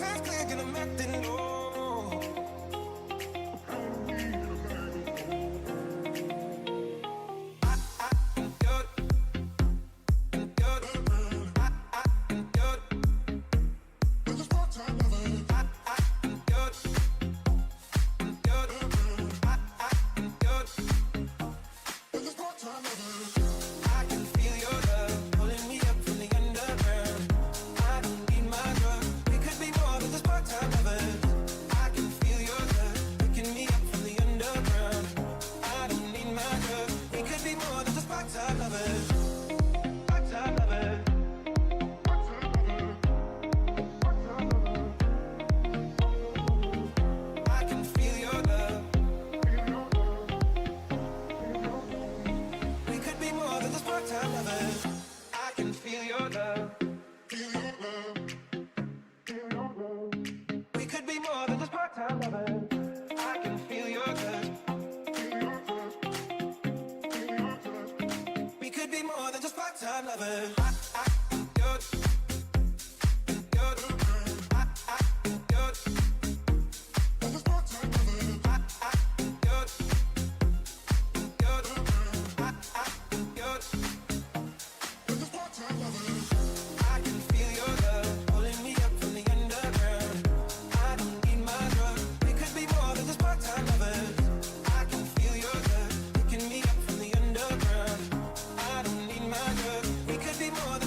Time's clear, and I'm acting low. More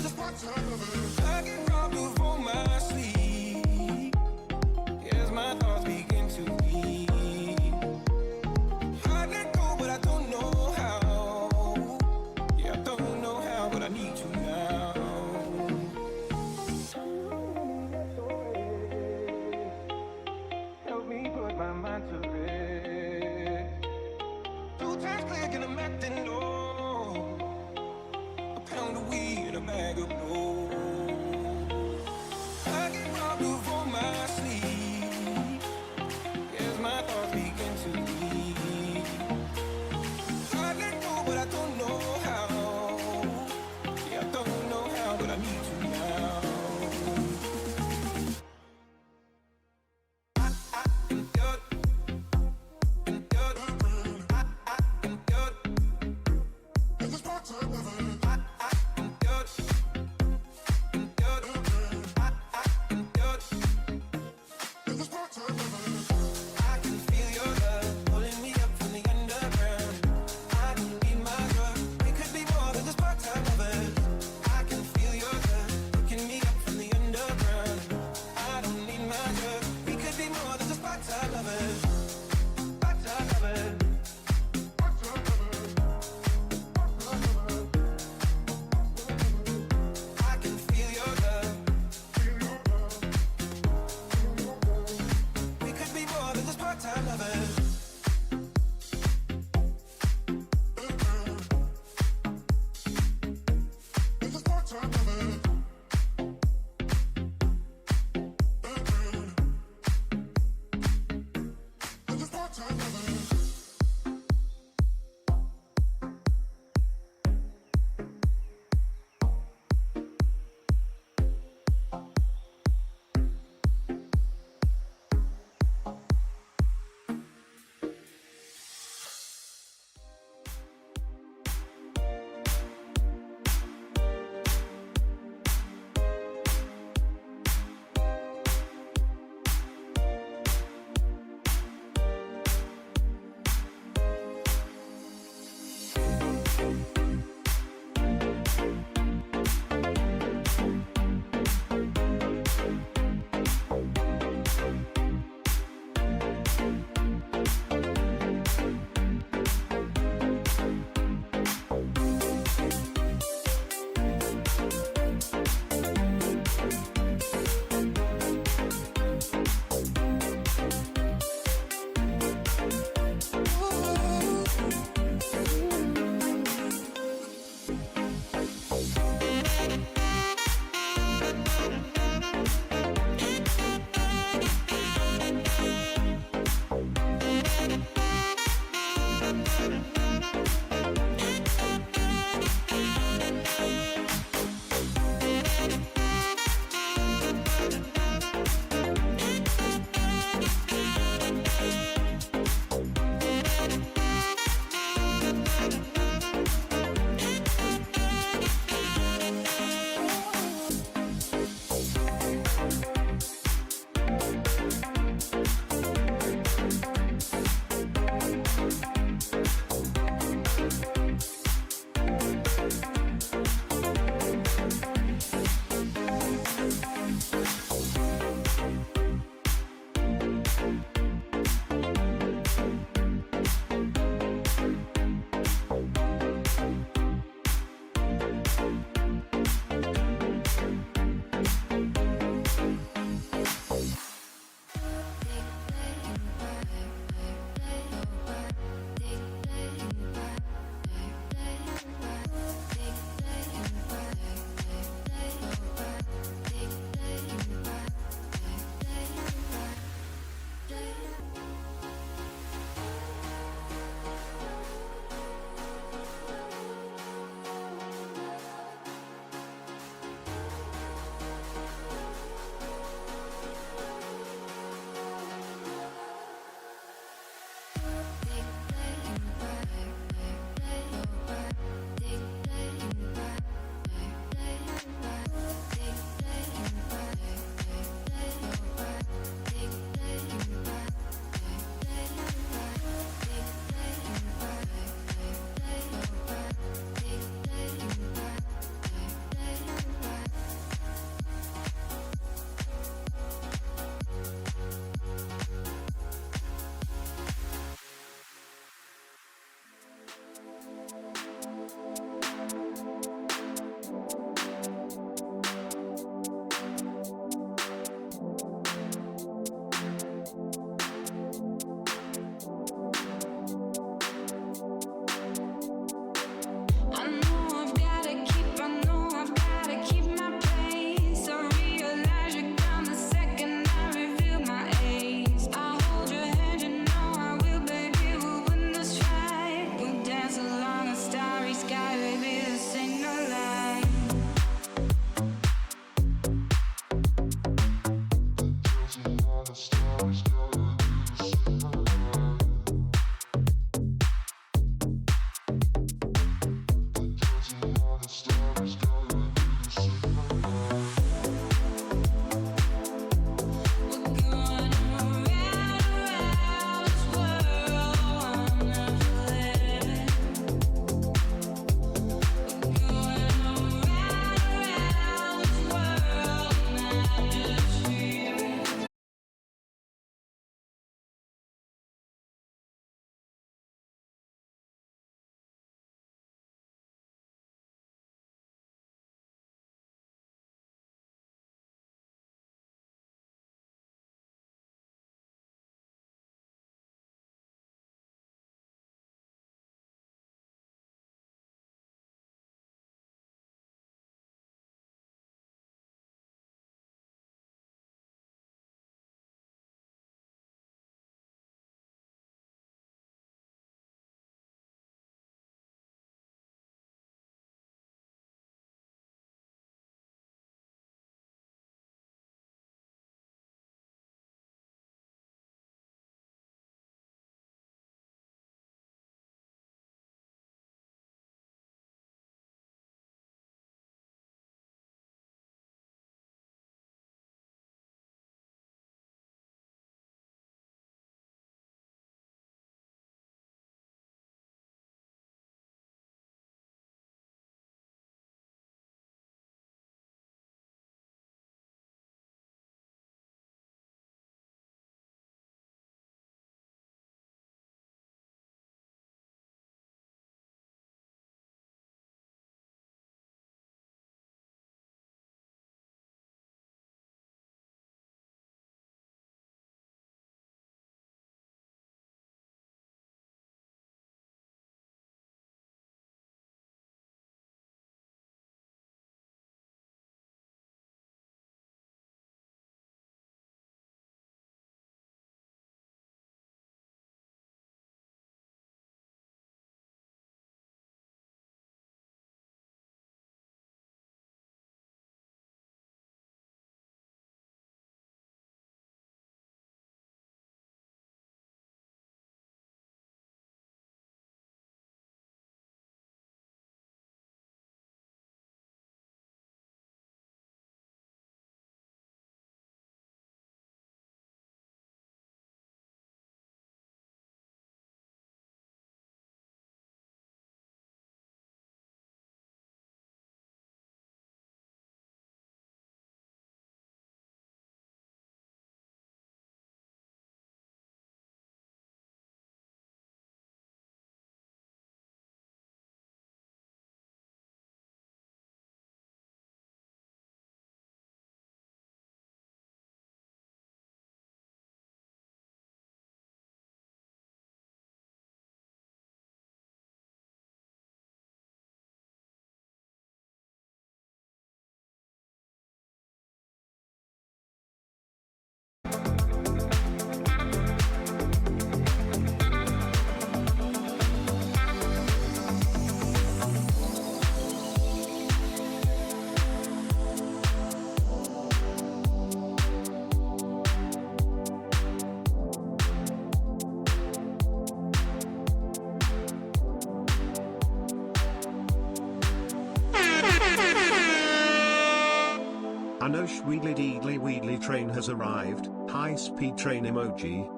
I know Shweedle Deedly Weedly train has arrived, high speed train emoji.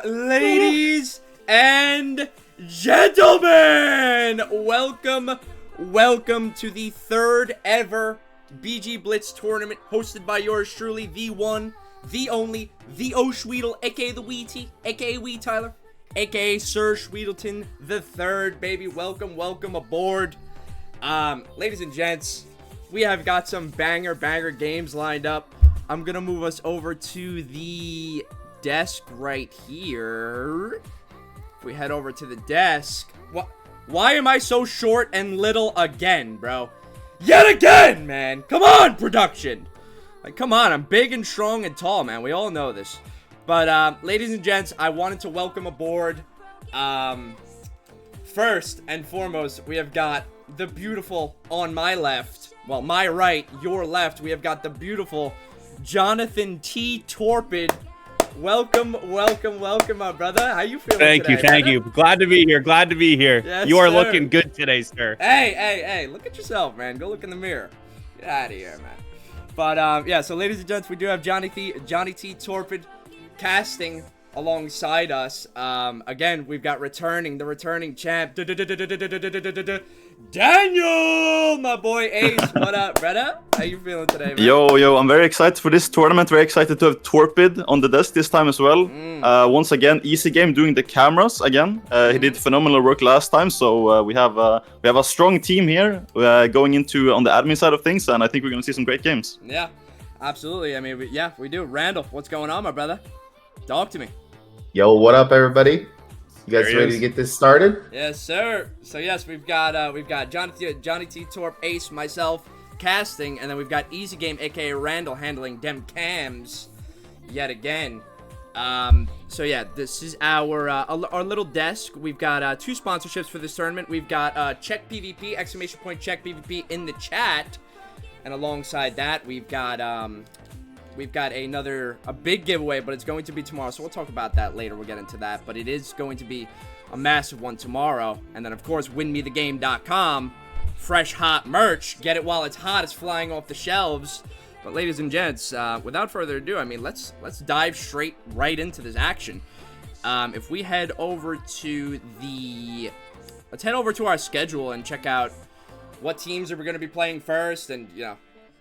Ladies and gentlemen, welcome to the third ever BG Blitz tournament hosted by yours truly, the one, the only, the SHWEEDLE, aka the Wee T, aka Wee Tyler, aka Sir Schweedleton the third, baby. Welcome aboard. Ladies and gents, we have got some banger games lined up. I'm gonna move us over to the desk right here. If we head over to the desk, why am I so short and little again, bro? Yet again, man. Come on, production. Like, come on. I'm big and strong and tall, man. We all know this. But, ladies and gents, I wanted to welcome aboard. First and foremost, we have got the beautiful on my left. Well, my right, your left. We have got the beautiful Jonathan T. Torpid welcome, my brother. How you feeling Thank today, you, thank brother? you. Glad to be here. Glad to be here. Yes, you are sir. looking good today, sir. Hey, look at yourself, man. Go look in the mirror. Get out of here, man. But yeah, so ladies and gents, we do have Johnny T Torpid casting alongside us. Again, we've got the returning champ, Daniel, my boy Ace. What up, brother? How you feeling today, man? Yo, I'm very excited for this tournament. Very excited to have Torpid on the desk this time as well. Once again, Easy Game doing the cameras again. He did phenomenal work last time, so we have a strong team here going into on the admin side of things, and I think we're gonna see some great games. Yeah, absolutely. I mean, we do. Randall, what's going on, my brother? Talk to me. Yo, what up, everybody? You guys There he ready is. to get this started? Yes, sir. So yes, we've got Johnny T Torp, Ace, myself, casting, and then we've got Easy Game, aka Randall, handling dem cams yet again. So yeah, this is our little desk. We've got 2 sponsorships for this tournament. We've got checkpvp, exclamation point checkpvp in the chat, and alongside that we've got a big giveaway, but it's going to be tomorrow, so we'll talk about that later. We'll get into that, but it is going to be a massive one tomorrow. And then, of course, winmethegame.com, fresh, hot merch. Get it while it's hot. It's flying off the shelves. But, ladies and gents, without further ado, I mean, let's dive right into this action. If we head over to let's head over to our schedule and check out what teams are we going to be playing first, and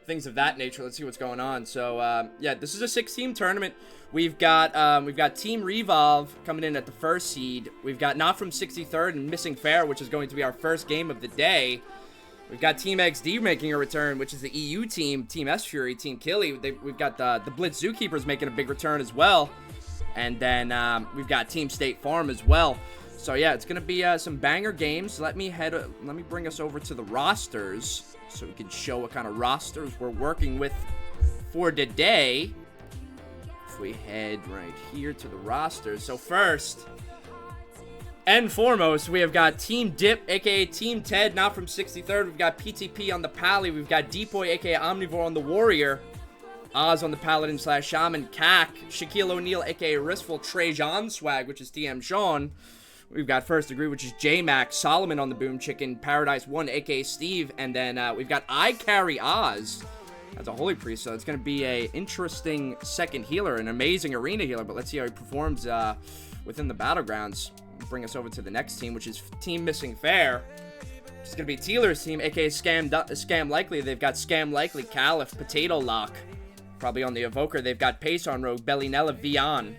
things of that nature. Let's see what's going on. So yeah, this is a 6-team tournament. We've got Team Revolve coming in at the 1st seed. We've got Not From 63rd and Missing Fair, which is going to be our first game of the day. We've got Team XD making a return, which is the EU team. Team S Fury, Team Killy. We've got the BLITZ Zookeepers making a big return as well. And then we've got Team State Farm as well. So yeah, it's gonna be some banger games. Let me bring us over to the rosters so we can show what kind of rosters we're working with for today. If we head right here to the rosters. So first and foremost, we have got Team Dip, aka Team Ted, Not From 63rd. We've got PTP on the Pally. We've got Depoy, aka Omnivore, on the Warrior. Oz on the Paladin / Shaman. Cac, Shaquille O'Neal, aka Wristful, Trajan Swag, which is TM Sean. We've got First Degree, which is J-Mac, Solomon on the Boom Chicken, Paradise 1, aka Steve, and then we've got I Carry Oz as a Holy Priest, so it's going to be a interesting second healer, an amazing arena healer, but let's see how he performs within the Battlegrounds. Bring us over to the next team, which is Team Missing Fair. It's going to be Tealer's team, aka Scam Likely. They've got Scam Likely, Caliph, Potato Lock, probably on the Evoker. They've got Pace on Rogue, Bellinella, Vion.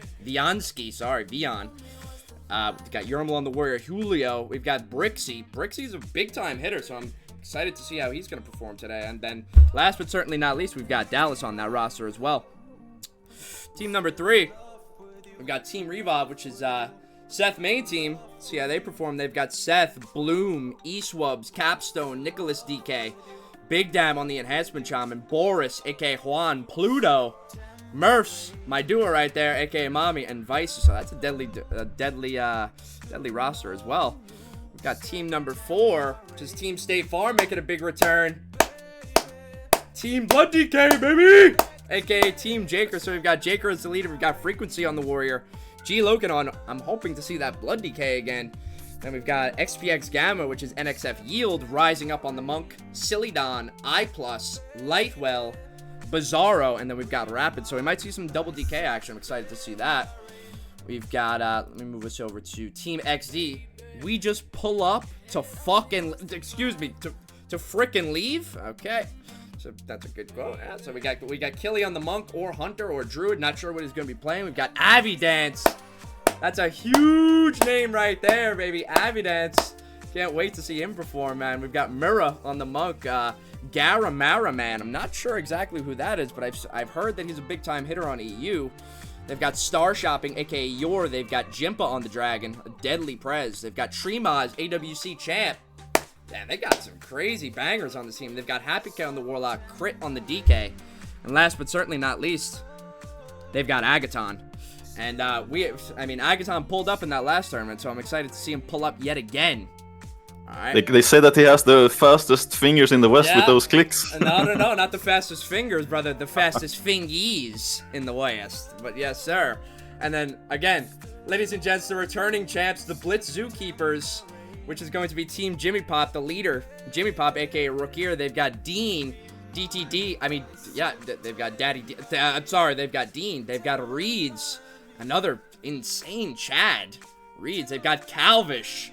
We've got Yermal on the Warrior, Julio. We've got Brixie. Brixie's a big-time hitter, so I'm excited to see how he's going to perform today. And then, last but certainly not least, we've got Dallas on that roster as well. Team number 3, we've got Team Revolve, which is Seth main team. See how they perform. They've got Seth, Bloom, Eastwubs, Capstone, Nicholas DK, Big Dam on the Enhancement Shaman, Boris, a.k.a. Juan, Pluto, Murphs, my duo right there, aka Mommy, and Vice. So that's a deadly roster as well. We've got team number 4, which is Team State Farm, making a big return. Team Blood DK, baby, aka Team Jaker. So we've got Jaker as the leader. We've got Frequency on the Warrior, G Logan on. I'm hoping to see that Blood DK again. Then we've got XPX Gamma, which is NXF Yield, rising up on the Monk, Silidon, I+, Lightwell, Bizarro, and then we've got Rapid, so we might see some double DK action. I'm excited to see that. We've got, let me move us over to Team XD. We just pull up to frickin' leave? Okay, so that's a good quote. Yeah, so we got Killy on the Monk, or Hunter, or Druid, not sure what he's going to be playing. We've got Avidance. That's a huge name right there, baby. Avidance. Can't wait to see him perform, man. We've got Mura on the Monk, Garamara, man. I'm not sure exactly who that is, but I've heard that he's a big-time hitter on EU. They've got Star Shopping, aka Yor. They've got Jimpa on the Dragon, a deadly Prez. They've got Tremaz, AWC Champ. Damn, they got some crazy bangers on the team. They've got Happy Cat on the Warlock, Crit on the DK. And last but certainly not least, they've got Agaton. And Agaton pulled up in that last tournament, so I'm excited to see him pull up yet again. Right. They say that he has the fastest fingers in the West with those clicks. No, not the fastest fingers, brother. The fastest fingies in the West. But yes, sir. And then, again, ladies and gents, the returning champs, the Blitz Zookeepers, which is going to be Team Jimmy Pop, the leader. Jimmy Pop, a.k.a. Rookier. They've got Dean, DTD. I mean, yeah, they've got Daddy D. I'm sorry, they've got Dean. They've got Reeds, another insane Chad. Reeds. They've got Calvish.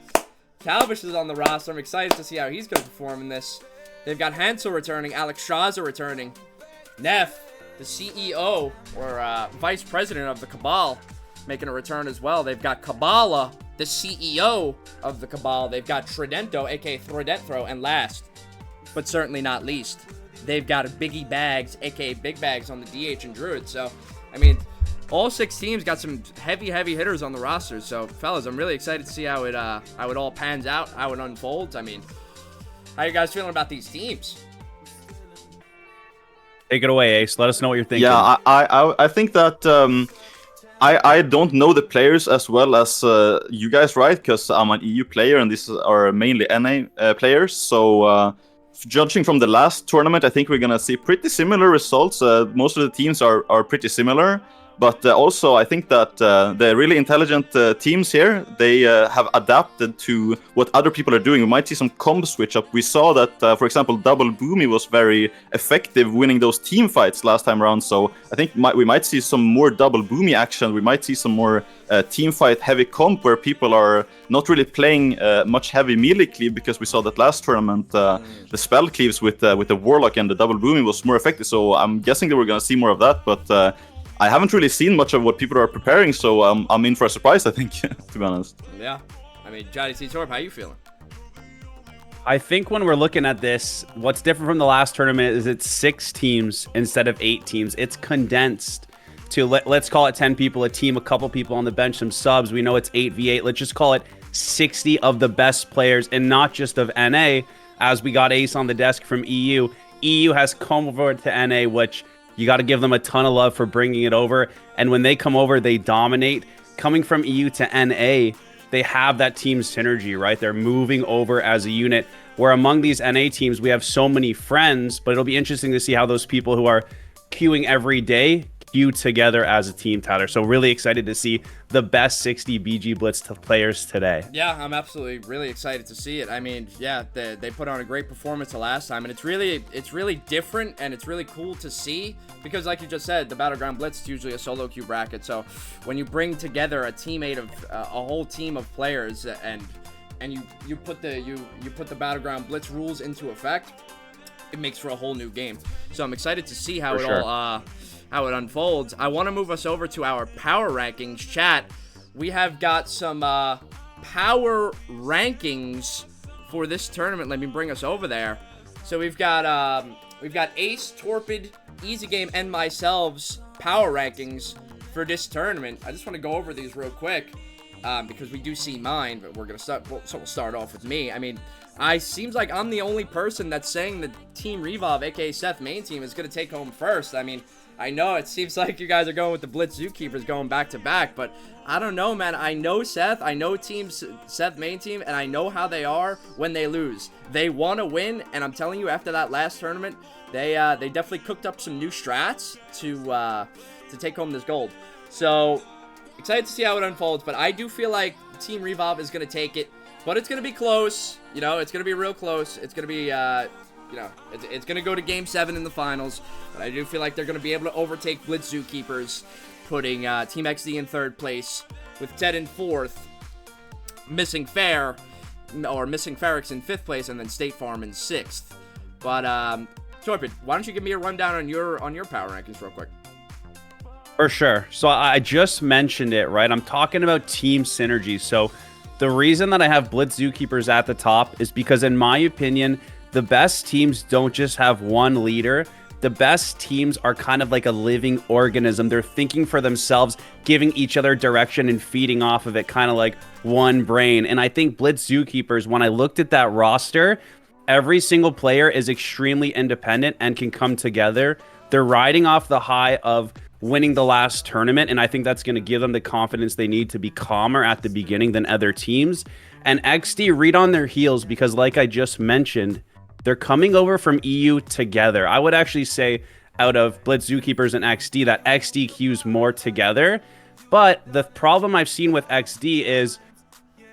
Calvish is on the roster. I'm excited to see how he's going to perform in this. They've got Hansel returning. Alex Shaza returning. Neff, the CEO, or Vice President of the Cabal, making a return as well. They've got Kabbalah, the CEO of the Cabal. They've got Tridento, a.k.a. Throdentthro. And last, but certainly not least, they've got Biggie Bags, a.k.a. Big Bags, on the DH and Druid. So, I mean, all 6 teams got some heavy hitters on the roster. So, fellas, I'm really excited to see how it all pans out, how it unfolds. I mean, how you guys feeling about these teams? Take it away, Ace. Let us know what you're thinking. Yeah, I think that I don't know the players as well as you guys, right? Because I'm an EU player and these are mainly NA players. So judging from the last tournament, I think we're gonna see pretty similar results. Most of the teams are pretty similar. But also, I think that the really intelligent teams here, they have adapted to what other people are doing. We might see some comp switch up. We saw that, for example, Double Boomy was very effective winning those team fights last time around. So I think we might see some more Double Boomy action. We might see some more team fight heavy comp where people are not really playing much heavy melee cleave, because we saw that last tournament, the spell cleaves with the Warlock and the Double Boomy was more effective. So I'm guessing that we're going to see more of that. But I haven't really seen much of what people are preparing, so I'm in for a surprise, I think, to be honest. Yeah. I mean, Johnny C. Torp, how you feeling? I think when we're looking at this, what's different from the last tournament is it's 6 teams instead of 8 teams. It's condensed to, let's call it 10 people, a team, a couple people on the bench, some subs. We know it's 8v8. Let's just call it 60 of the best players, and not just of NA, as we got Ace on the desk from EU. EU has come over to NA, which you got to give them a ton of love for bringing it over. And when they come over, they dominate. Coming from EU to NA, they have that team synergy, right? They're moving over as a unit. Where among these NA teams, we have so many friends, but it'll be interesting to see how those people who are queuing every day queue together as a team, Tyler. So really excited to see the best 60 BG Blitz players today. Yeah, I'm absolutely really excited to see it. I mean, yeah, they put on a great performance the last time, and it's really different, and it's really cool to see, because like you just said, the Battleground Blitz is usually a solo queue bracket. So when you bring together a teammate of a whole team of players, and you put the Battleground Blitz rules into effect, it makes for a whole new game. So I'm excited to see how how it unfolds. I want to move us over to our power rankings chat. We have got some power rankings for this tournament. Let me bring us over there. So we've got Ace, Torpid, Easy Game, and myself's power rankings for this tournament. I just want to go over these real quick because we do see mine, but we're gonna start. So we'll start off with me. I mean, seems like I'm the only person that's saying that Team Revolve, aka Seth main team, is gonna take home first. I mean, I know it seems like you guys are going with the Blitz Zookeepers going back to back, but I don't know, man. I know Seth. I know Seth main team, and I know how they are when they lose. They want to win, and I'm telling you, after that last tournament, they definitely cooked up some new strats to take home this gold. So excited to see how it unfolds, but I do feel like Team Revolve is going to take it, but it's going to be close. You know, it's going to be real close. It's going to be you know, it's going to go to Game 7 in the finals, but I do feel like they're going to be able to overtake Blitz Zookeepers, putting Team XD in 3rd place, with Ted in 4th, Missing Ferrix in 5th place, and then State Farm in 6th. But, Torpid, why don't you give me a rundown on your power rankings real quick? For sure. So I just mentioned it, right? I'm talking about team synergy. So the reason that I have Blitz Zookeepers at the top is because, in my opinion, the best teams don't just have one leader. The best teams are kind of like a living organism. They're thinking for themselves, giving each other direction and feeding off of it, kind of like one brain. And I think Blitz Zookeepers, when I looked at that roster, every single player is extremely independent and can come together. They're riding off the high of winning the last tournament, and I think that's going to give them the confidence they need to be calmer at the beginning than other teams. And XD read on their heels because, like I just mentioned, they're coming over from EU together. I would actually say out of Blitz Zookeepers and XD that XD queues more together. But the problem I've seen with XD is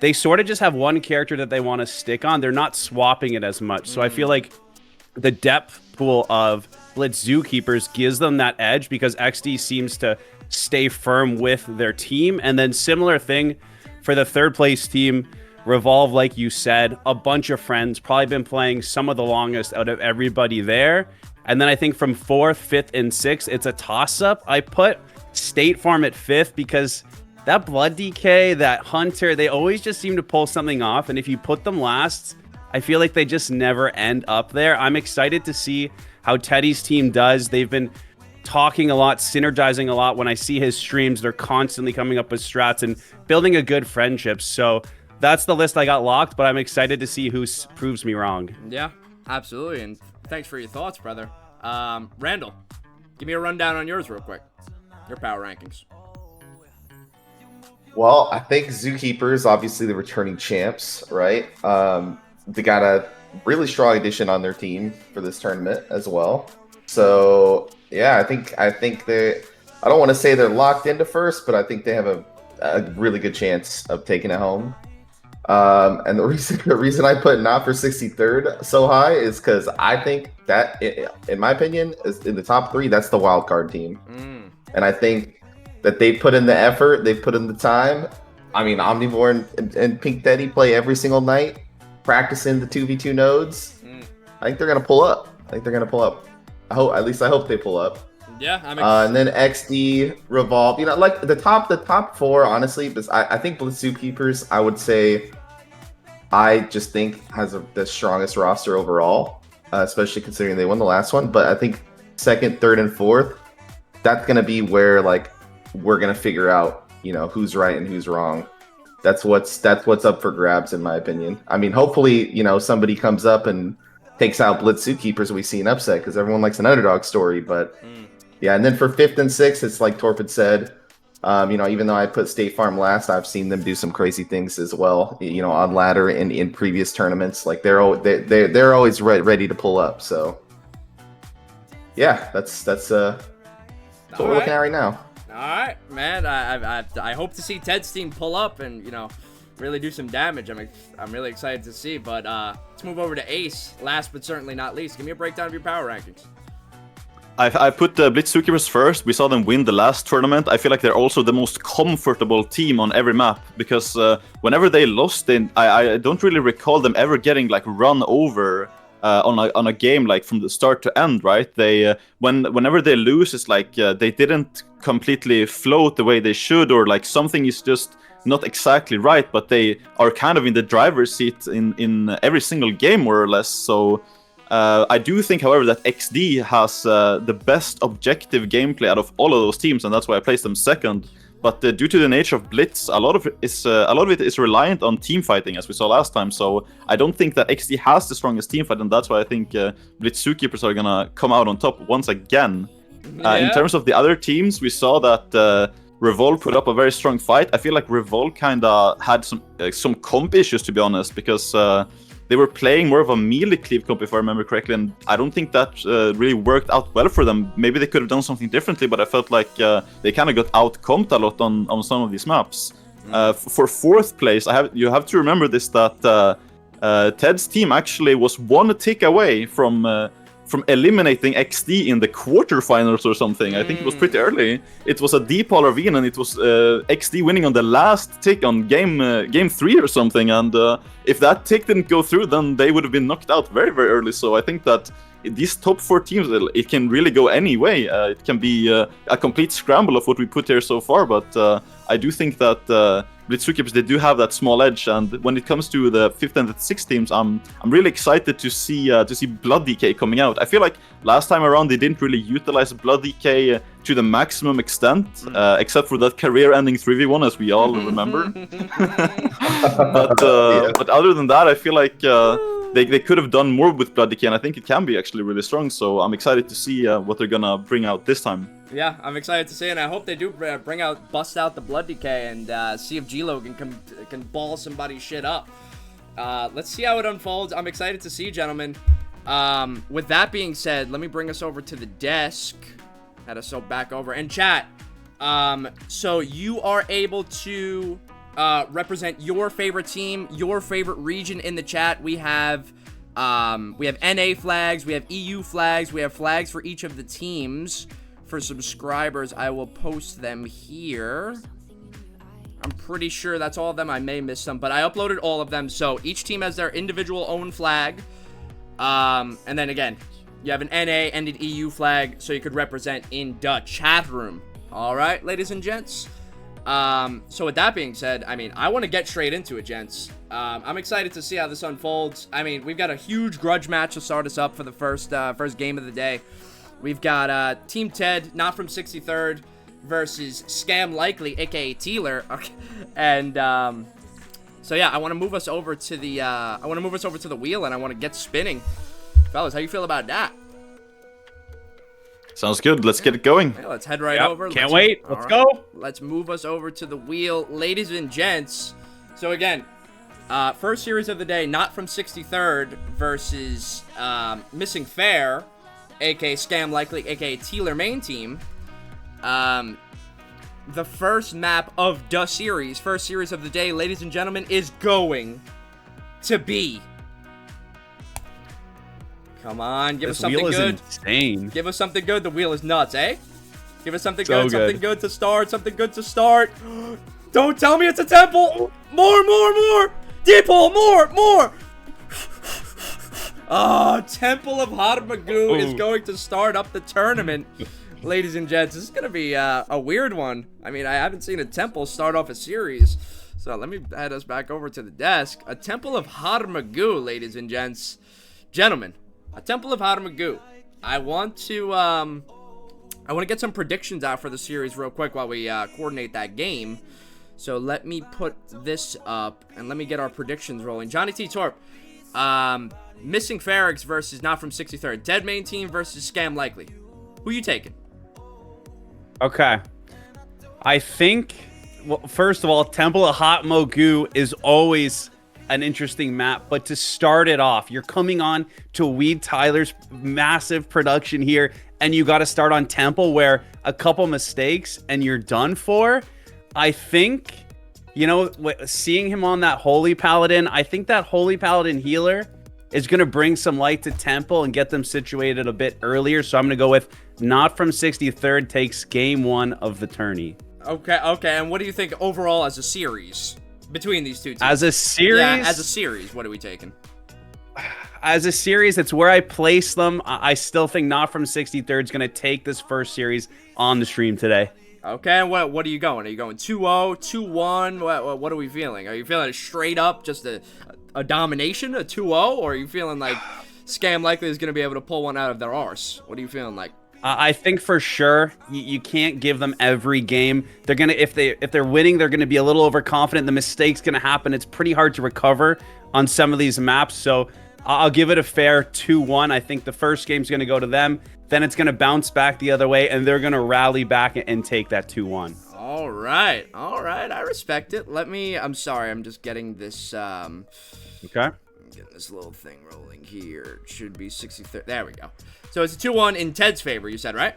they sort of just have one character that they want to stick on. They're not swapping it as much. So I feel like the depth pool of Blitz Zookeepers gives them that edge because XD seems to stay firm with their team. And then similar thing for the third place team, Revolve, like you said, a bunch of friends, probably been playing some of the longest out of everybody there. And then I think from 4th, 5th, and 6th, it's a toss-up. I put State Farm at 5th because that Blood DK, that Hunter, they always just seem to pull something off. And if you put them last, I feel like they just never end up there. I'm excited to see how Teddy's team does. They've been talking a lot, synergizing a lot. When I see his streams, they're constantly coming up with strats and building a good friendship. So that's the list I got locked, but I'm excited to see who proves me wrong. Yeah, absolutely. And thanks for your thoughts, brother. Randall, give me a rundown on yours real quick. Your power rankings. Well, I think Zookeepers, obviously the returning champs, right? They got a really strong addition on their team for this tournament as well. So yeah, I think they. I don't want to say they're locked into first, but I think they have a really good chance of taking it home. And the reason I put Not for 63rd so high is because I think that, in my opinion, is in the top 3. That's the wild card team, and I think that they put in the effort, they put in the time. I mean, Omnivore and Pink Teddy play every single night, practicing the 2v2 nodes. I think they're gonna pull up. I hope they pull up. Yeah, and then XD, Revolve, like the top 4, honestly, because I think Blitz Zookeepers, I would say, I just think has the strongest roster overall, especially considering they won the last one. But I think 2nd, 3rd, and 4th, that's gonna be where like we're gonna figure out, who's right and who's wrong. That's what's up for grabs, in my opinion. I mean, hopefully, somebody comes up and takes out Blitz Zookeepers, we see an upset because everyone likes an underdog story. But yeah, and then for 5th and 6th, it's like Torpid said. Even though I put State Farm last, I've seen them do some crazy things as well. On ladder and in previous tournaments, like they're always ready to pull up. So yeah, that's what we're looking at right now. All right, man. I hope to see Ted's team pull up and really do some damage. I'm really excited to see. But let's move over to Ace. Last but certainly not least, give me a breakdown of your power rankings. I put the Blitz Zookeepers first. We saw them win the last tournament. I feel like they're also the most comfortable team on every map because whenever they lost, I don't really recall them ever getting like run over on a game like from the start to end. Right? Whenever they lose, it's like they didn't completely float the way they should, or like something is just not exactly right. But they are kind of in the driver's seat in every single game, more or less. So. I do think, however, that XD has the best objective gameplay out of all of those teams, and that's why I placed them second. But due to the nature of Blitz, a lot of it is reliant on team fighting, as we saw last time. So I don't think that XD has the strongest team fight, and that's why I think Blitz Zookeepers are gonna come out on top once again. In terms of the other teams, we saw that Revolve put up a very strong fight. I feel like Revolve kinda had some comp issues, to be honest, because they were playing more of a melee cleave comp, if I remember correctly, and I don't think that really worked out well for them. Maybe they could have done something differently, but I felt like they kind of got out-comped a lot on some of these maps. For 4th place, you have to remember this, that Ted's team actually was 1 tick away from eliminating XD in the quarterfinals or something. I think it was pretty early. It was a D-Pol Ravine, and it was XD winning on the last tick on game 3 or something. And if that tick didn't go through, then they would have been knocked out very, very early. So I think that these top 4 teams, it can really go any way. It can be a complete scramble of what we put here so far. But I do think that Blitz Zookeepers, they do have that small edge, and when it comes to the 5th and the 6th teams, I'm really excited to see Blood DK coming out. I feel like last time around they didn't really utilize Blood DK to the maximum extent, except for that career-ending 3v1, as we all remember. But other than that, I feel like they could have done more with Blood DK, and I think it can be actually really strong. So I'm excited to see what they're gonna bring out this time. Yeah, I'm excited to see it, and I hope they do bust out the Blood DK and see if G-Lo can ball somebody's shit up. Let's see how it unfolds. I'm excited to see, gentlemen. With that being said, let me bring us over to the desk. Had us so back over. And chat, So you are able to represent your favorite team, your favorite region in the chat. We have NA flags, we have EU flags, we have flags for each of the teams. For subscribers, I will post them here. I'm pretty sure that's all of them. I may miss some, but I uploaded all of them. So each team has their individual own flag. And then again, you have an NA and an EU flag, so you could represent in the chat room. All right, ladies and gents. So with that being said, I mean, I want to get straight into it, gents. I'm excited to see how this unfolds. I mean, we've got a huge grudge match to start us up for the first game of the day. We've got Team Ted, not from 63rd, versus Scam Likely, aka Tealer. Okay. And so yeah, I want to move us over to the wheel, and I want to get spinning. Fellas, how you feel about that? Sounds good. Let's get it going. Yeah, let's head right over. Can't wait. Let's go. Let's move us over to the wheel, ladies and gents. So again, first series of the day, not from 63rd versus Missing Fair, aka Scam Likely, aka Tealer main team. The first map of the series, first series of the day, ladies and gentlemen, is going to be. Come on, give us something good. This wheel is insane. Give us something good. The wheel is nuts, eh? Give us something So good, good. something good to start, something good to start. Don't tell me it's a temple. More. Deep hole, more. Temple of Harmagu is going to start up the tournament. Ladies and gents, this is going to be a weird one. I mean, I haven't seen a temple start off a series. So let me head us back over to the desk. A Temple of Harmagu, ladies and gents. Gentlemen, a Temple of Harmagu. I want to get some predictions out for the series real quick while we coordinate that game. So let me put this up and let me get our predictions rolling. Johnny T. Torp, Missing Farrax versus Not From 63rd. Dead main team versus Scam Likely. Who you taking? Okay. I think, well, first of all, Temple of Hot Mogu is always an interesting map, but to start it off, you're coming on to Weed Tyler's massive production here, and you got to start on Temple where a couple mistakes and you're done for. I think, you know, seeing him on that Holy Paladin, I think that Holy Paladin healer is going to bring some light to Temple and get them situated a bit earlier. So I'm going to go with Not From 63rd takes game one of the tourney. Okay. And what do you think overall as a series between these two teams? As a series? Yeah, as a series, what are we taking? As a series, it's where I place them. I still think Not From 63rd is going to take this first series on the stream today. Okay, what are you going? Are you going 2-0, 2-1? What are we feeling? Are you feeling straight up just a domination, a 2-0? Or are you feeling like Scam Likely is going to be able to pull one out of their arse? What are you feeling like? I think for sure you can't give them every game. They're gonna if they're winning, they're gonna be a little overconfident. The mistake's gonna happen. It's pretty hard to recover on some of these maps. So I'll give it a fair 2-1. I think the first game's gonna go to them. Then it's gonna bounce back the other way, and they're gonna rally back and take that 2-1. All right. I respect it. I'm sorry. I'm just getting this. Okay. Getting this little thing rolling here. It should be 63. There we go. So it's a 2-1 in Ted's favor, you said, right?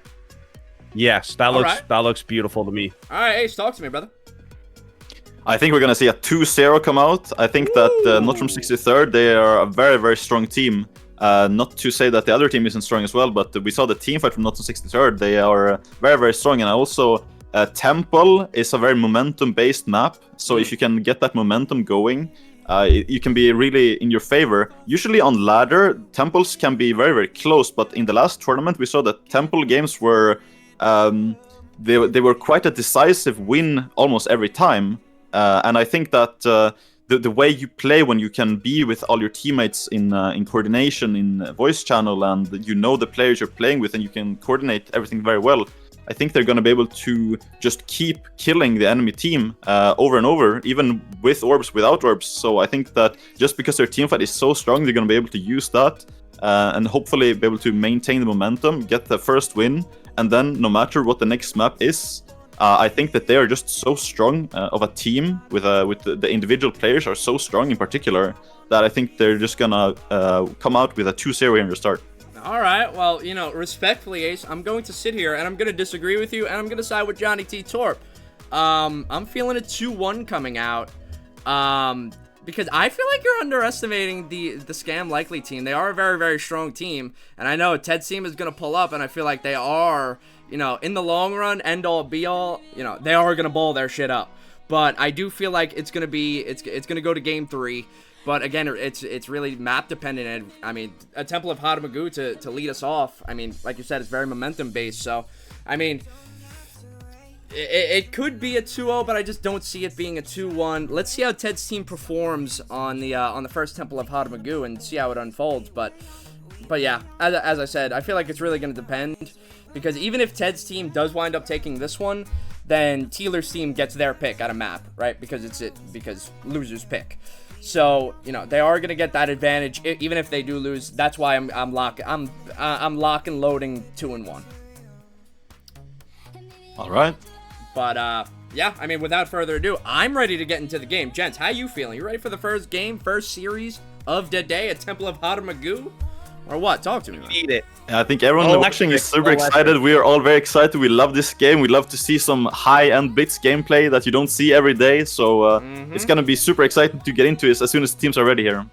Yes, that looks beautiful to me. All right, Ace, talk to me, brother. I think we're going to see a 2-0 come out. I think that Not From 63rd, they are a very, very strong team. Not to say that the other team isn't strong as well, but we saw the team fight from Not From 63rd. They are very, very strong. And I also, Temple is a very momentum-based map. So if you can get that momentum going, you can be really in your favor. Usually on ladder, temples can be very, very close, but in the last tournament, we saw that temple games were they were quite a decisive win almost every time. And I think that the way you play when you can be with all your teammates in coordination in voice channel, and you know the players you're playing with, and you can coordinate everything very well. I think they're going to be able to just keep killing the enemy team over and over, even with orbs, without orbs. So I think that just because their team fight is so strong, they're going to be able to use that and hopefully be able to maintain the momentum, get the first win, and then no matter what the next map is, I think that they are just so strong of a team with the individual players are so strong in particular that I think they're just going to come out with a 2-0 in the start. All right. Well, you know, respectfully, Ace, I'm going to sit here and I'm going to disagree with you, and I'm going to side with Johnny T. Torp. I'm feeling a 2-1 coming out. Because I feel like you're underestimating the Scam Likely team. They are a very, very strong team, and I know Ted's team is going to pull up, and I feel like they are, you know, in the long run, end all be all, you know, they are going to ball their shit up. But I do feel like it's going to be, it's going to go to game 3. But again, it's really map dependent. And I mean, a Temple of Hadamagu to lead us off. I mean, like you said, it's very momentum based. So, I mean, it could be a 2-0, but I just don't see it being a 2-1. Let's see how Ted's team performs on the first Temple of Hadamagu and see how it unfolds. But yeah, as I said, I feel like it's really going to depend, because even if Ted's team does wind up taking this one, then Teeler's team gets their pick at a map, right? Because because losers pick. So, you know, they are going to get that advantage even if they do lose. That's why I'm lock and loading 2-1. All right. But yeah, I mean, without further ado, I'm ready to get into the game. Gents, how you feeling? You ready for the first game, first series of the day at Temple of Hadamagu? Or what? Talk to me, man. Need it. I think everyone watching is super excited. We are all very excited. We love this game. We love to see some high-end Blitz gameplay that you don't see every day. So it's going to be super exciting to get into this as soon as the teams are ready here.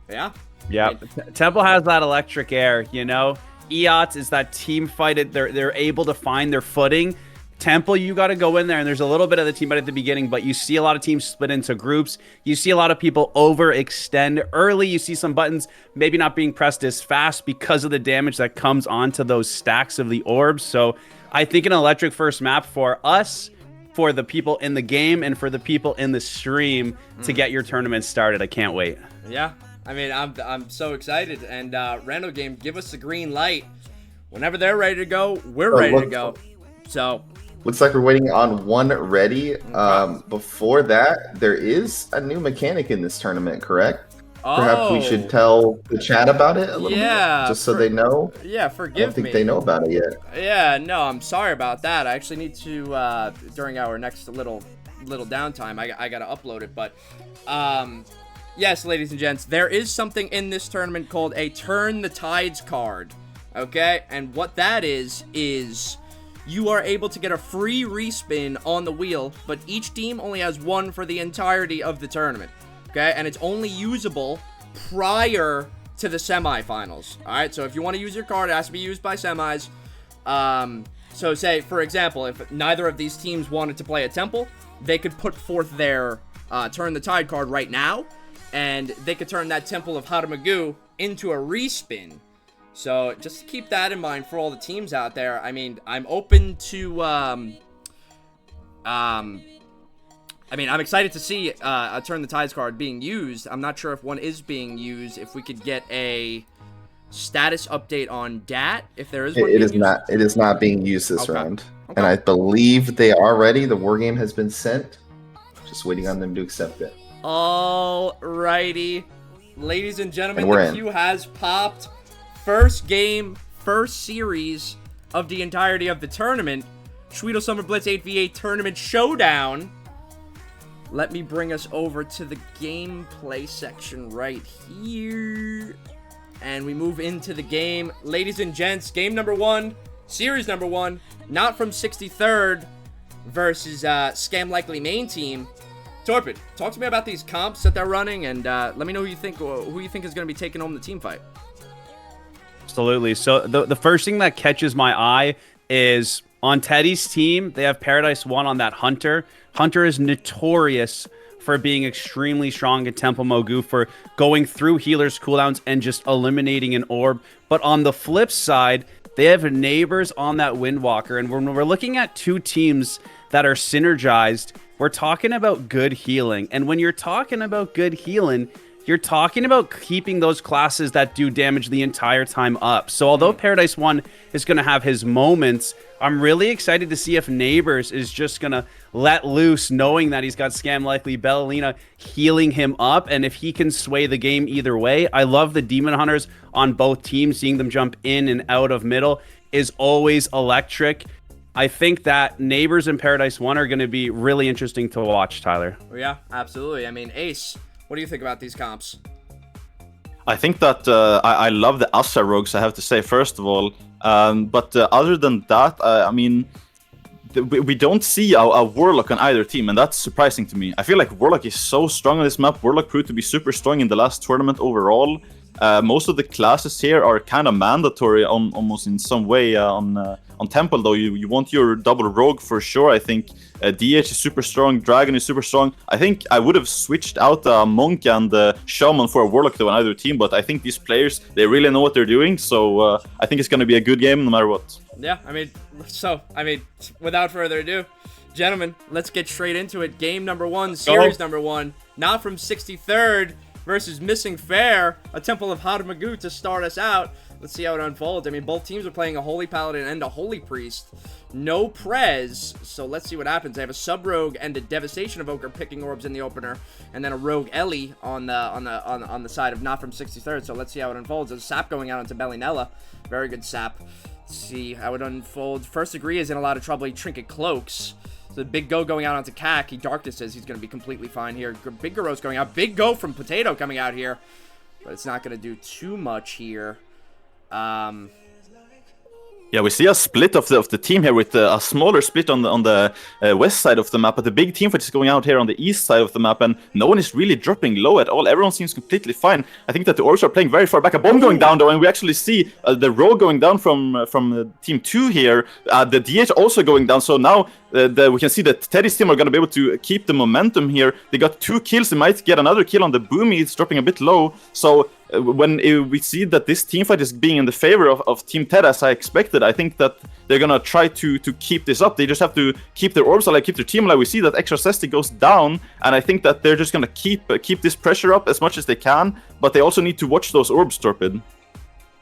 Yeah? Yeah. Temple has that electric air, you know? EOTS is that team fight. They're able to find their footing. Temple, you got to go in there, and there's a little bit of the team fight at the beginning, but you see a lot of teams split into groups. You see a lot of people overextend early. You see some buttons maybe not being pressed as fast because of the damage that comes onto those stacks of the orbs. So I think an electric first map for us, for the people in the game, and for the people in the stream to get your tournament started. I can't wait. Yeah. I mean, I'm so excited. And Randall Game, give us the green light. Whenever they're ready to go, we're ready to go. So... Looks like we're waiting on one ready. Before that, there is a new mechanic in this tournament, correct? Perhaps we should tell the chat about it a little bit, just so they know. Yeah, forgive me. I don't think they know about it yet. Yeah, no, I'm sorry about that. I actually need to, during our next little downtime, I got to upload it. But, yes, ladies and gents, there is something in this tournament called a Turn the Tides card, okay? And what that is you are able to get a free respin on the wheel, but each team only has one for the entirety of the tournament, okay? And it's only usable prior to the semifinals, all right? So if you want to use your card, it has to be used by semis. So say, for example, if neither of these teams wanted to play a Temple, they could put forth their Turn the Tide card right now, and they could turn that Temple of Hadamagu into a respin. So just keep that in mind for all the teams out there. I mean, I'm open to, I'm excited to see a Turn the Tides card being used. I'm not sure if one is being used. If we could get a status update on DAT, if there is one. It is not being used this round. Okay. And I believe they are ready. The war game has been sent. Just waiting on them to accept it. Alrighty. Ladies and gentlemen, the queue has popped. First game, first series of the entirety of the tournament. SHWEEDLE Summer Blitz 8v8 Tournament Showdown. Let me bring us over to the gameplay section right here. And we move into the game. Ladies and gents, game number 1, series number 1, not from 63rd versus Scam Likely main team. Torpid, talk to me about these comps that they're running, and let me know who you think is going to be taking home the team fight. Absolutely. So the first thing that catches my eye is on Teddy's team, they have Paradise 1 on that Hunter. Hunter is notorious for being extremely strong at Temple Mogu, for going through healers' cooldowns and just eliminating an orb. But on the flip side, they have Neighbors on that Windwalker. And when we're looking at two teams that are synergized, we're talking about good healing. And when you're talking about good healing, you're talking about keeping those classes that do damage the entire time up. So although Paradise 1 is going to have his moments, I'm really excited to see if Neighbors is just going to let loose, knowing that he's got Scam Likely, Bellina healing him up, and if he can sway the game either way. I love the Demon Hunters on both teams. Seeing them jump in and out of middle is always electric. I think that Neighbors and Paradise 1 are going to be really interesting to watch, Tyler. Yeah, absolutely. I mean, Ace, what do you think about these comps? I think that I love the Asa rogues, I have to say, first of all. But other than that, I mean, we don't see a Warlock on either team, and that's surprising to me. I feel like Warlock is so strong on this map. Warlock proved to be super strong in the last tournament overall. Most of the classes here are kind of mandatory almost in some way on Temple, though. You want your double rogue for sure. I think DH is super strong, Dragon is super strong. I think I would have switched out Monk and Shaman for a Warlock though on either team, but I think these players, they really know what they're doing, so I think it's going to be a good game no matter what. Yeah, I mean, without further ado, gentlemen, let's get straight into it. Game number 1, series number 1, not from 63rd versus Missing Fair, a Temple of Harmagu to start us out. Let's see how it unfolds. I mean, both teams are playing a Holy Paladin and a Holy Priest. No Prez, so let's see what happens. They have a Sub-Rogue and a Devastation Evoker picking orbs in the opener, and then a Rogue Ellie on the side of not from 63rd. So let's see how it unfolds. There's Sap going out onto Bellinella. Very good Sap. Let's see how it unfolds. First Degree is in a lot of trouble. He Trinket Cloaks. So Big Go going out onto Cac. He Darkness says he's going to be completely fine here. Big Garros going out. Big Go from Potato coming out here. But it's not going to do too much here. Yeah, we see a split of the team here with a smaller split on the west side of the map, but the big team fight is going out here on the east side of the map, and no one is really dropping low at all. Everyone seems completely fine. I think that the Orbs are playing very far back. A bomb going down though, and we actually see the row going down from team 2 here. The DH also going down, so now we can see that Teddy's team are going to be able to keep the momentum here. They got 2 kills. They might get another kill on the Boomy. It's dropping a bit low, so when we see that this team fight is being in the favor of Team Ted, as I expected, I think that they're gonna try to keep this up. They just have to keep their orbs alive, keep their team alive. We see that extra Cesti goes down, and I think that they're just gonna keep this pressure up as much as they can, but they also need to watch those orbs, Torpid.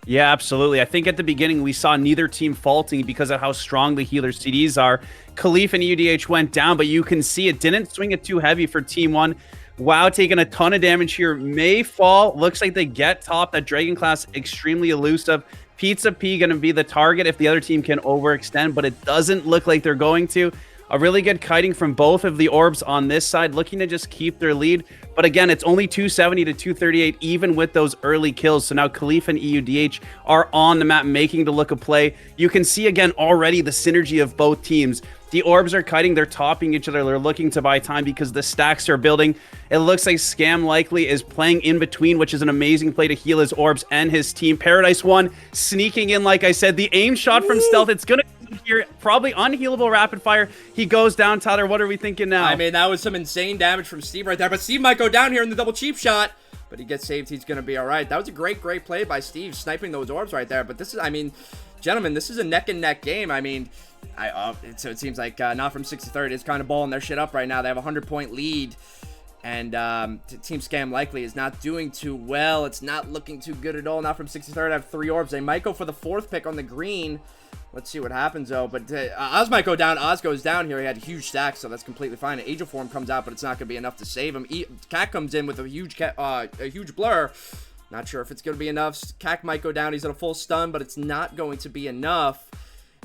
Yeah, absolutely. I think at the beginning we saw neither team faulting because of how strong the healer CDs are. Khalif and UDH went down, but you can see it didn't swing it too heavy for Team 1. WoW taking a ton of damage here. May fall. Looks like they get top. That Dragon class extremely elusive. Pizza P going to be the target if the other team can overextend, but it doesn't look like they're going to. A really good kiting from both of the orbs on this side, looking to just keep their lead. But again, it's only 270 to 238, even with those early kills. So now Khalif and EUDH are on the map, making the look of play. You can see again already the synergy of both teams. The orbs are kiting, they're topping each other, they're looking to buy time because the stacks are building. It looks like Scam likely is playing in between, which is an amazing play to heal his orbs and his team. Paradise 1 sneaking in, like I said, the aim shot from Stealth, it's gonna here, probably unhealable rapid fire. He goes down. Tyler, what are we thinking now? I mean, that was some insane damage from Steve right there, but Steve might go down here in the double cheap shot, but he gets saved. He's gonna be all right. That was a great play by Steve, sniping those orbs right there. But this is, I mean, gentlemen, this is a neck and neck game. I mean, so it seems like not from 63rd is kind of balling their shit up right now. They have a 100-point lead, and Team Scam likely is not doing too well. It's not looking too good at all. Not from 63rd. I have 3 orbs. They might go for the 4th pick on the green. Let's see what happens, though. But Oz might go down. Oz goes down here. He had a huge stack, so that's completely fine. An Angel Form comes out, but it's not going to be enough to save him. Cat comes in with a huge blur. Not sure if it's going to be enough. Cac might go down. He's at a full stun, but it's not going to be enough.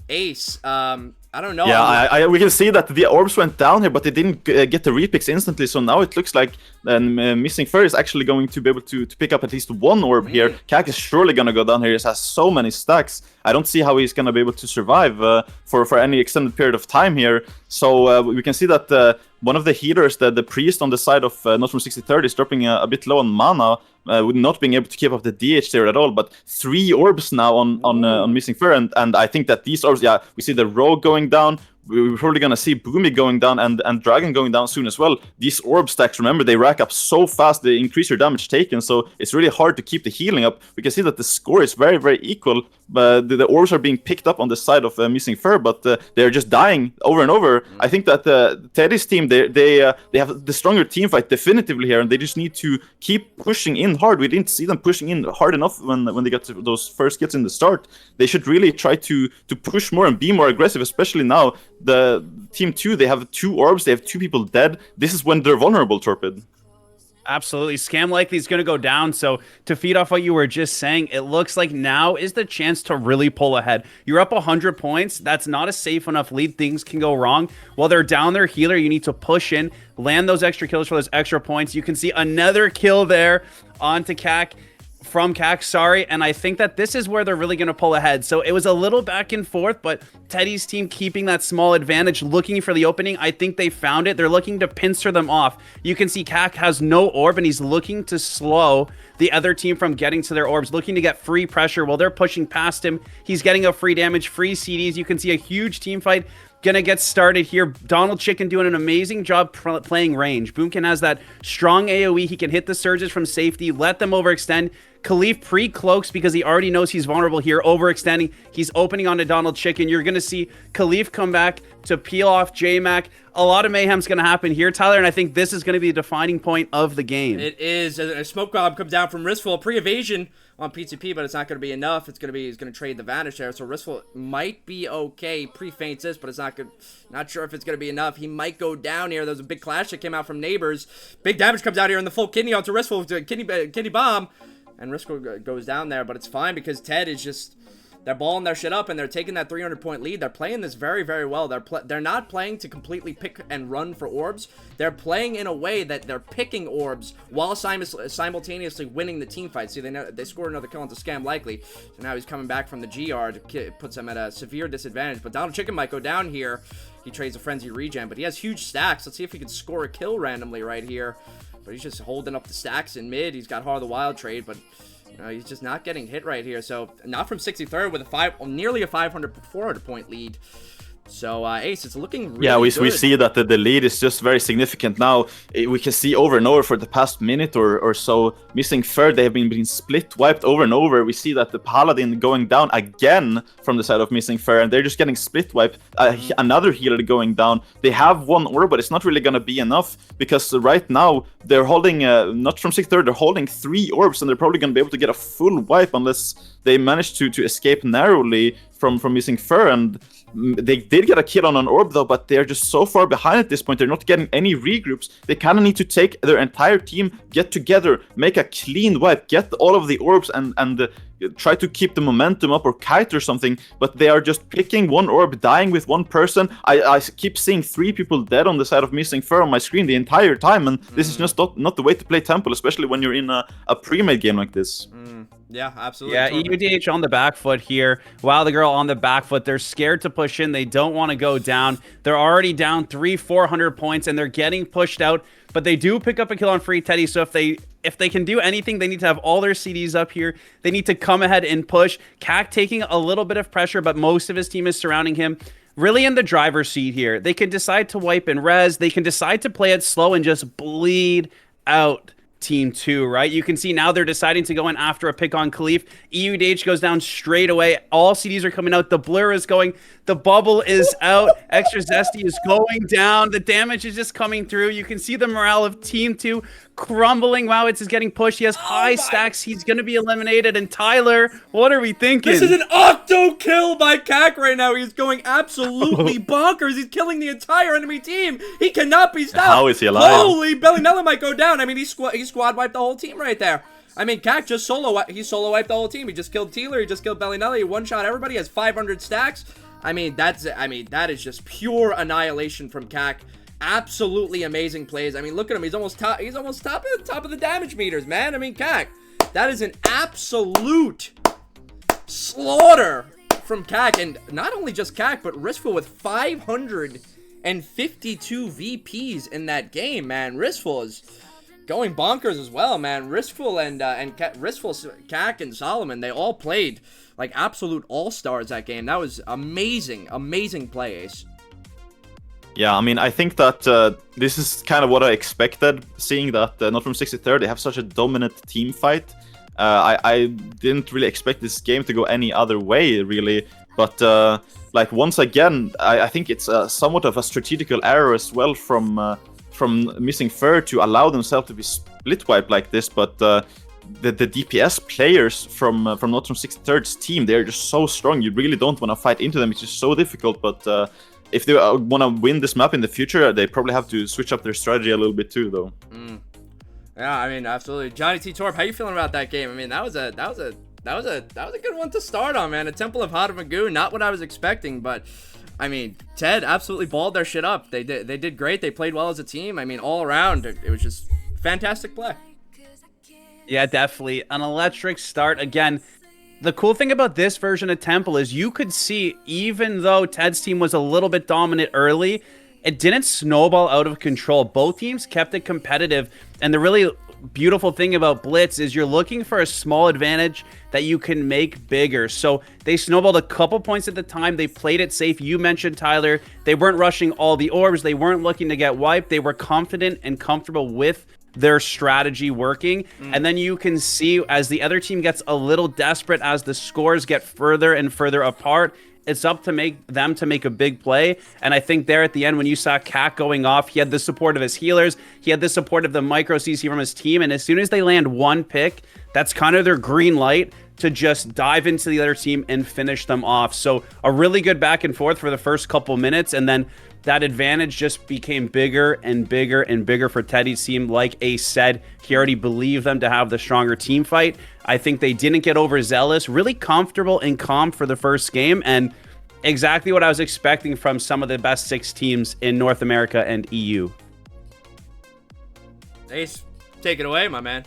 Ace, I don't know. Yeah, we can see that the orbs went down here, but they didn't get the repicks instantly. So now it looks like Missing Fur is actually going to be able to pick up at least 1 orb here. Cac is surely going to go down here. He has so many stacks. I don't see how he's going to be able to survive for any extended period of time here. So we can see that one of the healers, the priest on the side of Not From 63rd, is dropping a bit low on mana, with not being able to keep up the DH there at all. But 3 orbs now on Missing Fur, and I think that these orbs, yeah, we see the Rogue going down. We're probably going to see Boomy going down and Dragon going down soon as well. These orb stacks, remember, they rack up so fast, they increase your damage taken, so it's really hard to keep the healing up. We can see that the score is very, very equal, but the orbs are being picked up on the side of Missing Fur, but they're just dying over and over. I think that Teddy's team, they have the stronger team fight definitively here, and they just need to keep pushing in hard. We didn't see them pushing in hard enough when they got to those first hits in the start. They should really try to push more and be more aggressive, especially now. The team 2, they have 2 orbs, they have 2 people dead. This is when they're vulnerable, Torpid. Absolutely. Scam likely is going to go down. So to feed off what you were just saying, it looks like now is the chance to really pull ahead. You're up 100 points. That's not a safe enough lead. Things can go wrong. While they're down their healer, you need to push in, land those extra kills for those extra points. You can see another kill there onto Cac. from CAC, sorry, and I think that this is where they're really going to pull ahead. So it was a little back and forth, but Teddy's team keeping that small advantage, looking for the opening. I think they found it. They're looking to pincer them off. You can see CAC has no orb, and he's looking to slow the other team from getting to their orbs, looking to get free pressure while they're pushing past him. He's getting a free damage, free CDs. You can see a huge team fight gonna get started here. Donald Chicken doing an amazing job playing range. Boomkin has that strong AoE. He can hit the surges from safety, let them overextend. Khalif pre-cloaks because he already knows he's vulnerable here, overextending. He's opening onto Donald Chicken. You're gonna see Khalif come back to peel off J-Mac. A lot of mayhem's gonna happen here, Tyler, and I think this is gonna be the defining point of the game. It is. A smoke bomb comes down from Ristful, pre-evasion on P2P, but it's not going to be enough. He's going to trade the Vanish there, so Ristful might be okay. Pre-feints this, but it's not good. Not sure if it's going to be enough. He might go down here. There's a big clash that came out from Neighbors. Big damage comes out here in the full kidney onto Ristful, kidney bomb, and Ristful goes down there, but it's fine because Ted is just... They're balling their shit up, and they're taking that 300-point lead. They're playing this very, very well. They're not playing to completely pick and run for orbs. They're playing in a way that they're picking orbs while simultaneously winning the team fight. See, they scored another kill onto Scam Likely, so now he's coming back from the GR to puts them at a severe disadvantage. But Donald Chicken might go down here. He trades a Frenzy regen, but he has huge stacks. Let's see if he can score a kill randomly right here. But he's just holding up the stacks in mid. He's got Heart of the Wild trade, but... he's just not getting hit right here. So, not from 63rd with nearly a 400 point lead. So, Ace, it's looking really good. We see that the lead is just very significant now. We can see over and over for the past minute or so, Missing third, they have been split wiped over and over. We see that the Paladin going down again from the side of Missing third, and they're just getting split wiped. Another healer going down. They have one orb, but it's not really going to be enough because right now they're holding, not from 63rd, they're holding 3 orbs, and they're probably going to be able to get a full wipe unless they manage to escape narrowly from Missing Fur. And they did get a kill on an orb though, but they're just so far behind at this point. They're not getting any regroups. They kind of need to take their entire team, get together, make a clean wipe, get all of the orbs and try to keep the momentum up or kite or something, but they are just picking one orb, dying with one person. I keep seeing 3 people dead on the side of Missing Fur on my screen the entire time, and this is just not the way to play Temple, especially when you're in a pre-made game like this. Yeah, absolutely. Yeah, EUDH on the back foot here. Wow, the girl on the back foot. They're scared to push in. They don't want to go down. They're already down 300-400 points, and they're getting pushed out. But they do pick up a kill on Free Teddy, so if they can do anything, they need to have all their CDs up here. They need to come ahead and push. CAC taking a little bit of pressure, but most of his team is surrounding him. Really in the driver's seat here. They can decide to wipe and res. They can decide to play it slow and just bleed out Team 2, right? You can see now they're deciding to go in after a pick on Khalif. EUDH goes down straight away. All CDs are coming out. The blur is going. The bubble is out. Extra Zesty is going down. The damage is just coming through. You can see the morale of Team 2 crumbling. Wow, it's getting pushed. He has high stacks. He's going to be eliminated. And Tyler, what are we thinking? This is an octo kill by CAC right now. He's going absolutely bonkers. He's killing the entire enemy team. He cannot be stopped. How is he alive? Holy, Bellinella might go down. I mean, he squad wiped the whole team right there. I mean, CAC just solo wiped the whole team. He just killed Tealer. He just killed Bellinella. He one-shot everybody. He has 500 stacks. I mean, that is just pure annihilation from CAC. Absolutely amazing plays. I mean, look at him. He's almost top of the damage meters, man. I mean, CAC. That is an absolute slaughter from CAC. And not only just CAC, but Ristful with 552 VPs in that game, man. Ristful is going bonkers as well, man. Ristful and CAC and Solomon, they all played like absolute all-stars that game. That was amazing, amazing play, Ace. Yeah, I mean, I think that this is kind of what I expected, seeing that not from 63rd, they have such a dominant team fight. I didn't really expect this game to go any other way, really. But, like, once again, I think it's somewhat of a strategical error as well from Missing Fur to allow themselves to be split wiped like this. But the DPS players from not from 63rd's team, they're just so strong. You really don't want to fight into them. It's just so difficult. But if they want to win this map in the future, they probably have to switch up their strategy a little bit too, though. Yeah, I mean, absolutely. Johnny T. Torp, how you feeling about that game? I mean, that was a good one to start on, man. A Temple of Hada Magoo, not what I was expecting, but I mean, Ted absolutely balled their shit up. They did great. They played well as a team. I mean, all around, it was just fantastic play. Yeah, definitely. An electric start. Again, the cool thing about this version of Temple is you could see, even though Ted's team was a little bit dominant early, it didn't snowball out of control. Both teams kept it competitive. And the really beautiful thing about Blitz is you're looking for a small advantage that you can make bigger. So they snowballed a couple points at the time. They played it safe. You mentioned, Tyler, they weren't rushing all the orbs. They weren't looking to get wiped. They were confident and comfortable with their strategy working. And then you can see as the other team gets a little desperate, as the scores get further and further apart, it's up to them to make a big play. And I think there at the end, when you saw Cat going off, he had the support of his healers. He had the support of the micro CC from his team. And as soon as they land one pick, that's kind of their green light to just dive into the other team and finish them off. So a really good back and forth for the first couple minutes. And then that advantage just became bigger and bigger and bigger for Teddy's team. Like Ace said, he already believed them to have the stronger team fight. I think they didn't get overzealous, really comfortable and calm for the first game, and exactly what I was expecting from some of the best 6 teams in North America and EU. Ace, take it away, my man.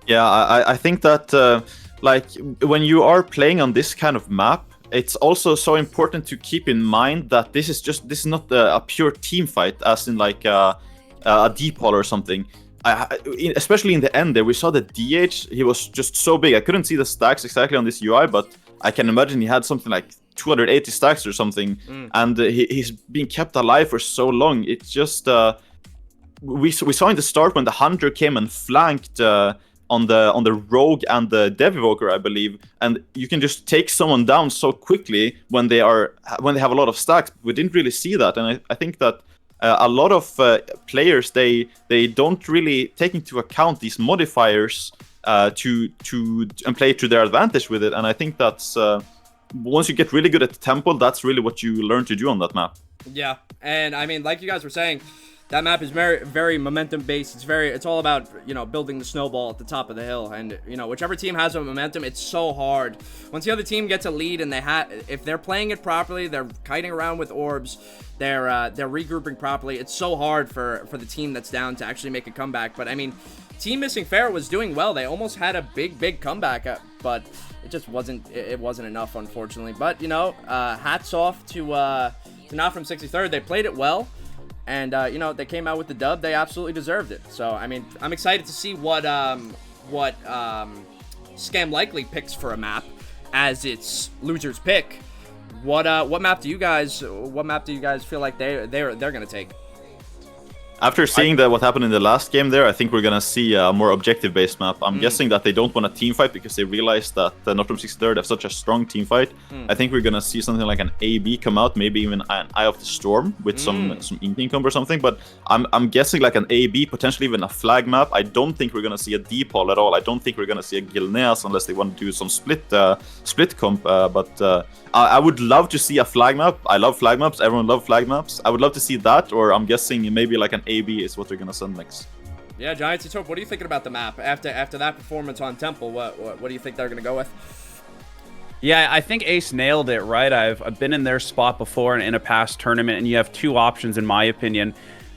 Yeah, I think that like when you are playing on this kind of map, it's also so important to keep in mind that this is not a pure team fight, as in like a D-Pol or something. Especially in the end there, we saw the DH, he was just so big. I couldn't see the stacks exactly on this UI, but I can imagine he had something like 280 stacks or something, and he's been kept alive for so long. It's just we saw in the start when the Hunter came and flanked on the Rogue and the Dev Evoker, I believe, and you can just take someone down so quickly when they have a lot of stacks. We didn't really see that, and I think that a lot of players they don't really take into account these modifiers and play to their advantage with it. And I think that's once you get really good at the Temple, that's really what you learn to do on that map. Yeah, and I mean, like you guys were saying, that map is very, very momentum based. It's all about, you know, building the snowball at the top of the hill, and you know, whichever team has a momentum, it's so hard. Once the other team gets a lead and if they're playing it properly, they're kiting around with orbs, they're regrouping properly. It's so hard for the team that's down to actually make a comeback. But I mean, Team Missing Fair was doing well. They almost had a big comeback, but it just wasn't enough, unfortunately. But you know, hats off to Not From 63rd. They played it well. And, you know, they came out with the dub. They absolutely deserved it. So, I mean, I'm excited to see what Scam Likely picks for a map as its loser's pick. What map do you guys feel like they're gonna take? After seeing what happened in the last game there, I think we're gonna see a more objective-based map. I'm guessing that they don't want a team fight because they realize that Not From 63rd have such a strong team fight. I think we're gonna see something like an AB come out, maybe even an Eye of the Storm with some Inking Comb or something. But I'm guessing like an AB, potentially even a flag map. I don't think we're gonna see a D-Pol at all. I don't think we're gonna see a Gilneas unless they want to do some split comp. But I would love to see a flag map. I love flag maps. Everyone loves flag maps. I would love to see that, or I'm guessing maybe like an AB is what they're gonna send next. Yeah, Giants, Top, what are you thinking about the map after that performance on Temple? What do you think they're gonna go with? Yeah, I think Ace nailed it, right? I've been in their spot before in a past tournament, and you have 2 options in my opinion.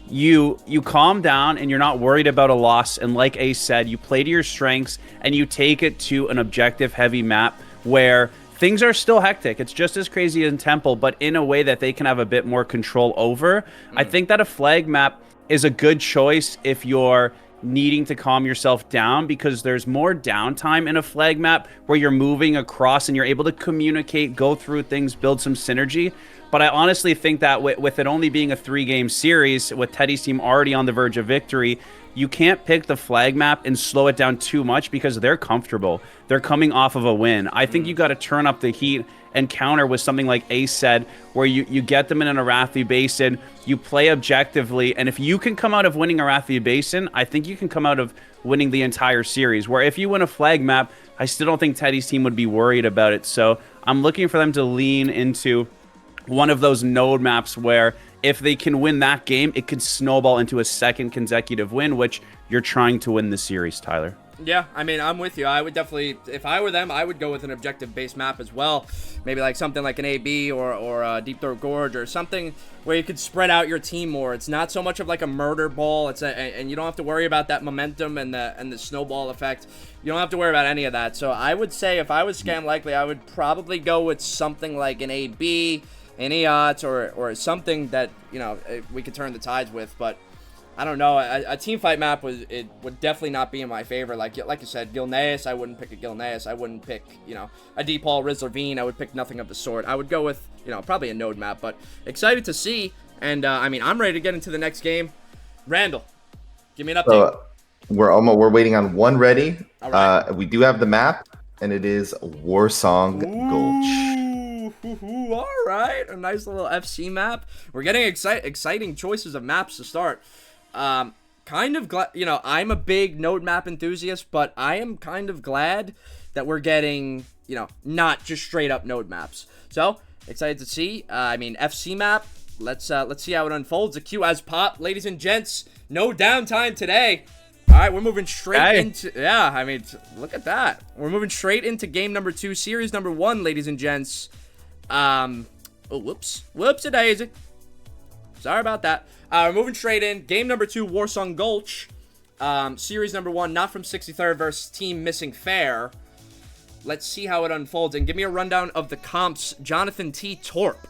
You calm down and you're not worried about a loss, and like Ace said, you play to your strengths and you take it to an objective heavy map where things are still hectic. It's just as crazy in Temple, but in a way that they can have a bit more control over. I think that a flag map is a good choice if you're needing to calm yourself down, because there's more downtime in a flag map where you're moving across and you're able to communicate, go through things, build some synergy. But I honestly think that with it only being a 3-game series, with Teddy's team already on the verge of victory, you can't pick the flag map and slow it down too much because they're comfortable. They're coming off of a win. I think you got to turn up the heat and counter with something like Ace said, where you get them in an Arathi Basin, you play objectively, and if you can come out of winning Arathi Basin, I think you can come out of winning the entire series. Where if you win a flag map, I still don't think Teddy's team would be worried about it. So I'm looking for them to lean into one of those node maps where if they can win that game, it could snowball into a second consecutive win, which you're trying to win the series, Tyler. Yeah, I mean, I'm with you. I would definitely, if I were them, I would go with an objective-based map as well. Maybe like something like an AB or Deep Throat Gorge or something where you could spread out your team more. It's not so much of like a murder ball. And you don't have to worry about that momentum and the snowball effect. You don't have to worry about any of that. So I would say if I was Scam Likely, I would probably go with something like an AB, an EOTS, or something that, you know, we could turn the tides with. But I don't know. A team fight map would definitely not be in my favor. Like you said, Gilneas, I wouldn't pick a Gilneas. I wouldn't pick, you know, a DePaul, Rizzler, I would pick nothing of the sort. I would go with, you know, probably a node map. But excited to see. And I mean, I'm ready to get into the next game. Randall, give me an update. So we're waiting on one ready. All right. We do have the map, and it is Warsong Gulch. Ooh, all right, a nice little FC map. We're getting exciting choices of maps to start. Kind of glad, you know, I'm a big node map enthusiast, but I am kind of glad that we're getting, you know, not just straight up node maps. So excited to see. I mean, FC map. Let's see how it unfolds. The queue has popped, ladies and gents. No downtime today. All right, we're moving straight into, yeah, I mean, look at that. We're moving straight into game number 2, series number 1, ladies and gents. Oh, whoops-a-daisy. Sorry about that. We're moving straight in. Game number 2, Warsong Gulch. Series number 1, not from 63rd versus Team Missing Fair. Let's see how it unfolds. And give me a rundown of the comps. Jonathan T. Torp.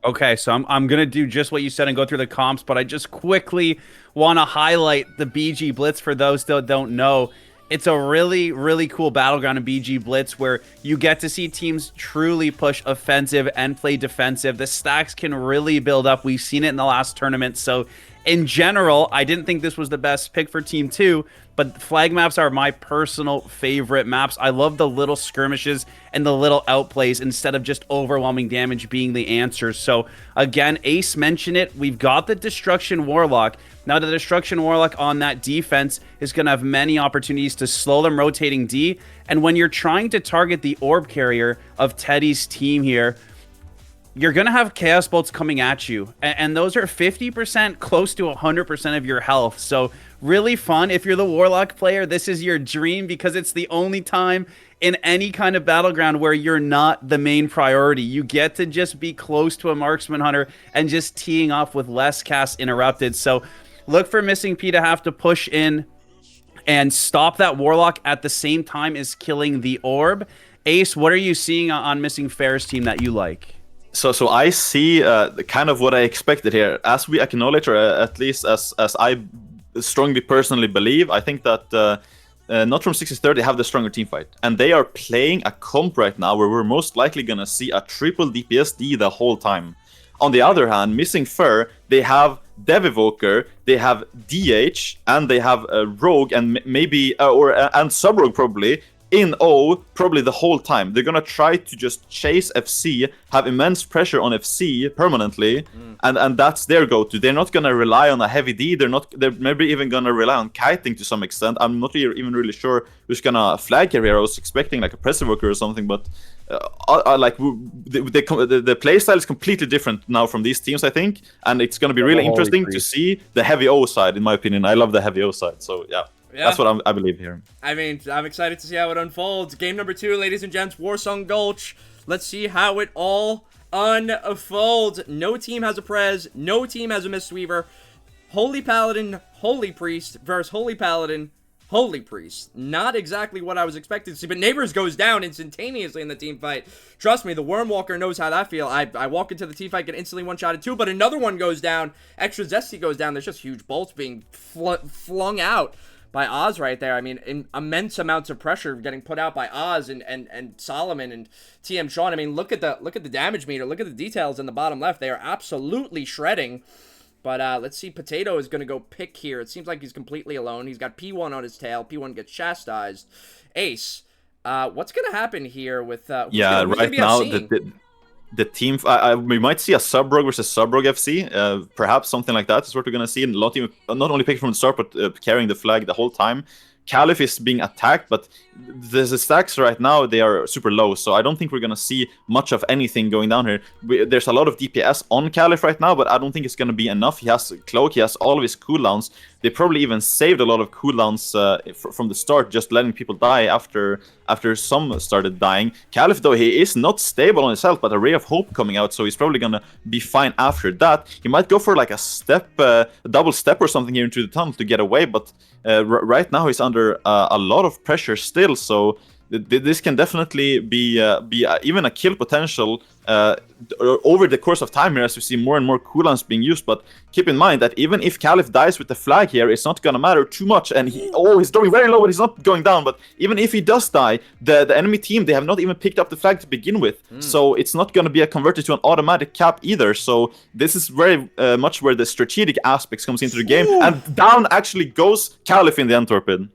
Okay, so I'm going to do just what you said and go through the comps, but I just quickly want to highlight the BG Blitz for those that don't know. It's a really, really cool battleground in BG Blitz where you get to see teams truly push offensive and play defensive. The stacks can really build up. We've seen it in the last tournament. So in general, I didn't think this was the best pick for Team 2, but flag maps are my personal favorite maps. I love the little skirmishes and the little outplays instead of just overwhelming damage being the answer. So again, Ace mentioned it. We've got the Destruction Warlock. Now the Destruction Warlock on that defense is going to have many opportunities to slow them rotating D. And when you're trying to target the orb carrier of Teddy's team here, you're going to have Chaos Bolts coming at you. And those are 50%, close to 100% of your health. So really fun. If you're the Warlock player, this is your dream because it's the only time in any kind of battleground where you're not the main priority. You get to just be close to a Marksman Hunter and just teeing off with less casts interrupted. So look for Missing P to have to push in and stop that Warlock at the same time as killing the orb. Ace, what are you seeing on Missing Fair's team that you like? So I see kind of what I expected here. As we acknowledge, or at least as I strongly personally believe, I think that not from 60-30 they have the stronger team fight. And they are playing a comp right now where we're most likely going to see a triple DPS D the whole time. On the other hand, Missing Fur, they have Dev Evoker, they have DH, and they have Rogue and maybe, and Sub-Rogue probably, in O probably the whole time. They're gonna try to just chase FC, have immense pressure on FC permanently, and that's their go-to. They're not gonna rely on a heavy D. They're maybe even gonna rely on kiting to some extent. I'm not even really sure who's gonna flag here. I was expecting like a Press Evoker or something, but like the playstyle is completely different now from these teams, I think, and it's gonna be really interesting to see the heavy O side. In my opinion, I love the heavy O side. So yeah. That's what I believe here. I mean, I'm excited to see how it unfolds. Game number 2, ladies and gents, Warsong Gulch. Let's see how it all unfolds. No team has a Prez. No team has a Mistweaver. Holy Paladin, Holy Priest versus Holy Paladin, Holy Priest. Not exactly what I was expecting to see, but Neighbors goes down instantaneously in the team fight. Trust me, the Wormwalker knows how that feels. I walk into the team fight, get instantly one-shotted too, but another one goes down. Extra Zesty goes down. There's just huge bolts being flung out by Oz right there. I mean, immense amounts of pressure getting put out by Oz and Solomon and TM Sean. I mean, look at the damage meter. Look at the details in the bottom left. They are absolutely shredding. But let's see. Potato is going to go pick here. It seems like he's completely alone. He's got P1 on his tail. P1 gets chastised. Ace, what's going to happen here with... right now, the team, we might see a Sub-Rogue versus Sub-Rogue FC, perhaps something like that is what we're going to see. And a lot of team, not only picking from the start, but carrying the flag the whole time. Caliph is being attacked, but the stacks right now, they are super low, so I don't think we're gonna see much of anything going down here. There's a lot of DPS on Caliph right now, but I don't think it's gonna be enough. He has Cloak, he has all of his cooldowns. They probably even saved a lot of cooldowns from the start, just letting people die after some started dying. Caliph, though, he is not stable on his health, but a Ray of Hope coming out, so he's probably gonna be fine after that. He might go for like a double step or something here into the tunnel to get away, but right now he's under a lot of pressure still, so this can definitely be even a kill potential over the course of time here, as we see more and more cooldowns being used. But keep in mind that even if Caliph dies with the flag here, it's not gonna matter too much. And he's throwing very low, but he's not going down. But even if he does die, the enemy team, they have not even picked up the flag to begin with, so it's not gonna be converted to an automatic cap either. So this is very much where the strategic aspects comes into the game. And down actually goes Caliph in the end, Torpid.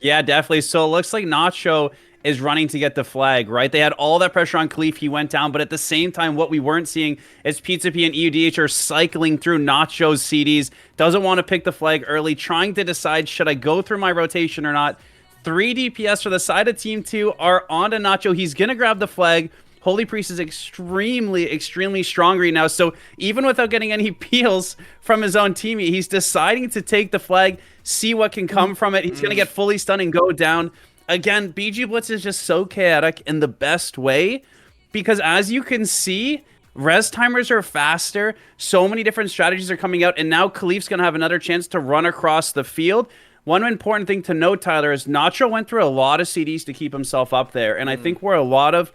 Yeah, definitely. So it looks like Nacho is running to get the flag, right? They had all that pressure on Khalif. He went down, but at the same time, what we weren't seeing is Pizza P and EUDH are cycling through Nacho's CDs. Doesn't want to pick the flag early, trying to decide, should I go through my rotation or not? 3 DPS for the side of Team 2 are on to Nacho. He's going to grab the flag. Holy Priest is extremely strong right now. So even without getting any peels from his own teammate, he's deciding to take the flag, see what can come from it. He's going to get fully stunned and go down. Again, BG Blitz is just so chaotic in the best way, because as you can see, res timers are faster. So many different strategies are coming out, and now Khalif's going to have another chance to run across the field. One important thing to note, Tyler, is Nacho went through a lot of CDs to keep himself up there, and I think where a lot of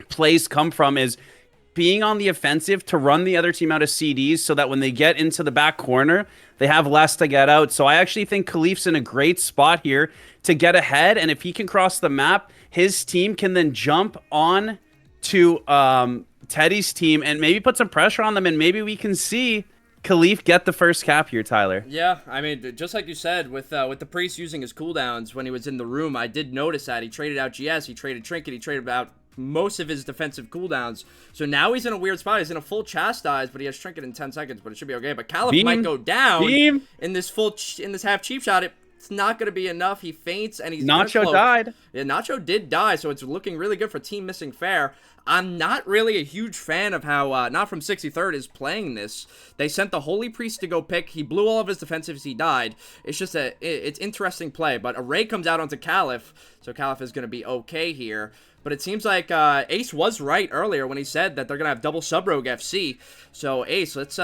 plays come from is being on the offensive to run the other team out of CDs so that when they get into the back corner, they have less to get out. So I actually think Khalif's in a great spot here to get ahead, and if he can cross the map, his team can then jump on to Teddy's team and maybe put some pressure on them, and maybe we can see Khalif get the first cap here, Tyler. Yeah, I mean, just like you said, with the Priest using his cooldowns when he was in the room, I did notice that. He traded out GS, he traded Trinket, he traded out most of his defensive cooldowns. So now he's in a weird spot. He's in a full chastise, but he has Trinket in 10 seconds, but it should be okay. But Caliph might go down in this half cheap shot. It's not going to be enough. He faints, and he's Nacho died. Yeah, Nacho did die, so it's looking really good for Team Missing Fair. I'm not really a huge fan of how Not From 63rd is playing this. They sent the Holy Priest to go pick. He blew all of his defensives. He died. It's just it's interesting play. But a Ray comes out onto Caliph, so Caliph is going to be okay here. But it seems like Ace was right earlier when he said that they're going to have double Sub-Rogue FC. So, Ace, let's...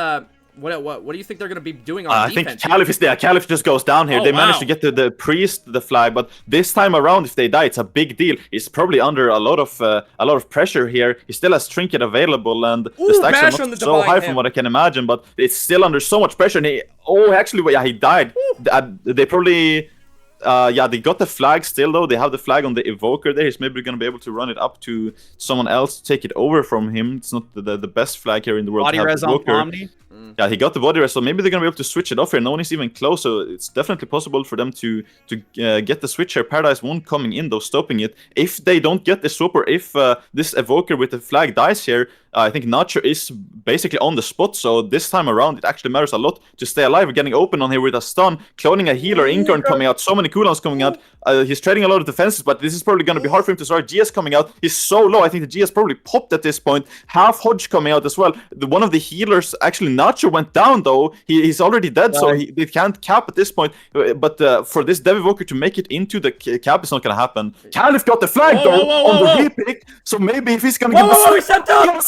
What do you think they're going to be doing on defense? I think Caliph is there. Caliph just goes down here. They managed to get the Priest the flag, but this time around, if they die, it's a big deal. He's probably under a lot of pressure here. He still has Trinket available, and the stacks are not so high from what I can imagine, but it's still under so much pressure. And he died. They probably... they got the flag still, though. They have the flag on the Evoker there. He's maybe going to be able to run it up to someone else to take it over from him. It's not the best flag here in the world. Body res on Omni. Yeah, he got the body res, so maybe they're going to be able to switch it off here. No one is even close, so it's definitely possible for them to get the switch here. Paradise won't coming in, though, stopping it. If they don't get the swap, or if this Evoker with the flag dies here, I think Nacho is basically on the spot, so this time around, it actually matters a lot to stay alive. We're getting open on here with a stun, cloning a healer, Incarn coming out, so many cooldowns coming out. He's trading a lot of defenses, but this is probably going to be hard for him to start. GS coming out, he's so low. I think the GS probably popped at this point. Half Hodge coming out as well. One of the healers, actually Nacho went down, though. He's already dead, so they can't cap at this point. But for this Dev Evoker to make it into the cap, it's not going to happen. Caliph got the flag, though, on the repick, so maybe if he's going to get the... he stepped up!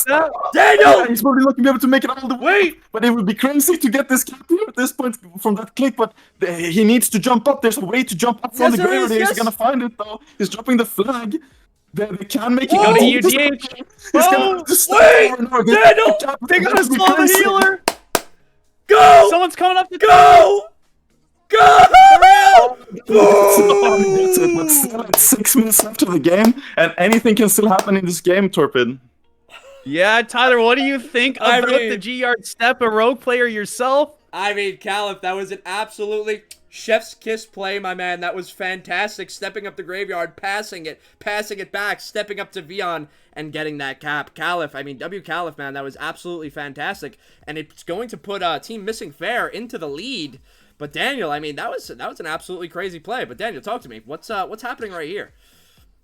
Daniel! He's probably not going to be able to make it all the way, but it would be crazy to get this cap here at this point from that click, but he needs to jump up. There's a way to jump up from the grave. He's going to find it, though. He's dropping the flag. They can make it. Go to UDH. Daniel! They got to slow the healer. Go! Someone's coming up to go! Go! That's it. But still, it's 6 minutes left of the game, and anything can still happen in this game, Torpid. Yeah, Tyler, what do you think about the G-Yard step, a rogue player yourself? I mean, Caliph, that was an absolutely chef's kiss play, my man. That was fantastic. Stepping up the graveyard, passing it back, stepping up to Vion, and getting that cap. Caliph, I mean, Caliph, man, that was absolutely fantastic. And it's going to put Team Missing Fair into the lead. But Daniel, I mean, that was an absolutely crazy play. But Daniel, talk to me. What's happening right here?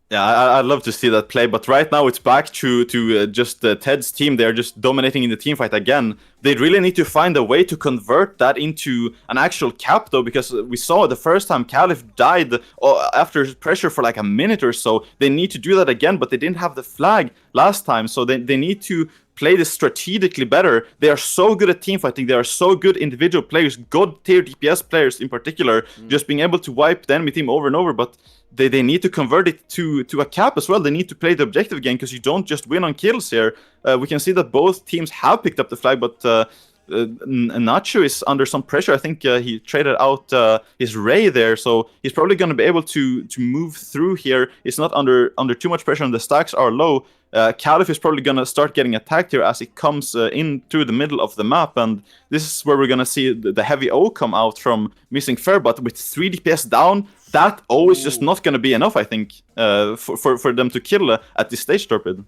Yeah, I'd love to see that play, but right now it's back to just Ted's team. They're just dominating in the team fight again. They really need to find a way to convert that into an actual cap, though, because we saw the first time Caliph died after pressure for like a minute or so. They need to do that again, but they didn't have the flag last time, so they need to play this strategically better. They are so good at team fighting. They are so good individual players, good tier DPS players in particular, just being able to wipe the enemy team over and over, but they need to convert it to a cap as well. They need to play the objective game, because you don't just win on kills here. We can see that both teams have picked up the flag, but Nacho is under some pressure. I think he traded out his Ray there, so he's probably going to be able to move through here. It's not under too much pressure, and the stacks are low. Caliph is probably going to start getting attacked here as it comes in through the middle of the map, and this is where we're going to see the heavy O come out from Missing Fair, but with 3 DPS down, that O is just not going to be enough, I think, for them to kill at this stage, Torpid.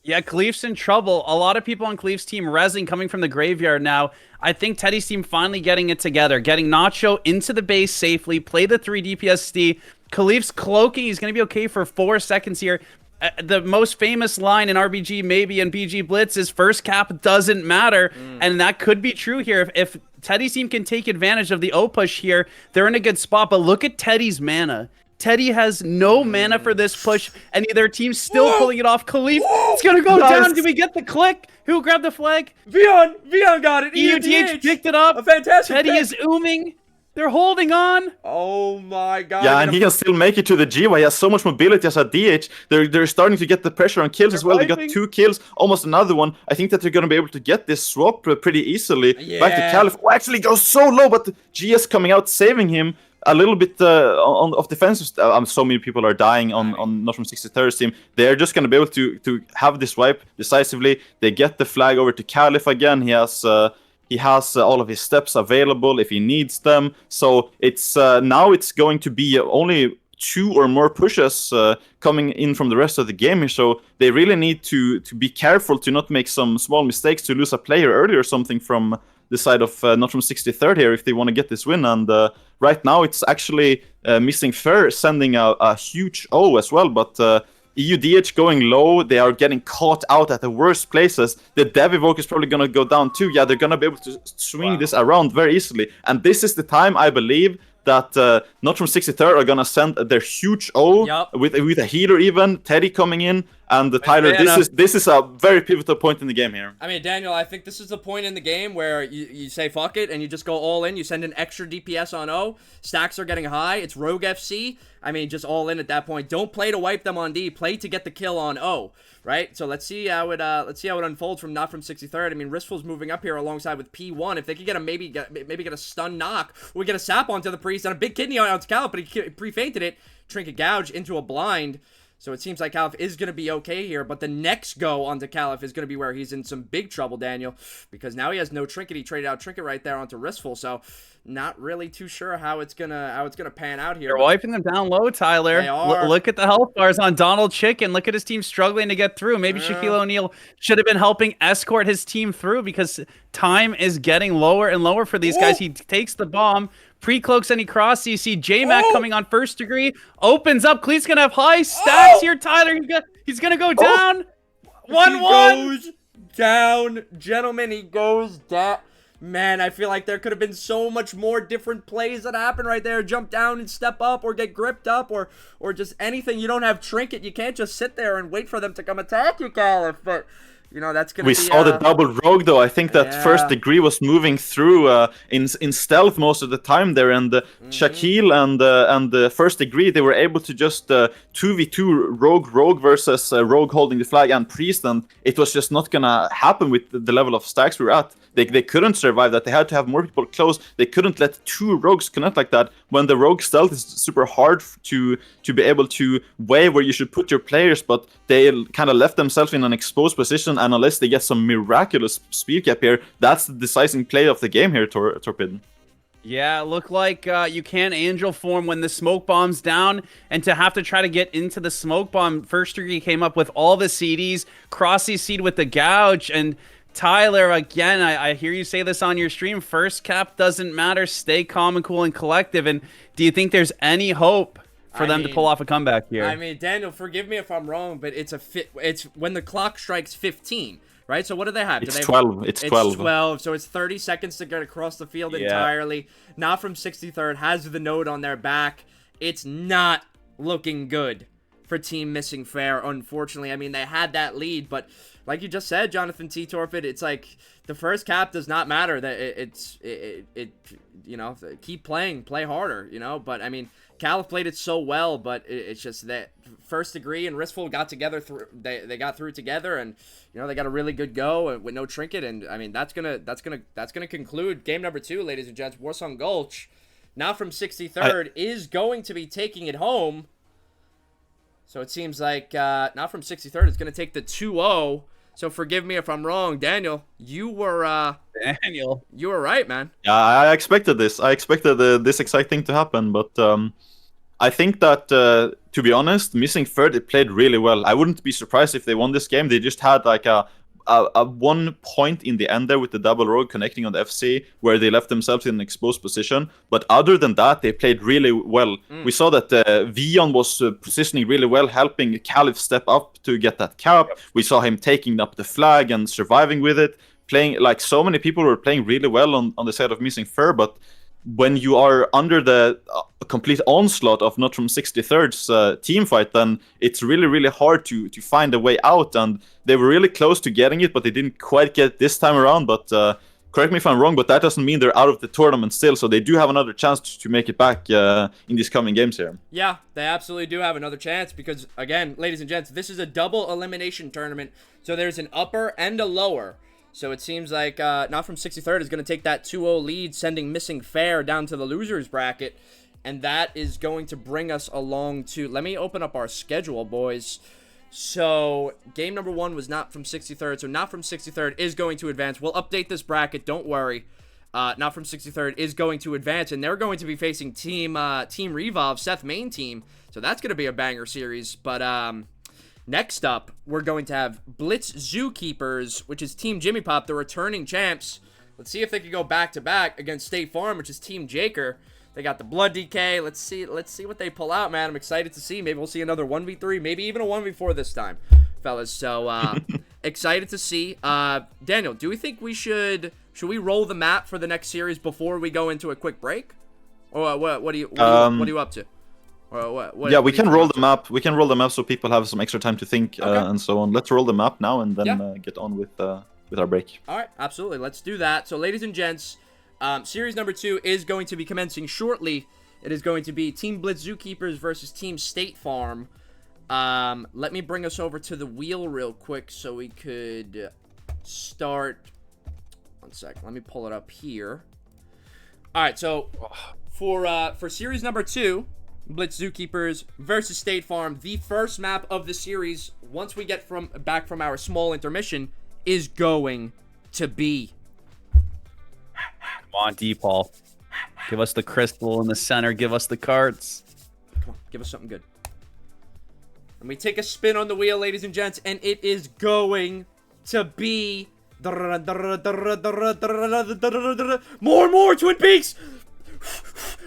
Yeah, Cleef's in trouble. A lot of people on Cleef's team rezzing coming from the graveyard now. I think Teddy's team finally getting it together, getting Nacho into the base safely, play the 3 DPSD. Khalif's cloaking. He's going to be okay for 4 seconds here. The most famous line in RBG, maybe in BG Blitz, is first cap doesn't matter. And that could be true here. If Teddy's team can take advantage of the O push here, they're in a good spot. But look at Teddy's mana. Teddy has no mana for this push, and their team's still pulling it off. Khalif, it's going to go down. Did we get the click? Who grabbed the flag? Vion got it. EUDH picked it up. A fantastic Teddy pick. is ooming. They're holding on. Oh my god. Yeah, and he can still make it to the G.Y. He has so much mobility as a DH. They're starting to get the pressure on kills as well. They got 2 kills, almost another one. I think that they're going to be able to get this swap pretty easily. Back to Caliph. Oh, actually goes so low, but the GS coming out, saving him. A little bit of defensive. So many people are dying on Not From 63rd's team. They're just going to be able to have this wipe decisively. They get the flag over to Caliph again. He has all of his steps available if he needs them. So it's now it's going to be only 2 or more pushes coming in from the rest of the game here. So they really need to be careful to not make some small mistakes, to lose a player early or something from the side of Not From 63rd here if they want to get this win. And right now it's actually Missing Fair sending a huge O as well, but EUDH going low. They are getting caught out at the worst places. The Devivoke is probably going to go down too. Yeah, they're going to be able to swing this around very easily. And this is the time, I believe, that Not From 63rd are going to send their huge O with a healer even. Teddy coming in. And Tyler, this is a very pivotal point in the game here. I mean, Daniel, I think this is the point in the game where you say fuck it and you just go all in. You send an extra DPS on O. Stacks are getting high. It's Rogue FC. I mean, just all in at that point. Don't play to wipe them on D. Play to get the kill on O. Right? So let's see how it unfolds from Not From 63rd. I mean, Ristful's moving up here alongside with P1. If they could get maybe get a stun knock, or get a sap onto the priest and a big kidney onto Caliph, but he pre-fainted it. Trinket gouge into a blind. So it seems like Caliph is going to be okay here, but the next go onto Caliph is going to be where he's in some big trouble, Daniel, because now he has no Trinket. He traded out Trinket right there onto Ristful, so not really too sure how it's gonna pan out here. They're wiping them down low, Tyler. They are. Look at the health bars on Donald Chicken. Look at his team struggling to get through. Maybe Shaquille O'Neal should have been helping escort his team through, because time is getting lower and lower for these guys. He takes the bomb. Pre-cloaks any cross. You see J-Mac coming on first degree. Opens up. Cleet's going to have high stacks here, Tyler. He's going to go down. 1-1. He goes down. Gentlemen, he goes down. Man, I feel like there could have been so much more different plays that happen right there. Jump down and step up, or get gripped up, or just anything. You don't have Trinket. You can't just sit there and wait for them to come attack you, Caliph. But you know, that's going to be... We saw the double rogue, though. I think that first degree was moving through in stealth most of the time there. And Shaquille and the first degree, they were able to just 2v2 rogue versus rogue holding the flag and priest. And it was just not going to happen with the level of stacks we were at. They couldn't survive that. They had to have more people close. They couldn't let 2 rogues connect like that. When the rogue stealth is super hard to be able to weigh where you should put your players, but they kind of left themselves in an exposed position, and unless they get some miraculous speed cap here, that's the decisive play of the game here, Torpid. Yeah, look like you can't angel form when the smoke bomb's down, and to have to try to get into the smoke bomb, first degree came up with all the CDs, Crossy seed with the gouge, and Tyler, again, I hear you say this on your stream. First cap doesn't matter. Stay calm and cool and collective. And do you think there's any hope for them to pull off a comeback here? I mean, Daniel, forgive me if I'm wrong, but it's when the clock strikes 15, right? So what do they have? It's 12. It's 12. 12. So it's 30 seconds to get across the field entirely. Not from 63rd, has the node on their back. It's not looking good for Team Missing Fair, unfortunately. I mean, they had that lead, but like you just said, Jonathan T. Torfid, it's like the first cap does not matter. That you know, keep playing, play harder, you know. But I mean, Caliph played it so well, but it's just that First Degree and Ristful got together through. They got through together, and you know they got a really good go with no trinket. And I mean, that's gonna conclude game number 2, ladies and gents. Warsong Gulch, now from 63rd, is going to be taking it home. So it seems like now from 63rd, it's going to take the 2-0. So forgive me if I'm wrong, Daniel. You were you were right, man. Yeah, I expected this. I expected this exact thing to happen, but I think that to be honest, Missing Third, it played really well. I wouldn't be surprised if they won this game. They just had like a 1 point in the end there with the double rogue connecting on the FC where they left themselves in an exposed position. But other than that, they played really well. We saw that Vion was positioning really well, helping Caliph step up to get that cap. We saw him taking up the flag and surviving with it. Playing like so many people were playing really well on the side of Missing Fur, but when you are under the complete onslaught of Not From 63rd's team fight, then it's really, really hard to find a way out. And they were really close to getting it, but they didn't quite get it this time around. But correct me if I'm wrong, but that doesn't mean they're out of the tournament still. So they do have another chance to make it back in these coming games here. Yeah, they absolutely do have another chance because, again, ladies and gents, this is a double elimination tournament. So there's an upper and a lower. So it seems like Not From 63rd is going to take that 2-0 lead, sending Missing Fair down to the losers bracket. And that is going to bring us along to... Let me open up our schedule, boys. So game number 1 was Not From 63rd. So Not From 63rd is going to advance. We'll update this bracket. Don't worry. Not From 63rd is going to advance. And they're going to be facing Team Revolve, Seth main team. So that's going to be a banger series. But... next up, we're going to have BLITZ Zookeepers, which is Team Jimmy Pop, the returning champs. Let's see if they can go back-to-back against State Farm, which is Team Jaker. They got the Blood DK. Let's see what they pull out, man. I'm excited to see. Maybe we'll see another 1v3, maybe even a 1v4 this time, fellas. So, excited to see. Daniel, do we think we should we roll the map for the next series before we go into a quick break? Or what are you up to? Yeah, we can roll the map. We can roll the map so people have some extra time to think and so on. Let's roll the map now and then get on with our break. All right, absolutely. Let's do that. So, ladies and gents, series number 2 is going to be commencing shortly. It is going to be Team BLITZ Zookeepers versus Team State Farm. Let me bring us over to the wheel real quick so we could start. 1 sec. Let me pull it up here. All right, so for series number 2. BLITZ Zookeepers versus State Farm. The first map of the series, once we get back from our small intermission, is going to be... Come on, D-Paul. Give us the crystal in the center. Give us the cards. Come on, give us something good. And we take a spin on the wheel, ladies and gents, and it is going to be... More Twin Peaks!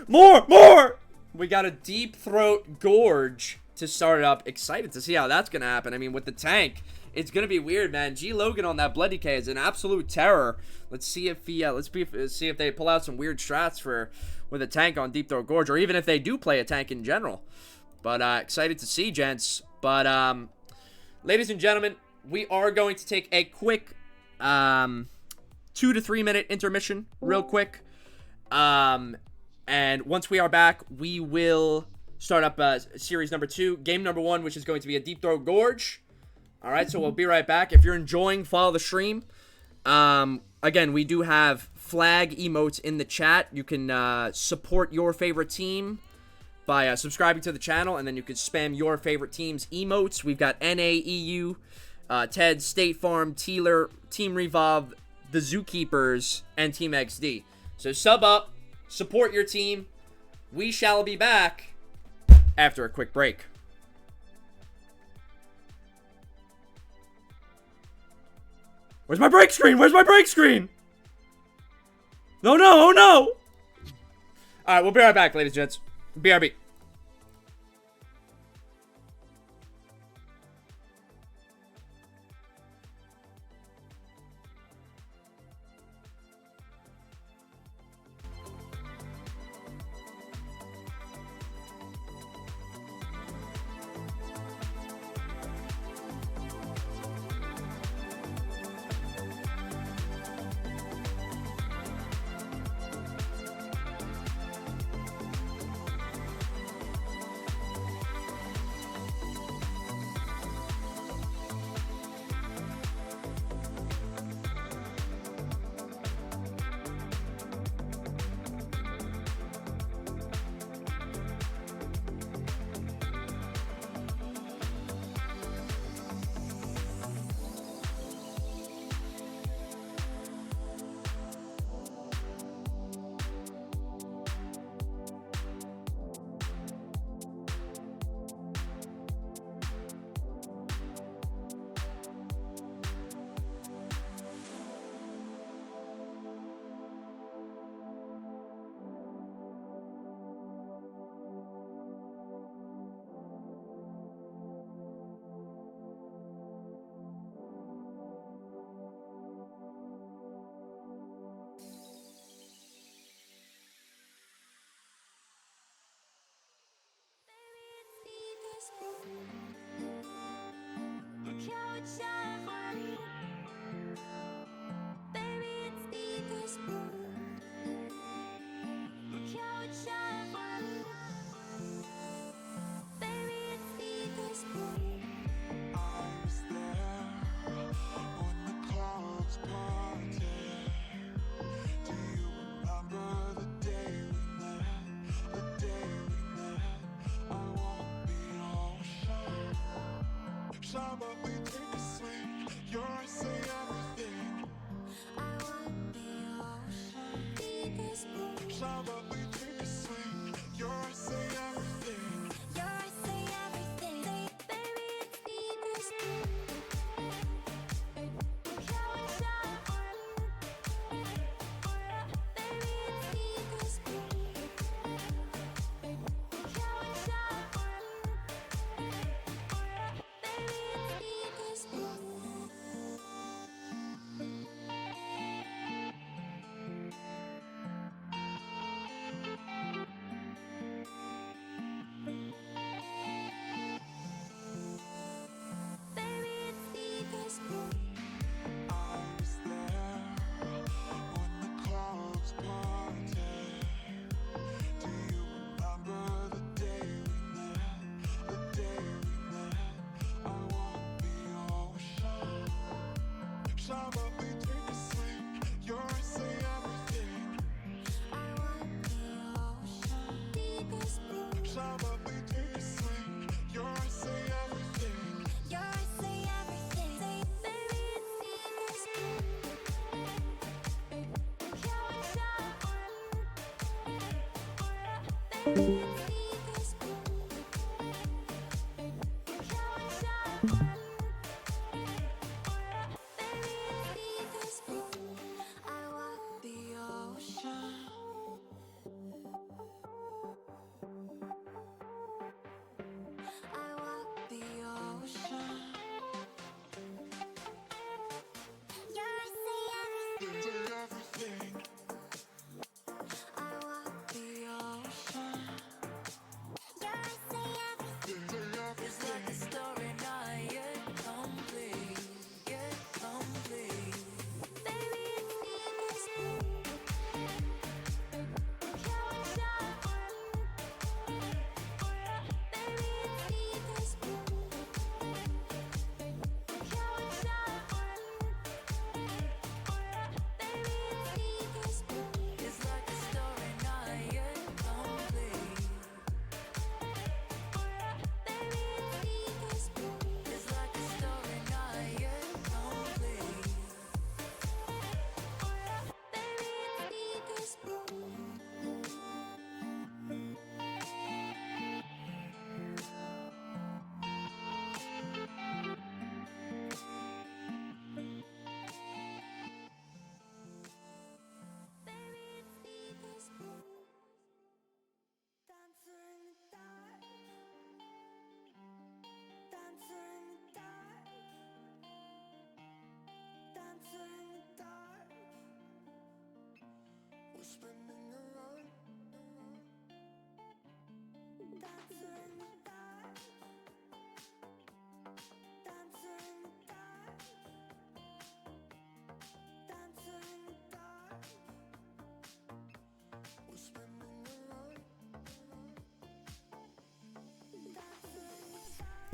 More! We got a Deep Throat Gorge to start it up. Excited to see how that's going to happen. I mean, with the tank, it's going to be weird, man. G. Logan on that Blood DK is an absolute terror. Let's see if see if they pull out some weird strats with a tank on Deep Throat Gorge, or even if they do play a tank in general. But excited to see, gents. But ladies and gentlemen, we are going to take a quick 2 to 3 minute intermission, real quick. And once we are back, we will start up series number 2. Game number 1, which is going to be a Deep Throat Gorge. All right, so we'll be right back. If you're enjoying, follow the stream. Again, we do have flag emotes in the chat. You can support your favorite team by subscribing to the channel, and then you can spam your favorite team's emotes. We've got NA, EU, TED, State Farm, Teeler, Team Revolve, the Zookeepers, and Team XD. So sub up. Support your team. We shall be back after a quick break. Where's my break screen? Where's my break screen? No, no, oh no! Alright, we'll be right back, ladies and gents. BRB.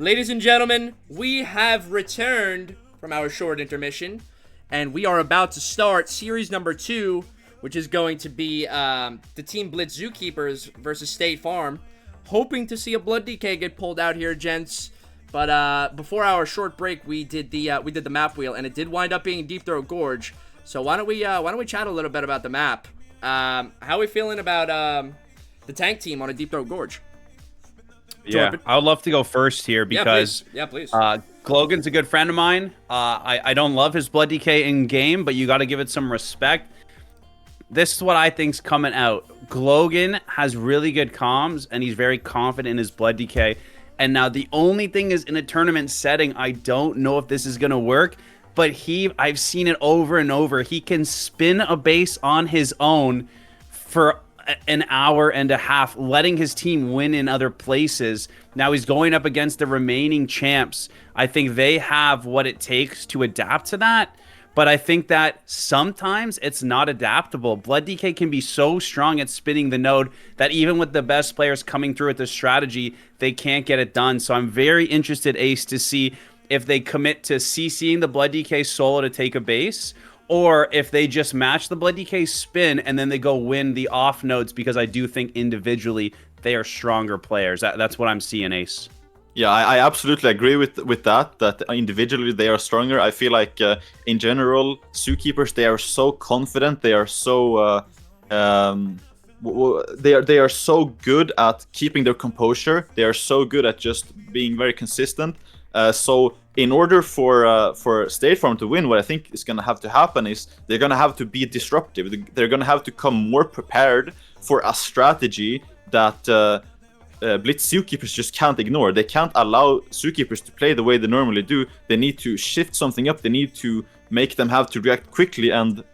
Ladies and gentlemen, we have returned from our short intermission, and we are about to start series number 2, which is going to be the Team Blitz Zookeepers versus State Farm. Hoping to see a Blood DK get pulled out here, gents. But before our short break, we did the map wheel, and it did wind up being Deep Throat Gorge. So why don't we chat a little bit about the map? How are we feeling about the tank team on a Deep Throat Gorge? Yeah, I would love to go first here because please. Glogan's a good friend of mine. I don't love his Blood DK in game, but you got to give it some respect. This is what I think's coming out. Glogan has really good comms, and he's very confident in his Blood DK. And now the only thing is, in a tournament setting, I don't know if this is going to work, but I've seen it over and over. He can spin a base on his own for an hour and a half, letting his team win in other places. Now he's going up against the remaining champs. I think they have what it takes to adapt to that, but I think that sometimes it's not adaptable. Blood DK can be so strong at spinning the node that even with the best players coming through with this strategy, they can't get it done. So I'm very interested, Ace, to see if they commit to CCing the Blood DK solo to take a base, or if they just match the Blood DK spin and then they go win the off nodes, because I do think individually they are stronger players. That's what I'm seeing, Ace. Yeah, I absolutely agree with that individually they are stronger. I feel like in general, Zookeepers, they are so confident. They are so they are so good at keeping their composure. They are so good at just being very consistent. So in order for State Farm to win, what I think is going to have to happen is they're going to have to be disruptive. They're going to have to come more prepared for a strategy that Blitz Zookeepers just can't ignore. They can't allow Zookeepers to play the way they normally do. They need to shift something up. They need to make them have to react quickly, and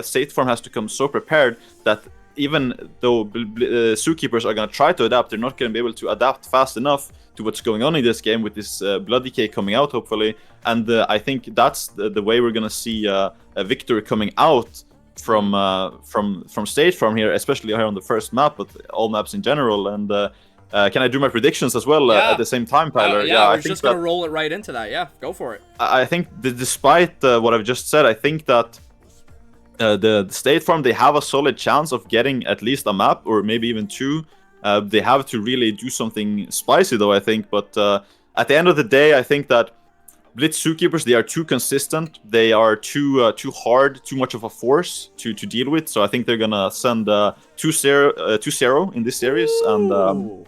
State Farm has to come so prepared that even though Zookeepers are going to try to adapt, they're not going to be able to adapt fast enough to what's going on in this game with this Blood DK coming out, hopefully. And I think that's the way we're going to see a victory coming out from State Farm here, especially here on the first map, but all maps in general. And can I do my predictions as well at the same time, Tyler? I was just going to roll it right into that. Yeah, go for it. I think despite what I've just said, I think that the State Farm, they have a solid chance of getting at least a map, or maybe even 2. They have to really do something spicy, though, I think. But at the end of the day, I think that Blitz Zookeepers, they are too consistent. They are too hard, too much of a force to deal with. So I think they're gonna send 2-0 in this series, and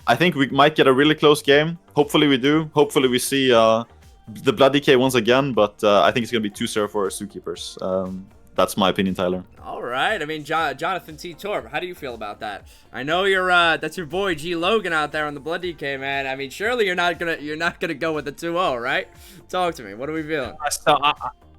I think we might get a really close game. Hopefully we do. Hopefully we see the Blood DK once again. But I think it's gonna be 2-0 for Zookeepers. That's my opinion, Tyler. All right. I mean, Jonathan T. Torb, how do you feel about that? I know you're that's your boy G Logan out there on the Blood DK, man. I mean, surely you're not gonna go with the 2-0, right? Talk to me. What are we feeling? So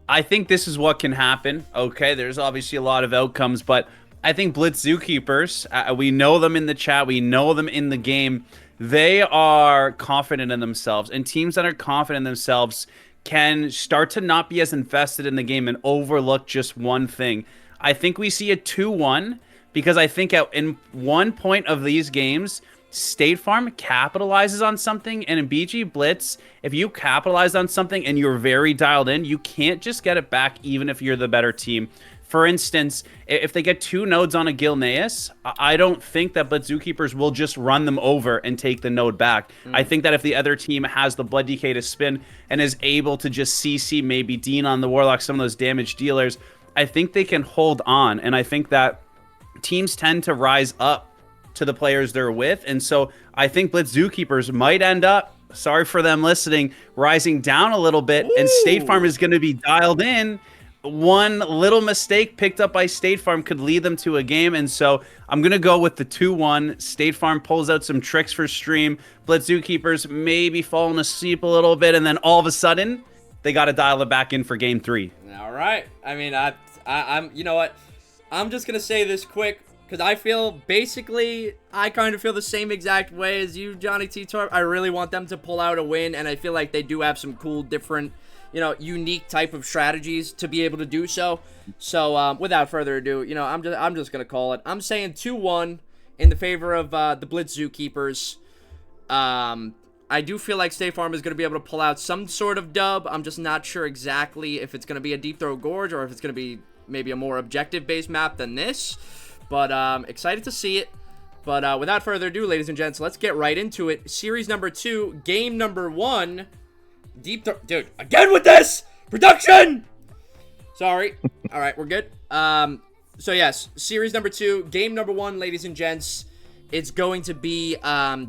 I think this is what can happen. Okay, there's obviously a lot of outcomes, but I think Blitz Zookeepers, we know them in the chat, we know them in the game. They are confident in themselves, and teams that are confident in themselves can start to not be as invested in the game and overlook just one thing. I think we see a 2-1 because I think in one point of these games, State Farm capitalizes on something, and in BG Blitz, if you capitalize on something and you're very dialed in, you can't just get it back even if you're the better team. For instance, if they get 2 nodes on a Gilneas, I don't think that Blitz Zookeepers will just run them over and take the node back. I think that if the other team has the Blood DK to spin and is able to just CC maybe Dean on the Warlock, some of those damage dealers, I think they can hold on. And I think that teams tend to rise up to the players they're with. And so I think Blitz Zookeepers might end up, sorry for them listening, rising down a little bit. And State Farm is going to be dialed in. One little mistake picked up by State Farm could lead them to a game, and so I'm going to go with the 2-1. State Farm pulls out some tricks for stream. Blitz Zookeepers maybe falling asleep a little bit, and then all of a sudden, they got to dial it back in for game 3. All right. I mean, I'm you know what? I'm just going to say this quick, because I feel, basically, I kind of feel the same exact way as you, Johnny T. Torp. I really want them to pull out a win, and I feel like they do have some cool, different, unique type of strategies to be able to do so. So, without further ado, I'm just gonna call it. I'm saying 2-1 in the favor of the Blitz Zookeepers. I do feel like State Farm is going to be able to pull out some sort of dub. I'm just not sure exactly if it's going to be a Deep Throw Gorge or if it's going to be maybe a more objective-based map than this. But excited to see it. But without further ado, ladies and gents, let's get right into it. Series number 2, game number 1. Deep Throw... Dude, again with this! Production! Sorry. All right, we're good. So yes, series number 2, game number 1, ladies and gents. It's going to be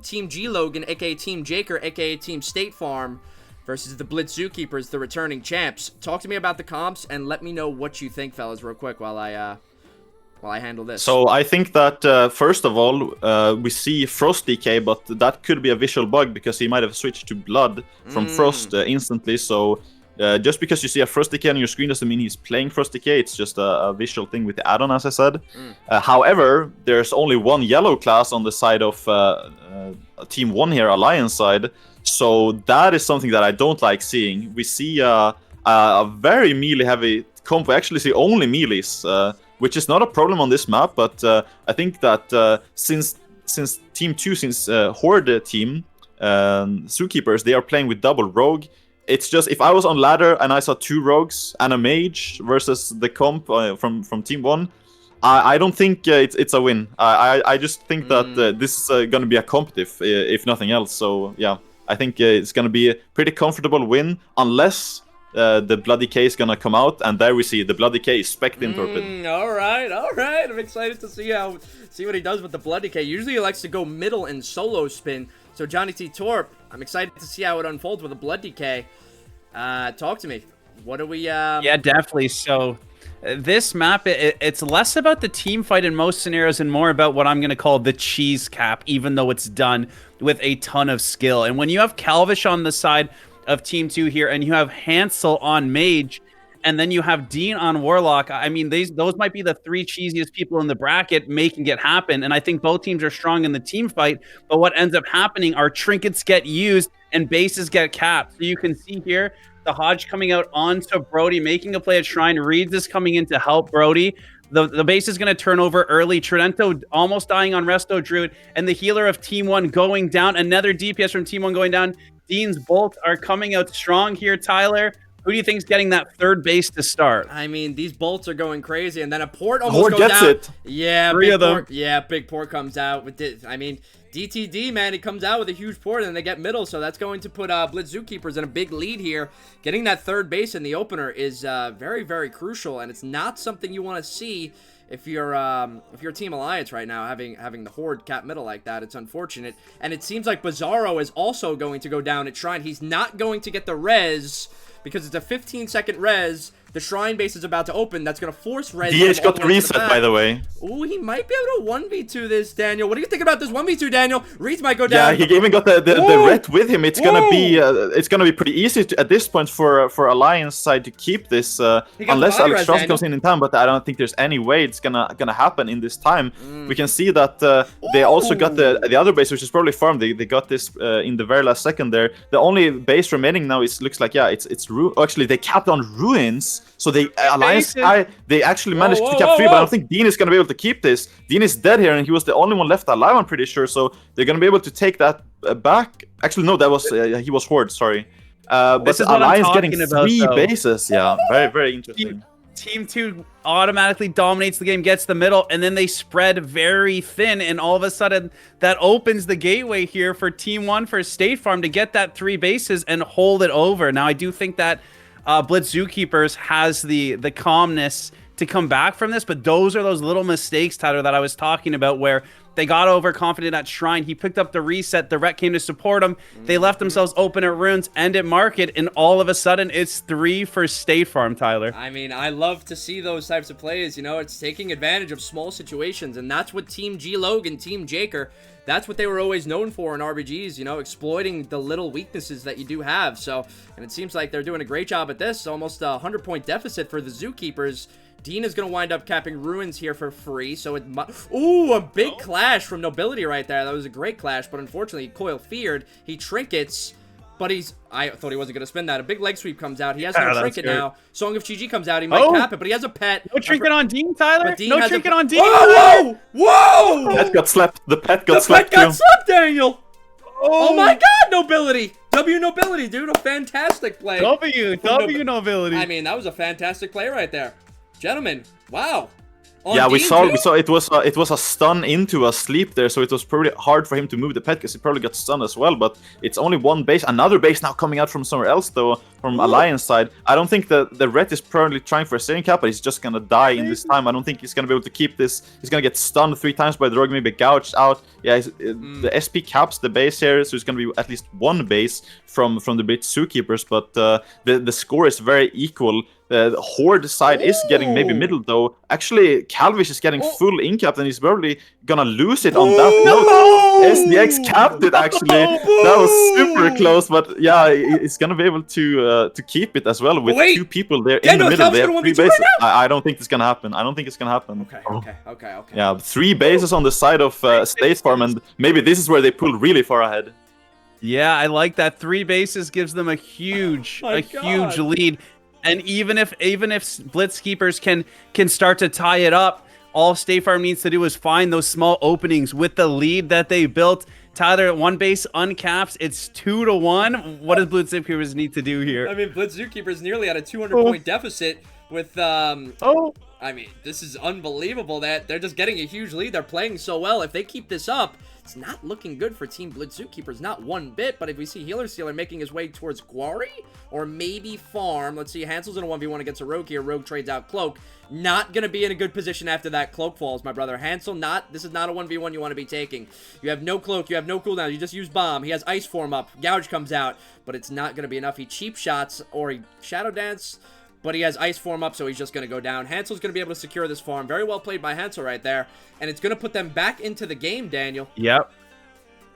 Team G Logan, aka Team Jaker, aka Team State Farm, versus the BLITZ Zookeepers, the returning champs. Talk to me about the comps and let me know what you think, fellas, real quick while I handle this. So I think that first of all, we see Frost DK, but that could be a visual bug because he might have switched to Blood from Frost instantly. So just because you see a Frost DK on your screen doesn't mean he's playing Frost DK. It's just a visual thing with the add-on, as I said. However, there's only one yellow class on the side of Team 1 here, Alliance side. So that is something that I don't like seeing. We see a very melee-heavy comp. We actually see only melees, which is not a problem on this map. But I think that since Team 2, since Horde team, Zookeepers, they are playing with double Rogue. It's just, if I was on ladder and I saw 2 rogues and a mage versus the comp from Team 1, I don't think it's a win. I just think that this is going to be a competitive, if nothing else. So yeah, I think it's going to be a pretty comfortable win, unless the Bloody K is going to come out, and there we see the Bloody K spec'd in Torpid. All right. I'm excited to see what he does with the Bloody K. Usually he likes to go middle and solo spin. So Johnny T. Torp, I'm excited to see how it unfolds with a Blood DK. Talk to me. What do we... Yeah, definitely. So this map, it's less about the team fight in most scenarios and more about what I'm going to call the cheese cap, even though it's done with a ton of skill. And when you have Calvish on the side of Team 2 here, and you have Hansel on Mage, and then you have Dean on Warlock, I mean, those might be the 3 cheesiest people in the bracket making it happen. And I think both teams are strong in the team fight, but what ends up happening are trinkets get used and bases get capped. So you can see here, the Hodge coming out onto Brody, making a play at Shrine. Reeds is coming in to help Brody. The base is going to turn over early. Tridento almost dying on Resto Druid, and the healer of Team 1 going down. Another DPS from Team 1 going down. Dean's bolts are coming out strong here, Tyler. Who do you think's getting that third base to start? I mean, these bolts are going crazy, and then a port almost goes gets down. it. Yeah, 3 of them. Port, yeah, big port comes out with this. I mean, DTD, man, he comes out with a huge port, and they get middle, so that's going to put BLITZ Zookeepers in a big lead here. Getting that third base in the opener is very, very crucial, and it's not something you want to see if you're Team Alliance right now, having the Horde cap middle like that. It's unfortunate, and it seems like Bizarro is also going to go down at Shrine. He's not going to get the res because it's a 15-second res. The Shrine base is about to open. That's going to force res. DH got the reset, by the way. Ooh, he might be able to 1v2 this, Daniel. What do you think about this 1v2, Daniel? Reeds might go down. Yeah, he even got the red with him. It's gonna be pretty easy at this point for Alliance side to keep this, unless Alex Strauss comes in time. But I don't think there's any way it's gonna happen in this time. We can see that they also got the other base, which is probably farmed. They got this in the very last second there. The only base remaining now looks like it's actually they capped on Ruins. So they Alliance they actually managed to cap 3, but I don't think Dean is gonna be able to keep this. Dean is dead here, and he was the only one left alive, I'm pretty sure. So they're gonna be able to take that back. Actually, no, that was he was Horde. Sorry, but Alliance getting 3 bases. Yeah, very, very interesting. Team 2 automatically dominates the game, gets the middle, and then they spread very thin, and all of a sudden that opens the gateway here for Team 1 for State Farm to get that 3 bases and hold it over. Now I do think that BLITZ Zookeepers has the calmness to come back from this, but those are those little mistakes, Tyler, that I was talking about, where they got overconfident at Shrine. He picked up the reset. The Ret came to support him. They left themselves open at Runes and at Market, and all of a sudden, it's 3 for State Farm, Tyler. I mean, I love to see those types of plays. You know, it's taking advantage of small situations, and that's what Team G Logan, Team Jaker, that's what they were always known for in RBGs, you know, exploiting the little weaknesses that you do have. So, and it seems like they're doing a great job at this. Almost a 100-point deficit for the Zookeepers. Dean is going to wind up capping Ruins here for free, so it ooh, a big clash from Nobility right there. That was a great clash, but unfortunately, Coil feared. He trinkets, but I thought he wasn't going to spin that. A big leg sweep comes out. He has no trinket now. Song of GG comes out. He might cap it, but he has a pet. No trinket on Dean, Tyler. Dean no trinket on Dean. Whoa, whoa, whoa! The pet got slapped. The pet got slapped. slapped. The pet got slapped, Daniel. Oh my God, Nobility! W Nobility, dude, a fantastic play. W Nobility. I mean, that was a fantastic play right there. Gentlemen, wow. On Yeah, we saw D&D? it was a stun into a sleep there, so it was pretty hard for him to move the pet because he probably got stunned as well. But it's only one base, another base now coming out from somewhere else though, from Alliance side. I don't think the red is probably trying for a saving cap, but he's just gonna die in this time. I don't think he's gonna be able to keep this. He's gonna get stunned 3 times by the rogue, maybe gouged out. Yeah, the SP caps the base here, so it's gonna be at least one base from the BLITZ Zookeepers, but the score is very equal. The Horde side is getting maybe middle though. Actually, Calvish is getting full incap, and he's probably gonna lose it on that note. SDX capped it actually. That was super close, but yeah, he's gonna be able to keep it as well with 2 people there in the middle. They have 3 bases. I don't think it's gonna happen. I don't think it's gonna happen. Okay. Yeah, 3 bases on the side of State Farm, and maybe this is where they pull really far ahead. Yeah, I like that. 3 bases gives them a huge lead. And even if Blitz Keepers can start to tie it up, all State Farm needs to do is find those small openings with the lead that they built. Tyler, 1 base uncaps. It's 2-1. What does Blitz Zookeepers need to do here? I mean, Blitz Zookeepers nearly at a 200-point deficit with I mean, this is unbelievable that they're just getting a huge lead. They're playing so well. If they keep this up, it's not looking good for Team Blitz Zookeepers, not one bit. But if we see Healer Stealer making his way towards Quarry or maybe Farm, let's see, Hansel's in a 1v1 against a Rogue here. Rogue trades out Cloak. Not going to be in a good position after that Cloak falls, my brother. Hansel, this is not a 1v1 you want to be taking. You have no Cloak, you have no cooldown, you just use Bomb. He has Ice Form up, Gouge comes out, but it's not going to be enough. He cheap shots or he Shadow Dance, but he has Ice Form up, so he's just going to go down. Hansel's going to be able to secure this farm. Very well played by Hansel right there. And it's going to put them back into the game, Daniel. Yep.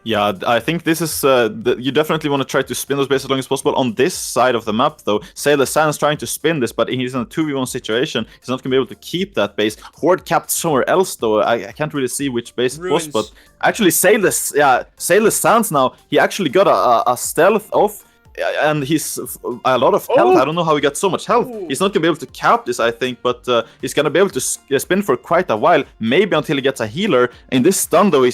Yeah, I think this is you definitely want to try to spin those bases as long as possible. On this side of the map, though, Sailor Sand's trying to spin this, but he's in a 2v1 situation. He's not going to be able to keep that base. Horde capped somewhere else, though. I can't really see which base Ruins. it was, but actually Sailor Sands now, he actually got a stealth off, and he's a lot of health. I don't know how he got so much health. He's not gonna be able to cap this, I think, but he's gonna be able to spin for quite a while, maybe until he gets a healer. In this stun though,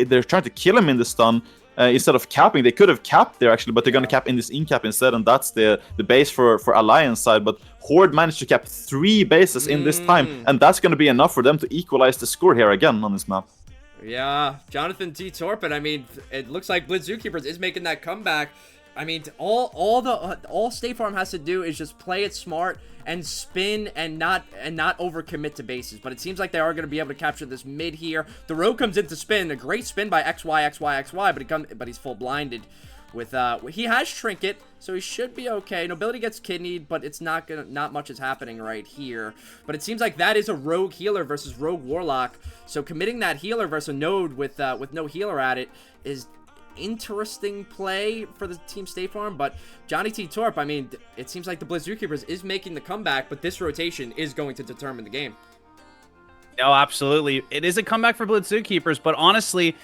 they're trying to kill him in the stun instead of capping. They could have capped there actually, but they're gonna cap in this in-cap instead, and that's the base for Alliance side. But Horde managed to cap 3 bases in this time, and that's gonna be enough for them to equalize the score here again on this map. Yeah, Jonathan T. Torpin, I mean, it looks like Blitz Zookeepers is making that comeback. I mean, all State Farm has to do is just play it smart and spin and not overcommit to bases. But it seems like they are going to be able to capture this mid here. The Rogue comes in to spin, a great spin by XY, but he's full blinded. With he has Trinket, so he should be okay. Nobility gets kidneyed, but it's not much is happening right here. But it seems like that is a Rogue healer versus Rogue Warlock. So committing that healer versus a node with no healer at it is interesting play for the Team State Farm. But Johnny T. Torp, I mean, it seems like the Blitz Zookeepers is making the comeback, but this rotation is going to determine the game. No, absolutely. It is a comeback for Blitz Zookeepers, but honestly,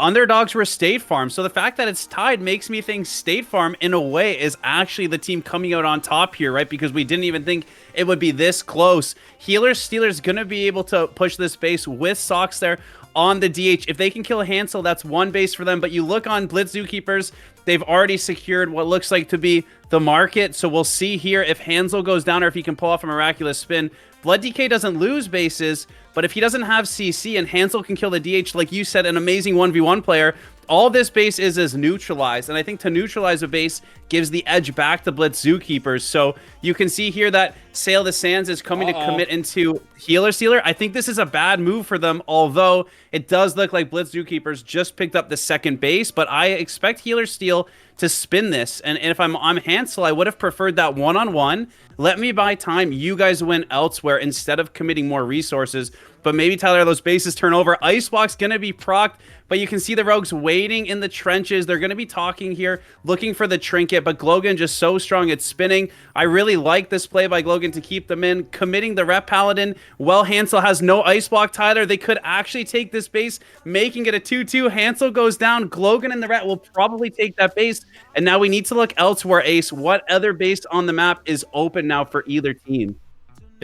underdogs were State Farm. So the fact that it's tied makes me think State Farm, in a way, is actually the team coming out on top here, right? Because we didn't even think it would be this close. Healer Stealer's going to be able to push this base with Socks there on the DH. If they can kill Hansel, that's 1 base for them. But you look on Blitz Zookeepers, they've already secured what looks like to be the market. So we'll see here if Hansel goes down or if he can pull off a miraculous spin. Blood DK doesn't lose bases, but if he doesn't have CC and Hansel can kill the DH, like you said, an amazing 1v1 player, all this base is neutralized. And I think to neutralize a base gives the edge back to Blitz Zookeepers. So you can see here that Sail the Sands is coming to commit into Healer Stealer. I think this is a bad move for them, although it does look like Blitz Zookeepers just picked up the 2nd base, but I expect Healer Steal to spin this. And if I'm Hansel, I would have preferred that one-on-one. Let me buy time. You guys win elsewhere instead of committing more resources. But maybe, Tyler, those bases turn over. Icewalk's going to be procced, but you can see the Rogues waiting in the trenches. They're going to be talking here, looking for the trinket, but Glogan just so strong at spinning. I really like this play by Glogan to keep them in, committing the Rep Paladin. Well, Hansel has no Icewalk, Tyler. They could actually take this base, making it a 2-2. Hansel goes down. Glogan and the Rat will probably take that base, and now we need to look elsewhere, Ace. What other base on the map is open now for either team?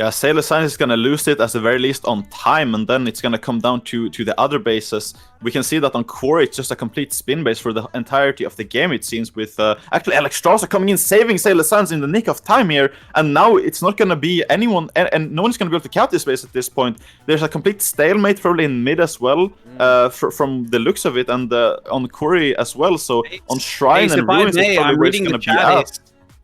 Yeah, Sailor Science is gonna lose it at the very least on time, and then it's gonna come down to the other bases. We can see that on Quarry, it's just a complete spin base for the entirety of the game, it seems, with actually Alex Strauss coming in, saving Sailor Science in the nick of time here, and now it's not gonna be anyone, and no one's gonna be able to cap this base at this point. There's a complete stalemate probably in mid as well, from the looks of it, and on Quarry as well, so on Shrine and Ruins is probably where it's gonna be at.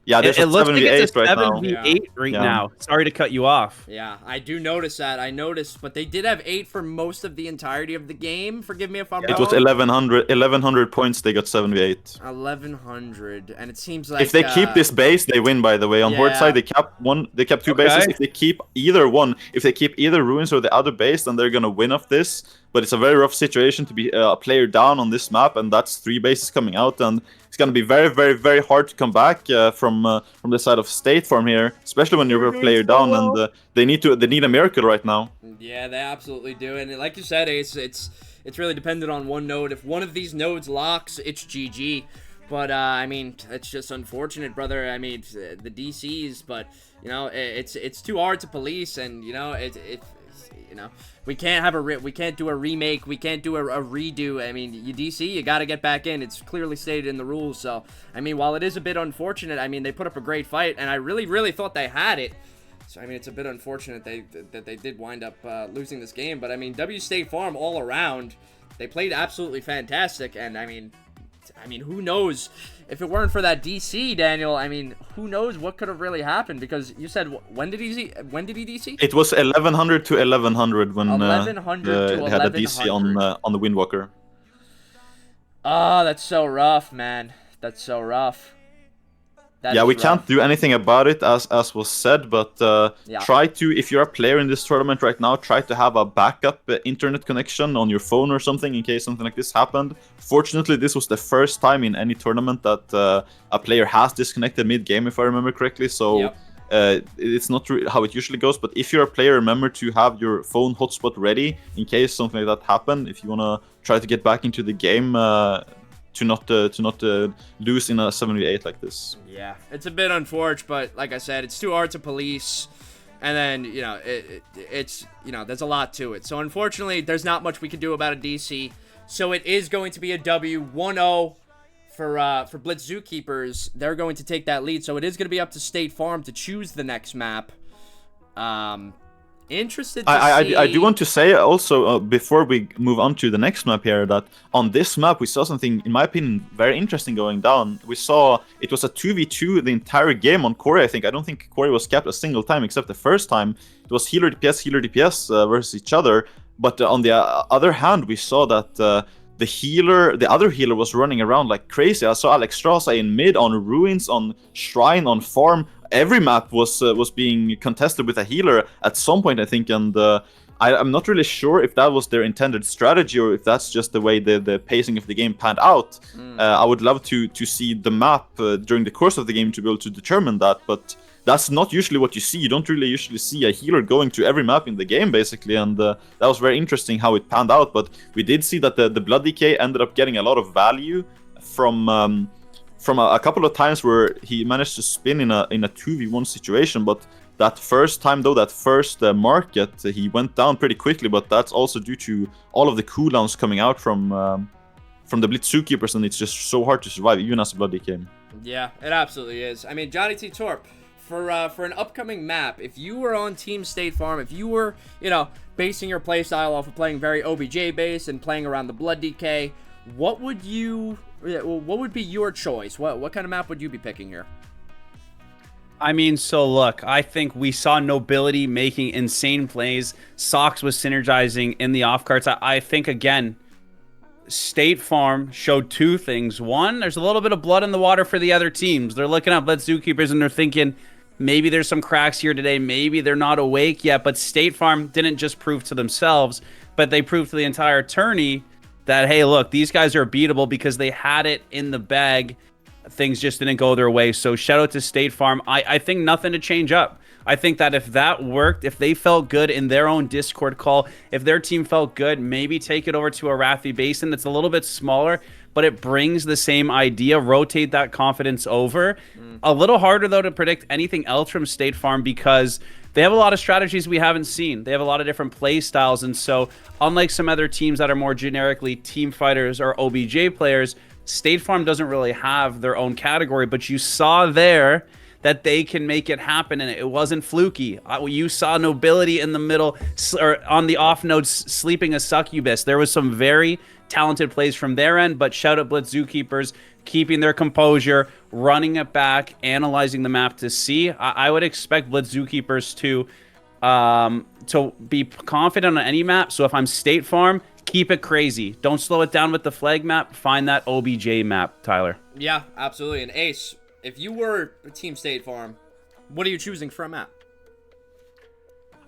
Yeah, there's it a looks like 7v8 it's a right now. 7v8 right Yeah. now. Sorry to cut you off. Yeah, I do notice that. I noticed, but they did have 8 for most of the entirety of the game. Forgive me if I'm wrong. It was 1100 points. They got 7v8. 1100, and it seems like If they keep this base, they win. By the way, on Horde yeah. side, they kept one. They kept two bases. If they keep either one, if they keep either Ruins or the other base, then they're gonna win off this. But it's a very rough situation to be a player down on this map, and that's 3 bases coming out, and it's gonna be very, very, very hard to come back from the side of State Farm here, especially when you're a player down, and they need a miracle right now. Yeah, they absolutely do, and like you said, Ace, it's really dependent on one node. If one of these nodes locks, it's GG. But I mean, it's just unfortunate, brother. I mean, the DCs, but you know, it's too hard to police, and you know, you know, we can't do a remake, we can't do a redo. I mean, you DC, you got to get back in. It's clearly stated in the rules. So, I mean, while it is a bit unfortunate, I mean, they put up a great fight, and I really thought they had it. So, I mean, it's a bit unfortunate that they did wind up losing this game. But, I mean, W State Farm all around, they played absolutely fantastic. And, I mean, who knows? If it weren't for that DC, Daniel, I mean, who knows what could have really happened? Because you said, when did he DC? It was 1100 to 1100 when 1100 to they had a DC on the Windwalker. Oh, that's so rough, man. That's so rough. Yeah, we can't do anything about it, as was said, but try to, if you're a player in this tournament right now, try to have a backup internet connection on your phone or something in case something like this happened. Fortunately, this was the first time in any tournament that a player has disconnected mid-game, if I remember correctly, so it's not how it usually goes, but if you're a player, remember to have your phone hotspot ready in case something like that happened, if you want to try to get back into the game, to not lose in a 7v8 like this. Yeah, it's a bit unfortunate, but like I said, it's too hard to police, and then you know it's you know, there's a lot to it. So unfortunately, there's not much we can do about a DC. So it is going to be a W 1-0 for Blitz Zookeepers. They're going to take that lead. So it is going to be up to State Farm to choose the next map. Interested to see... I do want to say also, before we move on to the next map here, that on this map we saw something, in my opinion, very interesting going down. We saw it was a 2v2 the entire game on Quarry, I think. I don't think Quarry was capped a single time except the first time. It was healer DPS versus each other. But on the other hand, we saw that the other healer was running around like crazy. I saw Alex Strauss in mid, on Ruins, on Shrine, on Farm. Every map was being contested with a healer at some point, I think, and I'm not really sure if that was their intended strategy or if that's just the way the pacing of the game panned out. I would love to see the map during the course of the game to be able to determine that, but that's not usually what you see. You don't really usually see a healer going to every map in the game, basically, and that was very interesting how it panned out. But we did see that the Blood Decay ended up getting a lot of value from a couple of times where he managed to spin in a 2v1 situation, but that first time though, that first market, he went down pretty quickly, but that's also due to all of the cooldowns coming out from the Blitz Zookeepers, and it's just so hard to survive even as a Blood Decay. Yeah, it absolutely is. I mean, Johnny T. Torp, for an upcoming map, if you were on Team State Farm, if you were, you know, basing your playstyle off of playing very OBJ based and playing around the Blood Decay, what would be your choice? What kind of map would you be picking here? I mean, so look, I think we saw Nobility making insane plays. Sox was synergizing in the off carts. I think, again, State Farm showed two things. One, there's a little bit of blood in the water for the other teams. They're looking at Blitz Zookeepers and they're thinking, maybe there's some cracks here today. Maybe they're not awake yet. But State Farm didn't just prove to themselves, but they proved to the entire tourney that, hey, look, these guys are beatable because they had it in the bag. Things just didn't go their way. So shout out to State Farm. I think nothing to change up. I think that if that worked, if they felt good in their own Discord call, if their team felt good, maybe take it over to a Arathi Basin that's a little bit smaller, but it brings the same idea, rotate that confidence over. A little harder, though, to predict anything else from State Farm because they have a lot of strategies we haven't seen. They have a lot of different play styles, and so unlike some other teams that are more generically team fighters or OBJ players, State Farm doesn't really have their own category, but you saw there that they can make it happen, and it wasn't fluky. You saw Nobility in the middle, or on the off nodes, sleeping a succubus. There was some very talented plays from their end, but shout out Blitz Zookeepers, keeping their composure, running it back, analyzing the map to see. I would expect Blitz Zookeepers to be confident on any map. So if I'm State Farm, keep it crazy. Don't slow it down with the flag map. Find that OBJ map, Tyler. Yeah, absolutely. And Ace, if you were Team State Farm, what are you choosing for a map?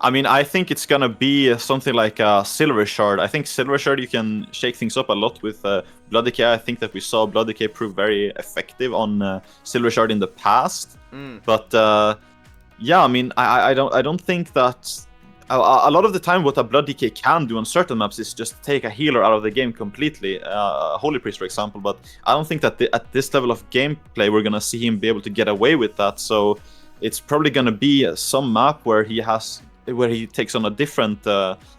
I mean, I think it's gonna be something like a Silver Shard. I think Silver Shard, you can shake things up a lot with Blood Decay. I think that we saw Blood Decay prove very effective on Silver Shard in the past. But yeah, I mean, I don't think that a lot of the time what a Blood Decay can do on certain maps is just take a healer out of the game completely. Holy Priest, for example. But I don't think that at this level of gameplay we're gonna see him be able to get away with that. So it's probably gonna be some map where he takes on a different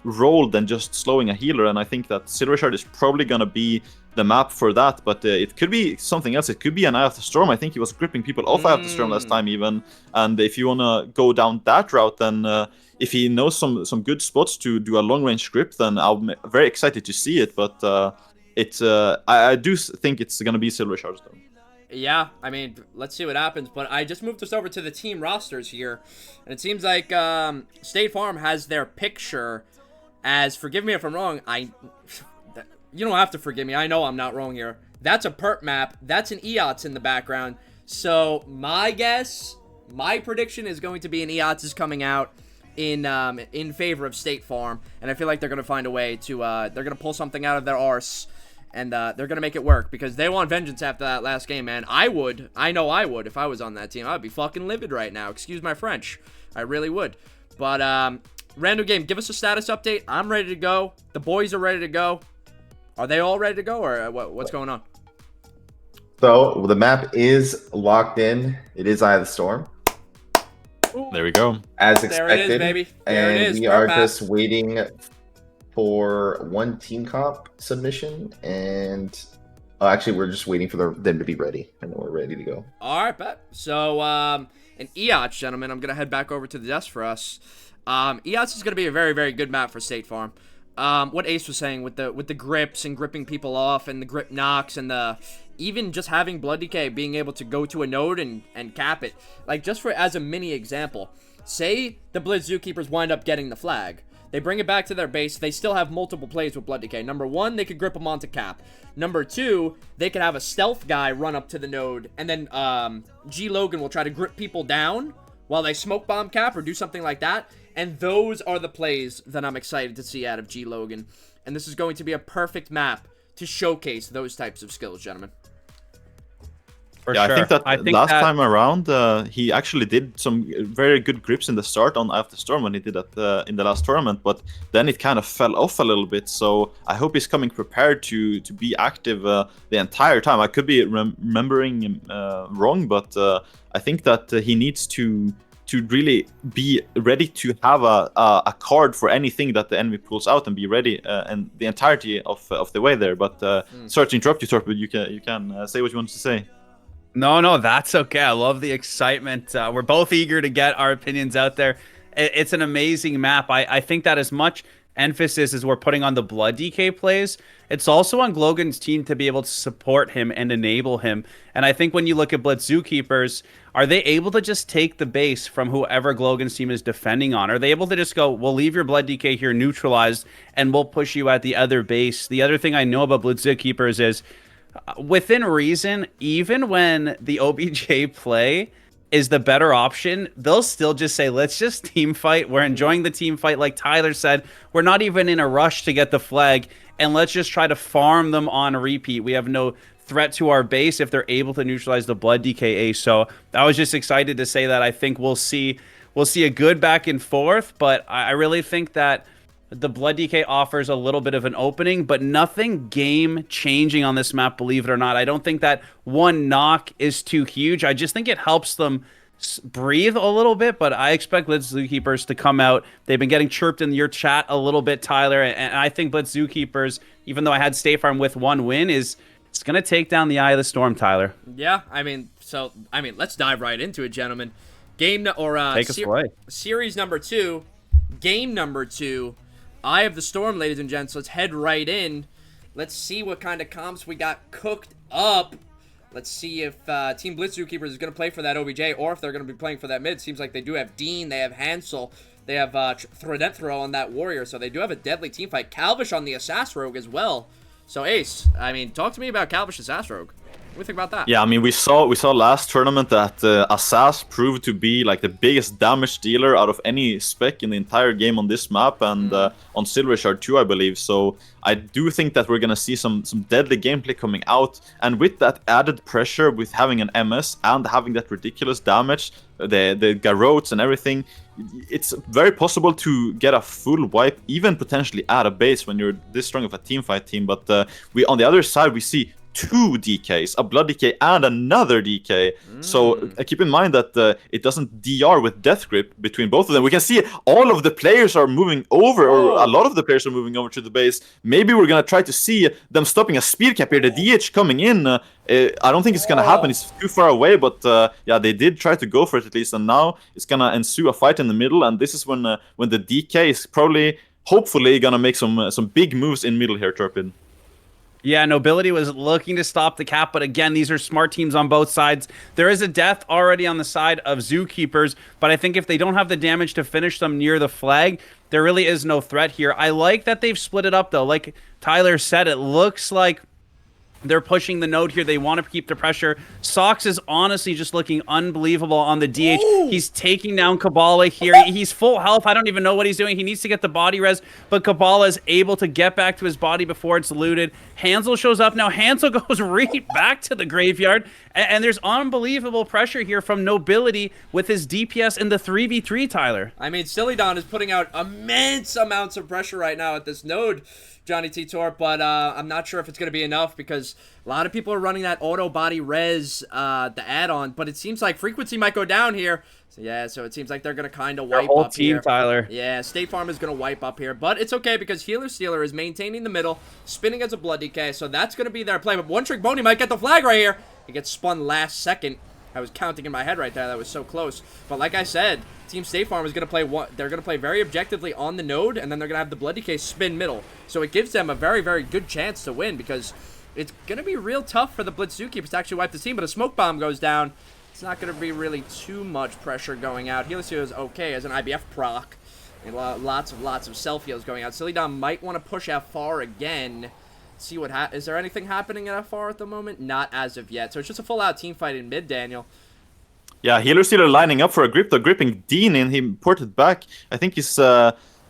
role than just slowing a healer, and I think that Silver Shard is probably gonna be the map for that, but it could be something else. It could be an Eye of the Storm. I think he was gripping people off Eye of the Storm last time even, and if you wanna go down that route, then if he knows some good spots to do a long-range grip, then I'm very excited to see it, but I do think it's gonna be Silver Shards though. Yeah, I mean, let's see what happens. But I just moved us over to the team rosters here. And it seems like State Farm has their picture as, forgive me if I'm wrong, you don't have to forgive me. I know I'm not wrong here. That's a perp map. That's an EOTS in the background. So my guess, my prediction is going to be an EOTS is coming out in favor of State Farm. And I feel like they're going to find a way to, they're going to pull something out of their arse. And they're going to make it work because they want vengeance after that last game, man. I know I would if I was on that team. I would be fucking livid right now. Excuse my French. I really would. But, Random Game, give us a status update. I'm ready to go. The boys are ready to go. Are they all ready to go or what's going on? So the map is locked in. It is Eye of the Storm. There we go. As expected. There it is, baby. There it is. We are just waiting for one team comp submission, and actually we're just waiting for them to be ready, and then we're ready to go. All right, bet. So an EOTS, gentlemen, I'm gonna head back over to the desk for us. EOTS is gonna be a very, very good map for State Farm. What Ace was saying with the grips and gripping people off and the grip knocks and the even just having Blood Decay being able to go to a node and cap it, like just for as a mini example, say the Blitz Zookeepers wind up getting the flag. They bring it back to their base. They still have multiple plays with Blood Decay. Number one, they could grip them onto cap. Number two, they could have a stealth guy run up to the node, and then G Logan will try to grip people down while they smoke bomb cap or do something like that. And those are the plays that I'm excited to see out of G Logan. And this is going to be a perfect map to showcase those types of skills, gentlemen. For yeah, sure. I think that time around, he actually did some very good grips in the start on After Storm when he did that in the last tournament, but then it kind of fell off a little bit. So I hope he's coming prepared to be active the entire time. I could be remembering wrong, but I think that he needs to really be ready to have a card for anything that the enemy pulls out and be ready and the entirety of the way there. But sorry to interrupt you, Torpid. You can say what you want to say. No, that's okay. I love the excitement. We're both eager to get our opinions out there. It's an amazing map. I think that as much emphasis as we're putting on the Blood Decay plays, it's also on Glogan's team to be able to support him and enable him. And I think when you look at Blitz Zookeepers, are they able to just take the base from whoever Glogan's team is defending on? Are they able to just go, we'll leave your Blood Decay here neutralized, and we'll push you at the other base? The other thing I know about Blitz Zookeepers is, within reason, even when the OBJ play is the better option, they'll still just say, let's just team fight. We're enjoying the team fight. Like Tyler said, we're not even in a rush to get the flag, and let's just try to farm them on repeat. We have no threat to our base if they're able to neutralize the Blood Decay. So I was just excited to say that I think we'll see a good back and forth, but I really think that the Blood DK offers a little bit of an opening, but nothing game-changing on this map, believe it or not. I don't think that one knock is too huge. I just think it helps them breathe a little bit, but I expect Blitz Zookeepers to come out. They've been getting chirped in your chat a little bit, Tyler, and I think Blitz Zookeepers, even though I had State Farm with one win, it's going to take down the Eye of the Storm, Tyler. Yeah, I mean, let's dive right into it, gentlemen. Take us away. Series number 2, game number 2, Eye of the Storm, ladies and gents. Let's head right in. Let's see what kind of comps we got cooked up. Let's see if Team Blitz Zookeepers is going to play for that OBJ or if they're going to be playing for that mid. Seems like they do have Dean, they have Hansel, they have Throw on that Warrior, so they do have a deadly team fight. Calvish on the Assassin Rogue as well. So Ace, I mean, talk to me about Calvish Assassin Rogue. What do you think about that? Yeah, I mean, we saw last tournament that Assas proved to be like the biggest damage dealer out of any spec in the entire game on this map and on Silver Shard too, I believe. So I do think that we're gonna see some deadly gameplay coming out, and with that added pressure with having an MS and having that ridiculous damage, the garrotes and everything, it's very possible to get a full wipe, even potentially at a base when you're this strong of a teamfight team. But we on the other side we see 2 DKs, a Blood DK and another DK. So keep in mind that it doesn't DR with Death Grip between both of them. We can see all of the players are moving over, or a lot of the players are moving over to the base. Maybe we're going to try to see them stopping a speed cap here. The DH coming in, I don't think it's going to happen. It's too far away, but yeah, they did try to go for it at least. And now it's going to ensue a fight in the middle. And this is when the DK is probably, hopefully, going to make some big moves in middle here, Turpin. Yeah, Nobility was looking to stop the cap, but again, these are smart teams on both sides. There is a death already on the side of Zookeepers, but I think if they don't have the damage to finish them near the flag, there really is no threat here. I like that they've split it up, though. Like Tyler said, it looks like they're pushing the node here. They want to keep the pressure. Sox is honestly just looking unbelievable on the DH. Ooh. He's taking down Kabbalah here. He's full health. I don't even know what he's doing. He needs to get the body res, but Kabbalah is able to get back to his body before it's looted. Hansel shows up. Now Hansel goes right back to the graveyard, and there's unbelievable pressure here from Nobility with his DPS in the 3v3, Tyler. I mean, Silidon is putting out immense amounts of pressure right now at this node, Johnny T. Tor, but I'm not sure if it's going to be enough because a lot of people are running that auto body res, the add-on, but it seems like frequency might go down here. So yeah, so it seems like they're going to kind of wipe whole up team, here. Tyler. Yeah, State Farm is going to wipe up here, but it's okay because Healer Stealer is maintaining the middle, spinning as a Blood DK, so that's going to be their play. But One Trick Boney might get the flag right here. He gets spun last second. I was counting in my head right there. That was so close. But like I said, Team State Farm is going to play they're going to play very objectively on the node, and then they're going to have the Blood DK spin middle. So it gives them a very, very good chance to win because it's going to be real tough for the Blitz Zookeepers to actually wipe the team. But a smoke bomb goes down. It's not going to be really too much pressure going out. Healer is okay as an IBF proc. And lots of self-heals going out. Silidon might want to push out far again. See what is there anything happening at FR at the moment? Not as of yet. So it's just a full-out team fight in mid, Daniel. Yeah, Healer Stealer lining up for a grip, though, gripping Dean in. He ported back. I think he's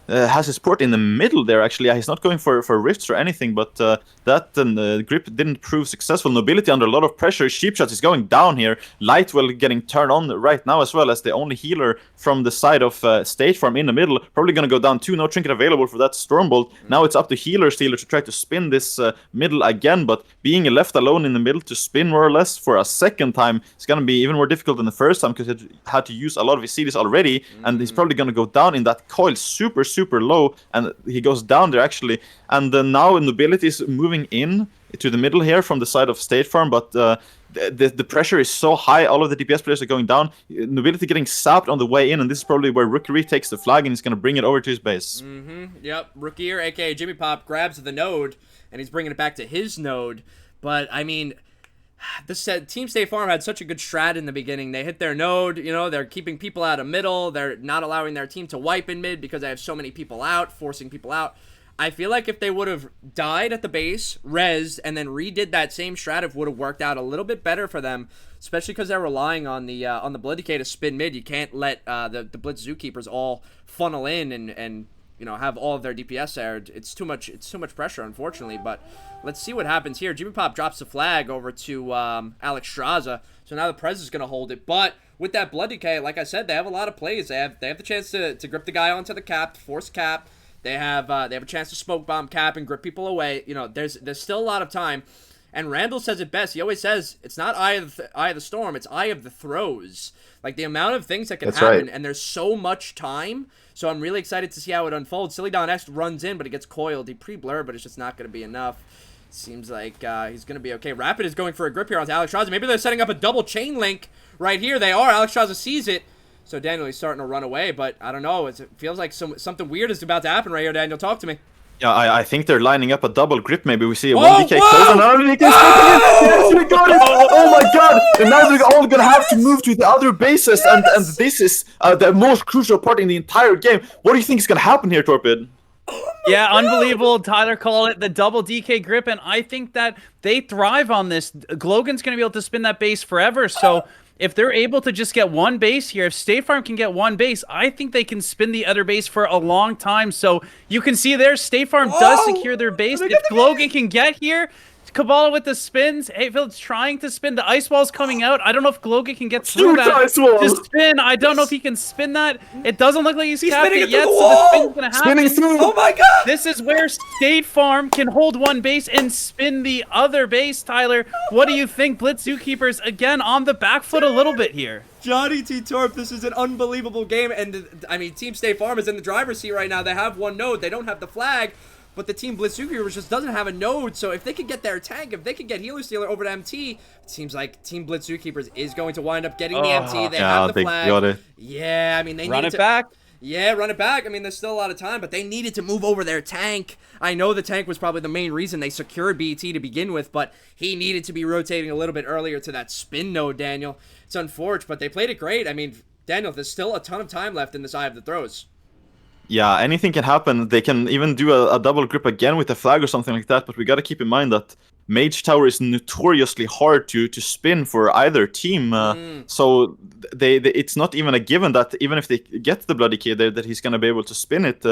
has his port in the middle there, actually. Yeah, he's not going for rifts or anything, but that grip didn't prove successful. Nobility under a lot of pressure. Sheep Shots is going down here. Lightwell getting turned on right now as well as the only healer from the side of State Farm in the middle. Probably going to go down too. No trinket available for that Stormbolt. Now it's up to Healer Stealer to try to spin this middle again, but being left alone in the middle to spin more or less for a second time is going to be even more difficult than the first time because he had to use a lot of his CDs already, and he's probably going to go down in that coil super low, and he goes down there actually. And now Nobility is moving in to the middle here from the side of State Farm, but the pressure is so high. All of the DPS players are going down. Nobility getting sapped on the way in, and this is probably where Rookery takes the flag and he's going to bring it over to his base. Yep, Rookier, aka Jimmy Pop, grabs the node and he's bringing it back to his node. But I mean, Team State Farm had such a good strat in the beginning. They hit their node, you know, they're keeping people out of middle. They're not allowing their team to wipe in mid because they have so many people out, forcing people out. I feel like if they would have died at the base, rezzed, and then redid that same strat, it would have worked out a little bit better for them, especially because they're relying on the Blood Decay to spin mid. You can't let the Blitz Zookeepers all funnel in and you know, have all of their DPS there. It's too much pressure, unfortunately, but let's see what happens here. Jimmy Pop drops the flag over to Alex Straza, so now the Prez is going to hold it, but with that Blood Decay, like I said, they have a lot of plays. They have the chance to grip the guy onto the cap, force cap, They have a chance to smoke bomb cap and grip people away. You know, there's still a lot of time. And Randall says it best. He always says it's not eye of the storm, it's eye of the throws. Like the amount of things that can happen, and there's so much time. So I'm really excited to see how it unfolds. Silly Don X runs in, but he gets coiled. He pre-blurred, but it's just not going to be enough. Seems like he's going to be okay. Rapid is going for a grip here onto Alex Straza. Maybe they're setting up a double chain link right here. They are. Alex Straza sees it. So Daniel is starting to run away, but I don't know. It feels like something weird is about to happen right here, Daniel. Talk to me. Yeah, I think they're lining up a double grip. Maybe we see a Whoa, 1DK whoa! close and another DK. Yes, we got it! Oh my god! And now they're all gonna have to move to the other bases, and this is the most crucial part in the entire game. What do you think is gonna happen here, Torpid? Yeah, unbelievable. Tyler called it the double DK grip, and I think that they thrive on this. Glogan's going to be able to spin that base forever, so if they're able to just get one base here, if State Farm can get one base, I think they can spin the other base for a long time. So you can see there, State Farm does secure their base. If Glogan can get here, Kabbalah with the spins. Hayfield's trying to spin. The ice wall's coming out. I don't know if Glogan can get through that to spin. I don't know if he can spin that. It doesn't look like he's capped it yet, so the spin's going to happen. Oh my god! This is where State Farm can hold one base and spin the other base, Tyler. What do you think? Blitz Zookeepers, again, on the back foot a little bit here. Johnny T. Torp, this is an unbelievable game. And, I mean, Team State Farm is in the driver's seat right now. They have one node. They don't have the flag. But the Team Blitz Zookeepers just doesn't have a node, so if they could get their tank, if they could get Healer Stealer over to MT, it seems like Team Blitz Zookeepers is going to wind up getting the MT. They have the flag. Got it. Yeah, I mean, they run need it back. Yeah, run it back. I mean, there's still a lot of time, but they needed to move over their tank. I know the tank was probably the main reason they secured BT to begin with, but he needed to be rotating a little bit earlier to that spin node, Daniel. It's unfortunate, but they played it great. I mean, Daniel, there's still a ton of time left in this Eye of the Throws. Yeah, anything can happen. They can even do a double grip again with a flag or something like that, but we gotta keep in mind that Mage Tower is notoriously hard to spin for either team, so it's not even a given that even if they get the Bloody Kid there, that he's gonna be able to spin it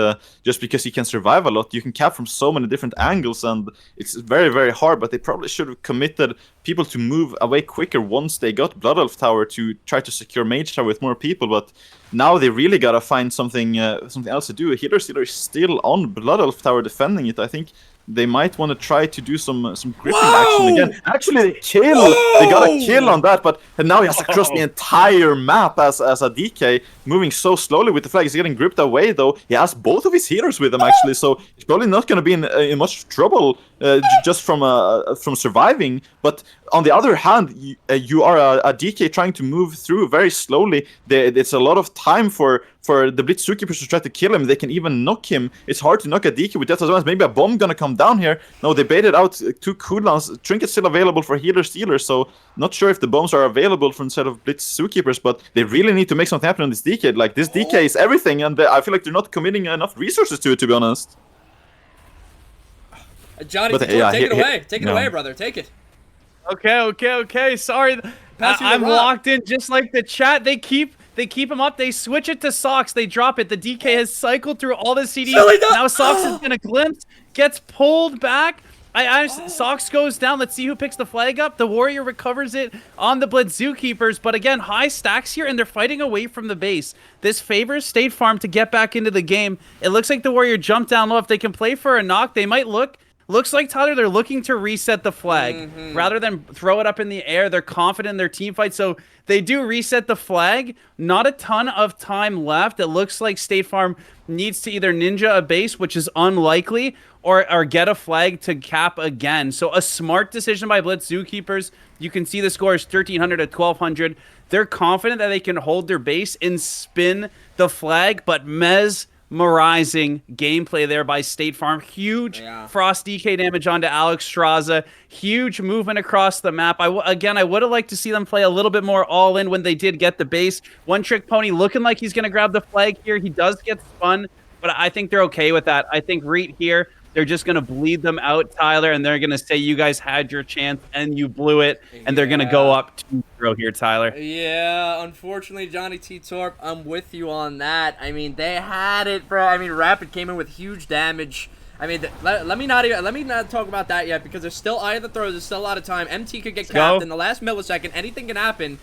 just because he can survive a lot. You can cap from so many different angles, and it's very, very hard, but they probably should have committed people to move away quicker once they got Blood Elf Tower to try to secure Mage Tower with more people, but now they really gotta find something else to do. Healer Stealer is still on Blood Elf Tower defending it. I think they might want to try to do some gripping action again. Actually, they got a kill on that, but and now he has to cross the entire map as a DK, moving so slowly with the flag. He's getting gripped away, though. He has both of his healers with him, actually, so he's probably not going to be in much trouble just from surviving. But on the other hand, you are a DK trying to move through very slowly. It's a lot of time for the Blitz Zookeepers to try to kill him. They can even knock him. It's hard to knock a DK with Death as well. Maybe a bomb gonna come down here. No, they baited out 2 cooldowns. Trinket's still available for Healer Stealer, so not sure if the bombs are available for instead of Blitz Zookeepers, but they really need to make something happen on this DK. Like, this DK is everything, and I feel like they're not committing enough resources to it, to be honest. Johnny, take it away. Take it away, brother. Take it. Okay. Sorry. I'm locked in just like the chat. They keep him up. They switch it to Socks. They drop it. The DK has cycled through all the CDs. Now Socks is going to glimpse. Gets pulled back. Socks goes down. Let's see who picks the flag up. The Warrior recovers it on the Blitz Zookeepers. But again, high stacks here, and they're fighting away from the base. This favors State Farm to get back into the game. It looks like the Warrior jumped down low. If they can play for a knock, they might look. Looks like, Tyler, they're looking to reset the flag. Rather than throw it up in the air, they're confident in their team fight. So they do reset the flag. Not a ton of time left. It looks like State Farm needs to either ninja a base, which is unlikely, or get a flag to cap again. So a smart decision by Blitz Zookeepers. You can see the score is 1,300 to 1,200. They're confident that they can hold their base and spin the flag, but mesmerizing gameplay there by State Farm. Huge Frost DK damage onto Alex Straza. Huge movement across the map. I would have liked to see them play a little bit more all-in when they did get the base. One Trick Pony looking like he's going to grab the flag here. He does get spun, but I think they're okay with that. I think Reet here, they're just going to bleed them out, Tyler, and they're going to say you guys had your chance and you blew it, and they're going to go up 2-0 here, Tyler. Yeah, unfortunately, Johnny T. Torp, I'm with you on that. I mean, they had it, bro. I mean, Rapid came in with huge damage. I mean, let me not talk about that yet, because there's still Eye of the Throws. There's still a lot of time. MT could get capped in the last millisecond. Anything can happen.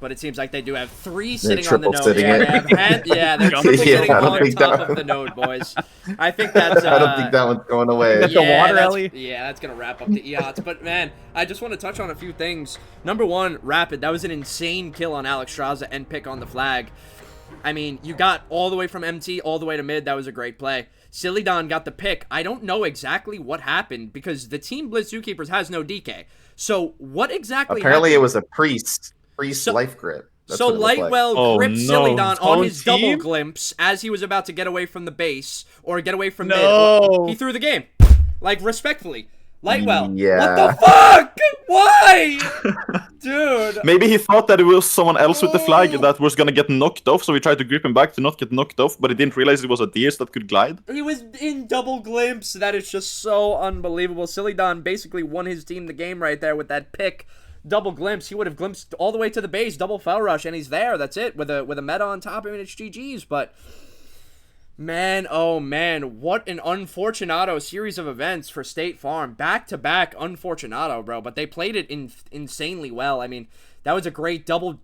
but it seems like they do have 3 sitting on the triple node. sitting Yeah, it. they have they're triple Yeah, sitting I don't on think top that- of the node, boys. I think that's. I don't think that one's going away. That's the water alley. Yeah, that's gonna wrap up the EOTs. But man, I just want to touch on a few things. Number one, Rapid. That was an insane kill on Alex Straza and pick on the flag. I mean, you got all the way from MT all the way to mid. That was a great play. Silly Don got the pick. I don't know exactly what happened because the team Blitz Zookeepers has no DK. So what exactly Apparently, happened? it was a priest life grip. That's So what it looked like. Lightwell Oh, gripped no. Silly Don on Own his double team? glimpse as he was about to get away from the base or get away from No. mid. He threw the game. Like, respectfully. Lightwell. Yeah. What the fuck? Why? Dude. Maybe he thought that it was someone else with the flag that was gonna get knocked off, so he tried to grip him back to not get knocked off, but he didn't realize it was a DS that could glide. He was in double glimpse. That is just so unbelievable. Silly Don basically won his team the game right there with that pick. Double glimpse. He would have glimpsed all the way to the base. Double foul rush, and he's there. That's it. With a meta on top. I mean, it's GG's, but... Man, oh man, what an unfortunato series of events for State Farm. Back-to-back unfortunato, bro. But they played it insanely well. I mean, that was a great double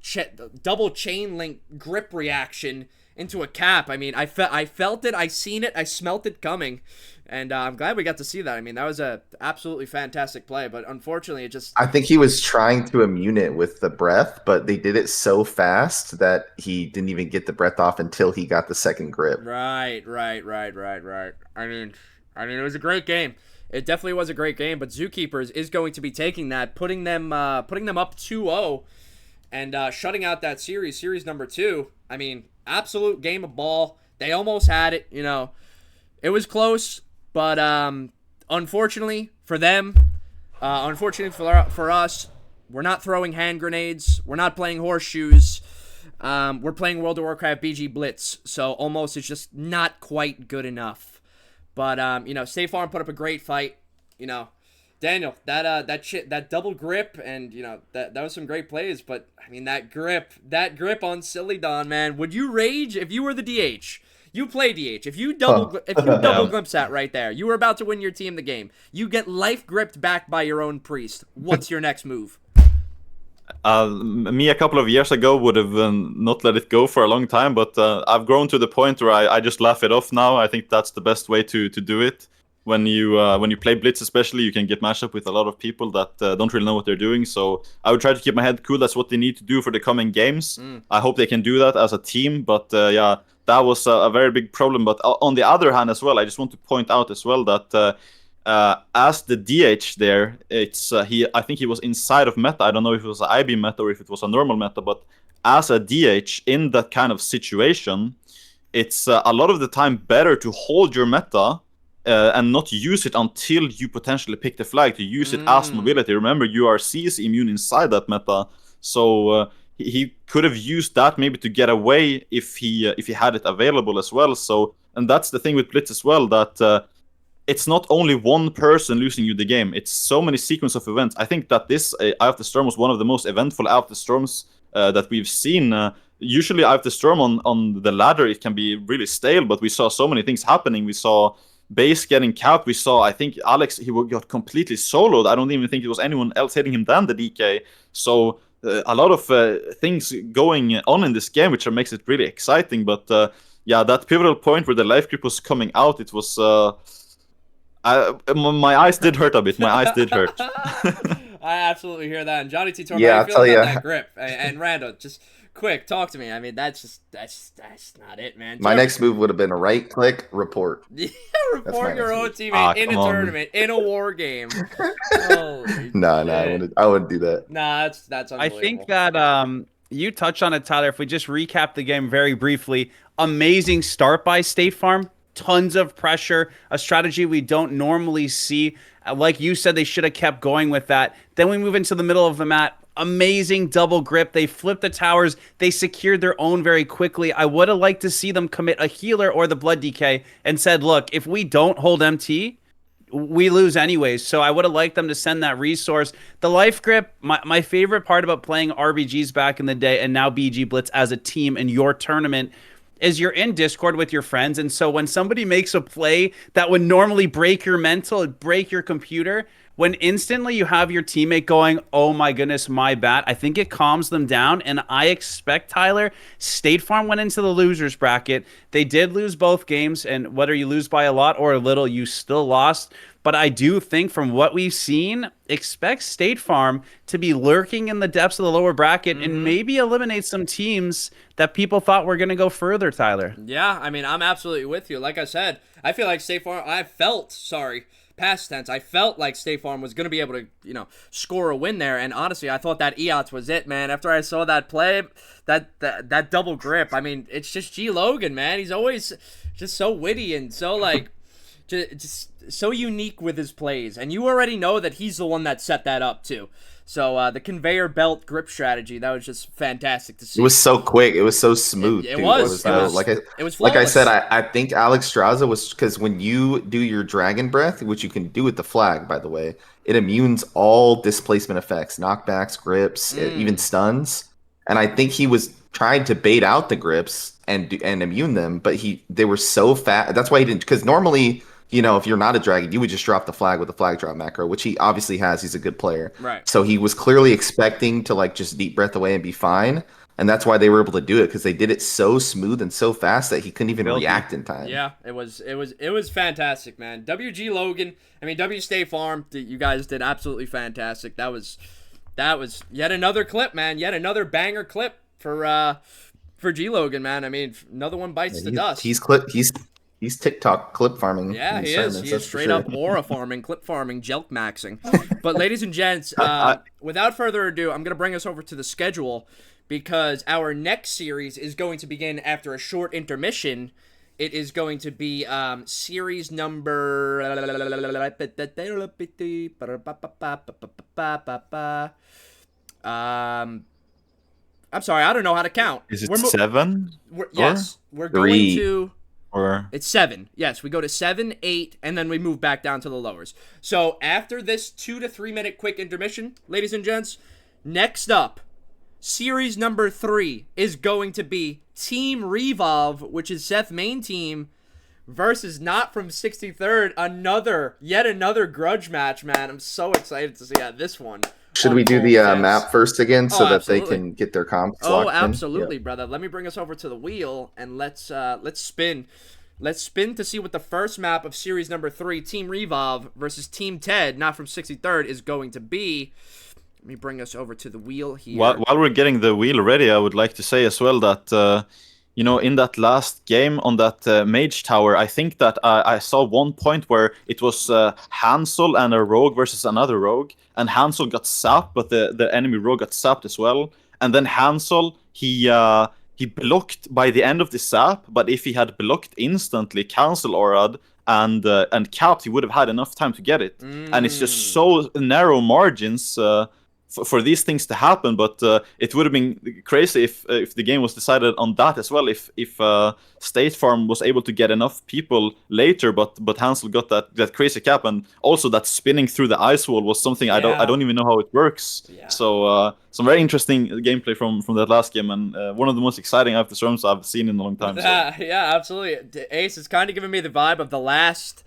chain link grip reaction into a cap. I mean, I felt it, I seen it, I smelt it coming. And I'm glad we got to see that. I mean, that was a absolutely fantastic play. But unfortunately, it just... I think he was trying to immune it with the breath, but they did it so fast that he didn't even get the breath off until he got the second grip. Right. I mean, it was a great game. It definitely was a great game, but Zookeepers is going to be taking that, putting them up 2-0, and shutting out that series number 2. I mean, absolute game of ball. They almost had it, you know. It was close, but unfortunately for them, unfortunately for us, we're not throwing hand grenades. We're not playing horseshoes. We're playing World of Warcraft BG Blitz, so almost it's just not quite good enough. But you know, State Farm put up a great fight. You know, Daniel, that double grip, and you know that was some great plays. But I mean, that grip on Silly Don, man, would you rage if you were the DH? You play DH. If you double glimpse that right there, you were about to win your team the game. You get life gripped back by your own priest. What's your next move? Me a couple of years ago would have not let it go for a long time, but I've grown to the point where I just laugh it off now. I think that's the best way to do it. When you play Blitz especially, you can get matched up with a lot of people that don't really know what they're doing. So I would try to keep my head cool. That's what they need to do for the coming games. I hope they can do that as a team. But yeah, that was a very big problem. But on the other hand as well, I just want to point out as well that as the DH there, it's I think he was inside of meta. I don't know if it was an IB meta or if it was a normal meta. But as a DH in that kind of situation, it's a lot of the time better to hold your meta and not use it until you potentially pick the flag, to use it as mobility. Remember, URC is immune inside that meta, so he could have used that maybe to get away if he had it available as well. So, and that's the thing with Blitz as well, that it's not only one person losing you the game, it's so many sequence of events. I think that this Eye of the Storm was one of the most eventful Eye of the Storms that we've seen. Usually Eye of the Storm on the ladder, it can be really stale, but we saw so many things happening. We saw base getting capped. We saw, I think, Alex, he got completely soloed. I don't even think it was anyone else hitting him than the DK. So a lot of things going on in this game, which makes it really exciting. But yeah, that pivotal point where the life grip was coming out, it was... my eyes did hurt a bit. My eyes did hurt. I absolutely hear that. And Johnny T. Torm, Yeah, how I'll you tell feel about ya. that grip? And Randall, just quick, talk to me. I mean, that's not it, man. My next move would have been a right click, report. Yeah, That's report my your next own move. teammate in a Come on. tournament, in a war game. Holy No, shit. I wouldn't do that. Nah, that's I unbelievable. think that you touched on it, Tyler. If we just recap the game very briefly, amazing start by State Farm. Tons of pressure, a strategy we don't normally see. Like you said, they should have kept going with that. Then we move into the middle of the map. Amazing double grip. They flipped the towers. They secured their own very quickly. I would have liked to see them commit a healer or the blood DK and said, look, if we don't hold MT, we lose anyways. So I would have liked them to send that resource. The life grip, my favorite part about playing RBGs back in the day and now BG Blitz as a team in your tournament is you're in Discord with your friends. And so when somebody makes a play that would normally break your mental, break your computer, when instantly you have your teammate going, oh my goodness, my bad, I think it calms them down. And I expect, Tyler, State Farm went into the losers bracket. They did lose both games, and whether you lose by a lot or a little, you still lost. But I do think from what we've seen, expect State Farm to be lurking in the depths of the lower bracket and maybe eliminate some teams that people thought were going to go further, Tyler. Yeah, I mean, I'm absolutely with you. Like I said, I feel like past tense, I felt like State Farm was going to be able to, score a win there. And honestly, I thought that EOTS was it, man. After I saw that play, that double grip, I mean, it's just G. Logan, man. He's always just so witty and so, just so unique with his plays. And you already know that he's the one that set that up, too. So the conveyor belt grip strategy, that was just fantastic to see. It was so quick. It was so smooth. It was flawless. Like I said, I think Alex Straza was, because when you do your Dragon Breath, which you can do with the flag, by the way, it immunes all displacement effects, knockbacks, grips, even stuns. And I think he was trying to bait out the grips and immune them, but they were so fast. That's why he didn't, because normally, if you're not a dragon, you would just drop the flag with the flag drop macro, which he obviously has. He's a good player. Right. So he was clearly expecting to just deep breath away and be fine. And that's why they were able to do it, because they did it so smooth and so fast that he couldn't even react in time. Yeah, it was fantastic, man. WG Logan, W State Farm, you guys did absolutely fantastic. That was yet another clip, man. Yet another banger clip for G Logan, man. I mean, another one bites the dust. He's TikTok clip farming. Yeah, he is. He is straight up aura farming, clip farming, jelk maxing. But ladies and gents, without further ado, I'm going to bring us over to the schedule, because our next series is going to begin after a short intermission. It is going to be series number... I'm sorry, I don't know how to count. Is it 7? Yes, we're going 3? to... Or it's 7. Yes, we go to 7, 8, and then we move back down to the lowers. So after this 2 to 3 minute quick intermission, ladies and gents, next up, series number 3 is going to be Team Revolve, which is Seth main team, versus Not From 63rd. Yet another grudge match, man. I'm so excited to see this one. Should we do the map first again so that absolutely. they can get their comps Oh, locked absolutely, in? brother. Let me bring us over to the wheel and let's spin. Let's spin to see what the first map of series number 3, Team Revolve versus Team Ted, Not From 63rd, is going to be. Let me bring us over to the wheel here. While we're getting the wheel ready, I would like to say as well that in that last game on that mage tower, I think that I saw one point where it was Hansel and a rogue versus another rogue, and Hansel got sapped, but the enemy rogue got sapped as well. And then Hansel, he blocked by the end of the sap, but if he had blocked instantly, cancel aura'd, and capped, he would have had enough time to get it. And it's just so narrow margins for these things to happen, but it would have been crazy if the game was decided on that as well. If State Farm was able to get enough people later, but Hansel got that crazy cap, and also that spinning through the ice wall was something I don't even know how it works. Yeah. So some very interesting gameplay from that last game, and one of the most exciting after storms I've seen in a long time. So. Yeah, absolutely. Ace is kind of giving me the vibe of the last.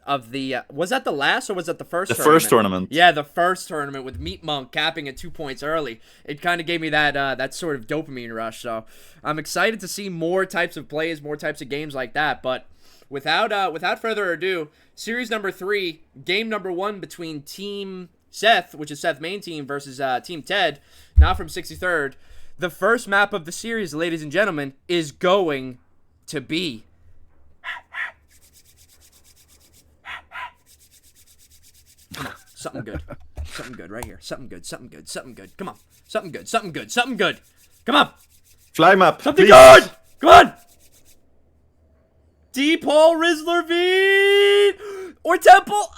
Was that the last or was that the first tournament? The first tournament. Yeah, the first tournament with Meat Monk capping at 2 points early. It kind of gave me that sort of dopamine rush. So I'm excited to see more types of plays, more types of games like that. But without further ado, series number 3, game number 1 between Team Seth, which is Seth main team, versus Team Ted, Not From 63rd. The first map of the series, ladies and gentlemen, is going to be... Come on, something good. Something good right here. Something good. Come on. Something good. Come on. Fly map. Something please. good. Come on. D. Paul Rizzler V. Or Temple.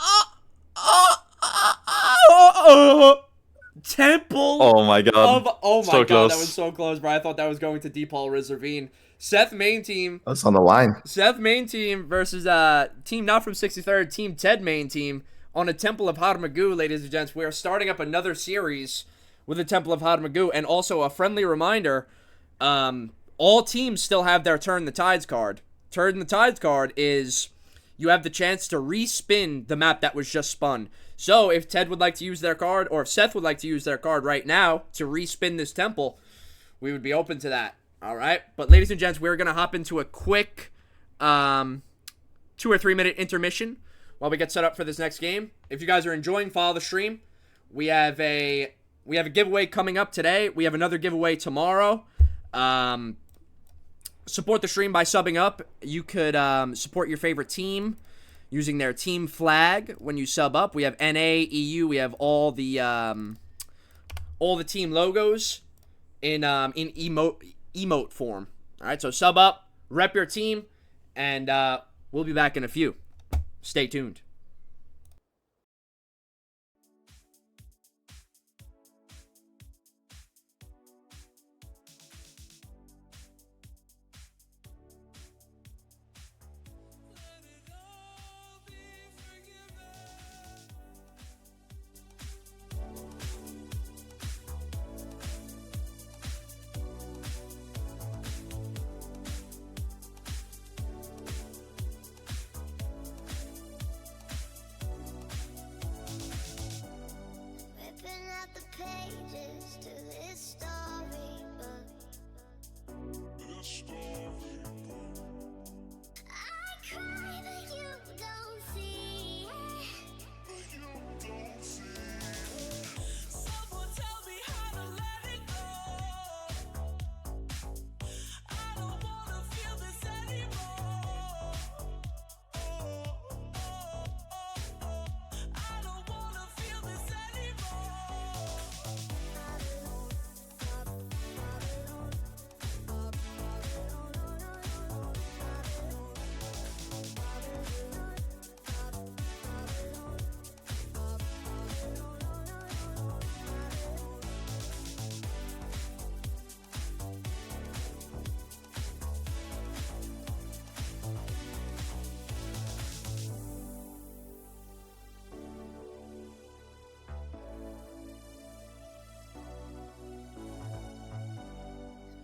Temple. Oh my god. Oh my So god, close. that was so close, bro. I thought that was going to D. Paul Rizzler. Seth main team. That's on the line. Seth main team versus Team Not From 63rd, Team Ted main team. On a Temple of Harmagu, ladies and gents, we are starting up another series with the Temple of Harmagu, and also a friendly reminder, all teams still have their Turn the Tides card. Turn the Tides card is you have the chance to respin the map that was just spun. So if Ted would like to use their card, or if Seth would like to use their card right now to respin this temple, we would be open to that. All right. But ladies and gents, we're going to hop into a quick 2 or 3 minute intermission while we get set up for this next game. If you guys are enjoying, follow the stream. We have a giveaway coming up today. We have another giveaway tomorrow. Support the stream by subbing up. You could support your favorite team using their team flag when you sub up. We have NA, EU. We have all the team logos in emote form. All right, so sub up, rep your team, and we'll be back in a few. Stay tuned. Ripping out the pages to this storybook. I cry, but you don't see. Someone tell me how to let it go. I don't wanna feel this anymore. I don't wanna feel this anymore.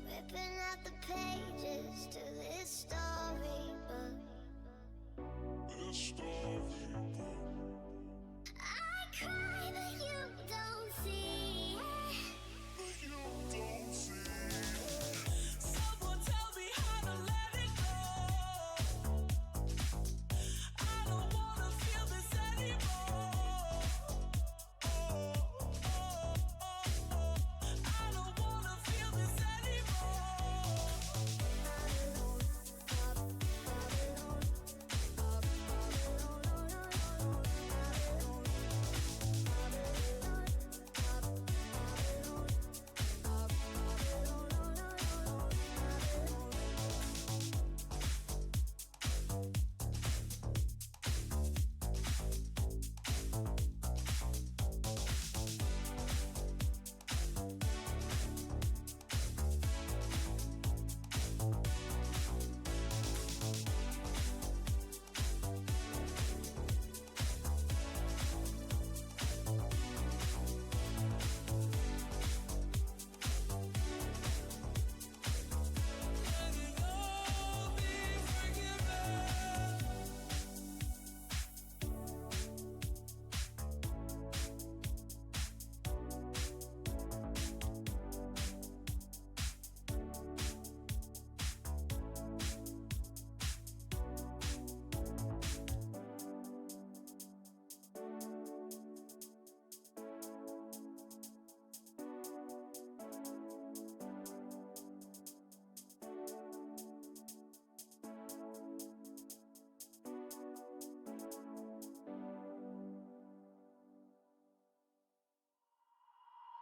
Ripping out the pages to this storybook. I cry, but you don't see. Someone tell me how to let it go. I don't wanna feel this anymore. I don't wanna feel this anymore.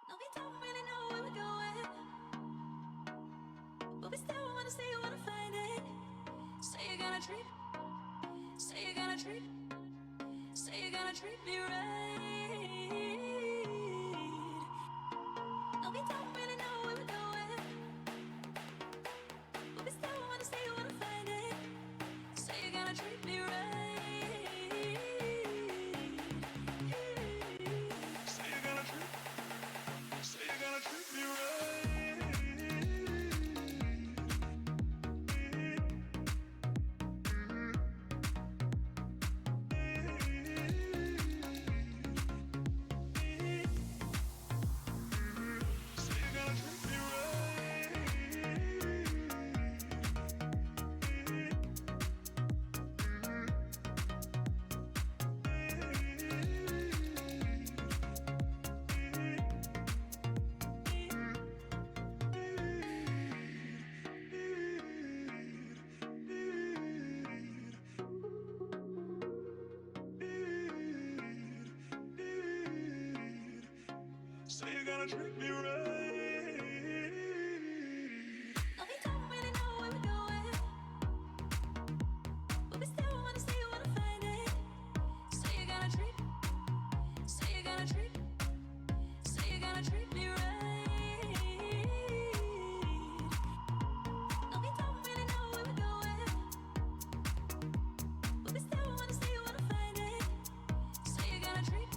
No, we don't really know where we're going, but we still wanna say you wanna find it. Say you're gonna treat, say you're gonna treat, say you're gonna treat me right. No, we don't really know where we're going, but we still wanna say you wanna find it. Say you're gonna treat me right. Say you're gonna treat. Say you're gonna treat me right. No, we don't really know where we're going, but we still wanna see you wanna find it. Say you're gonna treat, say you're gonna treat, say you're gonna treat me right. No, we don't really know where we're going, but we still wanna see you wanna find it. Say you're gonna treat,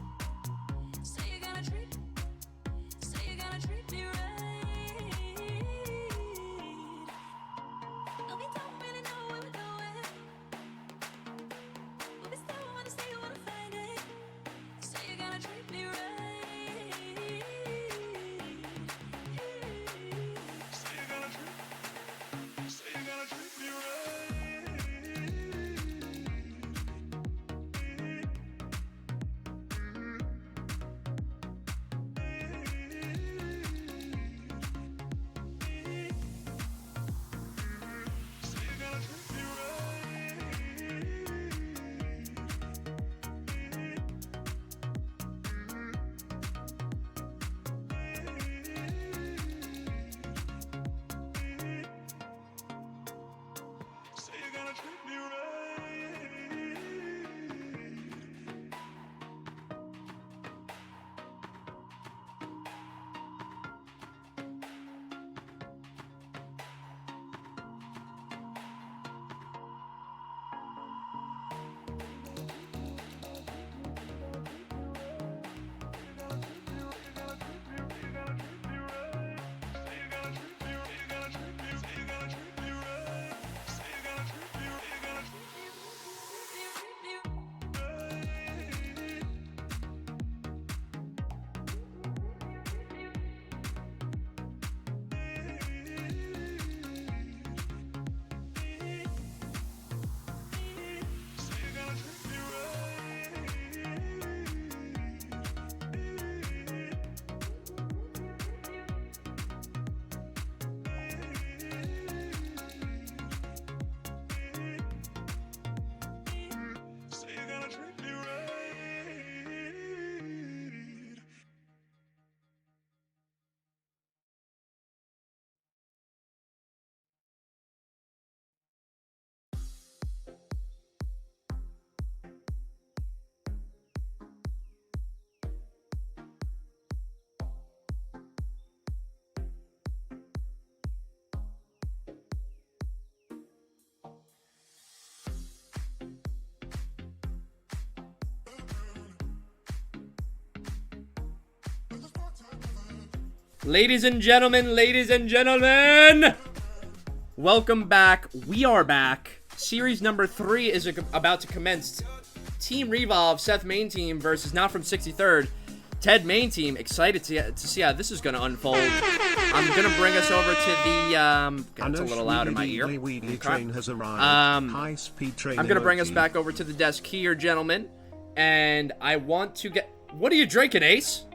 say you're gonna treat, say you're gonna treat me right. No, we don't really know where we're going, but we still wanna see you wanna find it. Say you're gonna treat me right. Say you're gonna treat, say you're gonna treat me Ladies and gentlemen, welcome back. We are back. Series number 3 is about to commence. Team Revolve, Seth main team versus Not From 63rd, Ted main team. Excited to see how this is going to unfold. I'm going to bring us over to the, it's a little loud in my ear. Train has arrived. High-speed train I'm going to bring us emoji. back over to the desk here, gentlemen. And I want to get... What are you drinking, Ace?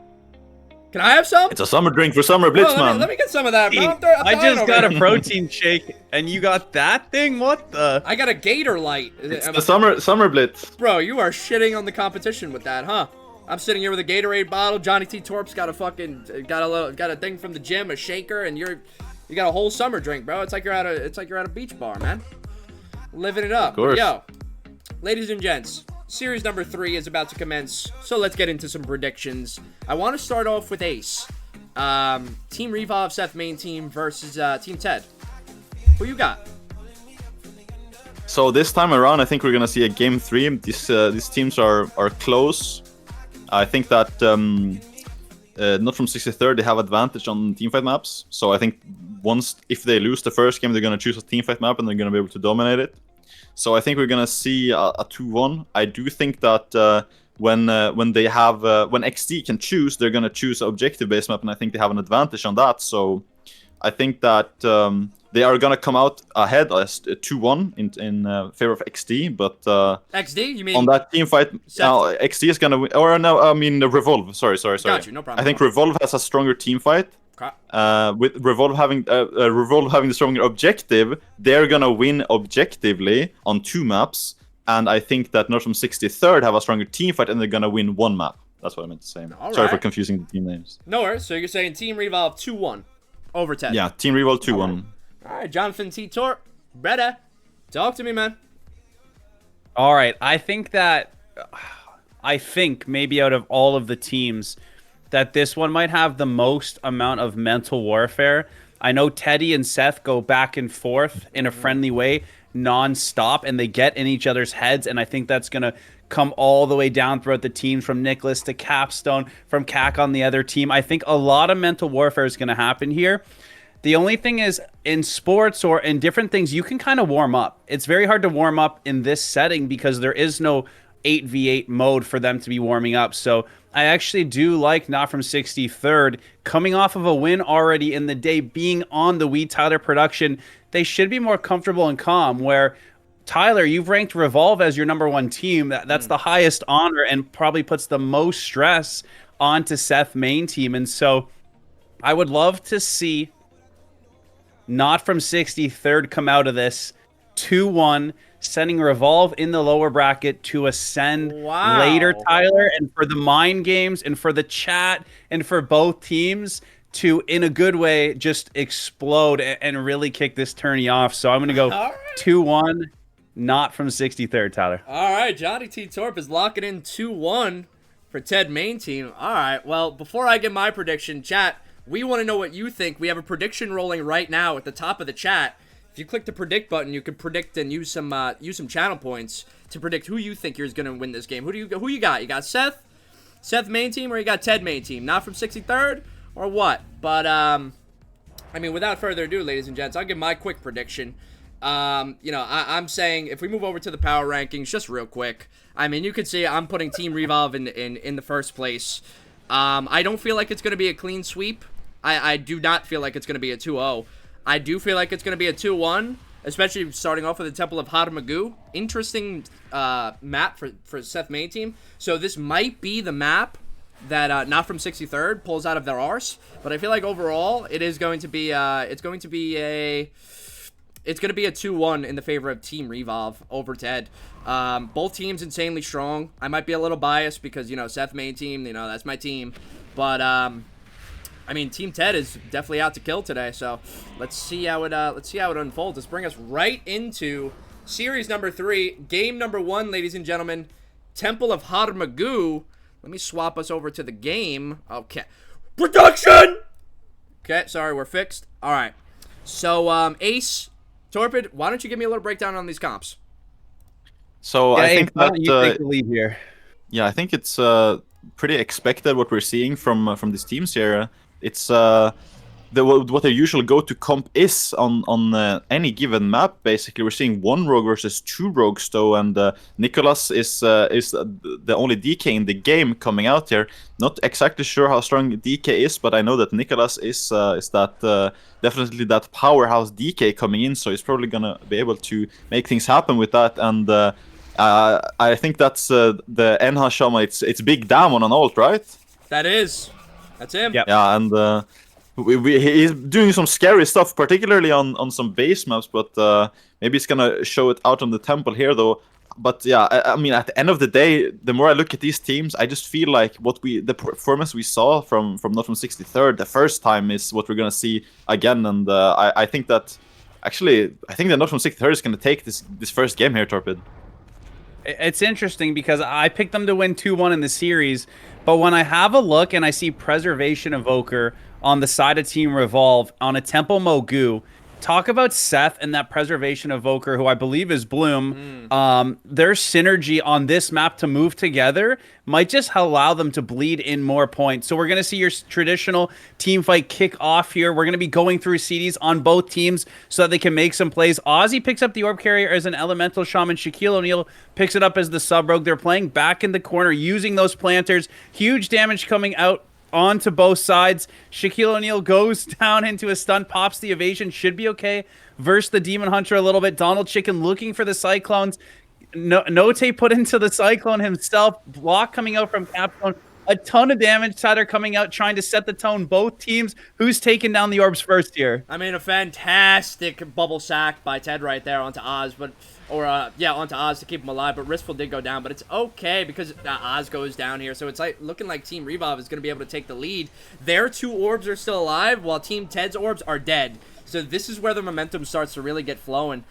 Can I have some? It's a summer drink for summer blitz, Bro, man. let me get some of that, bro. I just got a protein shake, and you got that thing? What the? I got a Gator Light. It's the summer blitz. Bro, you are shitting on the competition with that, huh? I'm sitting here with a Gatorade bottle. Johnny T. Torp's got a fucking got a thing from the gym, a shaker, and you got a whole summer drink, bro. It's like you're at a beach bar, man. Living it up. Of course. Yo, ladies and gents, series number 3 is about to commence, so let's get into some predictions. I want to start off with Ace. Team Revolve, Seth main team versus Team Ted. Who you got? So this time around, I think we're gonna see a game 3. These teams are close. I think that Not From 63rd, they have advantage on teamfight maps. So I think if they lose the first game, they're gonna choose a teamfight map and they're gonna be able to dominate it. So I think we're gonna see a 2-1. I do think that when XD can choose, they're gonna choose an objective-based map, and I think they have an advantage on that. So I think that they are gonna come out ahead as 2-1 in favor of XD. But XD? You mean on that team fight, XD is gonna win. Or no, I mean Revolve. Sorry. Got you, no problem. I think Revolve has a stronger team fight. With Revolve having the stronger objective, they're gonna win objectively on 2 maps, and I think that Not From 63rd have a stronger team fight and they're gonna win 1 map. That's what I meant to say. All Sorry for right. confusing the team names. No worries. So you're saying Team Revolve 2-1 over Ted. Yeah, Team Revolve 2-1. All right, Jonathan T. Torp. Brother, talk to me, man. All right, I think maybe out of all of the teams that this one might have the most amount of mental warfare. I know Teddy and Seth go back and forth in a friendly way non-stop, and they get in each other's heads, and I think that's going to come all the way down throughout the teams, from Nicholas to Capstone, from CAC on the other team. I think a lot of mental warfare is going to happen here. The only thing is, in sports or in different things, you can kind of warm up. It's very hard to warm up in this setting because there is no 8v8 mode for them to be warming up. So I actually do like Not From 63rd coming off of a win already in the day, being on the Tyler production. They should be more comfortable and calm, where Tyler, you've ranked Revolve as your #1 team. That's the highest honor and probably puts the most stress onto Seth main team. And so I would love to see Not From 63rd come out of this 2-1, sending Revolve in the lower bracket to ascend later, Tyler, and for the mind games and for the chat and for both teams to, in a good way, just explode and really kick this tourney off. So I'm going to go 2-1, Not From 63rd, Tyler. All right, Johnny T. Torp is locking in 2-1 for Ted main team. All right, well, before I give my prediction, chat, we want to know what you think. We have a prediction rolling right now at the top of the chat. If you click the predict button, you can predict and use some channel points to predict who you think is going to win this game. Who you got? You got Seth main team, or you got Ted main team? Not From 63rd or what? But I mean, without further ado, ladies and gents, I'll give my quick prediction. I'm saying if we move over to the power rankings, just real quick. I mean, you can see I'm putting Team Revolve in the first place. I don't feel like it's going to be a clean sweep. I do not feel like it's going to be a 2-0. I do feel like it's going to be a 2-1, especially starting off with the Temple of Harmagu. Interesting map for Seth main team. So this might be the map that Not From 63rd pulls out of their arse. But I feel like overall it is going to be a 2-1 in the favor of Team Revolve over Ted. Both teams insanely strong. I might be a little biased because, Seth main team, that's my team. But I mean, Team Ted is definitely out to kill today. So let's see how it unfolds. Let's bring us right into series number 3, game number 1, ladies and gentlemen. Temple of Harmagu. Let me swap us over to the game. Okay, production. Okay, sorry, we're fixed. All right. So Ace, Torpid, why don't you give me a little breakdown on these comps? So I think that you take the lead here. Yeah, I think it's pretty expected what we're seeing from these teams here. It's what their usual go-to comp is on any given map. Basically, we're seeing 1 rogue versus 2 rogues though, and Nicholas is the only DK in the game coming out here. Not exactly sure how strong DK is, but I know that Nicholas is that definitely that powerhouse DK coming in. So he's probably gonna be able to make things happen with that. And I think that's the Enha Shaman. It's Big Damon on ult, right? That's him. Yep. Yeah, and he's doing some scary stuff, particularly on some base maps, but maybe he's gonna show it out on the temple here, though. But yeah, I mean, at the end of the day, the more I look at these teams, I just feel like the performance we saw from Not From 63rd the first time is what we're gonna see again, and I think that Not From 63rd is gonna take this first game here, Torpid. It's interesting because I picked them to win 2-1 in the series, but when I have a look and I see Preservation Evoker on the side of Team Revolve on a Temple Mogu, talk about Seth and that Preservation Evoker, who I believe is Bloom. Their synergy on this map to move together might just allow them to bleed in more points. So we're going to see your traditional team fight kick off here. We're going to be going through CDs on both teams so that they can make some plays. Ozzy picks up the Orb Carrier as an Elemental Shaman. Shaquille O'Neal picks it up as the Sub-Rogue. They're playing back in the corner using those planters. Huge damage coming out onto both sides. Shaquille O'Neal goes down into a stun, pops the evasion, should be okay. Versus the Demon Hunter a little bit. Donald Chicken looking for the Cyclones. Note put into the Cyclone himself. Block coming out from Capstone. A ton of damage. Tyler coming out trying to set the tone. Both teams. Who's taking down the orbs first here? I mean, a fantastic bubble sack by Ted right there onto Oz, but onto Oz to keep him alive. But Rispful did go down, but it's okay because Oz goes down here, so it's like looking like Team Revolve is going to be able to take the lead. Their 2 orbs are still alive, while Team Ted's orbs are dead. So this is where the momentum starts to really get flowing.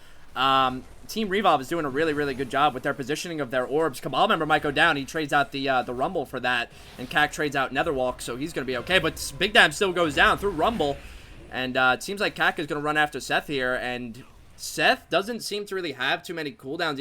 Team Revolve is doing a really, really good job with their positioning of their orbs. Cabal member might go down. He trades out the Rumble for that, and Cac trades out Netherwalk, so he's going to be okay. But Big Dam still goes down through Rumble, and it seems like Cac is going to run after Seth here, and Seth doesn't seem to really have too many cooldowns.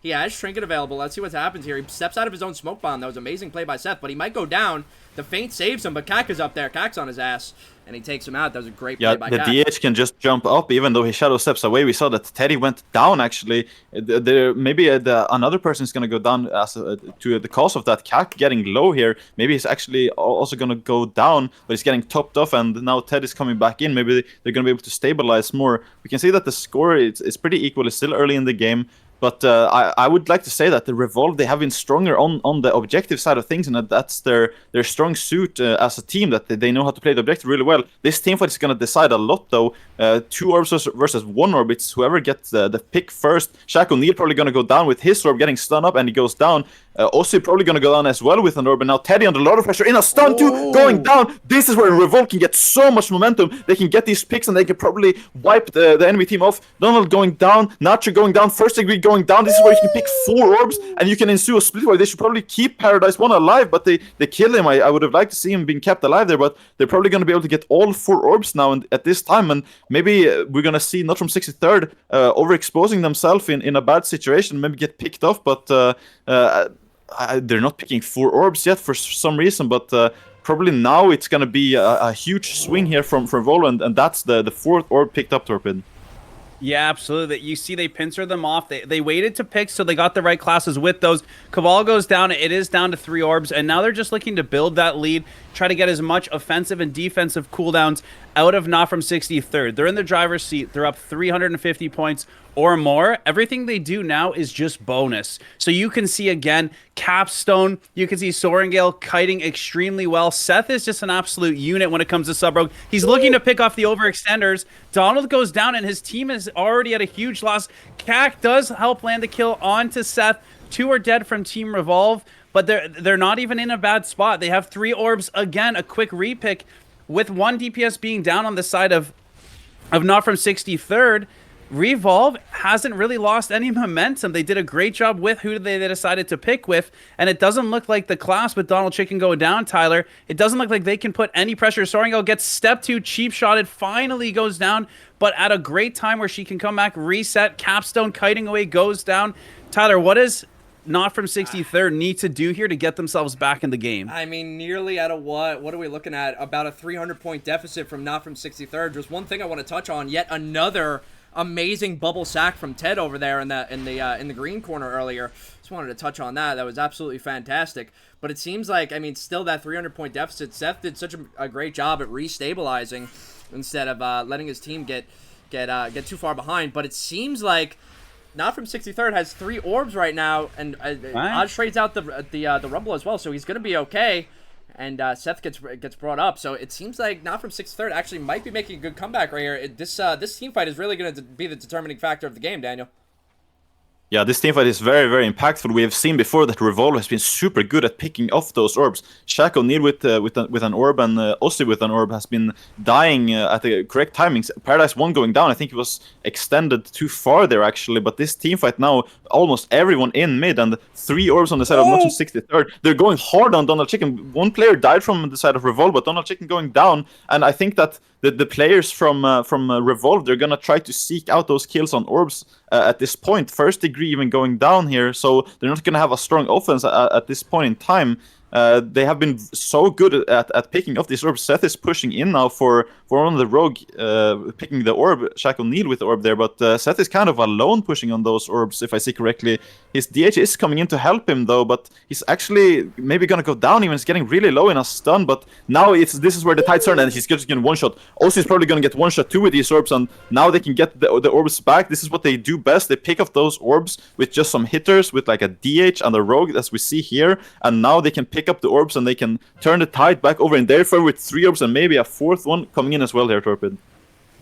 He has Trinket available. Let's see what happens here. He steps out of his own smoke bomb. That was an amazing play by Seth, but he might go down. The feint saves him, but Cac is up there. Cac's on his ass, and he takes him out. That was a great play by Cac. Yeah, the DH can just jump up, even though his shadow steps away. We saw that Teddy went down, actually. Maybe another person is going to go down to the cause of that. Cac getting low here. Maybe he's actually also going to go down, but he's getting topped off, and now Ted is coming back in. Maybe they're going to be able to stabilize more. We can see that the score is pretty equal. It's still early in the game. But I would like to say that the Revolve, they have been stronger on the objective side of things, and that's their strong suit as a team, that they know how to play the objective really well. This teamfight is going to decide a lot, though. 2 orbs versus 1 orb. It's whoever gets the pick first. Shaq O'Neal probably going to go down with his orb, getting stunned up, and he goes down. Ossie probably going to go down as well with an orb, and now Teddy under a lot of pressure in a stun too, going down. This is where Revolt can get so much momentum. They can get these picks, and they can probably wipe the enemy team off. Donald going down, Nacho going down, First Degree going down. This is where you can pick 4 orbs, and you can ensue a split where they should probably keep Paradise 1 alive, but they kill him. I would have liked to see him being kept alive there, but they're probably going to be able to get all 4 orbs now at this time, and maybe we're going to see Not From 63rd overexposing themselves in a bad situation, maybe get picked off, but they're not picking 4 orbs yet for some reason, but probably now it's going to be a huge swing here from Volo, and that's the 4th orb picked up, Torpid. Yeah, absolutely. You see they pincer them off. They waited to pick, so they got the right classes with those. Cabal goes down. It is down to 3 orbs, and now they're just looking to build that lead, try to get as much offensive and defensive cooldowns out of Not From 63rd. They're in the driver's seat. They're up 350 points or more. Everything they do now is just bonus. So you can see, again, Capstone. You can see Sorengale kiting extremely well. Seth is just an absolute unit when it comes to sub-rogue. He's looking to pick off the overextenders. Donald goes down, and his team is already at a huge loss. Cac does help land the kill onto Seth. 2 are dead from Team Revolve, but they're not even in a bad spot. They have 3 orbs. Again, a quick repick with 1 DPS being down on the side of Not From 63rd. Revolve hasn't really lost any momentum. They did a great job with who they decided to pick with, and it doesn't look like the class with Donald Chicken going down, Tyler. It doesn't look like they can put any pressure. Sorengale gets step 2, cheap shotted, finally goes down, but at a great time where she can come back, reset. Capstone kiting away goes down. Tyler, what does Not From 63rd need to do here to get themselves back in the game? I mean, nearly at a what? What are we looking at? About a 300-point deficit from Not From 63rd. Just one thing I want to touch on. Yet another amazing bubble sack from Ted over there in the green corner earlier. Just wanted to touch on that. That was absolutely fantastic. But it seems like, I mean, still that 300-point deficit. Seth did such a great job at restabilizing instead of letting his team get too far behind. But it seems like Not From 63rd has 3 orbs right now, and Oz trades out the Rumble as well, so he's gonna be okay. And Seth gets brought up, so it seems like Not From 63rd actually might be making a good comeback right here. This team fight is really going to be the determining factor of the game, Daniel. Yeah, this teamfight is very, very impactful. We have seen before that Revolve has been super good at picking off those orbs. Shaq O'Neal with an orb, and Ossie with an orb has been dying at the correct timings. Paradise 1 going down, I think it was extended too far there, actually. But this teamfight now, almost everyone in mid, and 3 orbs on the side of Not From 63rd. They're going hard on Donald Chicken. 1 player died from the side of Revolve, but Donald Chicken going down. And I think that the players from Revolve, they're going to try to seek out those kills on orbs at this point. First Degree even going down here, so they're not going to have a strong offense at this point in time. They have been so good at picking off these orbs. Seth is pushing in now for one of the rogue picking the orb, Shaq O'Neal with the orb there, but Seth is kind of alone pushing on those orbs, if I see correctly. His DH is coming in to help him though, but he's actually maybe gonna go down even. He's getting really low in a stun, but now this is where the tides turn, and he's just getting one-shot. Ossie's probably gonna get one-shot too with these orbs, and now they can get the orbs back. This is what they do best. They pick up those orbs with just some hitters, with like a DH and a rogue, as we see here, and now they can pick pick up the orbs and they can turn the tide back over in their favor with 3 orbs and maybe a 4th one coming in as well here, Torpid.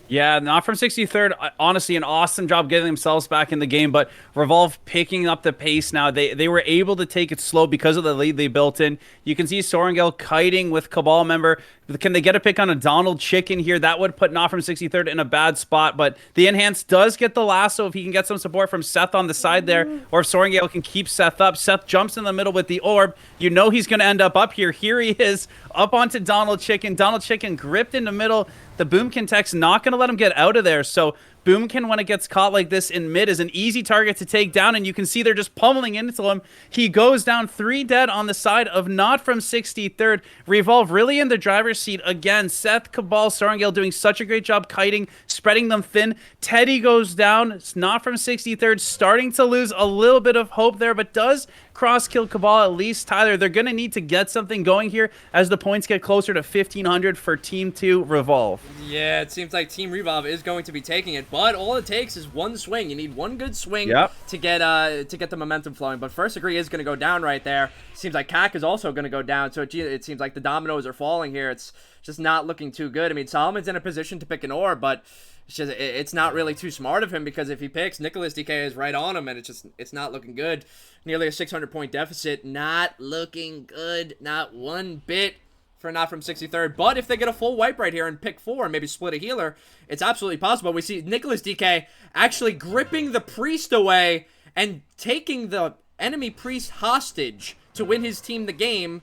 Yeah, not from 63rd. Honestly, an awesome job getting themselves back in the game, but Revolve picking up the pace now. They were able to take it slow because of the lead they built in. You can see Sorengale kiting with Cabal member. Can they get a pick on a Donald Chicken here? That would put Not from 63rd in a bad spot, but the Enhance does get the lasso if he can get some support from Seth on the side there, or if Sorengale can keep Seth up. Seth jumps in the middle with the orb. You know he's going to end up here. Here he is, up onto Donald Chicken. Donald Chicken gripped in the middle. The Boomkin tech's not going to let him get out of there. So Boomkin, when it gets caught like this in mid, is an easy target to take down. And you can see they're just pummeling into him. He goes down 3 dead on the side of Not from 63rd. Revolve really in the driver's seat again. Seth, Cabal, Sorengale doing such a great job kiting, spreading them thin. Teddy goes down. It's Not from 63rd, starting to lose a little bit of hope there, but does cross-kill Cabal at least. Tyler, they're going to need to get something going here as the points get closer to 1,500 for Team 2 Revolve. Yeah, it seems like Team Revolve is going to be taking it, but all it takes is one swing. You need one good swing to get the momentum flowing. But First Degree is going to go down right there. Seems like CAC is also going to go down, so it seems like the dominoes are falling here. It's just not looking too good. I mean, Solomon's in a position to pick an orb, but it's not really too smart of him, because if he picks, Nicholas DK is right on him, and it's not looking good. Nearly a 600-point deficit. Not looking good. Not one bit for Not from 63rd. But if they get a full wipe right here and pick 4 and maybe split a healer, it's absolutely possible. We see Nicholas DK actually gripping the priest away and taking the enemy priest hostage to win his team the game.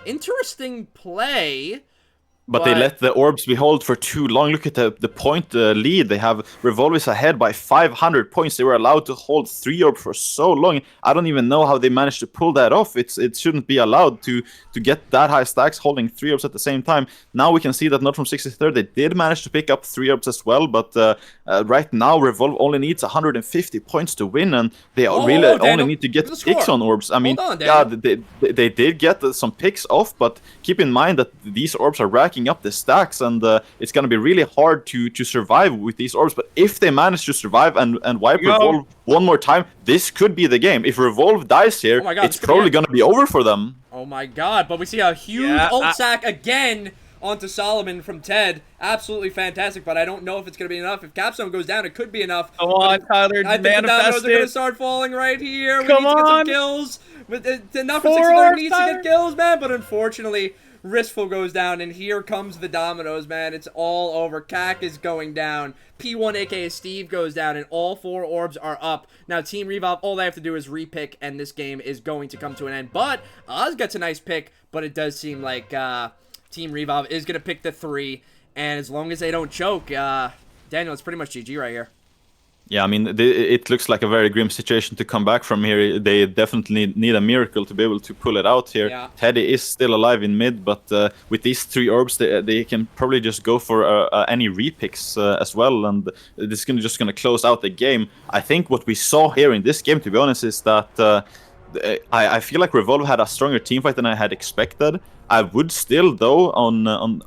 Interesting play. But they let the orbs be held for too long. Look at the point lead. They have Revolve is ahead by 500 points. They were allowed to hold 3 orbs for so long. I don't even know how they managed to pull that off. It shouldn't be allowed to get that high stacks holding 3 orbs at the same time. Now we can see that Not from 63rd, they did manage to pick up 3 orbs as well. But right now, Revolve only needs 150 points to win, and they only need to get picks on orbs. I mean, they did get some picks off, but keep in mind that these orbs are racking up the stacks, and it's going to be really hard to survive with these orbs. But if they manage to survive and wipe Revolve one more time, this could be the game. If Revolve dies here, it's probably going to be over for them. Oh my god, but we see a huge ult sack again onto Solomon from Ted. Absolutely fantastic, but I don't know if it's going to be enough. If Capstone goes down, it could be enough. Come on, Tyler, I think the dominoes are going to start falling right here. We need to get some kills. Not from 63rd needs to get kills, man, but unfortunately, Wristful goes down, and here comes the dominoes, man. It's all over. CAC is going down. P1, aka Steve, goes down, and all 4 orbs are up. Now, Team Revolve, all they have to do is repick, and this game is going to come to an end. But Oz gets a nice pick, but it does seem like Team Revolve is going to pick the 3, and as long as they don't choke, Daniel, it's pretty much GG right here. Yeah, I mean, it looks like a very grim situation to come back from here. They definitely need a miracle to be able to pull it out here. Yeah. Teddy is still alive in mid, but with these 3 orbs, they can probably just go for any repicks as well, and this is just going to close out the game. I think what we saw here in this game, to be honest, is that I feel like Revolve had a stronger teamfight than I had expected. I would still, though,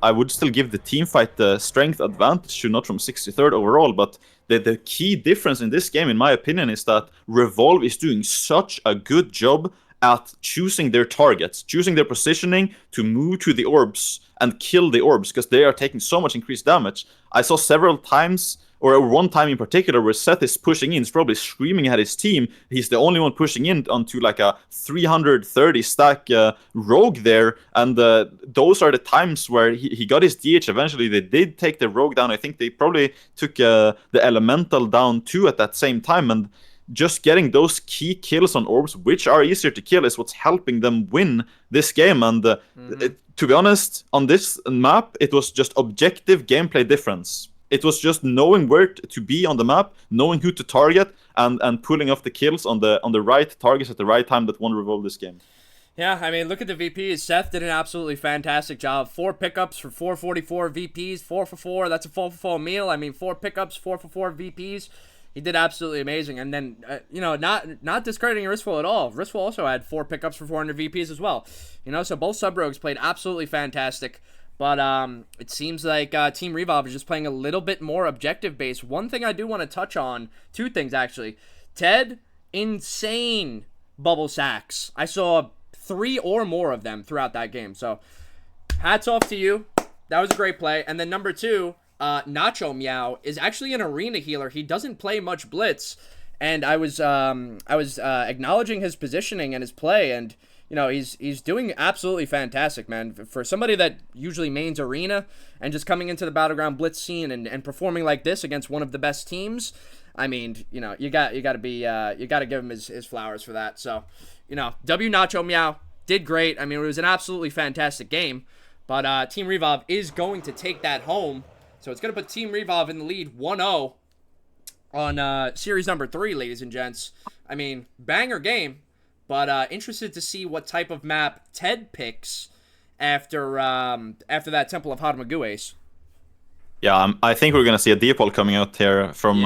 I would still give the teamfight the strength advantage to Not from 63rd overall, but the key difference in this game, in my opinion, is that Revolve is doing such a good job at choosing their targets, choosing their positioning to move to the orbs and kill the orbs, because they are taking so much increased damage. I saw several times, or one time in particular, where Seth is pushing in, he's probably screaming at his team. He's the only one pushing in onto like a 330 stack rogue there, and those are the times where he got his DH. Eventually, they did take the rogue down. I think they probably took the elemental down too at that same time, and just getting those key kills on orbs, which are easier to kill, is what's helping them win this game. And to be honest, on this map, it was just objective gameplay difference. It was just knowing where to be on the map, knowing who to target, and pulling off the kills on the right targets at the right time that won Revolve this game. Yeah, I mean, look at the VPs. Seth did an absolutely fantastic job. 4 pickups for 444 VPs, 4 for 4. That's a 4 for 4 meal. I mean, 4 pickups, 4 for 4 VPs. He did absolutely amazing. And then, not discrediting Wristful at all. Wristful also had 4 pickups for 400 VPs as well. So both sub-rogues played absolutely fantastic. But it seems like Team Revolve is just playing a little bit more objective-based. One thing I do want to touch on, 2 things actually. Ted, insane bubble sacks. I saw 3 or more of them throughout that game. So hats off to you. That was a great play. And then number 2, Nacho Meow is actually an arena healer. He doesn't play much blitz, and I was acknowledging his positioning and his play, and you know, he's doing absolutely fantastic, man. For somebody that usually mains arena and just coming into the battleground blitz scene and performing like this against one of the best teams, I mean, you know, you got to give him his flowers for that. So, you know, W Nacho Meow did great. I mean, it was an absolutely fantastic game, but Team Revolve is going to take that home. So it's going to put Team Revolve in the lead 1-0 on series number 3, ladies and gents. I mean, banger game. But interested to see what type of map Ted picks after that Temple of Harmagu ace. Yeah, I think we're gonna see a Deepol coming out here from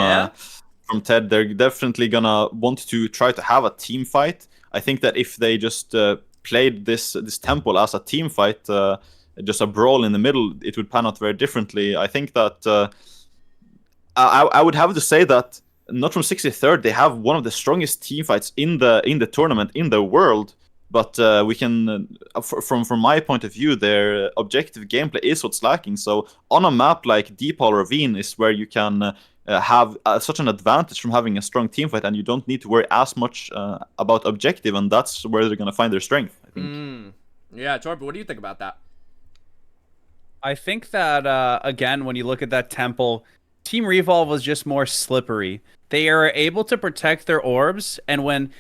Ted. They're definitely gonna want to try to have a team fight. I think that if they just played this Temple as a team fight, just a brawl in the middle, it would pan out very differently. I think that I would have to say that. Not from 63rd, they have one of the strongest team fights in the tournament in the world. But we can, from my point of view, their objective gameplay is what's lacking. So on a map like Deepol Ravine is where you can have such an advantage from having a strong team fight, and you don't need to worry as much about objective, and that's where they're going to find their strength, I think. Yeah, Torb, what do you think about that? I think that, again, when you look at that Temple, Team Revolve was just more slippery. They are able to protect their orbs, and when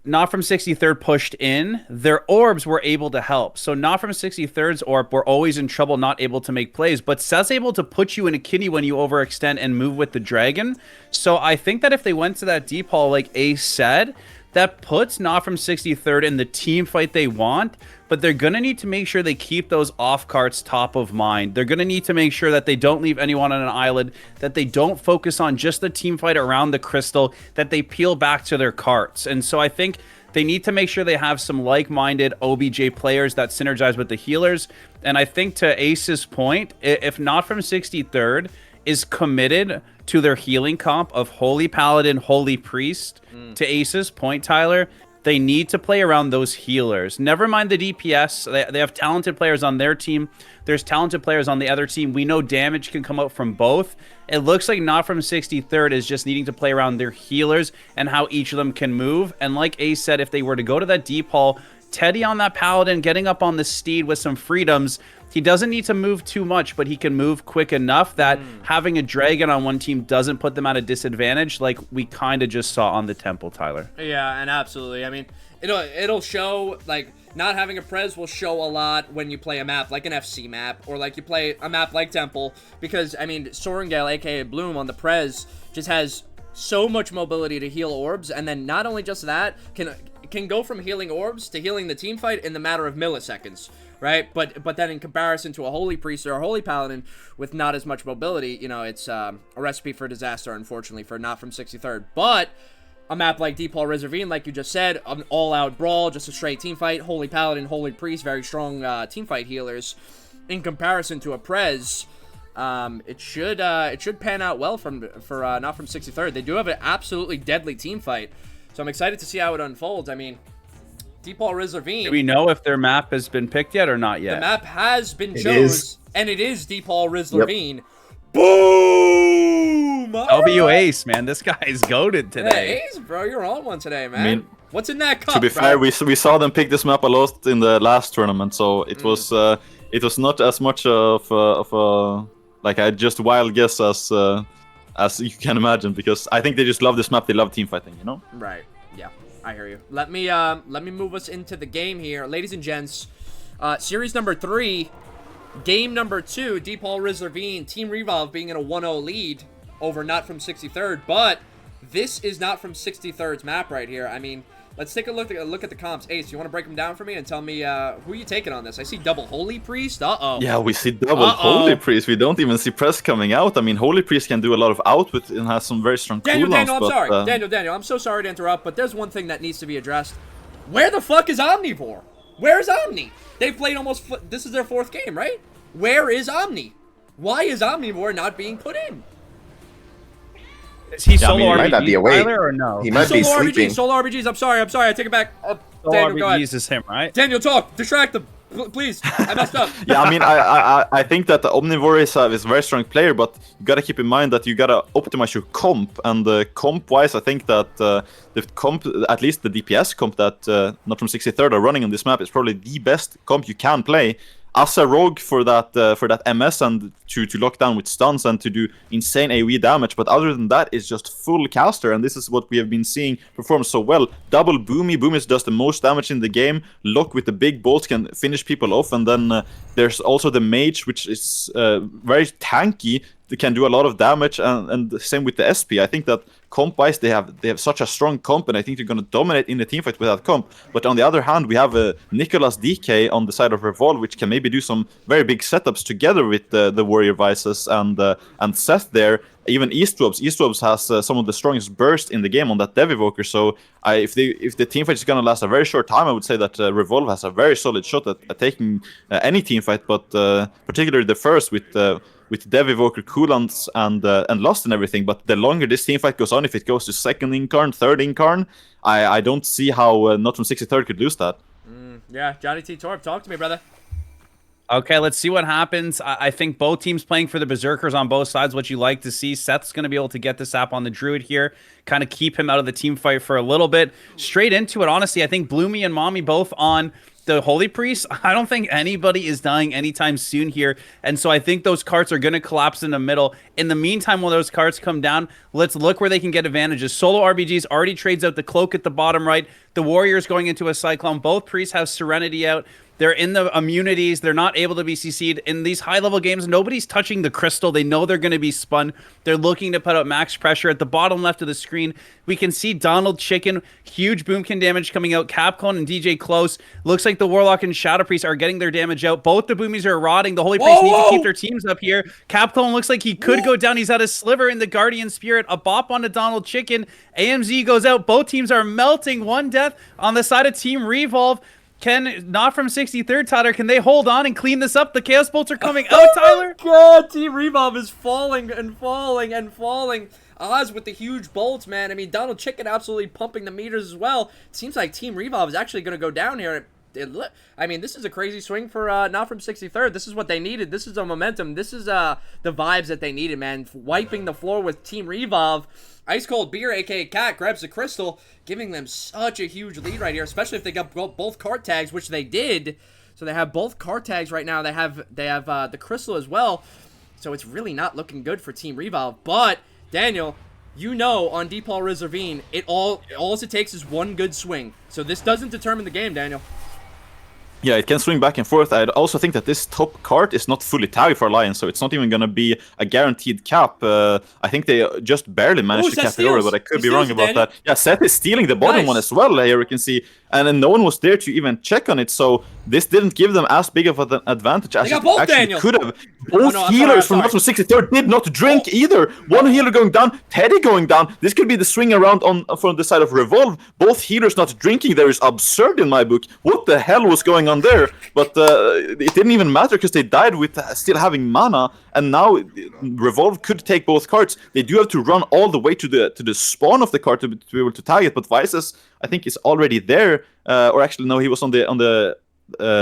Not From 63rd pushed in, their orbs were able to help. So Not From 63rd's orb were always in trouble, not able to make plays, but Seth's able to put you in a kitty when you overextend and move with the dragon. So I think that if they went to that deep hall, like Ace said, that puts Not From 63rd in the team fight they want, but they're going to need to make sure they keep those off carts top of mind. They're going to need to make sure that they don't leave anyone on an island, that they don't focus on just the team fight around the crystal, that they peel back to their carts. And so I think they need to make sure they have some like-minded OBJ players that synergize with the healers. And I think to Ace's point, if Not From 63rd is committed to their healing comp of Holy Paladin, Holy Priest, to Ace's point, Tyler, they need to play around those healers. Never mind the DPS. They have talented players on their team. There's talented players on the other team. We know damage can come out from both. It looks like Not From 63rd is just needing to play around their healers and how each of them can move. And like Ace said, if they were to go to that deep hall, Teddy on that Paladin, getting up on the steed with some freedoms, he doesn't need to move too much, but he can move quick enough that having a dragon on one team doesn't put them at a disadvantage, like we kind of just saw on the Temple, Tyler. Yeah, and absolutely. I mean, it'll show, like, not having a Prez will show a lot when you play a map like an FC map, or like you play a map like Temple, because, I mean, Sorengale, aka Bloom, on the Prez just has so much mobility to heal orbs, and then not only just that, can go from healing orbs to healing the team fight in the matter of milliseconds, right? But then in comparison to a Holy Priest or a Holy Paladin with not as much mobility, you know, it's a recipe for disaster, unfortunately, for Not From 63rd. But a map like Deepol Reservine, like you just said, an all-out brawl, just a straight team fight, Holy Paladin, Holy Priest, very strong team fight healers. In comparison to a Prez, it should pan out well for Not From 63rd. They do have an absolutely deadly team fight, so I'm excited to see how it unfolds. I mean, Deepol Reservine. Do we know if their map has been picked yet or not yet? The map has been chosen, and it is Deepol Reservine. Yep. Boom! W Ace, man, this guy's goated today. Hey, Ace, bro, you're on one today, man. I mean, what's in that cup? To be fair, we saw them pick this map a lot in the last tournament, so it was not as much of a like a just wild guess as you can imagine, because I think they just love this map. They love team fighting, you know? Right. Yeah, I hear you. Let me move us into the game here, ladies and gents. Series number 3, game number 2. Deepol Reservine, Team Revolve being in a 1-0 lead over Not From 63rd, but this is Not From 63rd's map right here. I mean, let's take a look at the comps. Ace, you want to break them down for me and tell me who you taking on this? I see double Holy Priest. Uh-oh. Yeah, we see double Holy Priest. We don't even see Press coming out. I mean, Holy Priest can do a lot of output and has some very strong cooldowns. Daniel, I'm sorry. Daniel, I'm so sorry to interrupt, but there's one thing that needs to be addressed. Where the fuck is Omnivore? Where's Omni? They've played almost... This is their 4th game, right? Where is Omni? Why is Omnivore not being put in? Is he Yeah, I solo mean, he RBG, might not be awake. Tyler, or no? He might be Solo sleeping. RBGs, solo RBGs. I'm sorry. I take it back. Solo Daniel, go ahead. RBGs is him, right? Daniel, talk. Distract them. Please. I messed up. Yeah, I mean, I think that the Omnivore is a very strong player, but you gotta keep in mind that you gotta optimize your comp. And comp-wise, I think that the comp, at least the DPS comp that Not From 63rd are running on this map, is probably the best comp you can play as a rogue for that MS and to lock down with stuns and to do insane AoE damage. But other than that, it's just full caster, and this is what we have been seeing perform so well. Double Boomy. Boomy does the most damage in the game. Lock with the big bolts can finish people off, and then there's also the Mage, which is very tanky. They can do a lot of damage, and the same with the SP. I think that comp-wise, they have such a strong comp, and I think they're going to dominate in the teamfight with that comp. But on the other hand, we have Nicholas DK on the side of Revolve, which can maybe do some very big setups together with the Warrior Vices and Seth there. Even Eastwobs has some of the strongest burst in the game on that Dev Evoker. So if the teamfight is going to last a very short time, I would say that Revolve has a very solid shot at taking any teamfight, but particularly the first with Dev Evoker cooldowns and Lost and everything. But the longer this teamfight goes on, if it goes to second Incarn, third Incarn, I don't see how Not From 63rd could lose that. Yeah, Johnny T. Torp, talk to me, brother. Okay, let's see what happens. I think both teams playing for the Berserkers on both sides, what you like to see. Seth's going to be able to get this app on the Druid here, kind of keep him out of the team fight for a little bit. Straight into it, honestly, I think Bloomy and Mommy both on the Holy Priest. I don't think anybody is dying anytime soon here, and so I think those carts are going to collapse in the middle. In the meantime, while those carts come down, let's look where they can get advantages. Solo RBGs already trades out the Cloak at the bottom right. The Warriors going into a Cyclone. Both Priests have Serenity out. They're in the immunities. They're not able to be CC'd. In these high-level games, nobody's touching the crystal. They know they're going to be spun. They're looking to put out max pressure. At the bottom left of the screen, we can see Donald Chicken. Huge boomkin damage coming out. Capcom and DJ Close. Looks like the Warlock and Shadow Priest are getting their damage out. Both the boomies are rotting. The Holy Priest need to keep their teams up here. Capcom looks like he could go down. He's at a sliver in the Guardian Spirit. A bop onto Donald Chicken. AMZ goes out. Both teams are melting. One death on the side of Team Revolve. Can Not From 63rd, Tyler, can they hold on and clean this up? The Chaos Bolts are coming out, Tyler. God, Team Revolve is falling and falling and falling. Oz with the huge bolts, man. I mean, Donald Chicken absolutely pumping the meters as well. It seems like Team Revolve is actually going to go down here. I mean, this is a crazy swing for Not From 63rd. This is what they needed. This is the momentum. This is the vibes that they needed, man. Wiping the floor with Team Revolve. Ice Cold Beer, aka Cat, grabs the crystal, giving them such a huge lead right here, especially if they got both card tags, which they did. So they have both card tags right now. They have the crystal as well. So it's really not looking good for Team Revolve. But Daniel, you know, on DePaul Reservine, all it takes is one good swing. So this doesn't determine the game, Daniel. Yeah, it can swing back and forth. I also think that this top card is not fully tagged for Alliance, so it's not even going to be a guaranteed cap. I think they just barely managed to cap it over, but I could be wrong about that. Yeah, Seth is stealing the bottom one as well, here we can see. And then no one was there to even check on it, so this didn't give them as big of an advantage as it actually could have. Both healers from Not From 63rd did not drink either. One healer going down, Teddy going down. This could be the swing around from the side of Revolve. Both healers not drinking there is absurd in my book. What the hell was going on there? But it didn't even matter because they died with still having mana, and now Revolve could take both cards. They do have to run all the way to the spawn of the card to be able to tag it, but Vices, I think, is already there. Or actually, no, he was on the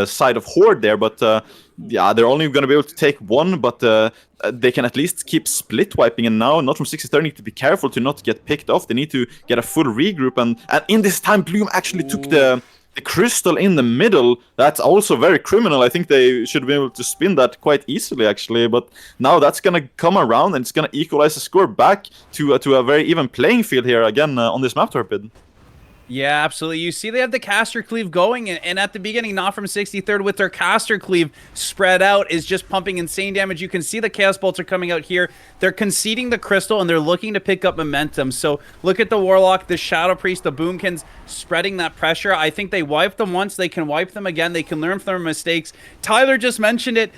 side of Horde there, but yeah, they're only going to be able to take one, but they can at least keep split wiping, and now Not From 63rd need to be careful to not get picked off. They need to get a full regroup, and in this time, Bloom actually took the crystal in the middle. That's also very criminal. I think they should be able to spin that quite easily, actually, but now that's going to come around, and it's going to equalize the score back to a very even playing field here again on this map, Torpid. Yeah, absolutely. You see they have the caster cleave going, and at the beginning, Not From 63rd with their caster cleave spread out is just pumping insane damage. You can see the Chaos Bolts are coming out here. They're conceding the crystal, and they're looking to pick up momentum. So look at the Warlock, the Shadow Priest, the Boomkins spreading that pressure. I think they wiped them once. They can wipe them again. They can learn from their mistakes. Tyler just mentioned it.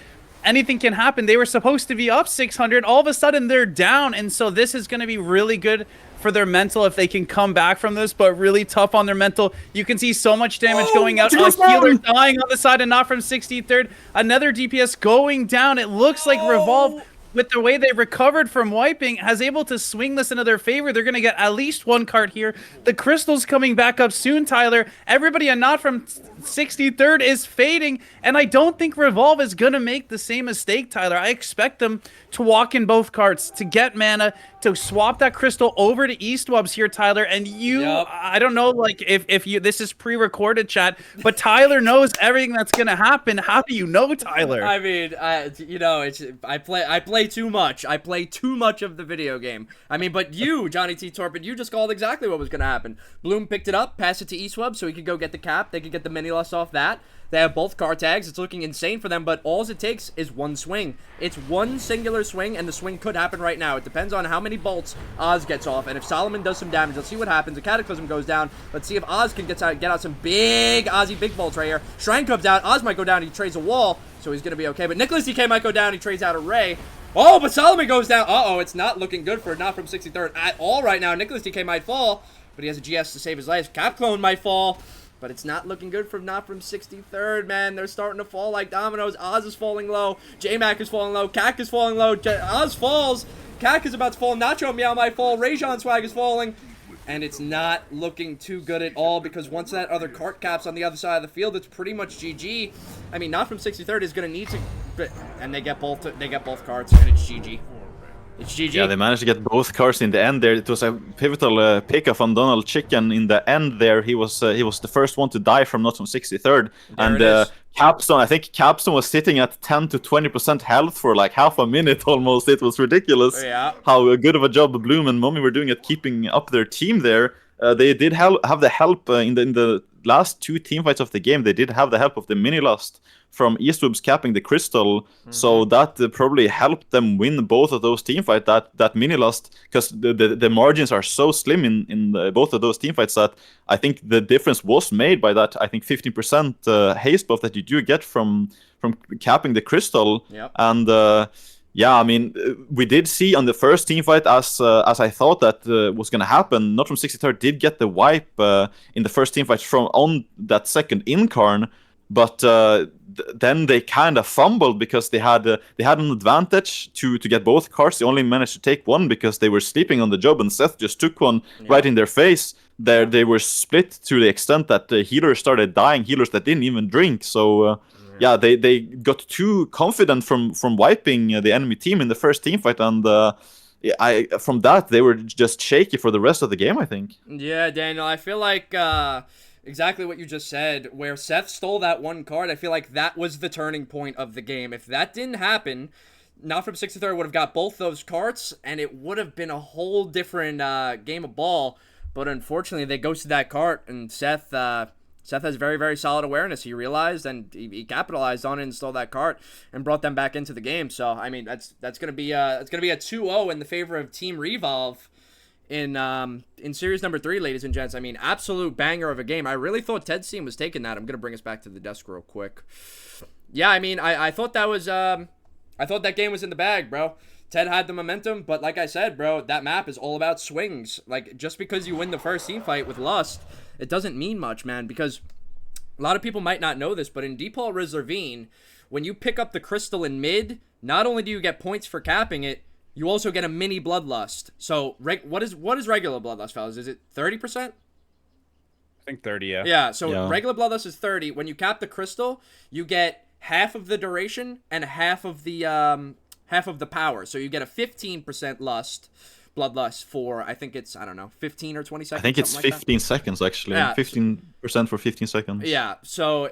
Anything can happen. They were supposed to be up 600. All of a sudden, they're down, and so this is going to be really good for their mental if they can come back from this, but really tough on their mental. You can see so much damage going out. A healer dying on the side and Not From 63rd. Another DPS going down. It looks like Revolve with the way they recovered from wiping, has able to swing this into their favor. They're going to get at least one cart here. The crystal's coming back up soon, Tyler. Everybody and not from 63rd is fading, and I don't think Revolve is going to make the same mistake, Tyler. I expect them to walk in both carts, to get mana, to swap that crystal over to Eastwubs here, Tyler. And I don't know, like, if you, this is pre-recorded, chat, but Tyler knows everything that's going to happen. How do you know, Tyler? I mean, you know, I play too much. I play too much of the video game. I mean, but you, Johnny T. Torpid, you just called exactly what was going to happen. Bloom picked it up, passed it to Eastwub so he could go get the cap. They could get the mini lust off that. They have both car tags. It's looking insane for them, but all it takes is one swing. It's one singular swing, and the swing could happen right now. It depends on how many bolts Oz gets off, and if Solomon does some damage, let's see what happens. The Cataclysm goes down. Let's see if Oz can get out some big Ozzy big bolts right here. Shrine comes out. Oz might go down. He trades a wall, so he's going to be okay. But Nicholas DK might go down. He trades out a Ray. Oh, but Solomon goes down. Uh-oh, it's not looking good for not from 63rd at all right now. Nicholas DK might fall, but he has a GS to save his life. Cap Clone might fall. But it's not looking good for not from 63rd, man. They're starting to fall like dominoes. Oz is falling low. J-Mac is falling low. Cac is falling low. Oz falls. Cac is about to fall. Nacho Meow might fall. Rajon Swag is falling. And it's not looking too good at all because once that other cart caps on the other side of the field, it's pretty much GG. I mean, not from 63rd is going to need to... And they get both carts, and it's GG. It's GG. Yeah, they managed to get both cars in the end there. It was a pivotal pickup on Donald Chicken in the end there. He was the first one to die from not from 63rd. And Capstone, I think Capstone was sitting at 10 to 20% health for like half a minute almost. It was ridiculous how good of a job Bloom and Mommy were doing at keeping up their team there. They did have the help in the last two team fights of the game. They did have the help of the mini lust from Eastwood's capping the crystal, so that probably helped them win both of those team fights. That mini lust, because the margins are so slim in both of those team fights that I think the difference was made by that. I think 15% haste buff that you do get from capping the crystal. And yeah, I mean, we did see on the first team fight, as I thought that was going to happen, Not from 63rd did get the wipe in the first team fight from on that second incarn, but then they kind of fumbled because they had an advantage to get both cards. They only managed to take one because they were sleeping on the job, and Seth just took one right in their face. They were split to the extent that the healers started dying, healers that didn't even drink. So yeah, they got too confident from wiping the enemy team in the first team fight, and from that they were just shaky for the rest of the game, I think. Yeah, Daniel, I feel like exactly what you just said, where Seth stole that one card, I feel like that was the turning point of the game. If that didn't happen, Not from 63rd would have got both those carts, and it would have been a whole different game of ball. But unfortunately, they ghosted that cart, and Seth has very, very solid awareness. He realized and he capitalized on it and stole that cart and brought them back into the game. So I mean, that's gonna be a 2-0 in the favor of Team Revolve in series number 3, ladies and gents. I mean, absolute banger of a game. I really thought Ted's team was taking that. I'm gonna bring us back to the desk real quick. Yeah, I mean, I thought that was I thought that game was in the bag, bro. Ted had the momentum, but like I said, bro, that map is all about swings. Like, just because you win the first team fight with Lust, it doesn't mean much, man, because a lot of people might not know this, but in Deepal Ravine, when you pick up the crystal in mid, not only do you get points for capping it, you also get a mini Bloodlust. So, what is regular Bloodlust, fellas? Is it 30%? I think 30, yeah. Yeah, so regular Bloodlust is 30. When you cap the crystal, you get half of the duration and half of the power. So you get a 15% bloodlust for, I think it's, I don't know, 15 or 20 seconds. I think it's 15 seconds, actually. Yeah. 15% for 15 seconds. Yeah, so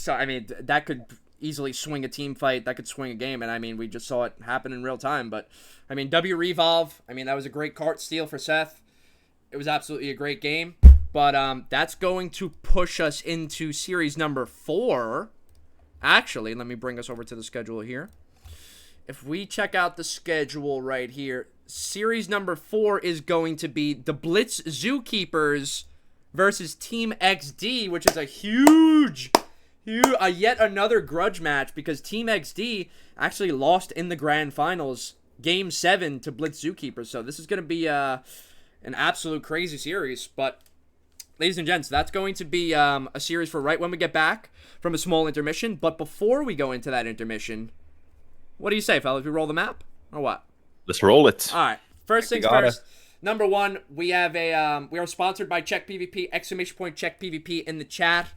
I mean, that could easily swing a team fight. That could swing a game, and I mean, we just saw it happen in real time. But, I mean, W Revolve, I mean, that was a great cart steal for Seth. It was absolutely a great game. But that's going to push us into series number 4. Actually, let me bring us over to the schedule here. If we check out the schedule right here, series number 4 is going to be the Blitz Zookeepers versus Team XD, which is a huge, yet another grudge match because Team XD actually lost in the grand finals, Game 7 to Blitz Zookeepers. So this is going to be an absolute crazy series. But, ladies and gents, that's going to be a series for right when we get back from a small intermission. But before we go into that intermission, what do you say, fellas? We roll the map? or what? Let's roll it. All right. First things gotta. first. Number one, we have we are sponsored by checkpvp, exclamation point checkpvp in the chat.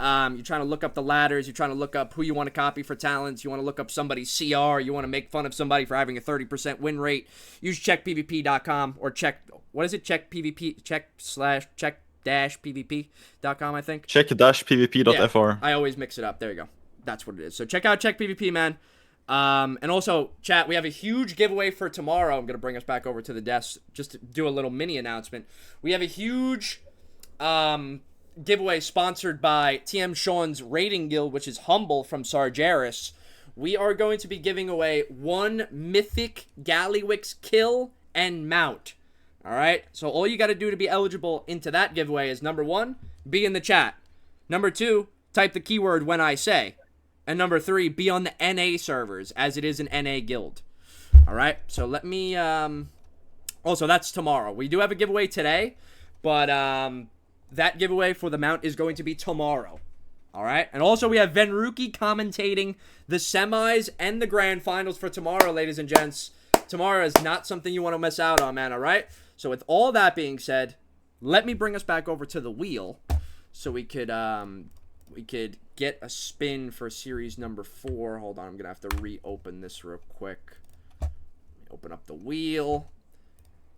You're trying to look up the ladders. You're trying to look up who you want to copy for talents. You want to look up somebody's CR. You want to make fun of somebody for having a 30% win rate. Use checkpvp.com or checkpvp, check-pvp.com, I think. Check-pvp.fr. I always mix it up. There you go. That's what it is. So check out checkpvp, man. And also, chat, we have a huge giveaway for tomorrow. I'm going to bring us back over to the desk just to do a little mini announcement. We have a huge giveaway sponsored by TM Sean's Rating Guild, which is Humble from Sargeras. We are going to be giving away 1 Mythic Gallywix kill and mount. All right? So all you got to do to be eligible into that giveaway is, number 1, be in the chat. Number 2, type the keyword when I say. And number 3, be on the NA servers, as it is an NA guild. All right? So let me... Also, that's tomorrow. We do have a giveaway today, but that giveaway for the mount is going to be tomorrow. All right? And also, we have Venruki commentating the semis and the grand finals for tomorrow, ladies and gents. Tomorrow is not something you want to miss out on, man, all right? So with all that being said, let me bring us back over to the wheel so we could get a spin for series number 4. Hold on, I'm going to have to reopen this real quick. Open up the wheel.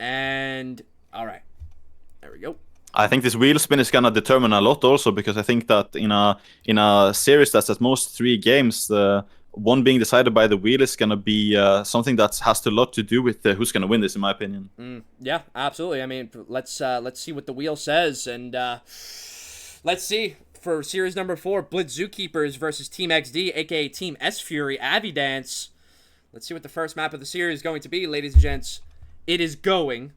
And, all right. There we go. I think this wheel spin is gonna determine a lot also, because I think that in a series that's at most 3 games, the one being decided by the wheel is gonna be something that has a lot to do with who's gonna win this, in my opinion. Yeah, absolutely. I mean, let's see what the wheel says, and let's see for series number 4, Blitz Zookeepers versus Team XD, aka Team S Fury Avidance. Let's see what the first map of the series is going to be, ladies and gents. It is going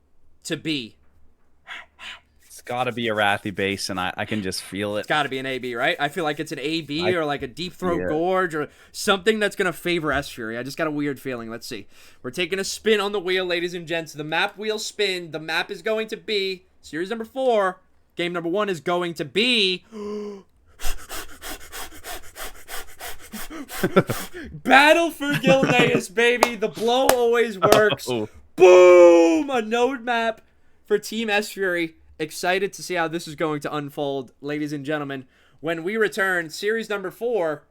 to be. It's got to be a Wrathy base, and I can just feel it. It's got to be an AB, right? I feel like it's an AB or like a Deep Throat yeah. Gorge or something that's going to favor S Fury. I just got a weird feeling. Let's see. We're taking a spin on the wheel, ladies and gents. The map wheel spin. The map is going to be series number 4. Game number 1 is going to be Battle for Gilneas, baby. The blow always works. Oh. Boom! A node map for Team S Fury. Excited to see how this is going to unfold, ladies and gentlemen. When we return, series number 4,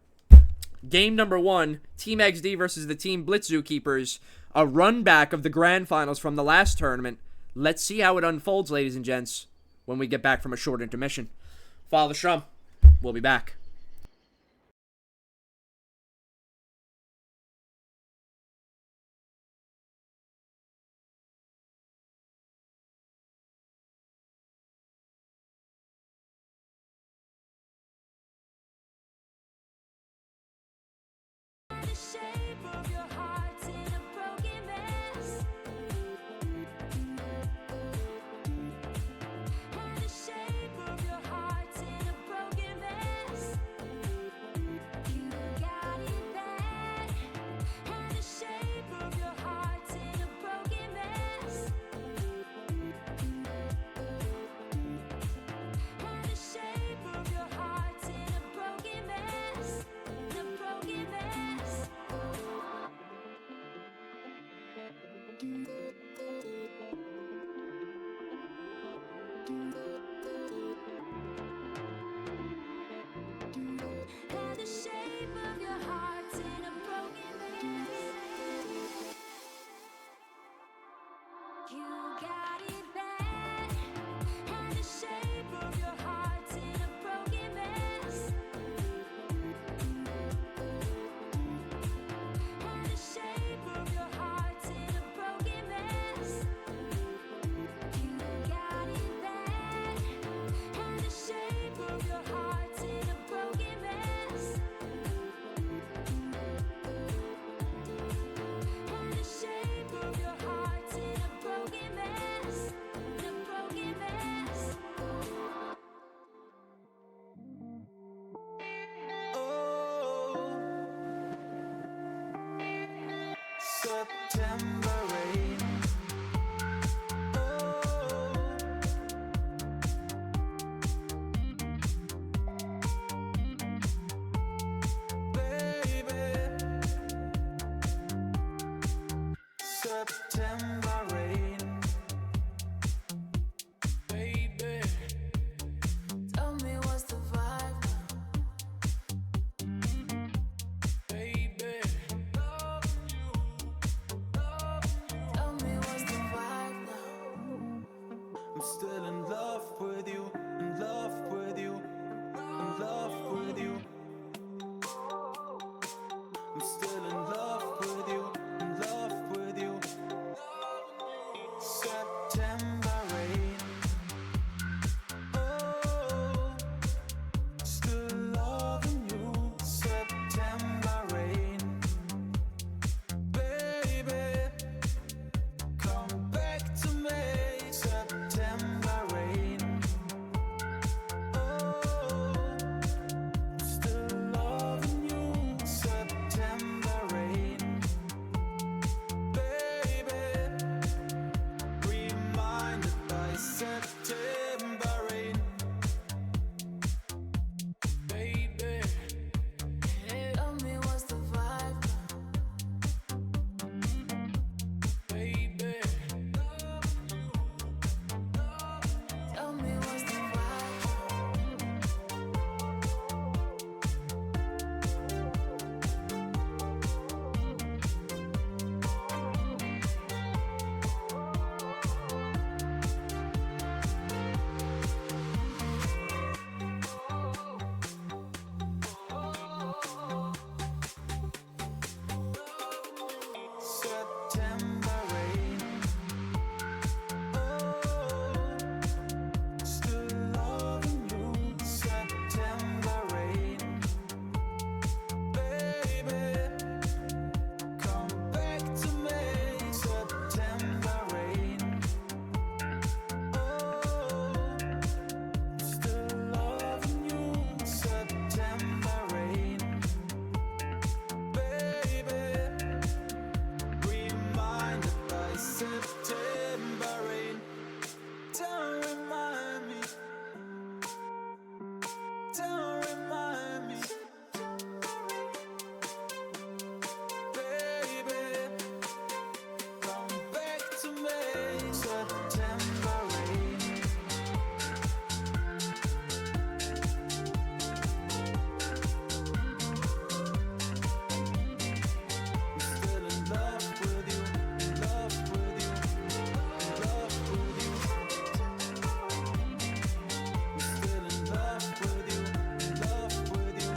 game number 1, Team XD versus the Team Blitz Zookeepers. A run back of the grand finals from the last tournament. Let's see how it unfolds, ladies and gents, when we get back from a short intermission. Follow the strum. We'll be back. The shape of your heart's in a broken mess. And the shape of your heart's in a broken mess. You got it bad. And the shape of your heart's in a broken mess. And the shape of your heart's in a broken mess. In a broken mess. And the shape of your heart's in a broken mess. You got it bad. And the shape of your heart's in a broken mess. And the shape of your heart's in a broken mess. You got it bad. And the shape of your heart's in a broken mess. And the shape of your heart's in a broken mess. In a broken mess. September rain. Baby, September rain. Baby, Tell me what's the vibe now? baby, loving you, loving you. Tell me what's the vibe now? I'm still in love with you, in love with you, in love with you. I'm still in love with you, in love with you. September rain. Oh, still loving you. September rain. Baby, come back to me. September rain. Oh, still loving you. September rain. Baby, reminded by September rain. Baby, Tell me what's the vibe now? baby, Tell me what's the vibe now? September rain. Oh, still loving you. September rain. Baby, come back to me. September rain. Oh, still loving you. September rain. Baby, reminded by September rain. Don't remind me. Don't remind me. Baby, come back to me. September rain. I'm still in love with you, in love with you, in love with you. I'm still in love with you, in love with you,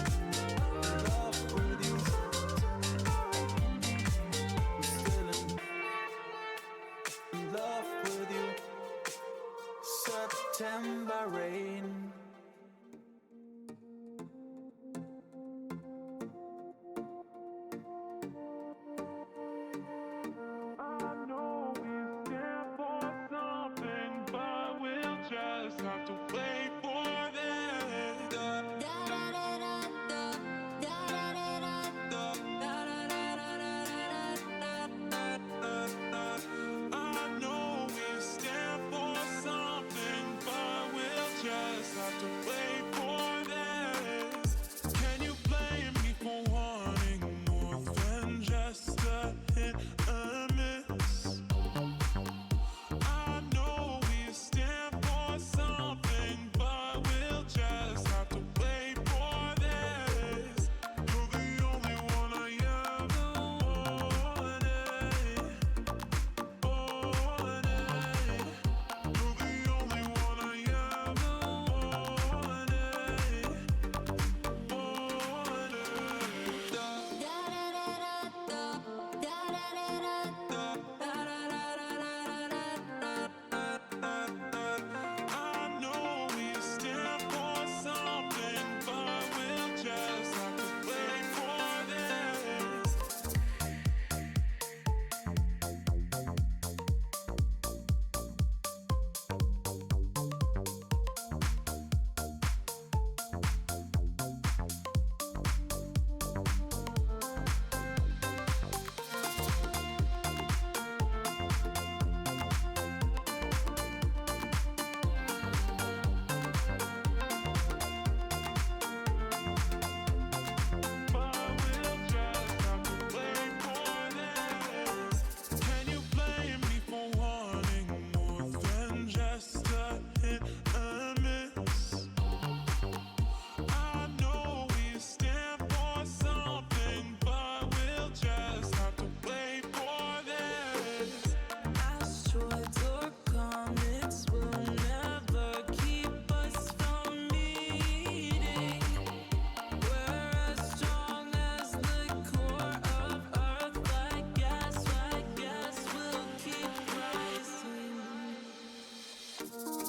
in love with you. I'm still in love with you. September rain. I know we stand for something, but we'll just have to wait for this. I know we stand for something, but we'll just have to wait for this. Can you blame me for wanting more than just a hit or miss? I know we stand for something.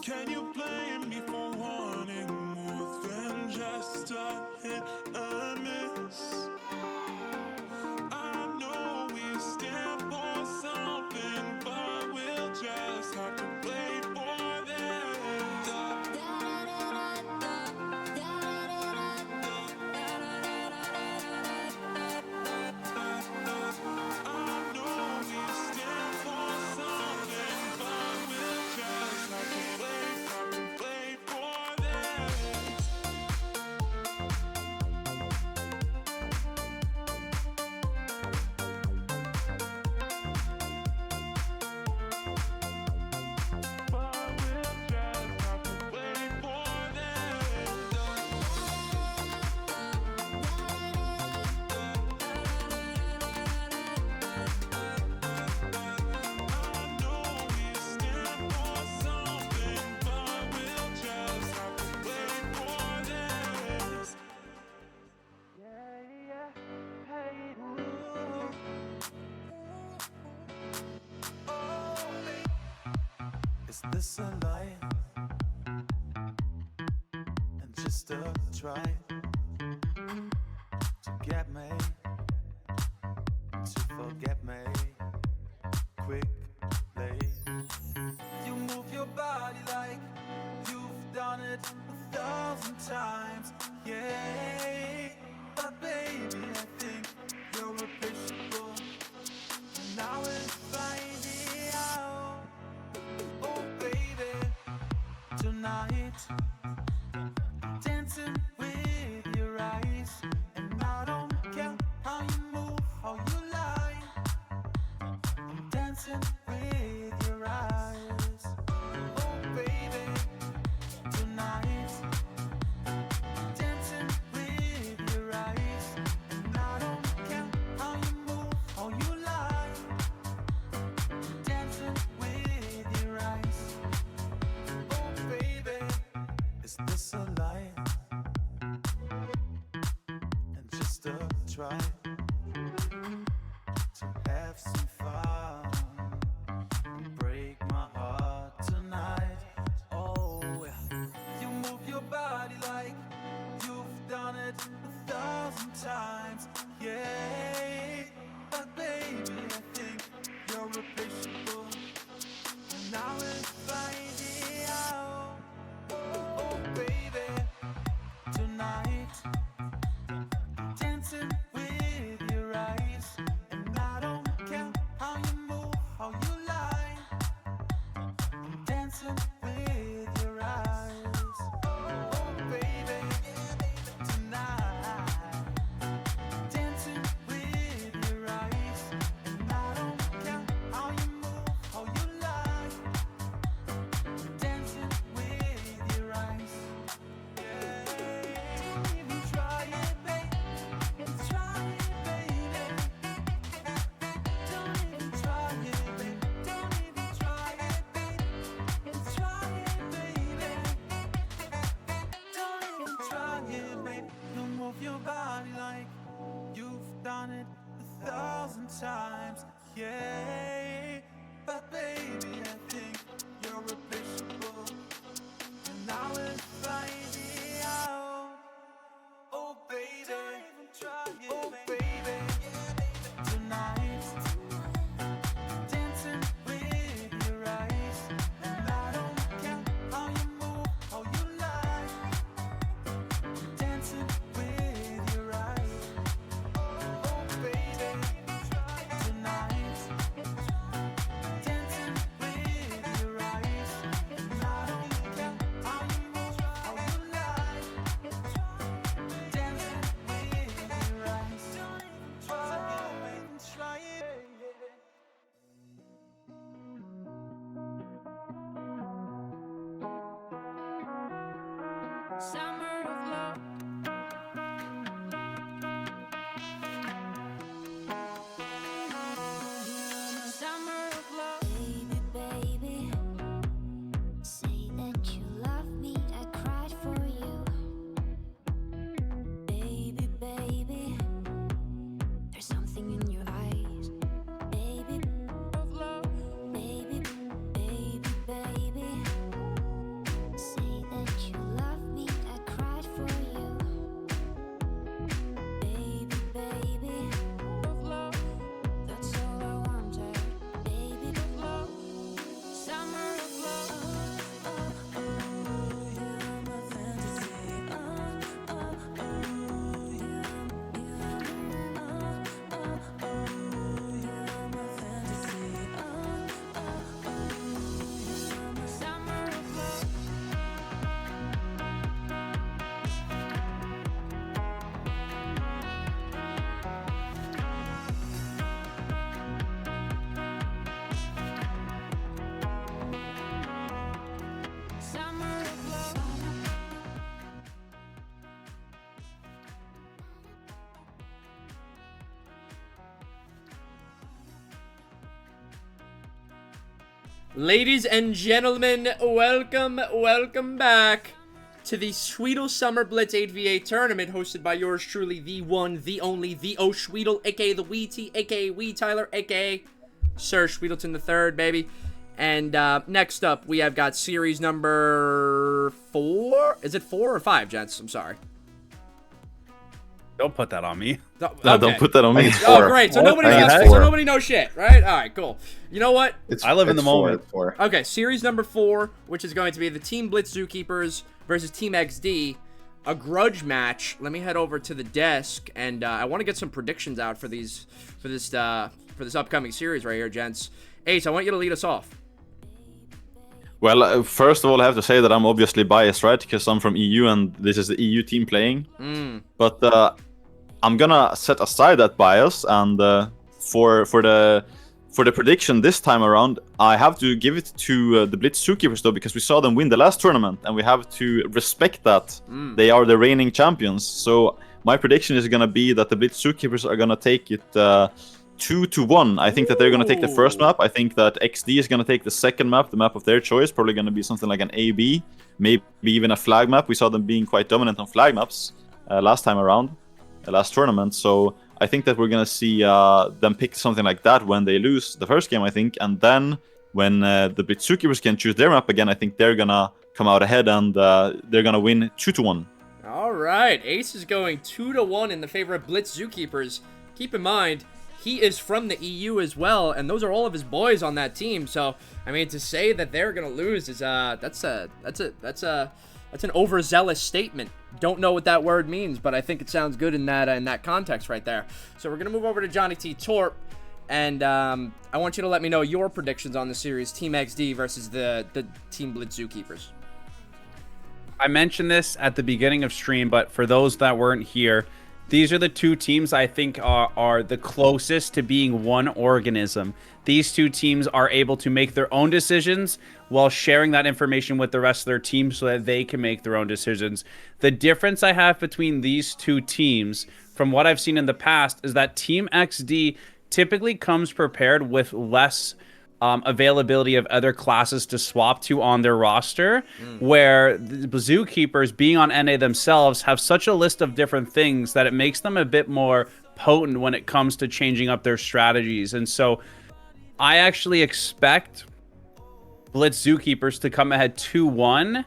Can you blame me for wanting more than just a hit and miss? I know we stand for something, but we'll just have to wait for this. I know we stand for something, but we'll just have to wait for this. But we'll just have to wait for this. I know we stand for something, but we'll just have to wait for this. Yeah, hey, ooh. Oh, babe. Is this a lie? And just a try to get me, to forget me quickly. You move your body like you've done it 1,000 times, yeah. But baby, I think you're replaceable. Now we're finding out. Oh baby, tonight dancing with your eyes, and I don't care how you move, how you lie. I'm dancing with your eyes. Oh baby, tonight dancing with your eyes, and I don't care how you move, how you lie. Dancing with your eyes. Oh baby, is this a lie? And just a try to have some fun and break my heart tonight. Oh, yeah. You move your body like you've done it 1,000 times, yeah. But baby, I think you're replaceable. Now we're finding out. Oh baby, tonight dancing with your eyes, and I don't care how you move, how you lie. I'm dancing with your eyes. Oh baby, tonight dancing with your eyes, and I don't care how you move, how you lie. Dancing with your eyes. Yeah, don't even try it, babe. Try it, baby. Don't even try it, babe. Don't even try it, babe. Try it, baby. Don't even try it, babe. You move your body like you've done it 1,000 times, yeah. But baby, I think you're replaceable, and now we're finding out. Oh baby, oh baby, tonight dancing with your eyes, and I don't care how you move, how you lie. Dancing with your eyes. Oh baby, tonight dancing with your eyes, and I don't care how you move, how you lie. Dancing with your eyes. Try it, baby. Summer of love. Summer of love. Baby, baby, say that you love me. I cried for you. Baby, baby, there's something in your eyes. Baby, of love. Baby, baby, baby, Ladies and gentlemen, welcome back to the SHWEEDLE Summer Blitz 8v8 tournament hosted by yours truly, the one, the only, the SHWEEDLE, aka the WeeT, aka Wee Tyler, aka Sir Schweedleton III, baby. And next up, we have got series number 4. Is it 4 or 5, gents? I'm sorry. Don't put that on me. No, Okay. don't put that on me. Oh, great. So nobody I think knows. it's So 4. nobody knows shit, right? All right, cool. You know what? I live in the moment. It's 4. Okay, series number 4, which is going to be the Team Blitz Zookeepers versus Team XD, a grudge match. Let me head over to the desk, and I want to get some predictions out for this upcoming series right here, gents. Ace, I want you to lead us off. Well, first of all, I have to say that I'm obviously biased, right? Because I'm from EU and this is the EU team playing. But I'm gonna set aside that bias, and for the prediction this time around, I have to give it to the Blitz Zookeepers though, because we saw them win the last tournament, and we have to respect that. They are the reigning champions. So my prediction is gonna be that the Blitz Zookeepers are gonna take it 2-1. I think that they're gonna take the first map. I think that XD is gonna take the second map, the map of their choice, probably gonna be something like an AB, maybe even a flag map. We saw them being quite dominant on flag maps last time around. Last tournament, so I think that we're gonna see them pick something like that when they lose the first game, I think, and then when the Blitz Zookeepers can choose their map again, I think they're gonna come out ahead and they're gonna win 2-1. All right, Ace is going 2-1 in the favor of Blitz Zookeepers. Keep in mind, he is from the EU as well, and those are all of his boys on that team. So, I mean, to say that they're gonna lose is that's an overzealous statement. Don't know what that word means, but I think it sounds good in that context right there. So we're gonna move over to Johnny T. Torp, and I want you to let me know your predictions on the series, Team XD versus the Team Blitz Zookeepers. I mentioned this at the beginning of stream, but for those that weren't here, these are the two teams I think are the closest to being one organism. These two teams are able to make their own decisions while sharing that information with the rest of their team so that they can make their own decisions. The difference I have between these two teams, from what I've seen in the past, is that Team XD typically comes prepared with less availability of other classes to swap to on their roster, where the Zookeepers, being on NA themselves, have such a list of different things that it makes them a bit more potent when it comes to changing up their strategies. And so I actually expect Blitz Zookeepers to come ahead 2-1,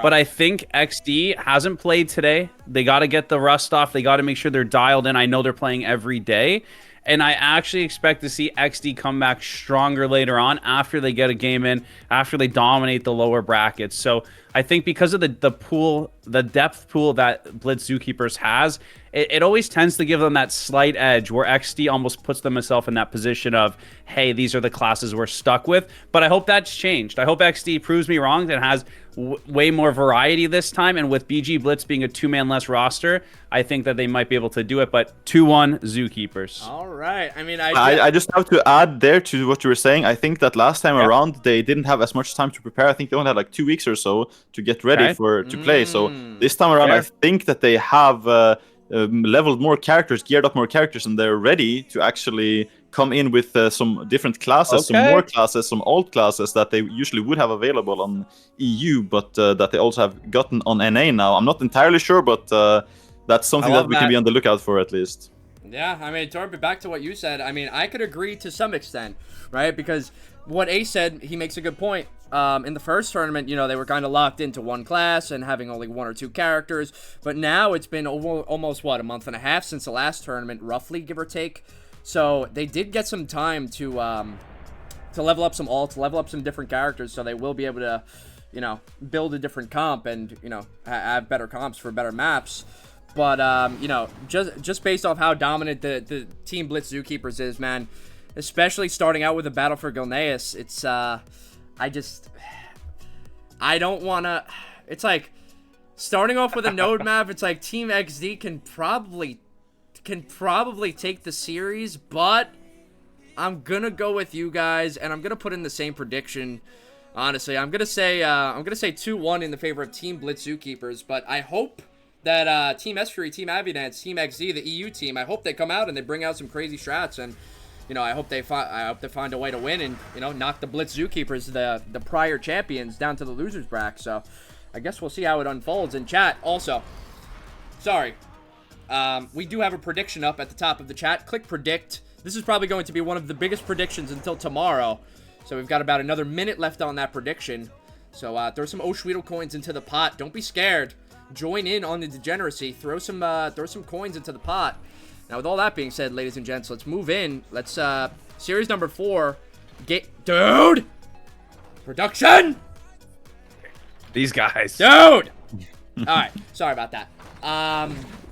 but I think XD hasn't played today. They got to get the rust off. They got to make sure they're dialed in. I know they're playing every day. And I actually expect to see XD come back stronger later on after they get a game in, after they dominate the lower brackets. So I think because of the depth pool that Blitz Zookeepers has, it always tends to give them that slight edge where XD almost puts themselves in that position of, hey, these are the classes we're stuck with. But I hope that's changed. I hope XD proves me wrong and has way more variety this time. And with BG Blitz being a 2-man less roster, I think that they might be able to do it. But 2-1 Zookeepers. All right. I mean, I just have to add there to what you were saying. I think that last time around they didn't have as much time to prepare. I think they only had like 2 weeks or so to get ready to play. So this time around, I think that they have leveled more characters, geared up more characters, and they're ready to actually come in with some different classes, some more classes, some old classes that they usually would have available on EU, but that they also have gotten on NA now. I'm not entirely sure, but that's something that we can be on the lookout for at least. Yeah, I mean, Torb, back to what you said, I mean, I could agree to some extent, right? Because what Ace said, he makes a good point. In the first tournament, you know, they were kind of locked into one class and having only 1 or 2 characters. But now it's been almost, what, a month and a half since the last tournament, roughly, give or take. So they did get some time to level up some alts, level up some different characters, so they will be able to, you know, build a different comp and, you know, have better comps for better maps. But, you know, just based off how dominant the Team Blitz Zookeepers is, man, especially starting out with a battle for Gilneas, it's, I don't want to, it's like, starting off with a node map, it's like Team XD can probably take the series, but I'm gonna go with you guys, and I'm gonna put in the same prediction. Honestly, I'm gonna say 2-1 in the favor of Team Blitz Zookeepers, but I hope that Team S3, Team Avidance, Team XZ, the EU team, I hope they come out and they bring out some crazy strats and, you know, I hope they find a way to win and, you know, knock the Blitz Zookeepers, the prior champions, down to the losers bracket. So I guess we'll see how it unfolds. In chat, also, sorry, we do have a prediction up at the top of the chat. Click predict. This is probably going to be one of the biggest predictions until tomorrow. So we've got about another minute left on that prediction. So throw some SHWEEDLE coins into the pot. Don't be scared. Join in on the degeneracy. Throw some coins into the pot. Now, with all that being said, ladies and gents, let's move in. Let's, series number 4. Dude! Production! These guys. Dude! Alright, sorry about that.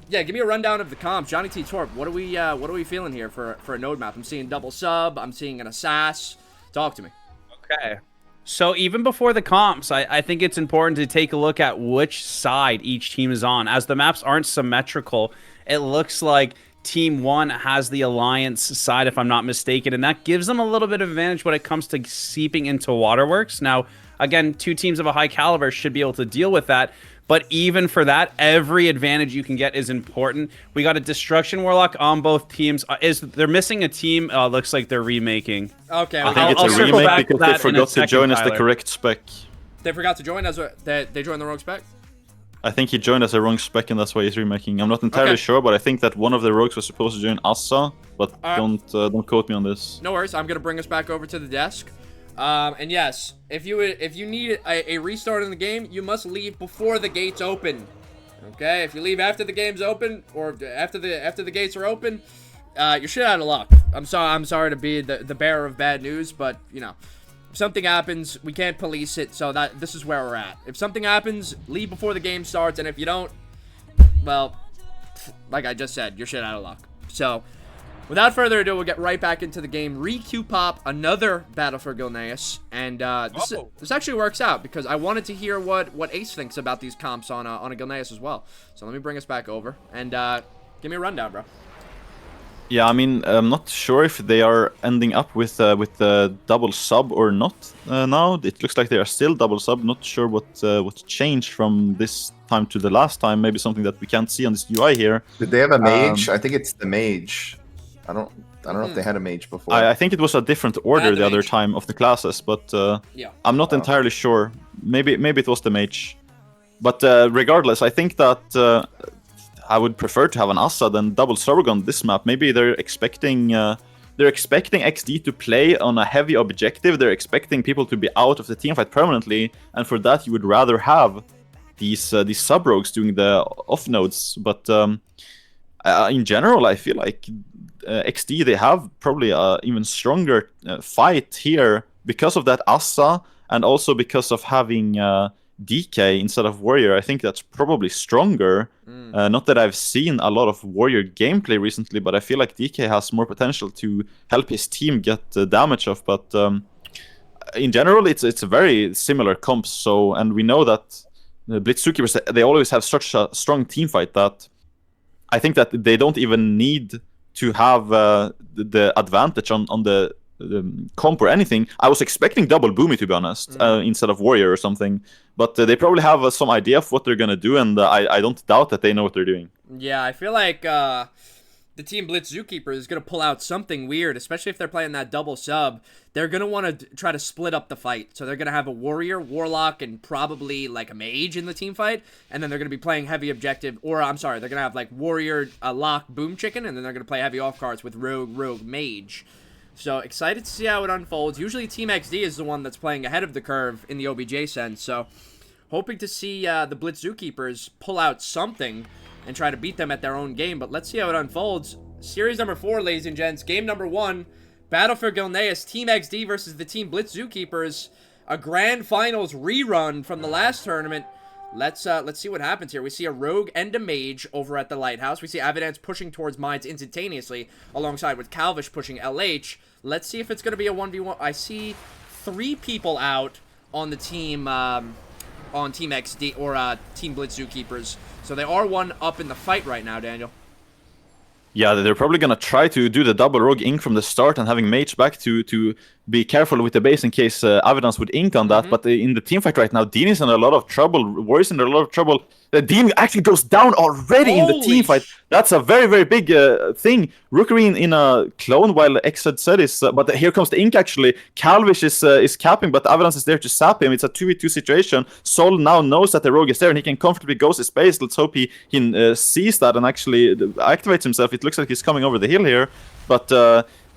Yeah, give me a rundown of the comps. Johnny T. Torp, what are we feeling here for a node map? I'm seeing double sub. I'm seeing an assas. Talk to me. Okay. So even before the comps, I think it's important to take a look at which side each team is on. As the maps aren't symmetrical, it looks like Team 1 has the Alliance side, if I'm not mistaken, and that gives them a little bit of advantage when it comes to seeping into Waterworks. Now, again, 2 teams of a high caliber should be able to deal with that. But even for that, every advantage you can get is important. We got a Destruction Warlock on both teams. They're missing a team. Looks like they're remaking. Okay. I think it's a remake because they forgot to join as the correct spec. They forgot to join as they joined the wrong spec? I think he joined as a wrong spec and that's why he's remaking. I'm not entirely sure, but I think that one of the rogues was supposed to join Assa, but don't quote me on this. No worries. I'm gonna bring us back over to the desk. And yes, if you need a restart in the game, you must leave before the gates open. Okay, if you leave after the game's open or after the gates are open, you're shit out of luck. I'm sorry to be the bearer of bad news, but you know, if something happens, we can't police it. So this is where we're at. If something happens, leave before the game starts, and if you don't, well, like I just said, you're shit out of luck. So, without further ado, we'll get right back into the game. Re-queue pop another battle for Gilneas, and this actually works out because I wanted to hear what Ace thinks about these comps on a Gilneas as well. So let me bring us back over and give me a rundown, bro. Yeah, I mean, I'm not sure if they are ending up with the double sub or not. Now it looks like they are still double sub. Not sure what changed from this time to the last time. Maybe something that we can't see on this UI here. Did they have a mage? I think it's the mage. I don't know if they had a mage before. I think it was a different order the other time of the classes, but yeah. I'm not entirely sure. Maybe it was the mage. But regardless, I think that I would prefer to have an Assa than double Sorg on this map. Maybe they're expecting XD to play on a heavy objective. They're expecting people to be out of the teamfight permanently, and for that you would rather have these sub rogues doing the off nodes. But in general, I feel like XD, they have probably a even stronger fight here because of that Assa, and also because of having DK instead of Warrior. I think that's probably stronger. Not that I've seen a lot of Warrior gameplay recently, but I feel like DK has more potential to help his team get damage off. But in general, it's a very similar comps. So, and we know that the BLITZ Zookeepers, they always have such a strong team fight that I think that they don't even need to have the advantage on the comp or anything. I was expecting double Boomy, to be honest, instead of Warrior or something. But they probably have some idea of what they're going to do, and I don't doubt that they know what they're doing. Yeah, I feel like the team BLITZ Zookeeper is going to pull out something weird, especially if they're playing that double sub. They're going to want to try to split up the fight. So they're going to have a Warrior, Warlock, and probably like a Mage in the team fight. And then they're going to be playing heavy objective, or I'm sorry, they're going to have like Warrior, Lock, Boom Chicken, and then they're going to play heavy off cards with Rogue, Mage. So excited to see how it unfolds. Usually Team XD is the one that's playing ahead of the curve in the OBJ sense. So hoping to see the BLITZ Zookeepers pull out something and try to beat them at their own game. But let's see how it unfolds. Series number 4, ladies and gents. Game number 1. Battle for Gilneas. Team XD versus the Team BLITZ Zookeepers. A grand finals rerun from the last tournament. Let's see what happens here. We see a Rogue and a Mage over at the Lighthouse. We see Avidance pushing towards Mines instantaneously, alongside with Calvish pushing LH. Let's see if it's going to be a 1v1. I see 3 people out on the team, on Team XD, or Team BLITZ Zookeepers. So they are 1 up in the fight right now, Daniel. Yeah, they're probably gonna try to do the double rogue ink from the start and having mage back to be careful with the base in case Avidance would ink on that. But in the team fight right now, Dean is in a lot of trouble. Warriors in a lot of trouble. Dean actually goes down already in the team fight. That's a very, very big thing. Rookery in a clone while X had said is, but here comes the ink actually. Calvish is capping, but Avidance is there to sap him. It's a 2v2 situation. Sol now knows that the rogue is there and he can comfortably go his space. Let's hope he sees that and actually activates himself. It looks like he's coming over the hill here, but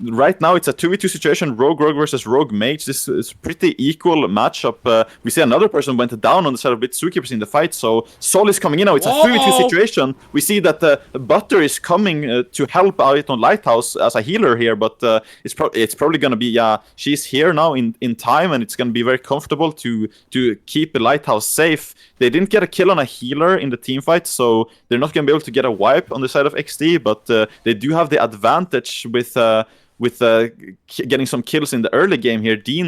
right now it's a 2v2 situation. Rogue versus Rogue Mage. This is a pretty equal matchup. We see another person went down on the side of BLITZ Zookeepers in the fight, so Sol is coming in now. It's a 3v2 situation. We see that Butter is coming to help out on Lighthouse as a healer here, but it's probably going to be, she's here now in time, and it's going to be very comfortable to keep the Lighthouse safe. They didn't get a kill on a healer in the team fight, so they're not going to be able to get a wipe on the side of XD, but they do have the advantage with getting some kills in the early game here. Dean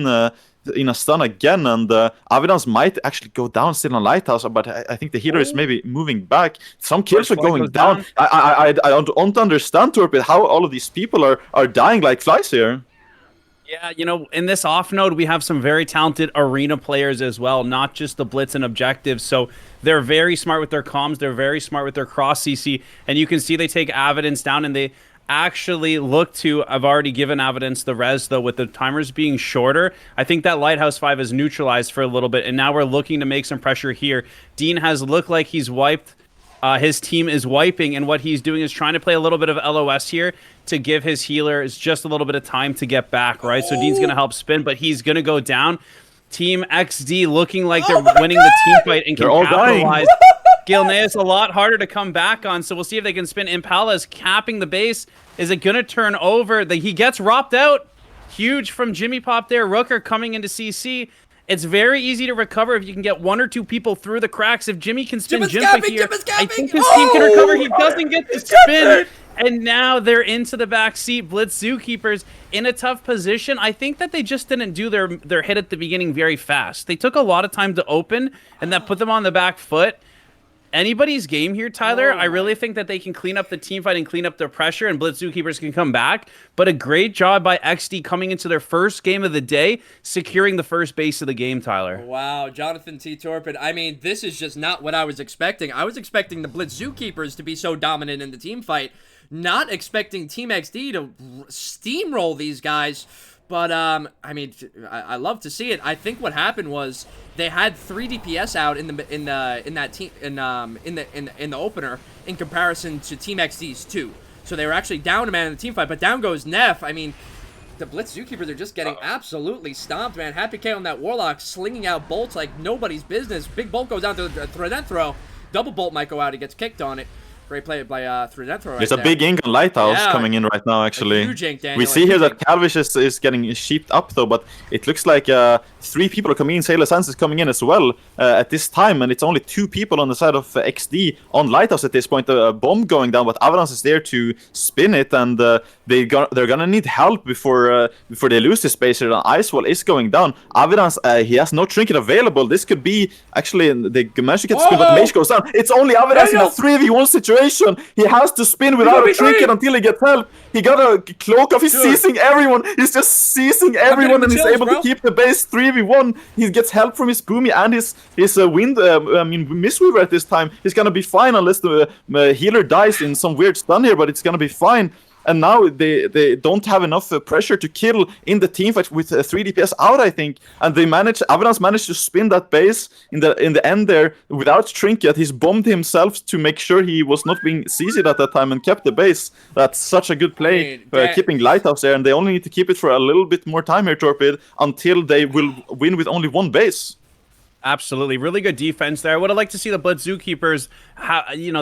in a stun again, and Avidance might actually go down still on Lighthouse, but I think the healer is maybe moving back. Some kills are going down. I don't understand, Torpid, how all of these people are dying like flies here. Yeah, you know, in this off node, we have some very talented arena players as well, not just the Blitz and objectives. So they're very smart with their comms, they're very smart with their cross CC, and you can see they take Avidance down, and they actually look to have already given Avidance the res, though, with the timers being shorter. I think that Lighthouse 5 is neutralized for a little bit, and now we're looking to make some pressure here. Dean has looked like he's wiped. His team is wiping, and what he's doing is trying to play a little bit of LOS here to give his healers just a little bit of time to get back, right? So Dean's going to help spin, but he's going to go down. Team XD looking like they're winning the team fight and can capitalize. Gilneas a lot harder to come back on, so we'll see if they can spin. Impala's capping the base. Is it going to turn over? He gets ropped out. Huge from Jimmy Pop there. Rooker coming into CC. It's very easy to recover if you can get 1 or 2 people through the cracks. If Jimmy can spin Jimpa here, I think his team can recover. He doesn't get the spin. And now they're into the back seat. BLITZ Zookeepers in a tough position. I think that they just didn't do their hit at the beginning very fast. They took a lot of time to open, and that put them on the back foot. Anybody's game here, Tyler. I really think that they can clean up the team fight and clean up their pressure, and BLITZ Zookeepers can come back. But a great job by XD coming into their first game of the day, securing the first base of the game, Tyler. Wow, Jonathan T. Torpid. I mean, this is just not what I was expecting. I was expecting the BLITZ Zookeepers to be so dominant in the team fight, not expecting Team XD to steamroll these guys. But I mean, I love to see it. I think what happened was they had 3 DPS out in the opener in comparison to Team XD's 2. So they were actually down a man in the team fight. But down goes Neff. I mean, the BLITZ Zookeepers are just getting absolutely stomped, man. Happy K on that Warlock, slinging out bolts like nobody's business. Big bolt goes down to the Threadent Throw. Double bolt might go out. He gets kicked on it. Great play by Threadent Throw. There's a big ink on Lighthouse coming in right now, actually. Huge ink, Daniel, we see here that Calvish is getting sheeped up, though, but it looks like 3 people are coming in. Sailor Sands is coming in as well at this time, and it's only 2 people on the side of XD on Lighthouse at this point. A bomb going down, but Avidance is there to spin it, and they're gonna need help before they lose this space here. And Ice Wall is going down. Avidance, he has no trinket available. This could be, actually, they managed to get the spin, but Mage goes down. It's only Avidance in a 3v1 situation. He has to spin without a trinket until he gets help. He got a cloak off. He's seizing everyone. He's just seizing everyone, and he's able to keep the base 3v1. He gets help from his Boomy and his Mistweaver at this time. He's gonna be fine unless the healer dies in some weird stun here, but it's gonna be fine. And now they don't have enough pressure to kill in the team fight with 3 DPS out, I think. And Avidance managed to spin that base in the end there without trinket. He's bombed himself to make sure he was not being CC'd at that time and kept the base. That's such a good play, keeping Lighthouse there. And they only need to keep it for a little bit more time here, Torpid, until they will win with only 1 base. Absolutely. Really good defense there. I would have liked to see the BLITZ Zookeepers,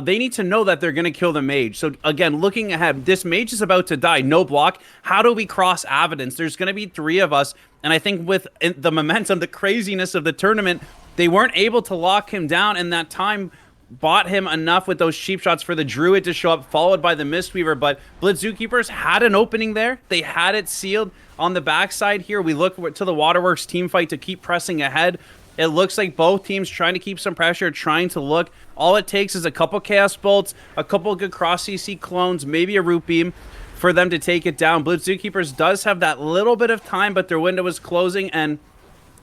they need to know that they're going to kill the mage. So, again, looking ahead, this mage is about to die. No block. How do we cross Avidance? There's going to be 3 of us. And I think with the momentum, the craziness of the tournament, they weren't able to lock him down, and that time bought him enough with those cheap shots for the Druid to show up, followed by the Mistweaver. But BLITZ Zookeepers had an opening there. They had it sealed on the backside here. We look to the Waterworks team fight to keep pressing ahead. It looks like both teams trying to keep some pressure, trying to look. All it takes is a couple Chaos Bolts, a couple good cross CC clones, maybe a Root Beam for them to take it down. Blitz Zookeepers does have that little bit of time, but their window is closing, and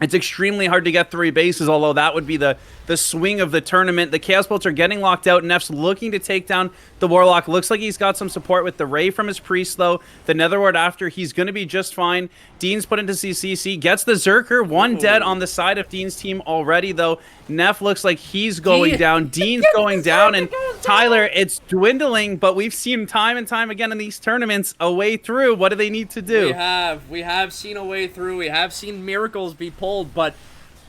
it's extremely hard to get 3 bases, although that would be the swing of the tournament. The Chaos Bolts are getting locked out. Neff's looking to take down the Warlock. Looks like he's got some support with the Ray from his Priest, though. The Netherward after. He's going to be just fine. Dean's put into CCC. Gets the Zerker. One dead on the side of Dean's team already, though. Neff looks like he's going down. Dean's going down. And Tyler, it's dwindling, but we've seen time and time again in these tournaments a way through. What do they need to do? We have seen a way through. We have seen miracles be pulled, but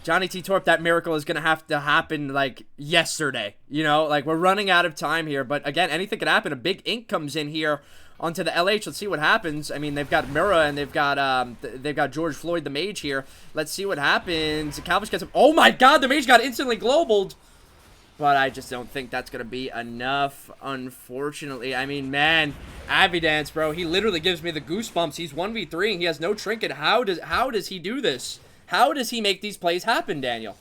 Johnny T. Torp, that miracle is going to have to happen, like, yesterday. You know, like, we're running out of time here. But, again, anything could happen. A big ink comes in here onto the LH. Let's see what happens. I mean, they've got Mira and they've got George Floyd, the mage, here. Let's see what happens. Calvish gets him. Oh, my God, the mage got instantly globaled. But I just don't think that's going to be enough, unfortunately. I mean, man, Avidance, bro, he literally gives me the goosebumps. He's 1v3 and he has no trinket. How does he do this? How does he make these plays happen, Daniel?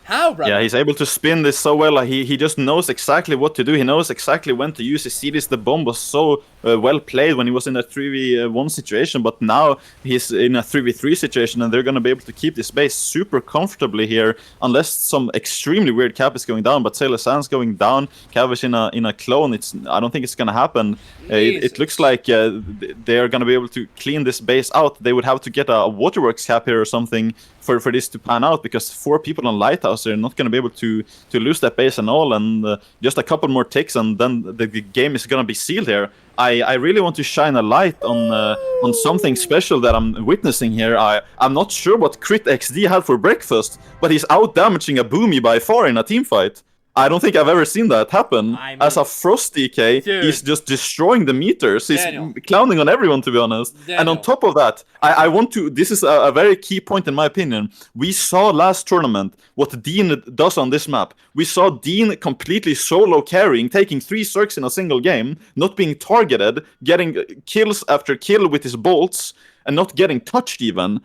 How, brother? Yeah, he's able to spin this so well. Like, he just knows exactly what to do. He knows exactly when to use his CDs. The bomb was so well played when he was in a 3v1 situation, but now he's in a 3v3 situation, and they're going to be able to keep this base super comfortably here, unless some extremely weird cap is going down. But Sailor Sands going down, Cavish in a clone. I don't think it's going to happen. It looks like they are going to be able to clean this base out. They would have to get a Waterworks cap here or something for this to pan out, because 4 people on Lighthouse are not going to be able to lose that base and all, and just a couple more ticks and then the game is going to be sealed here. I really want to shine a light on something special that I'm witnessing here. I'm not sure what Crit XD had for breakfast, but he's out damaging a Boomy by far in a team fight. I don't think I've ever seen that happen. I mean, as a Frost DK, dude, he's just destroying the meters. He's Daniel, clowning on everyone, to be honest. Daniel. And on top of that, I want to... This is a very key point in my opinion. We saw last tournament what Dean does on this map. We saw Dean completely solo carrying, taking 3 Zerks in a single game, not being targeted, getting kills after kill with his bolts, and not getting touched even.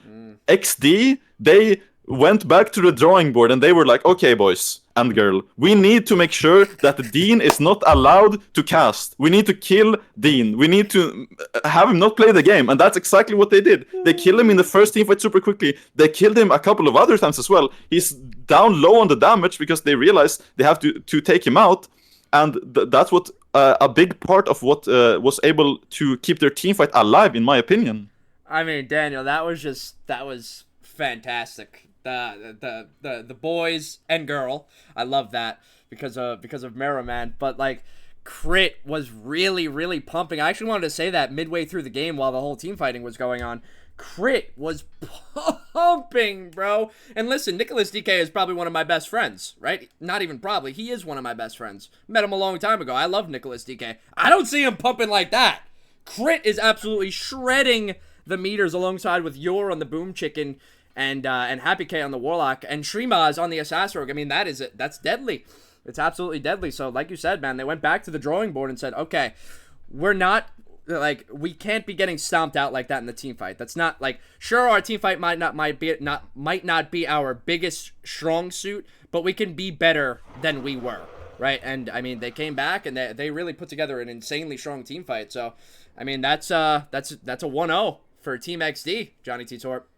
XD, they went back to the drawing board and they were like, okay, boys and girl, we need to make sure that Dean is not allowed to cast. We need to kill Dean. We need to have him not play the game. And that's exactly what they did. They killed him in the first team fight super quickly. They killed him a couple of other times as well. He's down low on the damage because they realized they have to take him out. And that's what a big part of what was able to keep their team fight alive, in my opinion. I mean, Daniel, that was fantastic. The boys and girl, I love that because of Mara, man. But like, Crit was really pumping. I actually wanted to say that midway through the game while the whole team fighting was going on. Crit was pumping, bro. And listen, Nicholas DK is probably one of my best friends, right? Not even probably. He is one of my best friends. Met him a long time ago. I love Nicholas DK. I don't see him pumping like that. Crit is absolutely shredding the meters alongside with Yor on the Boom Chicken and Happy K on the Warlock and Shrimaz on the Assassin Rogue. I mean, that's deadly. It's absolutely deadly. So like you said, man, they went back to the drawing board and said, okay, we're not... Like, we can't be getting stomped out like that in the team fight. That's not like, sure, our team fight might not be our biggest strong suit, but we can be better than we were, right? And I mean, they came back and they really put together an insanely strong team fight. So, I mean, that's a 1-0 for Team XD, Johnny T. Torp.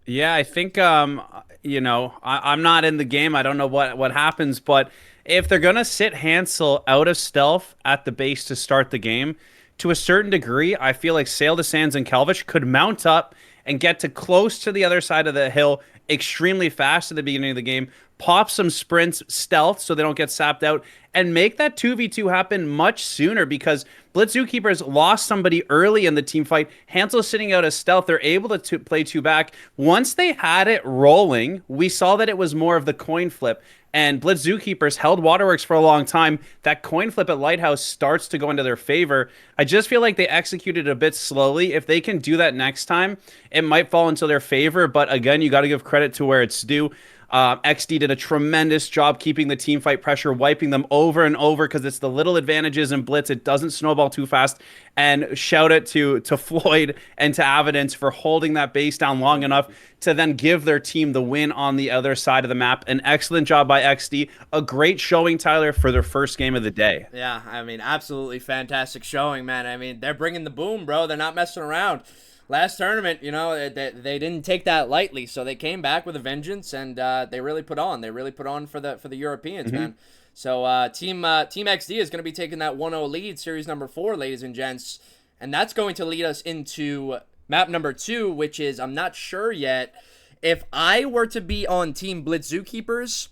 Yeah, I think you know, I'm not in the game. I don't know what happens, but if they're gonna sit Hansel out of stealth at the base to start the game, to a certain degree, I feel like Sail to Sands and Kelvish could mount up and get to close to the other side of the hill extremely fast at the beginning of the game, pop some sprints stealth so they don't get sapped out, and make that 2v2 happen much sooner, because Blitz Zookeepers lost somebody early in the team fight. Hansel's sitting out as stealth. They're able to play 2 back. Once they had it rolling, we saw that it was more of the coin flip. And Blitz Zookeepers held Waterworks for a long time. That coin flip at Lighthouse starts to go into their favor. I just feel like they executed a bit slowly. If they can do that next time, it might fall into their favor. But again, you got to give credit to where it's due. XD did a tremendous job keeping the team fight pressure, wiping them over and over because it's the little advantages in Blitz. It doesn't snowball too fast. And shout out to Floyd and to Avidence for holding that base down long enough to then give their team the win on the other side of the map. An excellent job by XD. A great showing, Tyler, for their first game of the day. Yeah, I mean, absolutely fantastic showing, man. I mean, they're bringing the boom, bro. They're not messing around. Last tournament, you know, they didn't take that lightly, so they came back with a vengeance, and they really put on. They really put on for the Europeans, man. So Team XD is going to be taking that 1-0 lead, series number 4, ladies and gents, and that's going to lead us into map number 2, which is, I'm not sure yet. If I were to be on Team Blitz Zookeepers,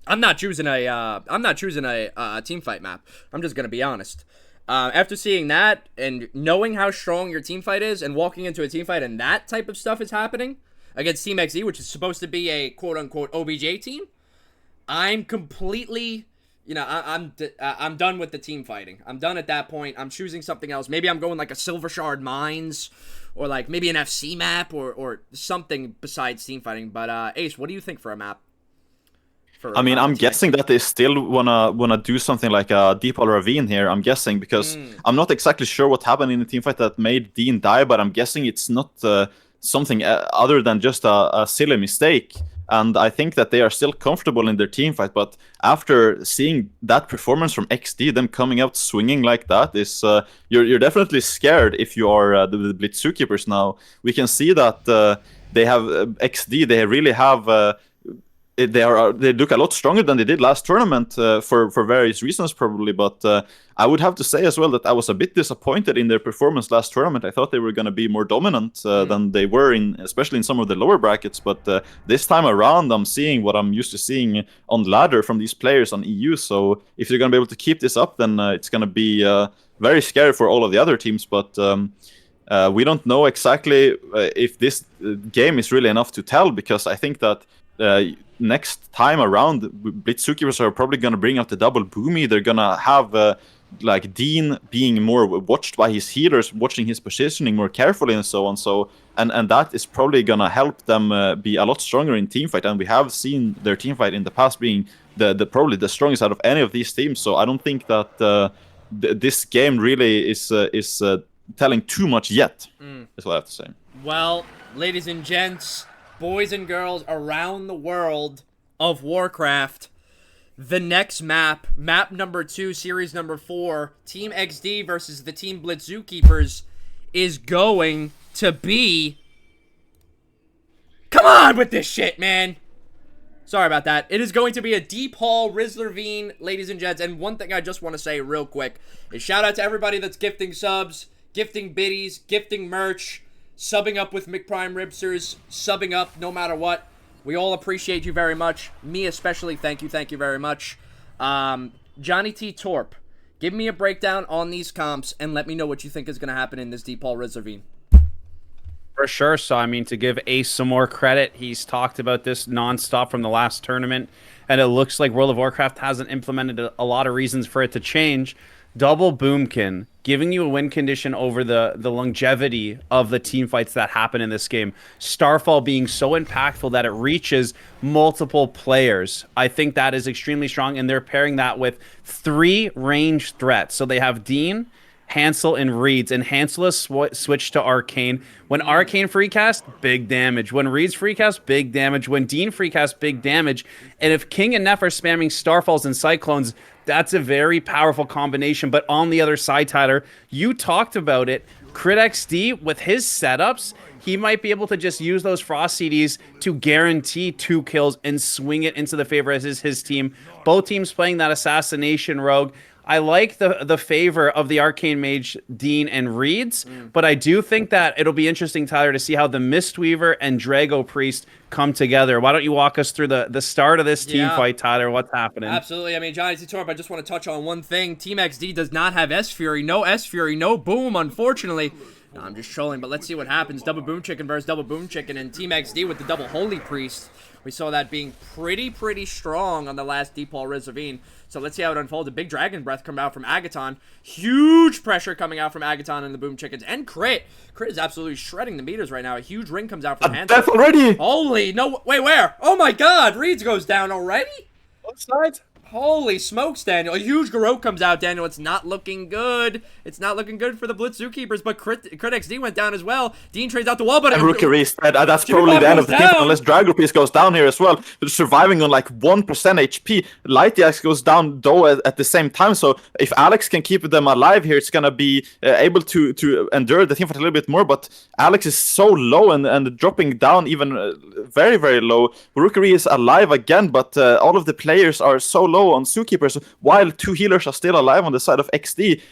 I'm not choosing a team fight map. I'm just going to be honest. After seeing that and knowing how strong your team fight is and walking into a team fight and that type of stuff is happening against Team XZ, which is supposed to be a quote-unquote OBJ team, I'm completely, you know, I'm done with the team fighting. I'm done at that point. I'm choosing something else. Maybe I'm going like a Silver Shard Mines or like maybe an FC map or something besides team fighting. But Ace, what do you think for a map? I mean, I'm guessing that they still wanna do something like a Deep Hole Ravine here. I'm guessing because I'm not exactly sure what happened in the team fight that made Dean die, but I'm guessing it's not something other than just a silly mistake. And I think that they are still comfortable in their team fight. But after seeing that performance from XD, them coming out swinging like that, is you're definitely scared if you are the Blitz Zookeepers now. We can see that they have XD. They really have. They look a lot stronger than they did last tournament for various reasons probably, but I would have to say as well that I was a bit disappointed in their performance last tournament. I thought they were going to be more dominant than they were especially in some of the lower brackets, but this time around I'm seeing what I'm used to seeing on ladder from these players on EU. So if they're going to be able to keep this up, then it's going to be very scary for all of the other teams, but we don't know exactly if this game is really enough to tell, because I think that next time around, Blitz Zookeepers are probably going to bring out the double boomy. They're going to have like Dean being more watched by his healers, watching his positioning more carefully and so on. So and that is probably going to help them be a lot stronger in teamfight. And we have seen their teamfight in the past being the probably the strongest out of any of these teams. So I don't think that this game really is telling too much yet. Is what I have to say. Well, ladies and gents, boys and girls around the world of Warcraft, the next map number 2, series number 4, Team XD versus the Team Blitz Zookeepers, is going to be... Come on with this shit, man! Sorry about that. It is going to be a Deep Hall Ravine, ladies and gents. And one thing I just want to say real quick is shout out to everybody that's gifting subs, gifting biddies, gifting merch, subbing up with McPrime Ribsters, subbing up no matter what. We all appreciate you very much. Me especially, thank you very much. Johnny T. Torp, give me a breakdown on these comps and let me know what you think is going to happen in this Deep Hall Ravine. For sure. So, I mean, to give Ace some more credit, he's talked about this nonstop from the last tournament, and it looks like World of Warcraft hasn't implemented a lot of reasons for it to change. Double Boomkin, giving you a win condition over the longevity of the team fights that happen in this game. Starfall being so impactful that it reaches multiple players. I think that is extremely strong, and they're pairing that with 3 ranged threats. So they have Dean, Hansel, and Reeds, and Hansel is switched to Arcane. When Arcane freecast, big damage. When Reeds freecast, big damage. When Dean freecast, big damage. And if King and Neff are spamming Starfalls and Cyclones, that's a very powerful combination. But on the other side, Tyler, you talked about it. Crit XD, with his setups, he might be able to just use those Frost CDs to guarantee 2 kills and swing it into the favor as is his team. Both teams playing that Assassination Rogue. I like the favor of the Arcane Mage, Dean, and Reeds, but I do think that it'll be interesting, Tyler, to see how the Mistweaver and Drago Priest come together. Why don't you walk us through the start of this team fight, Tyler? What's happening? Absolutely. I mean, Johnny T. Torp, I just want to touch on one thing. Team XD does not have S-Fury. No S-Fury, no Boom, unfortunately. No, I'm just trolling, but let's see what happens. Double Boom Chicken versus Double Boom Chicken, and Team XD with the double Holy Priest. We saw that being pretty strong on the last DePaul Rizavine. So let's see how it unfolds. A big Dragon Breath come out from Agaton. Huge pressure coming out from Agaton and the Boom Chickens. And Crit. Crit is absolutely shredding the meters right now. A huge ring comes out from Hanson. Death already! Holy, no, wait, where? Oh my god, Reeds goes down already? Both sides. Holy smokes, Daniel. A huge Garrote comes out, Daniel. It's not looking good. It's not looking good for the Blitz Zookeepers, but Crit XD went down as well. Dean trades out the wall, but... And Rookery is dead. That's probably the end of the team, unless Dragon Priest goes down here as well. They're surviving on like 1% HP. Lightiax goes down though at the same time, so if Alex can keep them alive here, it's gonna be able to endure the teamfight a little bit more, but Alex is so low and dropping down even very low. Rookery is alive again, but all of the players are so low on Zookeepers, while 2 healers are still alive on the side of XD.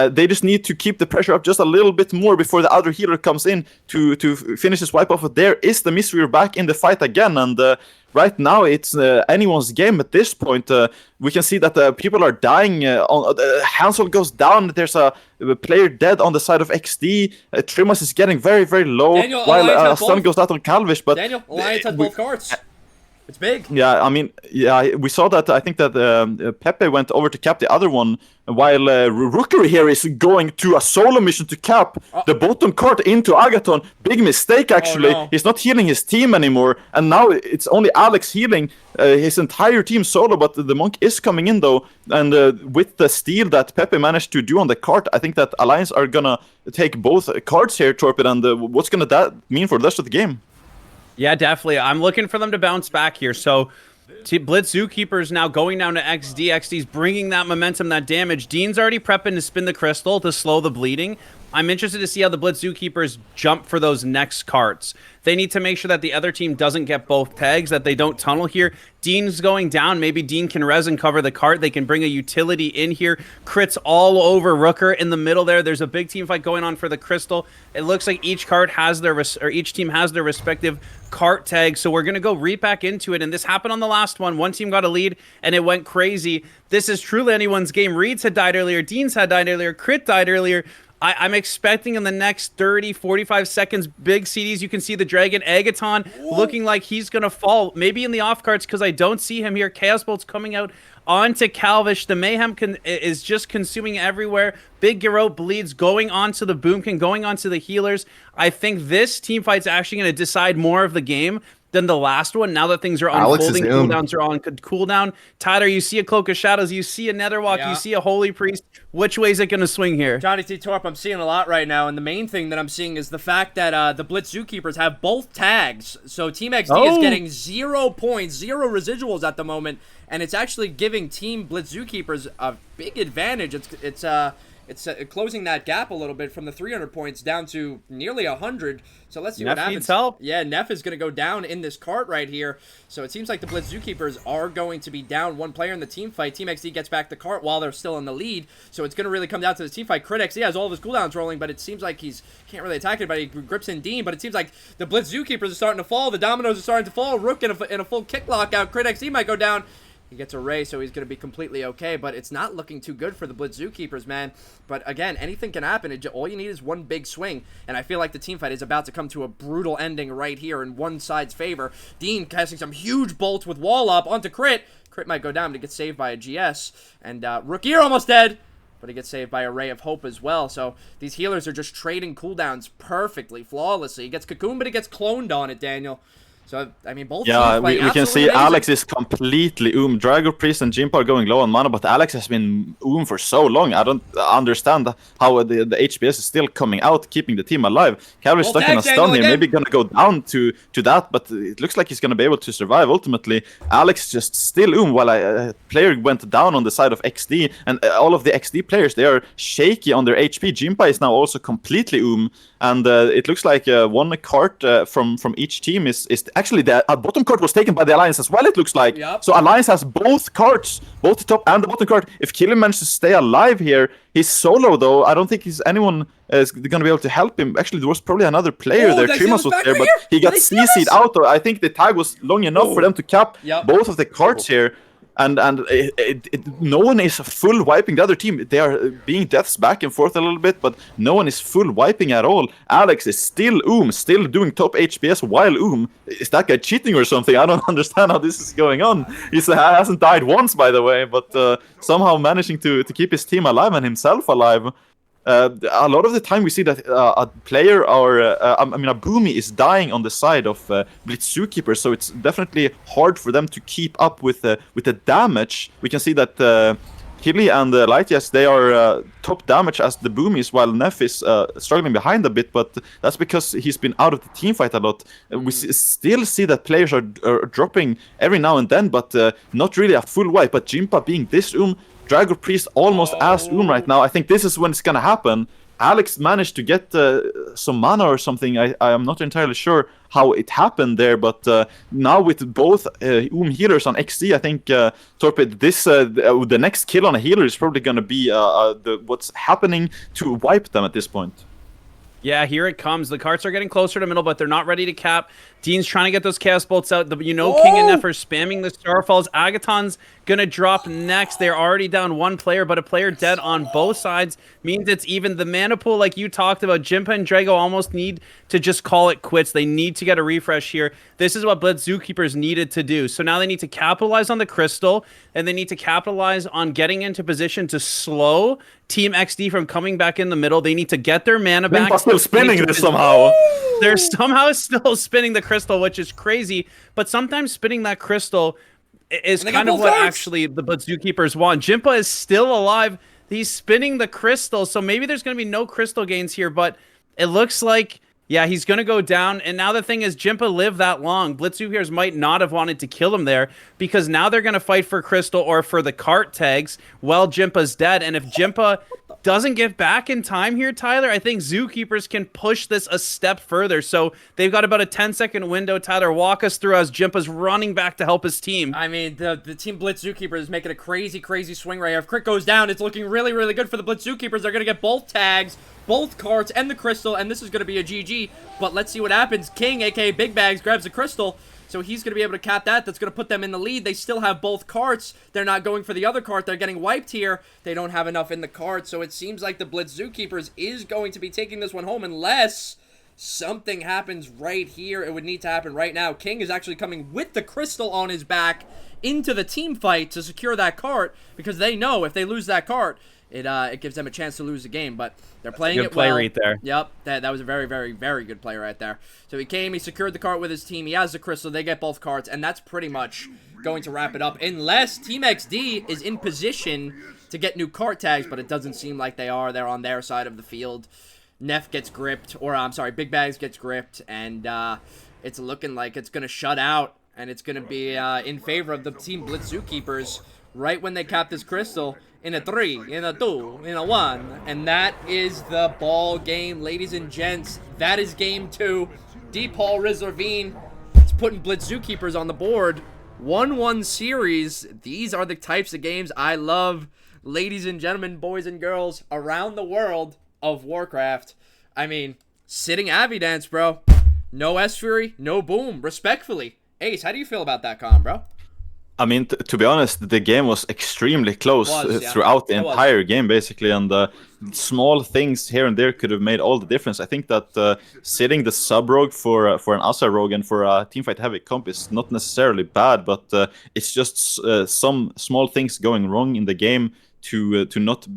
They just need to keep the pressure up just a little bit more before the other healer comes in to finish this wipe off. But there is the Mystery back in the fight again, and right now it's anyone's game at this point. We can see that people are dying. Hansel goes down. There's a player dead on the side of XD. Trimas is getting very low, Daniel, while stun goes out on Calvish. But Daniel, Alliance has both cards. It's big. Yeah, I mean, yeah, we saw that. I think that Pepe went over to cap the other one, while Rookery here is going to a solo mission to cap the bottom card into Agaton. Big mistake, actually. Oh, no. He's not healing his team anymore, and now it's only Alex healing his entire team solo, but the Monk is coming in, though, and with the steal that Pepe managed to do on the cart, I think that Alliance are gonna take both cards here, Torpid, and what's gonna that mean for the rest of the game? Yeah, definitely. I'm looking for them to bounce back here. So, Blitz Zookeepers now going down to XD. XD's bringing that momentum, that damage. Dean's already prepping to spin the crystal to slow the bleeding. I'm interested to see how the Blitz Zookeepers jump for those next carts. They need to make sure that the other team doesn't get both tags, that they don't tunnel here. Dean's going down. Maybe Dean can res and cover the cart. They can bring a utility in here. Crits all over Rooker in the middle there. There's a big team fight going on for the crystal. It looks like each cart has their each team has their respective cart tag. So we're gonna go right back into it. And this happened on the last one. One team got a lead and it went crazy. This is truly anyone's game. Reeds had died earlier. Dean's had died earlier. Crit died earlier. I'm expecting in the next 30, 45 seconds, big CDs. You can see the Dragon Agaton looking like he's going to fall. Maybe in the off cards because I don't see him here. Chaos Bolt's coming out onto Calvish. The Mayhem is just consuming everywhere. Big Garrote bleeds going onto the Boomkin, going onto the healers. I think this team fight's actually going to decide more of the game than the last one. Now that things are unfolding, cooldowns are on cooldown. Tyler, you see a Cloak of Shadows, you see a Netherwalk, you see a Holy Priest. Which way is it going to swing here? Johnny T. Torp, I'm seeing a lot right now, and the main thing that I'm seeing is the fact that the Blitz Zookeepers have both tags. So Team XD is getting 0 points, 0 residuals at the moment, and it's actually giving Team Blitz Zookeepers a big advantage. It's closing that gap a little bit from the 300 points down to nearly 100. So let's see what happens. Needs help. Yeah, Neff is going to go down in this cart right here. So it seems like the Blitz Zookeepers are going to be down one player in the team fight. Team XD gets back the cart while they're still in the lead. So it's going to really come down to the team fight. Crit XD has all of his cooldowns rolling, but it seems like he's can't really attack it, but he grips in Dean. But it seems like the Blitz Zookeepers are starting to fall. The dominoes are starting to fall. Rook in a full kick lockout. Crit XD might go down. He gets a Ray, so he's going to be completely okay, but it's not looking too good for the Blitz Zookeepers, man. But again, anything can happen. All you need is one big swing, and I feel like the teamfight is about to come to a brutal ending right here in one side's favor. Dean casting some huge bolts with wall up onto Crit. Crit might go down, but he gets saved by a GS, and Rookier almost dead, but he gets saved by a Ray of Hope as well. So these healers are just trading cooldowns perfectly, flawlessly. He gets Cocoon, but he gets cloned on it, Daniel. So, I mean, both yeah, we can see amazing. Alex is completely Dragon Priest and Jimpa are going low on mana, but Alex has been for so long. I don't understand how the HBS is still coming out, keeping the team alive. Calvary's stuck in a stun here, maybe gonna go down to that, but it looks like he's gonna be able to survive ultimately. Alex just still while a player went down on the side of XD, and all of the XD players, they are shaky on their HP. Jimpa is now also completely and it looks like one cart from each team is actually the bottom cart was taken by the Alliance as well, it looks like. Yep. So Alliance has both carts, both the top and the bottom cart. If Killian manages to stay alive here, he's solo though. I don't think anyone is going to be able to help him. Actually, there was probably another player there. Trimas was there, but he got CC'd out. I think the tag was long enough for them to cap both of the carts here. and no one is full wiping the other team. They are being deaths back and forth a little bit, but no one is full wiping at all. Alex is still still doing top HPS while is that guy cheating or something? I don't understand how this is going on. He hasn't died once, by the way, but somehow managing to keep his team alive and himself alive. A lot of the time we see that a player or a Boomy is dying on the side of BLITZ Zookeeper, so it's definitely hard for them to keep up with the damage. We can see that Hilly and Light, they are top damage as the Boomies, while Neff is struggling behind a bit, but that's because he's been out of the team fight a lot. We still see that players are dropping every now and then, but not really a full wipe. But Jimpa being this Dragon Priest almost as right now. I think this is when it's gonna happen. Alex managed to get some mana or something. I am not entirely sure how it happened there, but now with both healers on XD, I think Torpid, the next kill on a healer is probably gonna be what's happening to wipe them at this point. Yeah, here it comes. The carts are getting closer to middle, but they're not ready to cap. Dean's trying to get those Chaos Bolts out. King and Neff are spamming the Starfalls. Agaton's going to drop next. They're already down one player, but a player dead on both sides means it's even. The mana pool, like you talked about, Jimpa and Drago almost need to just call it quits. They need to get a refresh here. This is what BLITZ Zookeepers needed to do. So now they need to capitalize on the Crystal, and they need to capitalize on getting into position to slow Team XD from coming back in the middle. They need to get their mana back. Jimpa's still spinning this somehow. They're somehow still spinning the crystal, which is crazy. But sometimes spinning that crystal is kind of what actually the BLITZ Zookeepers want. Jimpa is still alive. He's spinning the crystal, so maybe there's going to be no crystal gains here, but it looks like, yeah, he's going to go down. And now the thing is, Jimpa lived that long. BLITZ Zookeepers might not have wanted to kill him there, because now they're going to fight for crystal or for the cart tags while Jimpa's dead. And if Jimpa doesn't get back in time here, Tyler, I think Zookeepers can push this a step further. So they've got about a 10-second window. Tyler, walk us through as Jimpa's running back to help his team. I mean, the team BLITZ Zookeepers is making a crazy swing right here. If crit goes down, it's looking really, really good for the BLITZ Zookeepers. They're going to get both tags, both carts, and the crystal, and this is going to be a GG. But let's see what happens. King, aka Big Bags, grabs the crystal. So he's going to be able to cap that. That's going to put them in the lead. They still have both carts. They're not going for the other cart. They're getting wiped here. They don't have enough in the cart. So it seems like the BLITZ Zookeepers is going to be taking this one home unless something happens right here. It would need to happen right now. King is actually coming with the crystal on his back into the team fight to secure that cart, because they know if they lose that cart, it gives them a chance to lose the game, but they're playing good play right there. Yep, that was a very, very, very good play right there. So he came, he secured the cart with his team, he has the crystal, they get both carts, and that's pretty much going to wrap it up, unless Team XD is in position to get new cart tags, but it doesn't seem like they are. They're on their side of the field. Neff gets gripped, or I'm sorry, Big Bags gets gripped, and it's looking like it's going to shut out, and it's going to be in favor of the Team BLITZ Zookeepers right when they cap this crystal. In a 3, in a 2, in a 1, and that is the ball game, ladies and gents. That is game 2. Deep Hall Rizarvine. It's putting BLITZ Zookeepers on the board. 1-1 series. These are the types of games I love, ladies and gentlemen, boys and girls around the world of Warcraft. I mean, sitting Avi dance, bro. No S-Fury, no boom. Respectfully. Ace, how do you feel about that con, bro? I mean, to be honest, the game was extremely close throughout the entire game, basically, and small things here and there could have made all the difference. I think that sitting the sub-rogue for an Asa rogue and for a teamfight heavy comp is not necessarily bad, but it's just some small things going wrong in the game to not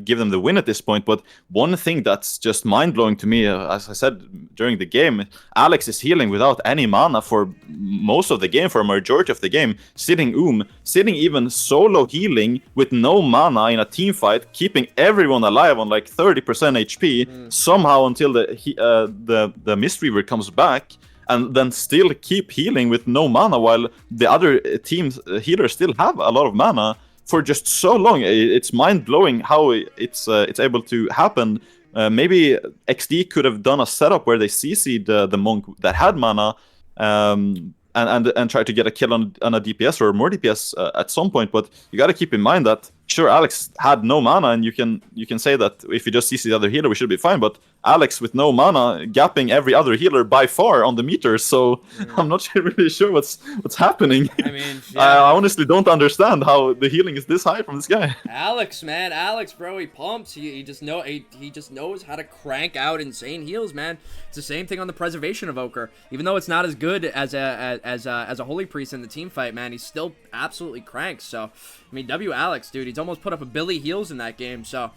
give them the win at this point. But one thing that's just mind-blowing to me, as I said during the game, Alex is healing without any mana for most of the game, for a majority of the game, sitting even solo healing with no mana in a team fight, keeping everyone alive on like 30% HP, somehow until the Mistweaver comes back, and then still keep healing with no mana while the other team's healers still have a lot of mana for just so long. It's mind-blowing how it's able to happen. Maybe XD could have done a setup where they CC'd the monk that had mana and tried to get a kill on a DPS or more DPS at some point. But you got to keep in mind that, sure, Alex had no mana, and you can say that if you just CC the other healer, we should be fine. But Alex with no mana gapping every other healer by far on the meter. So I'm not really sure what's happening. I mean, I honestly don't understand how the healing is this high from this guy. Alex, man, Alex, bro, he pumps. He just knows how to crank out insane heals, man. It's the same thing on the Preservation Evoker. Even though it's not as good as a Holy Priest in the team fight, man, he's still absolutely cranked. So, I mean, W Alex, dude, he's almost put up a Billy heals in that game. So,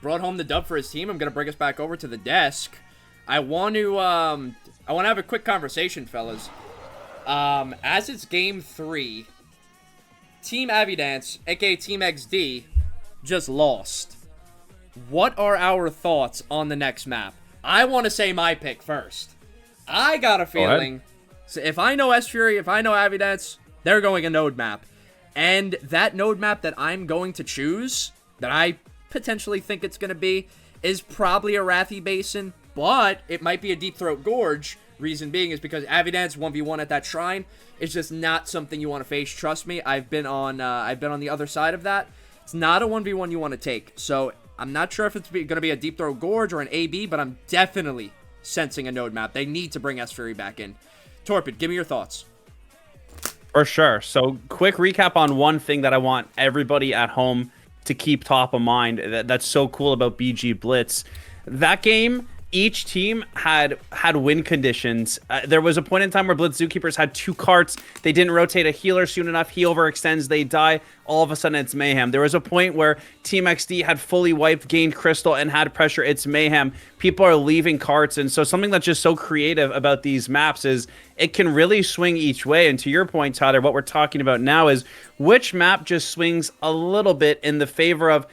brought home the dub for his team. I'm gonna bring us back over to the desk. I want to have a quick conversation, fellas. As it's game 3. Team Avidance, aka Team XD, just lost. What are our thoughts on the next map? I want to say my pick first. I got a feeling, so if I know S-Fury, if I know Avidance, they're going a node map. And that node map that I'm going to choose, that I potentially think it's going to be, is probably a Wrathy Basin, but it might be a Deep Throat Gorge. Reason being is because Avidance 1v1 at that shrine is just not something you want to face. Trust me, I've been on the other side of that. It's not a 1v1 you want to take. So I'm not sure if it's going to be a Deep Throat Gorge or an AB, but I'm definitely sensing a node map. They need to bring S-Fury back in. Torpid, give me your thoughts. For sure. So quick recap on one thing that I want everybody at home to keep top of mind. That's so cool about BG Blitz. That game, each team had win conditions. There was a point in time where Blitz Zookeepers had 2 carts. They didn't rotate a healer soon enough. He overextends, they die. All of a sudden, it's mayhem. There was a point where Team XD had fully wiped, gained crystal, and had pressure. It's mayhem. People are leaving carts. And so something that's just so creative about these maps is it can really swing each way. And to your point, Tyler, what we're talking about now is which map just swings a little bit in the favor of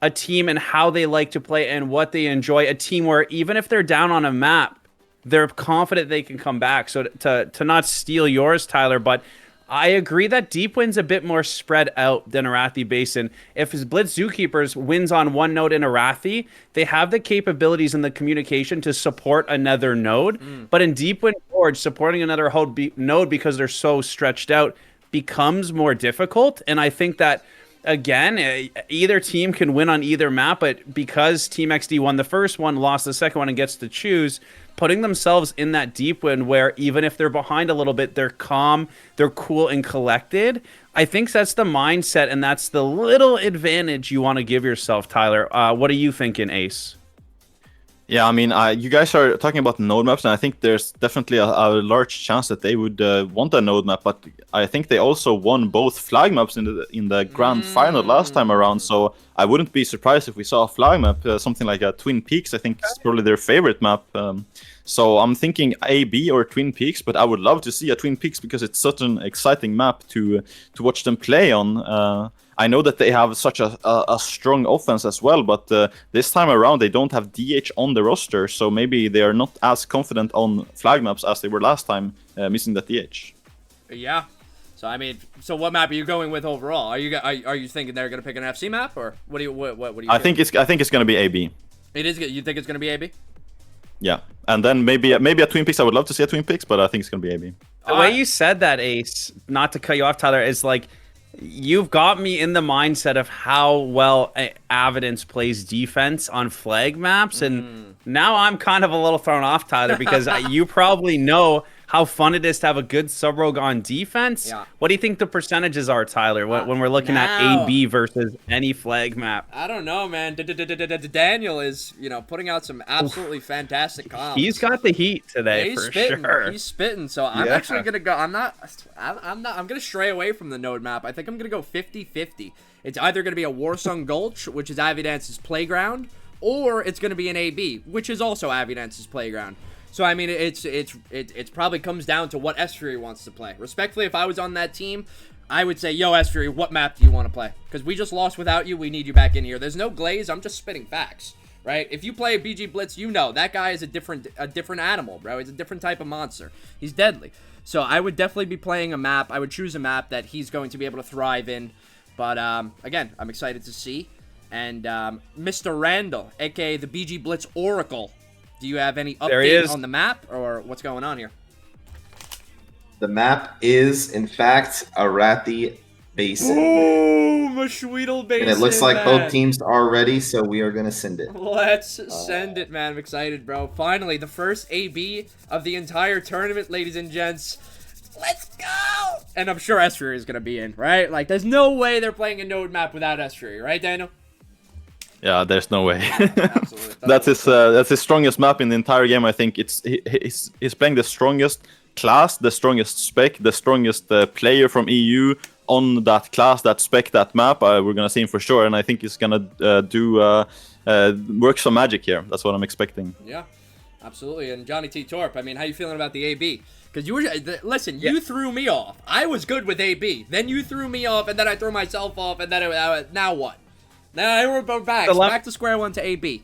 a team and how they like to play and what they enjoy. A team where even if they're down on a map, they're confident they can come back. So to not steal yours, Tyler, but I agree that Deep Wind's a bit more spread out than Wrathy Basin. If his Blitz Zookeepers wins on one node in Wrathy, they have the capabilities and the communication to support another node. But in Deep Wind Gorge, supporting another node because they're so stretched out becomes more difficult. And I think that again, either team can win on either map, but because Team XD won the first one, lost the second one, and gets to choose, putting themselves in that deep win where even if they're behind a little bit, they're calm, they're cool and collected. I think that's the mindset, and that's the little advantage you want to give yourself, Tyler. What are you thinking, Ace? Yeah, I mean, you guys are talking about node maps, and I think there's definitely a large chance that they would want a node map. But I think they also won both flag maps in the grand final last time around. So I wouldn't be surprised if we saw a flag map, something like a Twin Peaks. I think it's probably their favorite map. So I'm thinking AB or Twin Peaks, but I would love to see a Twin Peaks because it's such an exciting map to watch them play on. I know that they have such a strong offense as well, but this time around they don't have DH on the roster, so maybe they are not as confident on flag maps as they were last time, missing that DH. Yeah. So I mean, so what map are you going with overall? Are you thinking they're gonna pick an FC map, or what do you? I think it's gonna be AB. It is. You think it's gonna be AB? Yeah, and then maybe a Twin Peaks. I would love to see a Twin Peaks, but I think it's gonna be AB. The way you said that, Ace, not to cut you off, Tyler, is like, you've got me in the mindset of how well Avidance plays defense on flag maps, and now I'm kind of a little thrown off, Tyler, because you probably know how fun it is to have a good sub-rogue on defense. Yeah. What do you think the percentages are, Tyler, when we're looking at AB versus any flag map? I don't know, man. Daniel is, putting out some absolutely fantastic comps. He's got the heat today, for sure. He's spitting. So I'm actually gonna go. I'm gonna stray away from the node map. I think I'm gonna go 50-50. It's either gonna be a Warsong Gulch, which is Avidance's playground, or it's gonna be an AB, which is also Avidance's playground. So I mean, it's probably comes down to what S-Fury wants to play. Respectfully, if I was on that team, I would say, yo, S-Fury, what map do you want to play? Because we just lost without you. We need you back in here. There's no glaze. I'm just spitting facts, right? If you play BG Blitz, that guy is a different animal, bro. He's a different type of monster. He's deadly. So I would definitely be playing a map. I would choose a map that he's going to be able to thrive in. But again, I'm excited to see. And Mr. Randall, aka the BG Blitz Oracle. Do you have any update on the map, or what's going on here? The map is, in fact, a Wrathy basin. Boom! A SHWEEDLE basin, And it looks like man. both teams are ready, so we are going to send it. Let's send it, man. I'm excited, bro. Finally, the first AB of the entire tournament, ladies and gents. Let's go! And I'm sure S3 is going to be in, right? Like, there's no way they're playing a node map without S3, right, Daniel? Yeah, there's no way. Absolutely. That's his strongest map in the entire game. I think he's playing the strongest class, the strongest spec, the strongest player from EU on that class, that spec, that map. We're gonna see him for sure, and I think he's gonna work some magic here. That's what I'm expecting. Yeah, absolutely. And Johnny T. Torp, I mean, how you feeling about the AB? Because you were, listen, you threw me off. I was good with AB. Then you threw me off, and then I threw myself off, and then now what? Now we're back to square one to AB.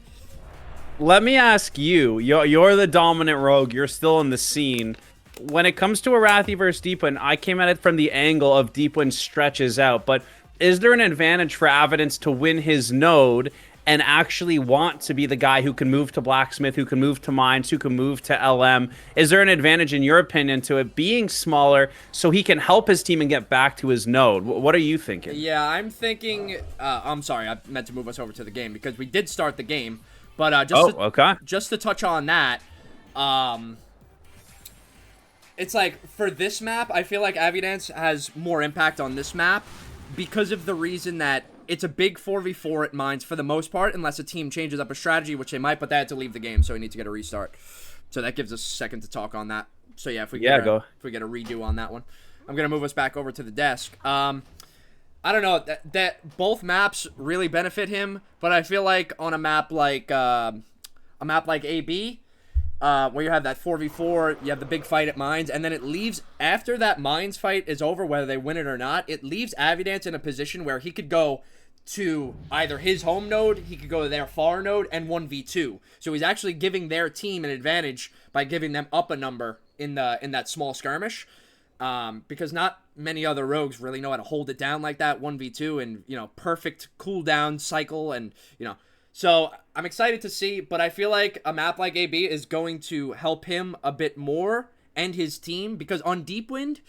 Let me ask you, you're the dominant rogue, you're still in the scene. When it comes to Arathi versus Deepwind, I came at it from the angle of Deepwind stretches out, but is there an advantage for Evidence to win his node and actually want to be the guy who can move to Blacksmith, who can move to Mines, who can move to LM? Is there an advantage, in your opinion, to it being smaller so he can help his team and get back to his node? What are you thinking? Yeah, I'm thinking... I'm sorry, I meant to move us over to the game because we did start the game. But just to touch on that, it's like, for this map, I feel like Avidance has more impact on this map because of the reason that it's a big 4v4 at Mines for the most part, unless a team changes up a strategy, which they might, but they had to leave the game, so we need to get a restart. So that gives us a second to talk on that. So yeah, if we get a redo on that one. I'm going to move us back over to the desk. I don't know, that both maps really benefit him, but I feel like on a map like AB, where you have that 4v4, you have the big fight at Mines, and then it leaves, after that Mines fight is over, whether they win it or not, it leaves Avidance in a position where he could go to either his home node, he could go to their far node, and 1v2. So he's actually giving their team an advantage by giving them up a number in that small skirmish. Because not many other rogues really know how to hold it down like that, 1v2, and, you know, perfect cooldown cycle, and, you know. So I'm excited to see, but I feel like a map like AB is going to help him a bit more and his team, because on Deepwind,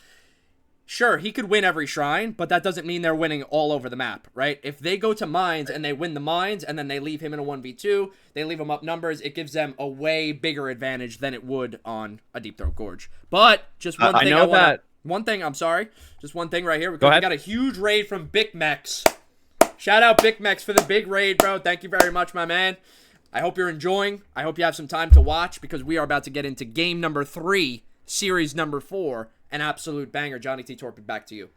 sure, he could win every shrine, but that doesn't mean they're winning all over the map, right? If they go to Mines and they win the Mines and then they leave him in a 1v2, they leave him up numbers, it gives them a way bigger advantage than it would on a Deep Throat Gorge. But just one thing just one thing right here, because we got a huge raid from Big Mex. Shout out Big Mex for the big raid, bro. Thank you very much, my man. I hope you're enjoying. I hope you have some time to watch, because we are about to get into game number 3, series number 4, an absolute banger. Johnny T. Torpid, back to you.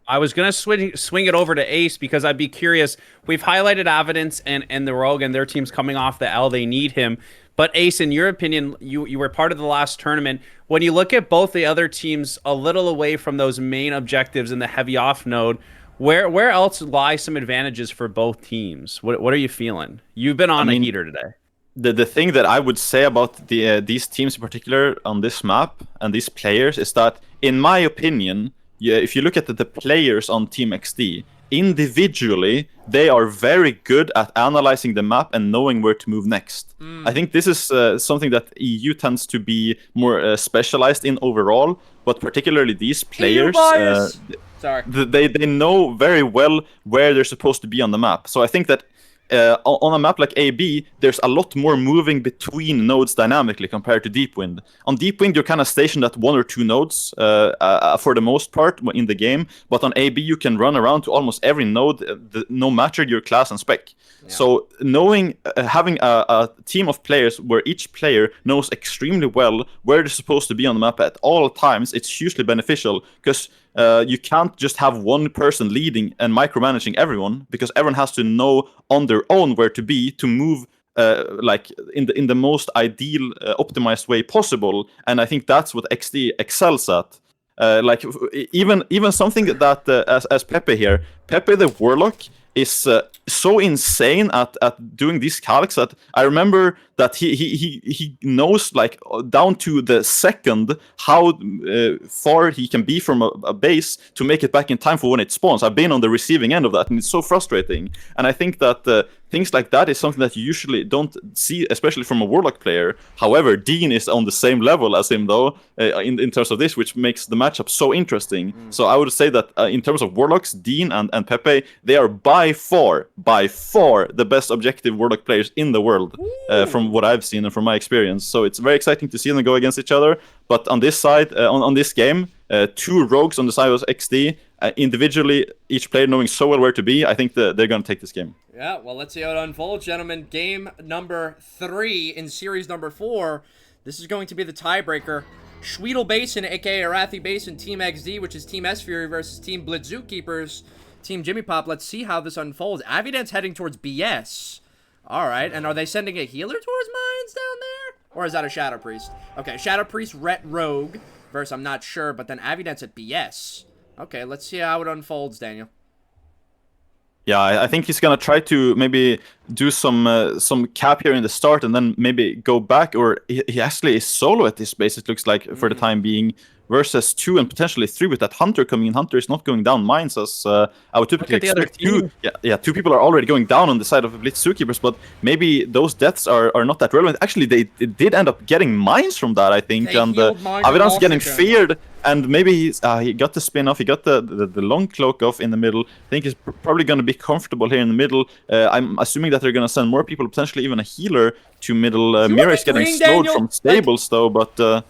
I was going to swing it over to Ace, because I'd be curious. We've highlighted Evidence and the Rogue and their team's coming off the L. They need him. But Ace, in your opinion, you were part of the last tournament. When you look at both the other teams a little away from those main objectives in the heavy off node, where else lie some advantages for both teams? What are you feeling? You've been on a heater today. The thing that I would say about these teams in particular on this map and these players is that, in my opinion, if you look at the players on Team XD, individually, they are very good at analyzing the map and knowing where to move next. I think this is something that EU tends to be more specialized in overall, but particularly these players, they know very well where they're supposed to be on the map. So I think that on a map like AB, there's a lot more moving between nodes dynamically compared to Deepwind. On Deepwind, you're kind of stationed at 1 or 2 nodes for the most part in the game, but on AB, you can run around to almost every node, no matter your class and spec. Yeah. So having a team of players where each player knows extremely well where they're supposed to be on the map at all times, it's hugely beneficial, because you can't just have one person leading and micromanaging everyone, because everyone has to know on their own where to be to move like in the most ideal optimized way possible. And I think that's what XD excels at. Like even something that as Pepe here, Pepe the Warlock, is so insane at doing these calcs that I remember that he knows like down to the second how far he can be from a base to make it back in time for when it spawns. I've been on the receiving end of that, and it's so frustrating. And I think that things like that is something that you usually don't see, especially from a Warlock player. However, Dean is on the same level as him, though, in terms of this, which makes the matchup so interesting. So I would say that in terms of Warlocks, Dean and Pepe, they are by far the best objective Warlock players in the world, from what I've seen and from my experience. So it's very exciting to see them go against each other. But on this side, on this game, 2 rogues on the side of XD, individually, each player knowing so well where to be, I think they're going to take this game. Yeah, well, let's see how it unfolds, gentlemen. Game number 3 in series number 4. This is going to be the tiebreaker. SHWEEDLE Basin, aka Arathi Basin, Team XD, which is Team S Fury versus Team BLITZ Zookeepers, Team Jimmy Pop. Let's see how this unfolds. Avidance heading towards BS. All right, and are they sending a healer towards Mines down there? Or is that a Shadow Priest? Okay, Shadow Priest, Ret Rogue versus I'm not sure, but then Avidance at BS. Okay, let's see how it unfolds, Daniel. Yeah, I think he's gonna try to maybe do some cap here in the start and then maybe go back, or he actually is solo at this base, it looks like, for the time being, versus 2 and potentially 3 with that Hunter coming in. Hunter is not going down Mines as I would typically expect. 2 people are already going down on the side of BLITZ Zookeepers, but maybe those deaths are not that relevant. Actually, they did end up getting Mines from that, I think, and Avidance getting feared. And maybe he got the spin off, he got the long cloak off in the middle. I think he's probably going to be comfortable here in the middle. I'm assuming that they're going to send more people, potentially even a healer to middle. Mira is getting slowed from stables, though, but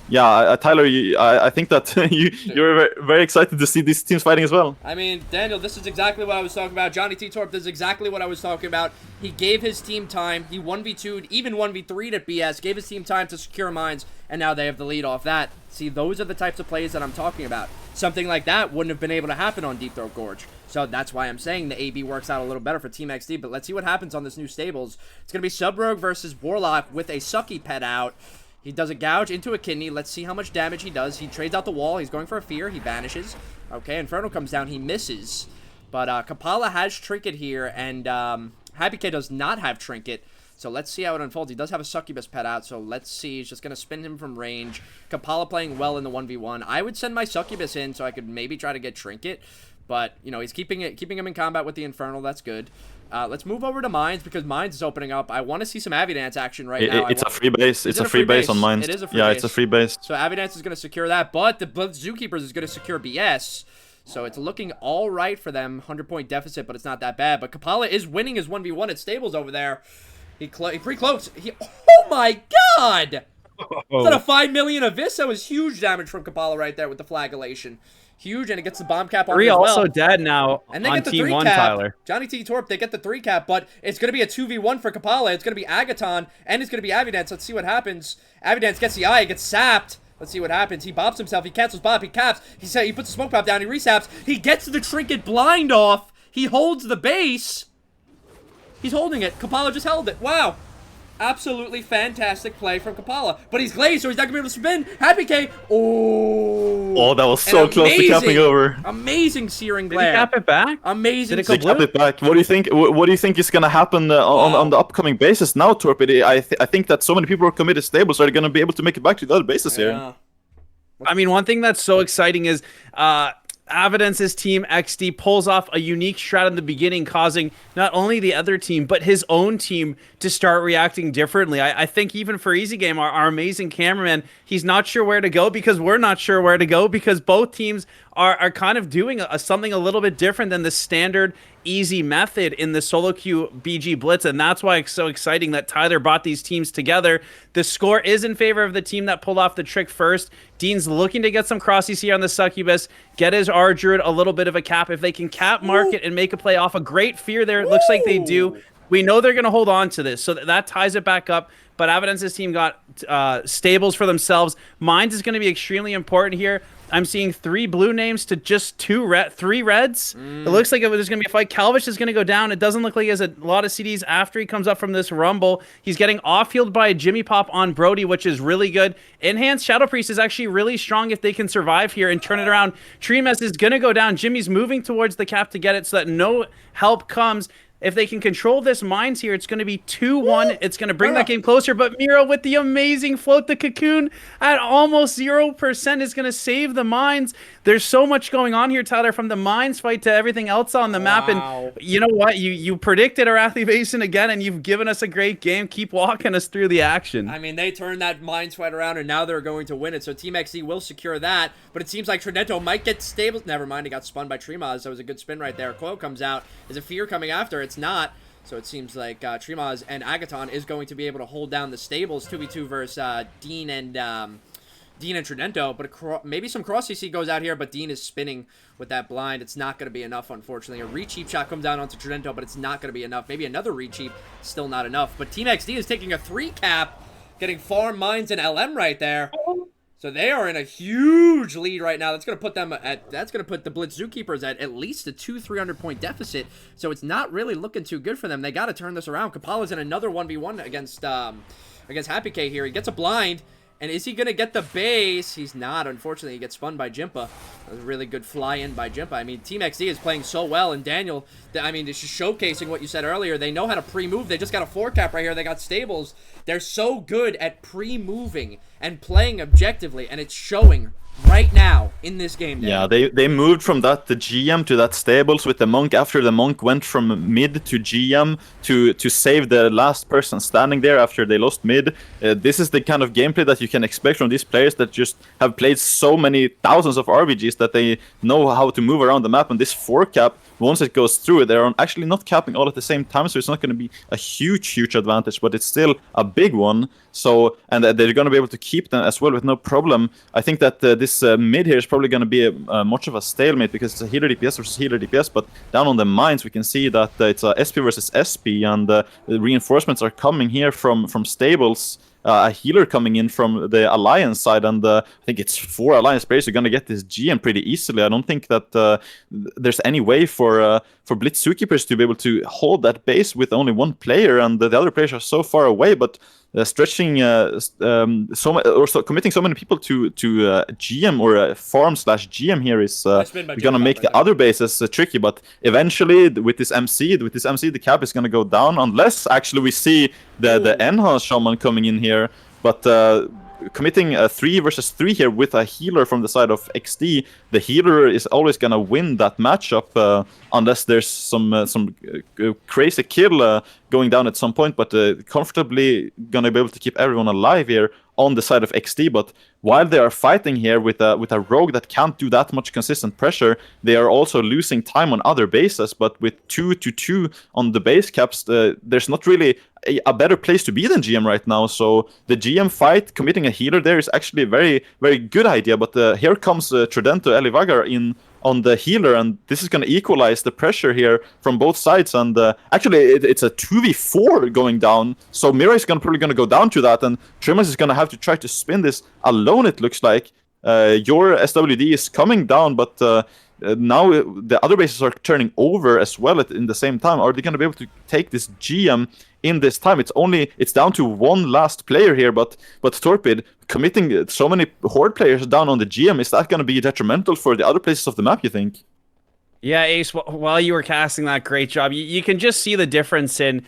yeah, Tyler, I think that you're very excited to see these teams fighting as well. I mean, Daniel, this is exactly what I was talking about. Johnny T. Torp, this is exactly what I was talking about. He gave his team time. He 1v2'd, even 1v3'd at BS, gave his team time to secure Mines, and now they have the lead off that. See, those are the types of plays that I'm talking about. Something like that wouldn't have been able to happen on Deep Throat Gorge. So that's why I'm saying the AB works out a little better for Team XD, but let's see what happens on this new stables. It's going to be Sub-Rogue versus Warlock with a Sucky pet out. He does a gouge into a kidney. Let's see how much damage he does. He trades out the wall. He's going for a fear. He vanishes. Okay, Inferno comes down. He misses. But Kapala has Trinket here, and Happy K does not have Trinket. So let's see how it unfolds. He does have a Succubus pet out, so let's see. He's just going to spin him from range. Kapala playing well in the 1v1. I would send my Succubus in so I could maybe try to get Trinket. But, you know, he's keeping him in combat with the Infernal. That's good. Let's move over to Mines because Mines is opening up. I want to see some Avidance action right now. It's a free base. It's a free base on Mines. It is a free base. Yeah, it's a free base. So Avidance is going to secure that, but the BLITZ Zookeepers is going to secure BS. So it's looking all right for them. 100-point deficit, but it's not that bad. But Kapala is winning his 1v1 at Stables over there. He pre-cloaks. Oh my god! Is that a 5 million Abyss? That was huge damage from Kapala right there with the flagellation. Huge, and it gets the bomb cap on 3 as well. also dead now and they on get the Team 3 1, cap. Tyler. Johnny T. Torp, they get the 3 cap, but it's going to be a 2v1 for Kapala. It's going to be Agaton, and it's going to be Avidance. Let's see what happens. Avidance gets the eye, gets sapped. Let's see what happens. He bops himself. He cancels bop. He caps. He puts the smoke pop down. He resaps. He gets the Trinket blind off. He holds the base. He's holding it. Kapala just held it. Wow. Absolutely fantastic play from Kapala. But he's glazed, so he's not going to be able to spin. Happy K. Oh, that was so close to capping over. Amazing searing glare. Did he cap it back? Amazing. Did he cap it back? What do you think? What do you think is going to happen on the upcoming bases now, Torpid? I think that so many people are committed stables are going to be able to make it back to the other bases here. I mean, one thing that's so exciting is Avidance's team XD pulls off a unique strat in the beginning, causing not only the other team, but his own team to start reacting differently. I think even for Easy Game, our amazing cameraman, he's not sure where to go because we're not sure where to go because both teams are kind of doing something a little bit different than the standard easy method in the solo queue BG Blitz, and that's why it's so exciting that Tyler brought these teams together. The score is in favor of the team that pulled off the trick first. Dean's looking to get some crossies here on the Succubus, get his R-Druid a little bit of a cap. If they can cap market and make a play off a great fear there, it looks like they do. We know they're going to hold on to this, so that ties it back up. But Evidence's team got stables for themselves. Mines is going to be extremely important here. I'm seeing 3 blue names to just 3 reds. It looks like there's going to be a fight. Calvish is going to go down. It doesn't look like he has a lot of CDs after he comes up from this rumble. He's getting off-healed by a Jimmy Pop on Brody, which is really good. Enhanced Shadow Priest is actually really strong if they can survive here and turn it around. Tremes is going to go down. Jimmy's moving towards the cap to get it so that no help comes. If they can control this Mines here, it's going to be 2-1. It's going to bring that game closer. But Miro with the amazing float the cocoon at almost 0% is going to save the Mines. There's so much going on here, Tyler, from the Mines fight to everything else on the map. And you know what? You predicted Arathi Basin again, and you've given us a great game. Keep walking us through the action. I mean, they turned that Mines fight around, and now they're going to win it. So Team XD will secure that. But it seems like Tridento might get stable. Never mind, he got spun by Tremaz. That was a good spin right there. Quo comes out. Is a Fear coming after? It's not. So it seems like Tremaz and Agaton is going to be able to hold down the stables 2v2 versus Dean and Tridento. But maybe some cross CC goes out here, but Dean is spinning with that blind. It's not going to be enough, unfortunately. A re-cheap shot comes down onto Tridento, but it's not going to be enough. Maybe another re-cheap, still not enough. But Team XD is taking a 3-cap, getting Farm, Mines, and LM right there. So they are in a huge lead right now. That's going to put them that's going to put the Blitz Zookeepers at least a 200-300 point deficit. So it's not really looking too good for them. They got to turn this around. Kapala's in another 1v1 against Happy K here. He gets a blind. And is he going to get the base? He's not. Unfortunately, he gets spun by Jimpa. That was a really good fly-in by Jimpa. I mean, Team XD is playing so well. And Daniel, I mean, it's just showcasing what you said earlier. They know how to pre-move. They just got a 4-cap right here. They got stables. They're so good at pre-moving and playing objectively. And it's showing right now in this game. Yeah, they moved from that the GM to that stables with the Monk after the Monk went from mid to GM to save the last person standing there after they lost mid. This is the kind of gameplay that you can expect from these players that just have played so many thousands of RBGs that they know how to move around the map. And this 4-cap, once it goes through, they're actually not capping all at the same time, so it's not going to be a huge advantage, but it's still a big one. So, and they're going to be able to keep them as well with no problem. I think that this mid here is probably going to be much of a stalemate because it's a healer DPS versus healer DPS, but down on the Mines we can see that it's SP versus SP, and the reinforcements are coming here from stables. A healer coming in from the Alliance side, and I think it's 4 Alliance players are going to get this GM pretty easily. I don't think that there's any way for Blitz Zookeepers to be able to hold that base with only 1 player, and the other players are so far away, but stretching committing so many people to GM or farm/GM here is gonna make the other bases tricky. But eventually, with this MC, the cap is gonna go down unless actually we see the enhanced shaman coming in here. But committing a 3 versus 3 here with a healer from the side of XD, the healer is always gonna win that matchup unless there's some crazy kill going down at some point, but comfortably gonna be able to keep everyone alive here on the side of XD. But while they are fighting here with a rogue that can't do that much consistent pressure, they are also losing time on other bases. But with 2-2 on the base caps, there's not really a better place to be than GM right now. So the GM fight, committing a healer there is actually a very, very good idea. But here comes Tridento Elivagar in on the healer, and this is going to equalize the pressure here from both sides. And actually, it's a 2v4 going down, so Mira is probably going to go down to that, and Tremas is going to have to try to spin this alone, it looks like. Your SWD is coming down, but now the other bases are turning over as well in the same time. Are they going to be able to take this GM in this time? It's down to 1 last player here, but Torpid committing so many Horde players down on the GM, is that going to be detrimental for the other places of the map, you think? Yeah, Ace, while you were casting that, great job. You can just see the difference in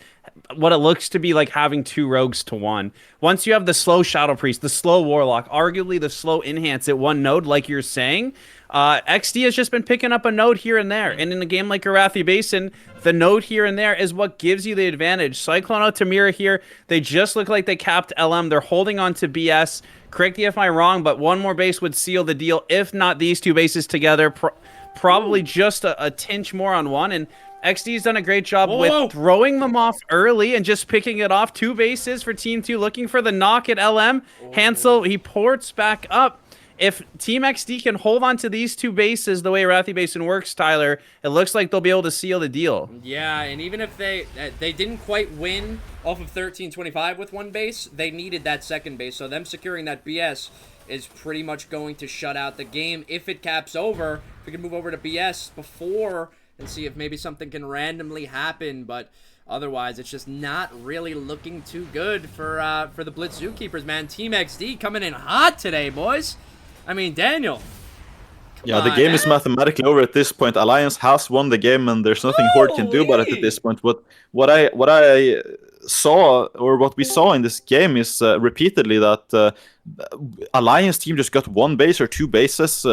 what it looks to be like having 2 rogues to 1. Once you have the slow Shadow Priest, the slow Warlock, arguably the slow Enhance at 1 node, like you're saying, XD has just been picking up a node here and there. And in a game like Arathi Basin, the node here and there is what gives you the advantage. Cyclone out to Mira here. They just look like they capped LM. They're holding on to BS. Correct me if I'm wrong, but 1 more base would seal the deal. If not these 2 bases together, probably just a tinge more on 1. And XD's done a great job with throwing them off early and just picking it off. 2 bases for Team 2, looking for the knock at LM. Hansel, he ports back up if Team XD can hold on to these two bases the way Arathi Basin works, Tyler, it looks like they'll be able to seal the deal. Yeah, and even if they didn't quite win off of 13-25 with one base, they needed that second base. So them securing that BS is pretty much going to shut out the game. If it caps over, we can move over to BS before and see if maybe something can randomly happen. But otherwise, it's just not really looking too good for the Blitz Zookeepers, man. Team XD coming in hot today, boys. I mean, Daniel. Yeah, the game is mathematically over at this point. Alliance has won the game, and there's nothing Horde can do about it at this point. What I saw, or what we saw in this game, is repeatedly that Alliance team just got one base or two bases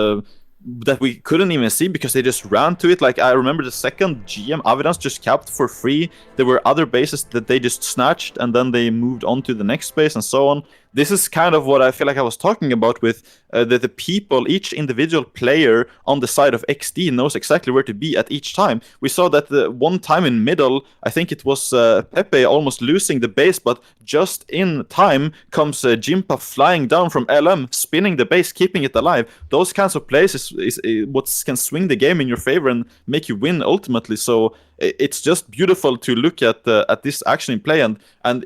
that we couldn't even see because they just ran to it. Like, I remember the second GM Avidance just capped for free. There were other bases that they just snatched, and then they moved on to the next base and so on. This is kind of what I feel like I was talking about with the people, each individual player on the side of XD knows exactly where to be at each time. We saw that the one time in middle, I think it was Pepe almost losing the base, but just in time comes Jimpa flying down from LM, spinning the base, keeping it alive. Those kinds of plays is what can swing the game in your favor and make you win ultimately. So it's just beautiful to look at this action in play, and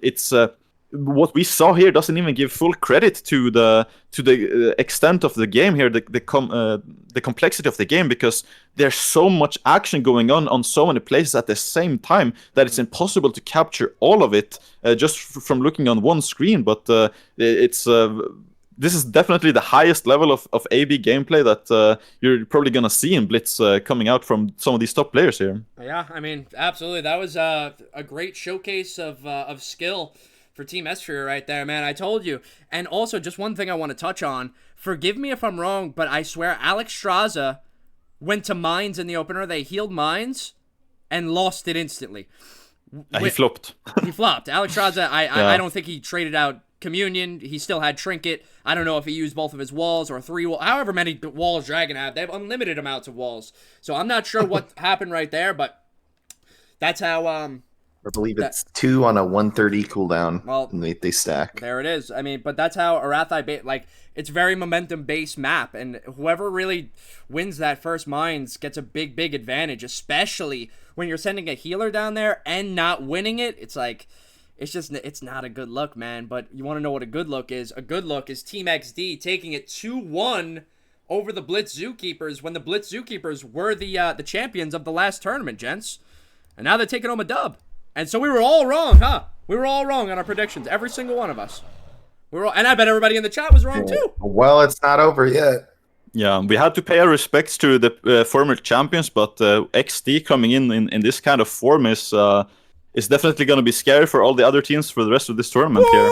it's what we saw here doesn't even give full credit to the extent of the game here, the complexity of the game, because there's so much action going on so many places at the same time that it's impossible to capture all of it just from looking on one screen. But this is definitely the highest level of AB gameplay that you're probably gonna see in Blitz coming out from some of these top players here. Yeah, I mean, absolutely. That was a great showcase of skill for Team Estria right there, man. I told you. And also, just one thing I want to touch on. Forgive me if I'm wrong, but I swear Alex Straza went to Mines in the opener. They healed Mines and lost it instantly. He flopped. He flopped. Alex Straza, I don't think he traded out Communion. He still had Trinket. I don't know if he used both of his walls or three walls. However many walls Dragon have. They have unlimited amounts of walls. So I'm not sure what happened right there, but that's how... I believe it's 2 on a 130 cooldown. Well, and they stack. There it is. I mean, but that's how Arathi, it's very momentum-based map, and whoever really wins that first Mines gets a big advantage, especially when you're sending a healer down there and not winning it. It's like, it's not a good look, man. But you want to know what a good look is? A good look is Team XD taking it 2-1 over the Blitz Zookeepers when the Blitz Zookeepers were the champions of the last tournament, gents. And now they're taking home a dub. And so we were all wrong, huh? We were all wrong on our predictions. Every single one of us. And I bet everybody in the chat was wrong too. Well, it's not over yet. Yeah, we had to pay our respects to the former champions, but XD coming in this kind of form is definitely going to be scary for all the other teams for the rest of this tournament here.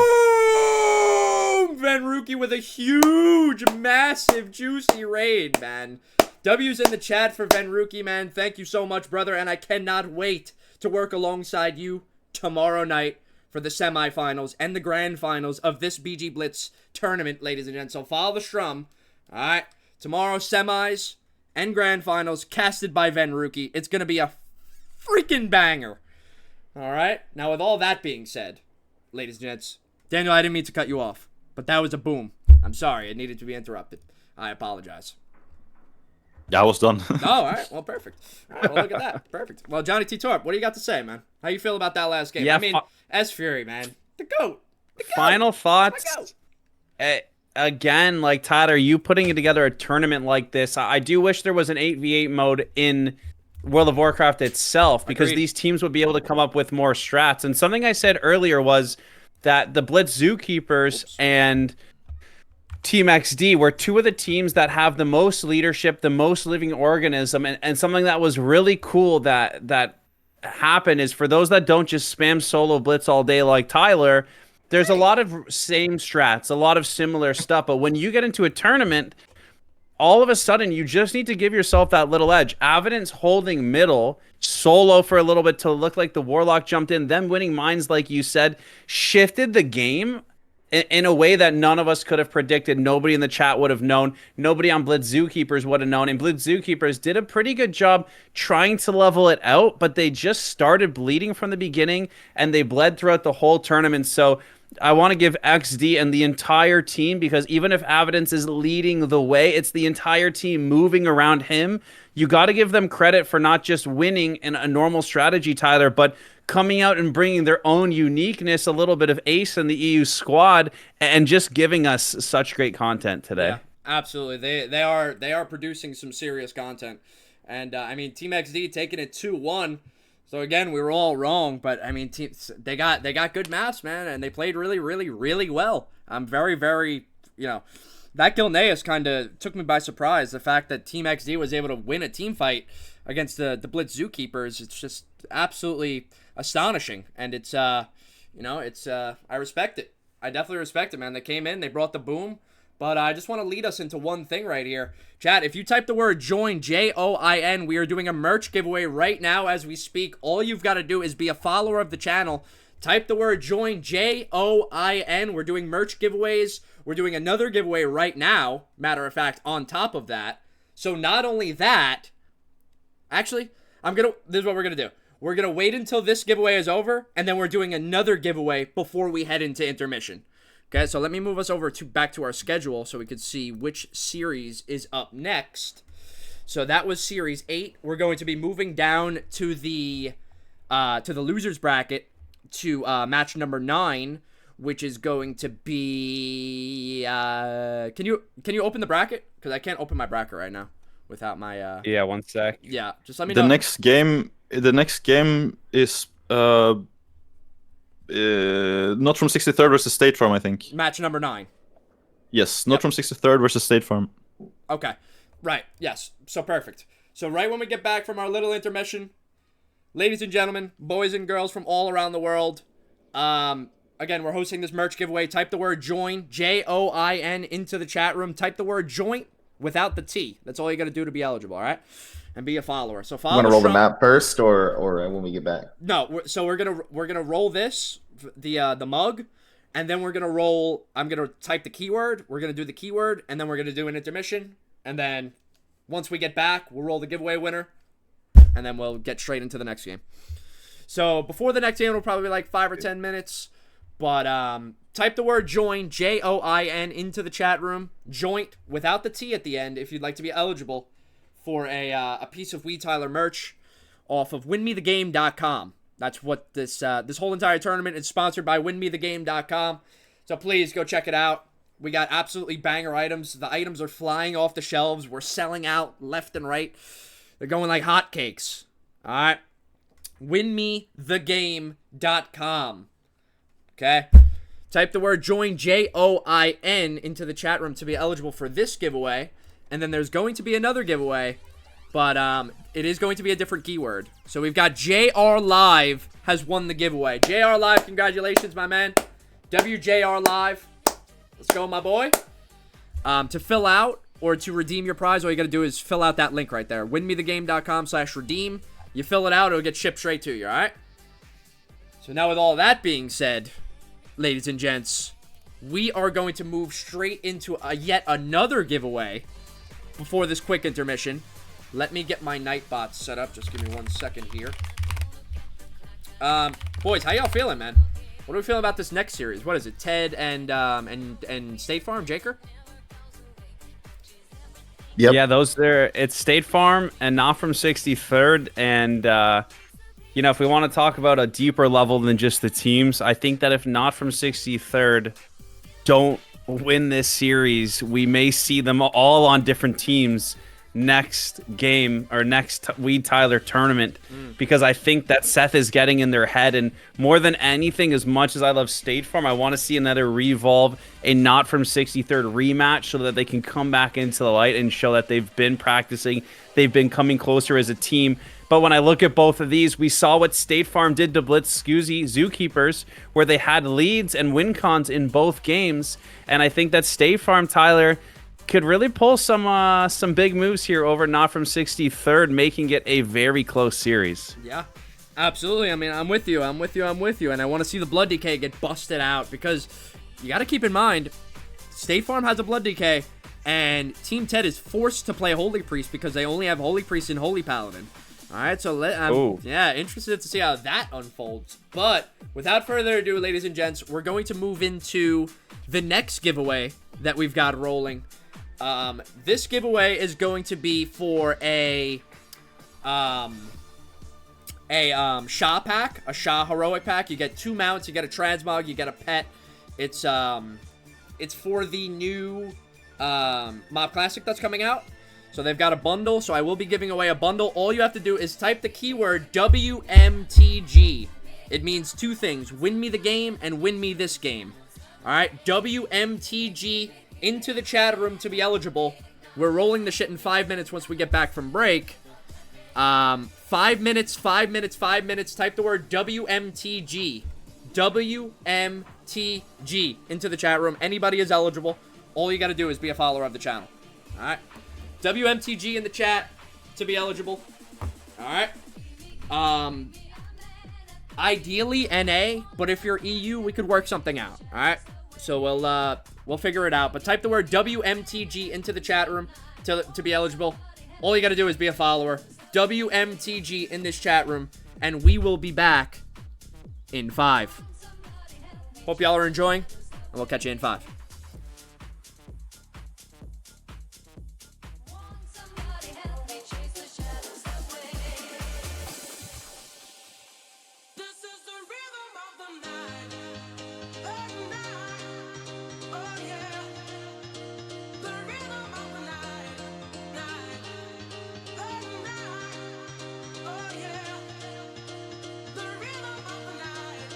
Van Rookie with a huge, massive, juicy raid, man. W's in the chat for Van Rookie, man. Thank you so much, brother, and I cannot wait to work alongside you tomorrow night for the semifinals and the grand finals of this BG Blitz tournament, ladies and gents. So follow the strum. All right, tomorrow semis and grand finals casted by Van Rookie. It's going to be a freaking banger. All right, now with all that being said, ladies and gents, Daniel, I didn't mean to cut you off, but that was a boom. I'm sorry, it needed to be interrupted. I apologize. Yeah, I was done. Oh, all right. Well, perfect. All right, well, look at that. Perfect. Well, Johnny T. Torp, what do you got to say, man? How you feel about that last game? Yeah, I mean, S Fury, man. The GOAT. Final thoughts. Again, like Tyler, you putting together a tournament like this, I do wish there was an 8v8 mode in World of Warcraft itself, because these teams would be able to come up with more strats. And something I said earlier was that the Blitz Zookeepers and Team XD were two of the teams that have the most leadership, the most living organism, and something that was really cool that happened is, for those that don't just spam solo Blitz all day like Tyler, there's a lot of same strats, a lot of similar stuff, but when you get into a tournament, all of a sudden you just need to give yourself that little edge. Avidance holding middle, solo for a little bit to look like the Warlock jumped in, then winning Mines, like you said, shifted the game in a way that none of us could have predicted. Nobody in the chat would have known. Nobody on Blitz Zookeepers would have known. And Blitz Zookeepers did a pretty good job trying to level it out, but they just started bleeding from the beginning, and they bled throughout the whole tournament. So I want to give XD and the entire team, because even if Evidence is leading the way, it's the entire team moving around him. You got to give them credit for not just winning in a normal strategy, Tyler, but coming out and bringing their own uniqueness, a little bit of ace in the EU squad, and just giving us such great content today. Yeah, absolutely. They are producing some serious content. And, I mean, Team XD taking it 2-1. So, again, we were all wrong. But, I mean, they got good maps, man. And they played really, really, really well. I'm very, very, that Gilneas kind of took me by surprise. The fact that Team XD was able to win a team fight against the BLITZ Zookeepers, it's just absolutely astonishing. And it's, I respect it. I definitely respect it, man. They came in, they brought the boom. But I just want to lead us into one thing right here. Chat, if you type the word JOIN, J-O-I-N, we are doing a merch giveaway right now as we speak. All you've got to do is be a follower of the channel. Type the word JOIN, J-O-I-N. We're doing merch giveaways. We're doing another giveaway right now, matter of fact, on top of that. So not only that, actually, this is what we're going to do. We're going to wait until this giveaway is over, and then we're doing another giveaway before we head into intermission. Okay, so let me move us over back to our schedule so we could see which series is up next. So that was Series 8. We're going to be moving down to the losers bracket to match number 9, which is going to be. Can you open the bracket? Because I can't open my bracket right now without my. Yeah, 1 sec. Yeah, just let me know. The next game is not from 63rd versus State Farm, I think. Match number 9. Yes, not from 63rd versus State Farm. Okay. Right. Yes. So perfect. So right when we get back from our little intermission, ladies and gentlemen, boys and girls from all around the world, again, we're hosting this merch giveaway. Type the word JOIN, J-O-I-N, into the chat room. Type the word JOINT without the T. That's all you got to do to be eligible, all right? And be a follower. So follow. You want to roll the map first, or when we get back? No. So we're gonna roll this, the mug, and then we're gonna roll. I'm gonna type the keyword. We're gonna do the keyword, and then we're gonna do an intermission, and then once we get back, we'll roll the giveaway winner, and then we'll get straight into the next game. So before the next game, it'll probably be like 5 or 10 minutes. But type the word JOIN, J-O-I-N, into the chat room. JOINT without the T at the end if you'd like to be eligible for a piece of Tyler merch off of winmethegame.com. That's what this whole entire tournament is sponsored by winmethegame.com. So please go check it out. We got absolutely banger items. The items are flying off the shelves. We're selling out left and right. They're going like hotcakes. All right. winmethegame.com. Okay. Type the word JOIN, J-O-I-N, into the chat room to be eligible for this giveaway. And then there's going to be another giveaway, but it is going to be a different keyword. So we've got JR Live has won the giveaway. JR Live, congratulations, my man. WJR Live. Let's go, my boy. To fill out or to redeem your prize, all you got to do is fill out that link right there. winmethegame.com/redeem. You fill it out, it'll get shipped straight to you, all right? So now with all that being said, ladies and gents, we are going to move straight into yet another giveaway before this quick intermission. Let me get my Nightbot set up. Just give me 1 second here. Boys, how y'all feeling, man? What are we feeling about this next series? What is it? Ted and State Farm, Jaker? Yep. Yeah, it's State Farm and not from 63rd. And, if we want to talk about a deeper level than just the teams, I think that if not from 63rd don't win this series, we may see them all on different teams next game or next Tyler tournament, because I think that Seth is getting in their head. And more than anything, as much as I love State Farm, I want to see another Revolve, a not from 63rd rematch, so that they can come back into the light and show that they've been practicing, they've been coming closer as a team. But when I look at both of these, we saw what State Farm did to BLITZ Zookeepers, where they had leads and win cons in both games. And I think that State Farm, Tyler, could really pull some big moves here over not from 63rd, making it a very close series. Yeah, absolutely. I mean, I'm with you. And I want to see the Blood DK get busted out, because you got to keep in mind, State Farm has a Blood DK, and Team Ted is forced to play Holy Priest because they only have Holy Priest and Holy Paladin. All right, so Ooh. yeah, interested to see how that unfolds. But without further ado, ladies and gents, we're going to move into the next giveaway that we've got rolling. This giveaway is going to be for a Sha pack, a Sha heroic pack. You get 2 mounts, you get a transmog, you get a pet. It's for the new Mob Classic that's coming out. So they've got a bundle, so I will be giving away a bundle. All you have to do is type the keyword WMTG. It means 2 things: win me the game and win me this game. All right, WMTG into the chat room to be eligible. We're rolling the shit in 5 minutes once we get back from break. 5 minutes, 5 minutes, 5 minutes. Type the word WMTG. WMTG into the chat room. Anybody is eligible. All you got to do is be a follower of the channel. All right. WMTG in the chat to be eligible. All right. Ideally NA, but if you're EU, we could work something out. All right. So we'll figure it out. But type the word WMTG into the chat room to be eligible. All you got to do is be a follower. WMTG in this chat room, and we will be back in 5. Hope y'all are enjoying, and we'll catch you in 5. Somebody help me chase the shadows away. This is the rhythm of the night. Oh yeah. The rhythm of the night. Oh yeah. The rhythm of the night.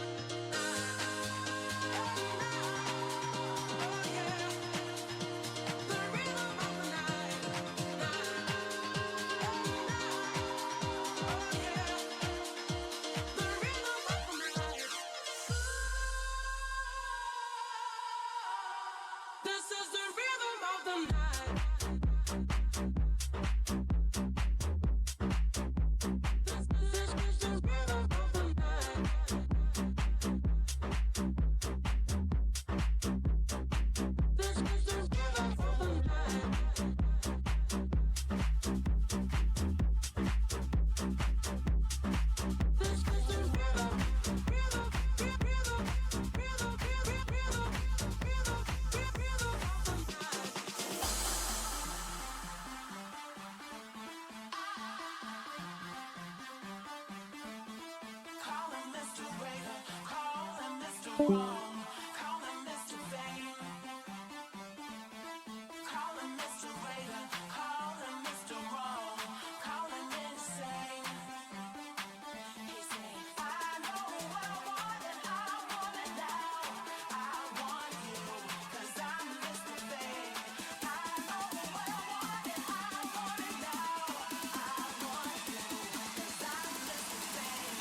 This is the rhythm of the night. This is the rhythm of the night. This is the rhythm of the night. This is the rhythm, Call him Mr. Waiter, call him Mr. Wrong, call him Mr. Fame. Call him Mr. Waiter, call him Mr. Wrong, call him insane. He say, I know what I want and I want it now. I want you, 'cause I'm Mr. Fame. I know what I want and I want it now. I want you, 'cause I'm Mr. Fame.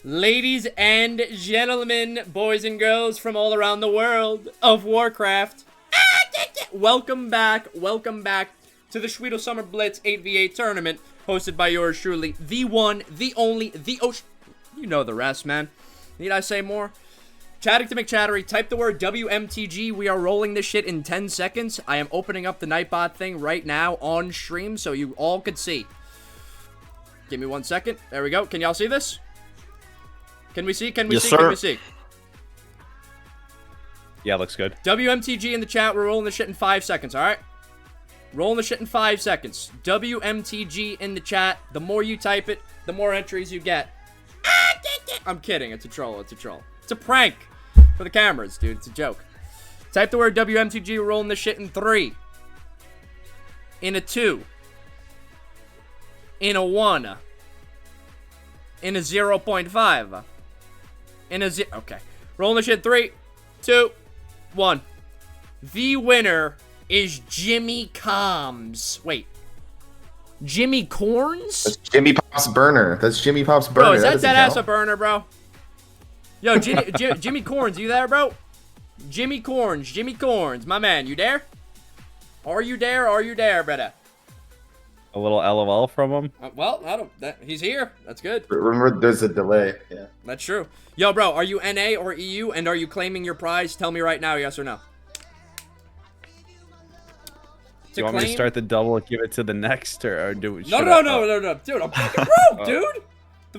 Ladies and gentlemen, boys and girls from all around the world of Warcraft, welcome back to the SHWEEDLE Summer Blitz 8v8 tournament, hosted by yours truly, the one, the only, the you know the rest, man. Need I say more? Chatting to McChattery, type the word WMTG. We are rolling this shit in 10 seconds. I am opening up the Nightbot thing right now on stream so you all could see. Give me 1 second. There we go. Can y'all see this? Can we see? Can we Yes, see? sir. Can we see? Yeah, looks good. WMTG in the chat. We're rolling the shit in 5 seconds, alright? Rolling the shit in 5 seconds. WMTG in the chat. The more you type it, the more entries you get. I'm kidding. It's a troll. It's a troll. It's a prank for the cameras, dude. It's a joke. Type the word WMTG. We're rolling the shit in 3. In a 2. In a 1. In a 0.5. In a okay. Rolling the shit. 3, 2, 1. The winner is Jimmy Combs. Wait. Jimmy Corns? That's Jimmy Pop's burner. That's Jimmy Pop's burner. Bro, is that doesn't ass a count. burner, bro? Yo, Jimmy Corns, you there, bro? Jimmy Corns, my man, you there? Are you there, brother? A little LOL from him. Well, he's here. That's good. Remember, there's a delay. Yeah. That's true. Yo, bro, are you NA or EU, and are you claiming your prize? Tell me right now, yes or no. Do you want me to start the double and give it to the next, or do we? No, dude, I'm fucking broke, dude.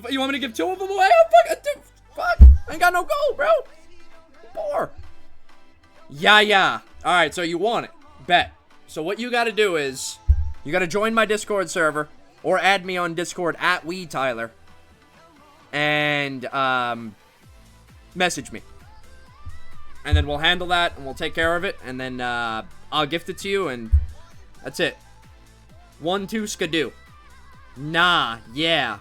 You want me to give 2 of them away? Dude, fuck, I ain't got no gold, bro. I'm poor. Yeah. All right, so you want it. Bet. So what you got to do is, you got to join my Discord server, or add me on Discord at WeTyler, and message me. And then we'll handle that, and we'll take care of it, and then I'll gift it to you, and that's it. 1, 2, skadoo. Nah, yeah,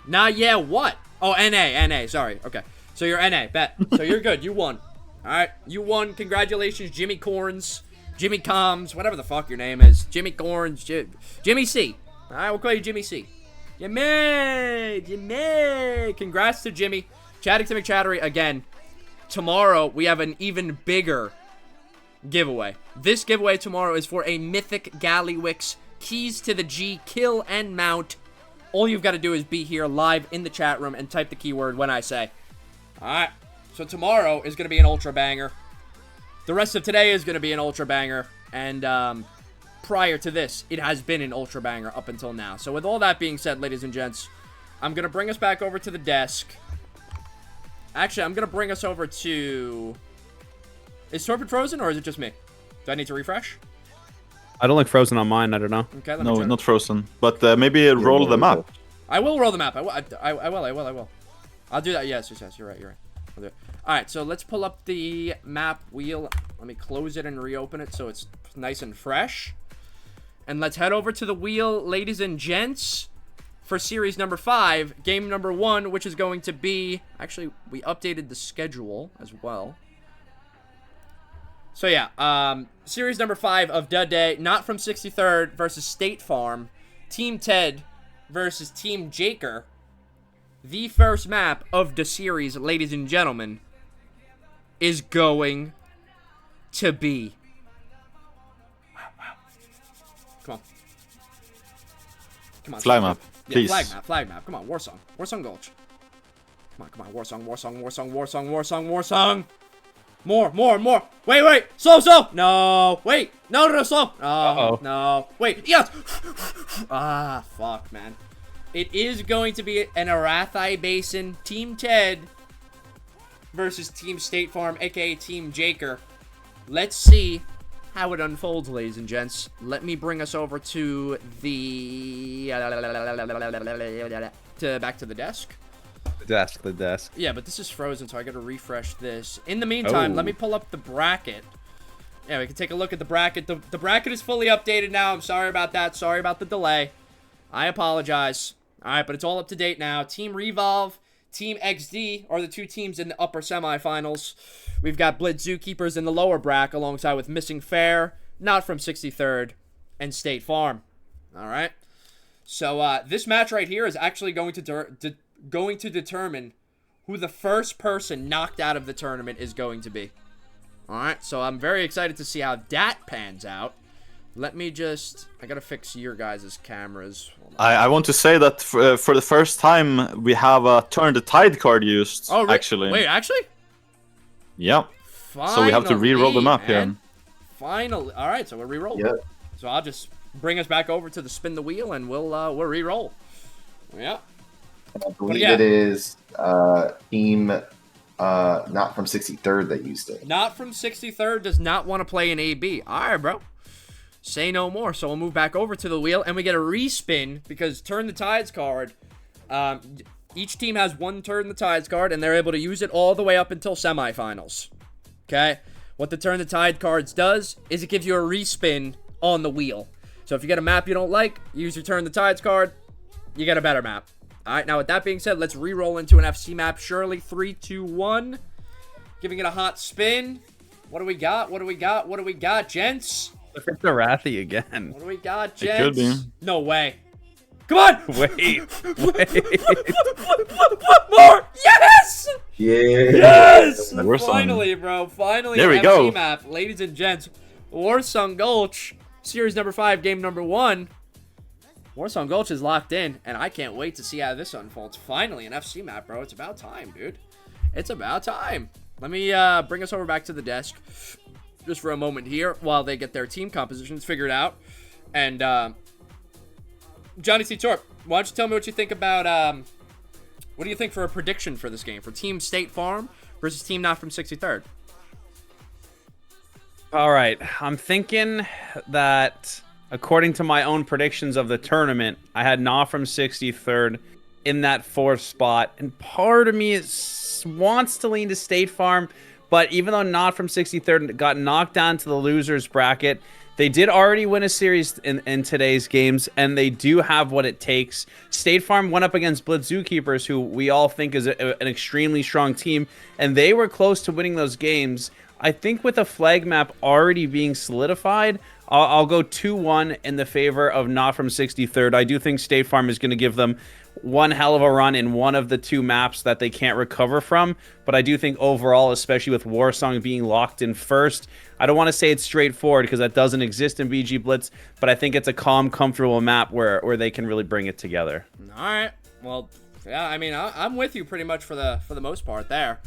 what? Oh, NA, sorry. Okay, so you're NA, bet. So you're good, you won. Alright, you won, congratulations, Jimmy Corns, Jimmy Combs, whatever the fuck your name is. Jimmy Corns, Jimmy C. Alright, we'll call you Jimmy C. Jimmy! Congrats to Jimmy. Chatting to McChattery again. Tomorrow, we have an even bigger giveaway. This giveaway tomorrow is for a Mythic Gallywix Keys to the G kill and mount. All you've got to do is be here live in the chat room and type the keyword when I say. Alright, so tomorrow is going to be an ultra banger. The rest of today is going to be an ultra banger. And prior to this, it has been an ultra banger up until now. So with all that being said, ladies and gents, I'm going to bring us back over to the desk. Actually, I'm going to bring us over to... Is Torpid frozen, or is it just me? Do I need to refresh? I don't look frozen on mine. I don't know. Okay, let me No, check. not frozen. But maybe roll the map. I will roll the map. I will. I'll do that. Yes. You're right. I'll do it. All right, so let's pull up the map wheel. Let me close it and reopen it so it's nice and fresh. And let's head over to the wheel, ladies and gents, for series number 5, game number 1, which is going to be... Actually, we updated the schedule as well. So yeah, series number 5 of the day, not from 63rd versus State Farm, Team Ted versus Team Jaker. The first map of the series, ladies and gentlemen, is going to be... Come on. Flag map, Yeah, please. flag map. Come on, Warsong Gulch. Come on, Warsong. More. Wait. Slow. No, wait. No, slow. Uh-oh. No. Wait, yes. Ah, fuck, man. It is going to be an Arathi Basin, Team Ted versus Team State Farm, aka Team Jaker. Let's see how it unfolds, ladies and gents. Let me bring us over to the... back to the desk. The desk. Yeah, but this is frozen, so I gotta refresh this. In the meantime, let me pull up the bracket. Yeah, we can take a look at the bracket. The bracket is fully updated now. I'm sorry about that. Sorry about the delay. I apologize. Alright, but it's all up to date now. Team Revolve, Team XD are the 2 teams in the upper semifinals. We've got BLITZ Zookeepers in the lower bracket alongside with Missing Fair, not from 63rd, and State Farm. Alright. So, this match right here is actually going to determine who the first person knocked out of the tournament is going to be. All right, so I'm very excited to see how that pans out. Let me just... I got to fix your guys' cameras. I want to say that for the first time, we have a Turn the Tide card used, Oh, actually. Wait, actually? Yeah. Finally, So we have to re-roll the map man. here. Finally. All right, so we're re-rolling. Yeah. So I'll just bring us back over to the spin the wheel, and we'll re-roll. Yeah. I believe yeah. it is team not from 63rd that used it. Not from 63rd does not want to play an AB. All right, bro. Say no more. So we'll move back over to the wheel, and we get a respin because Turn the Tides card. Each team has one Turn the Tides card, and they're able to use it all the way up until semifinals. Okay? What the Turn the Tide cards does is it gives you a respin on the wheel. So if you get a map you don't like, use your Turn the Tides card, you get a better map. All right, now with that being said, let's re-roll into an FC map. Shirley, 3, 2, 1. Giving it a hot spin. What do we got? What do we got? What do we got, gents? Look at the Rathy again. What do we got, It gents? could be. No way. Come on! Wait. More! Yes! Yeah. Yes! Warsong. Finally, bro. Finally, There an we FC go. map. Ladies and gents, Warsong Gulch, series number 5, game number 1. Warsong Gulch is locked in, and I can't wait to see how this unfolds. Finally, an FC map, bro. It's about time, dude. It's about time. Let me bring us over back to the desk just for a moment here while they get their team compositions figured out. And, Johnny C. Torp, why don't you tell me what you think about, what do you think for a prediction for this game? For Team State Farm versus Team Not From 63rd? All right. I'm thinking that according to my own predictions of the tournament, I had Not From 63rd in that 4th spot. And part of me wants to lean to State Farm. But even though Not From 63rd got knocked down to the losers bracket, they did already win a series in today's games, and they do have what it takes. State Farm went up against BLITZ Zookeepers, who we all think is an extremely strong team, and they were close to winning those games. I think with a flag map already being solidified, I'll go 2-1 in the favor of Not From 63rd. I do think State Farm is going to give them one hell of a run in one of the 2 maps that they can't recover from. But I do think overall, especially with Warsong being locked in first, I don't want to say it's straightforward because that doesn't exist in BG Blitz, but I think it's a calm, comfortable map where they can really bring it together. All right. Well, yeah, I mean, I'm with you pretty much for the most part there.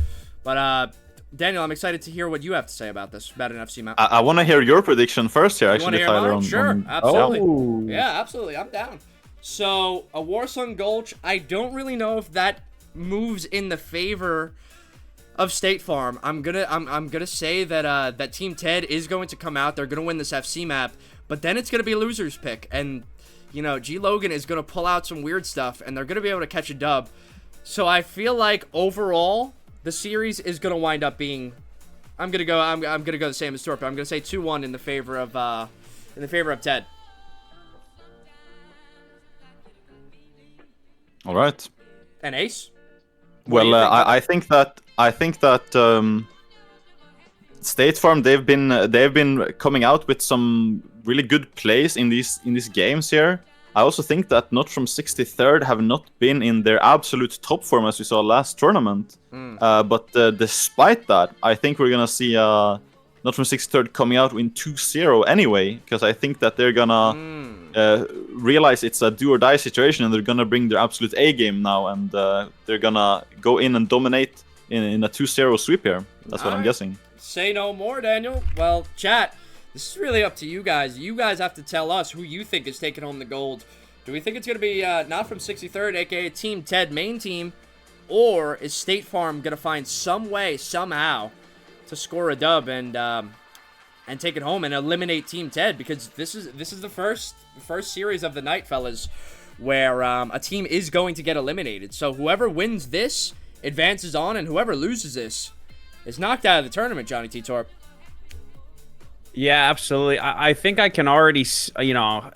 But, Daniel, I'm excited to hear what you have to say about this, about an FC map. I want to hear your prediction first here, You want to actually, hear Tyler. mine? Sure, on- absolutely. Oh. Yeah, absolutely. I'm down. So, a Warsong Gulch, I don't really know if that moves in the favor of State Farm. I'm gonna say that that Team Ted is going to come out. They're gonna win this FC map, but then it's gonna be a loser's pick, and you know G Logan is gonna pull out some weird stuff, and they're gonna be able to catch a dub. So I feel like overall the series is gonna wind up being. I'm gonna go the same as Torp. I'm gonna say 2-1 in the favor of Ted. All right. And Ace. What do Well, you think about I think that State Farm they've been coming out with some really good plays in these games here. I also think that Not From 63rd have not been in their absolute top form as we saw last tournament. But despite that, I think we're gonna see Not From 63rd coming out in 2-0 anyway, because I think that they're gonna realize it's a do or die situation, and they're gonna bring their absolute A game now, and they're gonna go in and dominate in a 2-0 sweep here. That's what I'm Alright. guessing. Say no more, Daniel. Well, chat, this is really up to you guys. You guys have to tell us who you think is taking home the gold. Do we think it's going to be Not From 63rd, aka Team Ted main team, or is State Farm going to find some way, somehow, to score a dub and take it home and eliminate Team Ted? Because this is the first series of the night, fellas, where a team is going to get eliminated. So whoever wins this advances on, and whoever loses this is knocked out of the tournament, Johnny T. Torp. Yeah, absolutely. I think I can already, you know,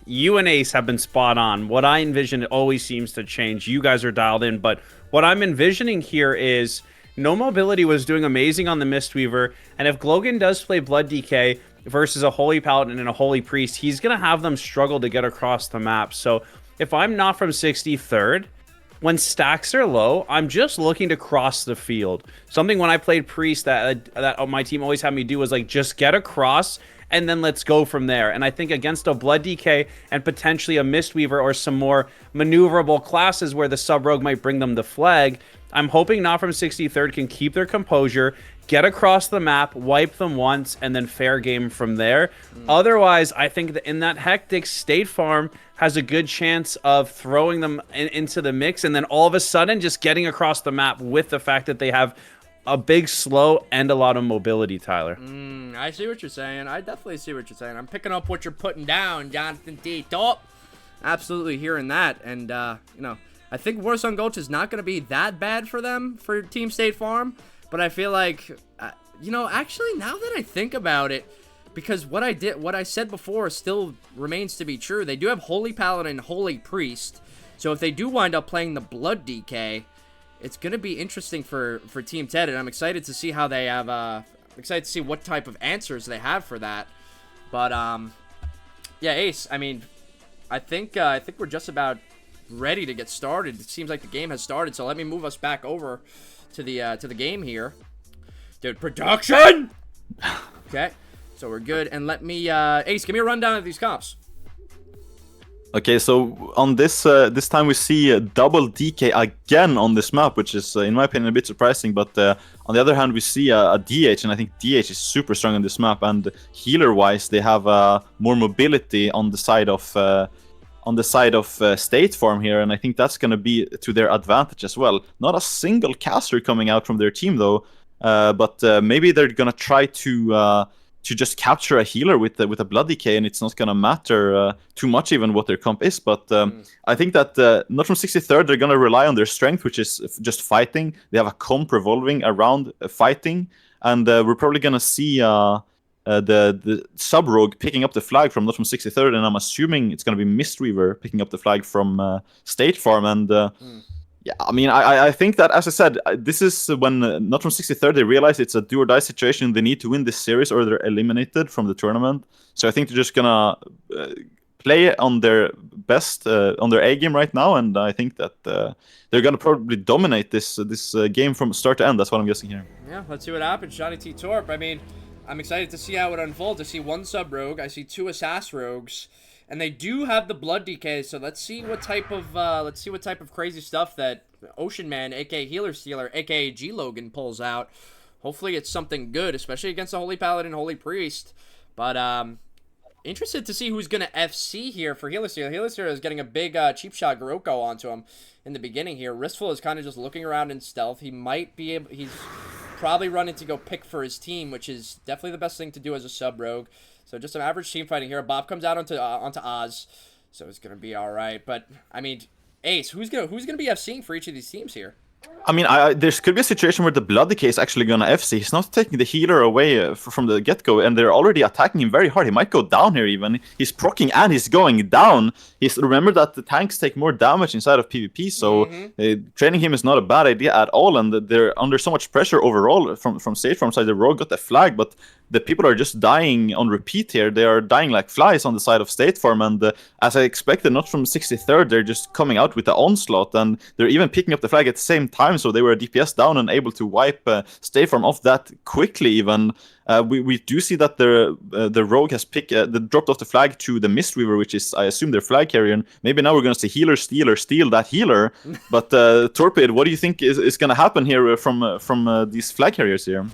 you and Ace have been spot on. What I envision always seems to change. You guys are dialed in, but what I'm envisioning here is No Mobility was doing amazing on the Mistweaver, and if Glogan does play Blood DK versus a Holy Paladin and a Holy Priest, he's going to have them struggle to get across the map. So if I'm Not From 63rd, when stacks are low, I'm just looking to cross the field. Something when I played Priest that my team always had me do was like just get across and then let's go from there. And I think against a Blood DK and potentially a Mistweaver or some more maneuverable classes where the Sub Rogue might bring them the flag, I'm hoping Not From 63rd can keep their composure, get across the map, wipe them once, and then fair game from there. Otherwise, I think that in that hectic, State Farm has a good chance of throwing them into the mix, and then all of a sudden just getting across the map with the fact that they have a big slow and a lot of mobility, Tyler. I see what you're saying. I definitely see what you're saying. I'm picking up what you're putting down, Jonathan D. Top. Absolutely hearing that. And, you know, I think Warsong Gulch is not going to be that bad for them, for Team State Farm. But I feel like, you know, actually, now that I think about it, because what I said before still remains to be true. They do have Holy Paladin, Holy Priest. So if they do wind up playing the Blood DK, it's going to be interesting for Team Ted, and I'm excited to see how they have, excited to see what type of answers they have for that. But, yeah, Ace, I mean, I think we're just about ready to get started. It seems like the game has started, so let me move us back over to the game here. Dude, production! Okay, so we're good, and let me, Ace, give me a rundown of these comps. Okay, so on this this time we see a double DK again on this map, which is, in my opinion, a bit surprising. But on the other hand, we see a DH, and I think DH is super strong on this map. And healer-wise, they have more mobility on the side of State Farm here, and I think that's going to be to their advantage as well. Not a single caster coming out from their team though, but maybe they're going to try to just capture a healer with a Blood DK, and it's not gonna matter too much even what their comp is. But I think that not from 63rd, they're gonna rely on their strength, which is just fighting. They have a comp revolving around fighting, and we're probably gonna see the Sub Rogue picking up the flag from not from 63rd, and I'm assuming it's gonna be Mistweaver picking up the flag from State Farm. And yeah, I mean, I think that, as I said, this is when not from 63rd they realize it's a do or die situation. They need to win this series or they're eliminated from the tournament. So I think they're just gonna play on their best, on their A game right now, and I think that they're gonna probably dominate this game from start to end. That's what I'm guessing here. Yeah, let's see what happens. Johnny T. Torp. I mean, I'm excited to see how it unfolds. I see one Sub Rogue. I see two Assass Rogues. And they do have the Blood DK, so let's see what type of crazy stuff that Ocean Man, aka Healer Stealer, aka G Logan, pulls out. Hopefully it's something good, especially against the Holy Paladin, Holy Priest. But interested to see who's gonna FC here for Healer Stealer. Healer Stealer is getting a big cheap shot Garoko onto him in the beginning here. Wristful is kind of just looking around in stealth. He might be able. He's probably running to go pick for his team, which is definitely the best thing to do as a Sub Rogue. So just some average team fighting here. Bob comes out onto Oz, so it's gonna be all right. But I mean, Ace, who's gonna be FCing for each of these teams here? I mean, there could be a situation where the Blood DK is actually gonna FC. He's not taking the healer away from the get-go, and they're already attacking him very hard. He might go down here even. He's proccing and he's going down. Remember that the tanks take more damage inside of PvP, so training him is not a bad idea at all, and they're under so much pressure overall from State Farm side. The Rogue got the flag, but the people are just dying on repeat here. They are dying like flies on the side of State Farm, and as I expected, not from 63rd, they're just coming out with the onslaught, and they're even picking up the flag at the same time, so they were DPS down and able to wipe State Farm off that quickly even. We do see that the Rogue has dropped off the flag to the Mistweaver, which is, I assume, their flag carrier, and maybe now we're going to see Healer Stealer steal that healer. But Torpid, what do you think is going to happen here from these flag carriers here?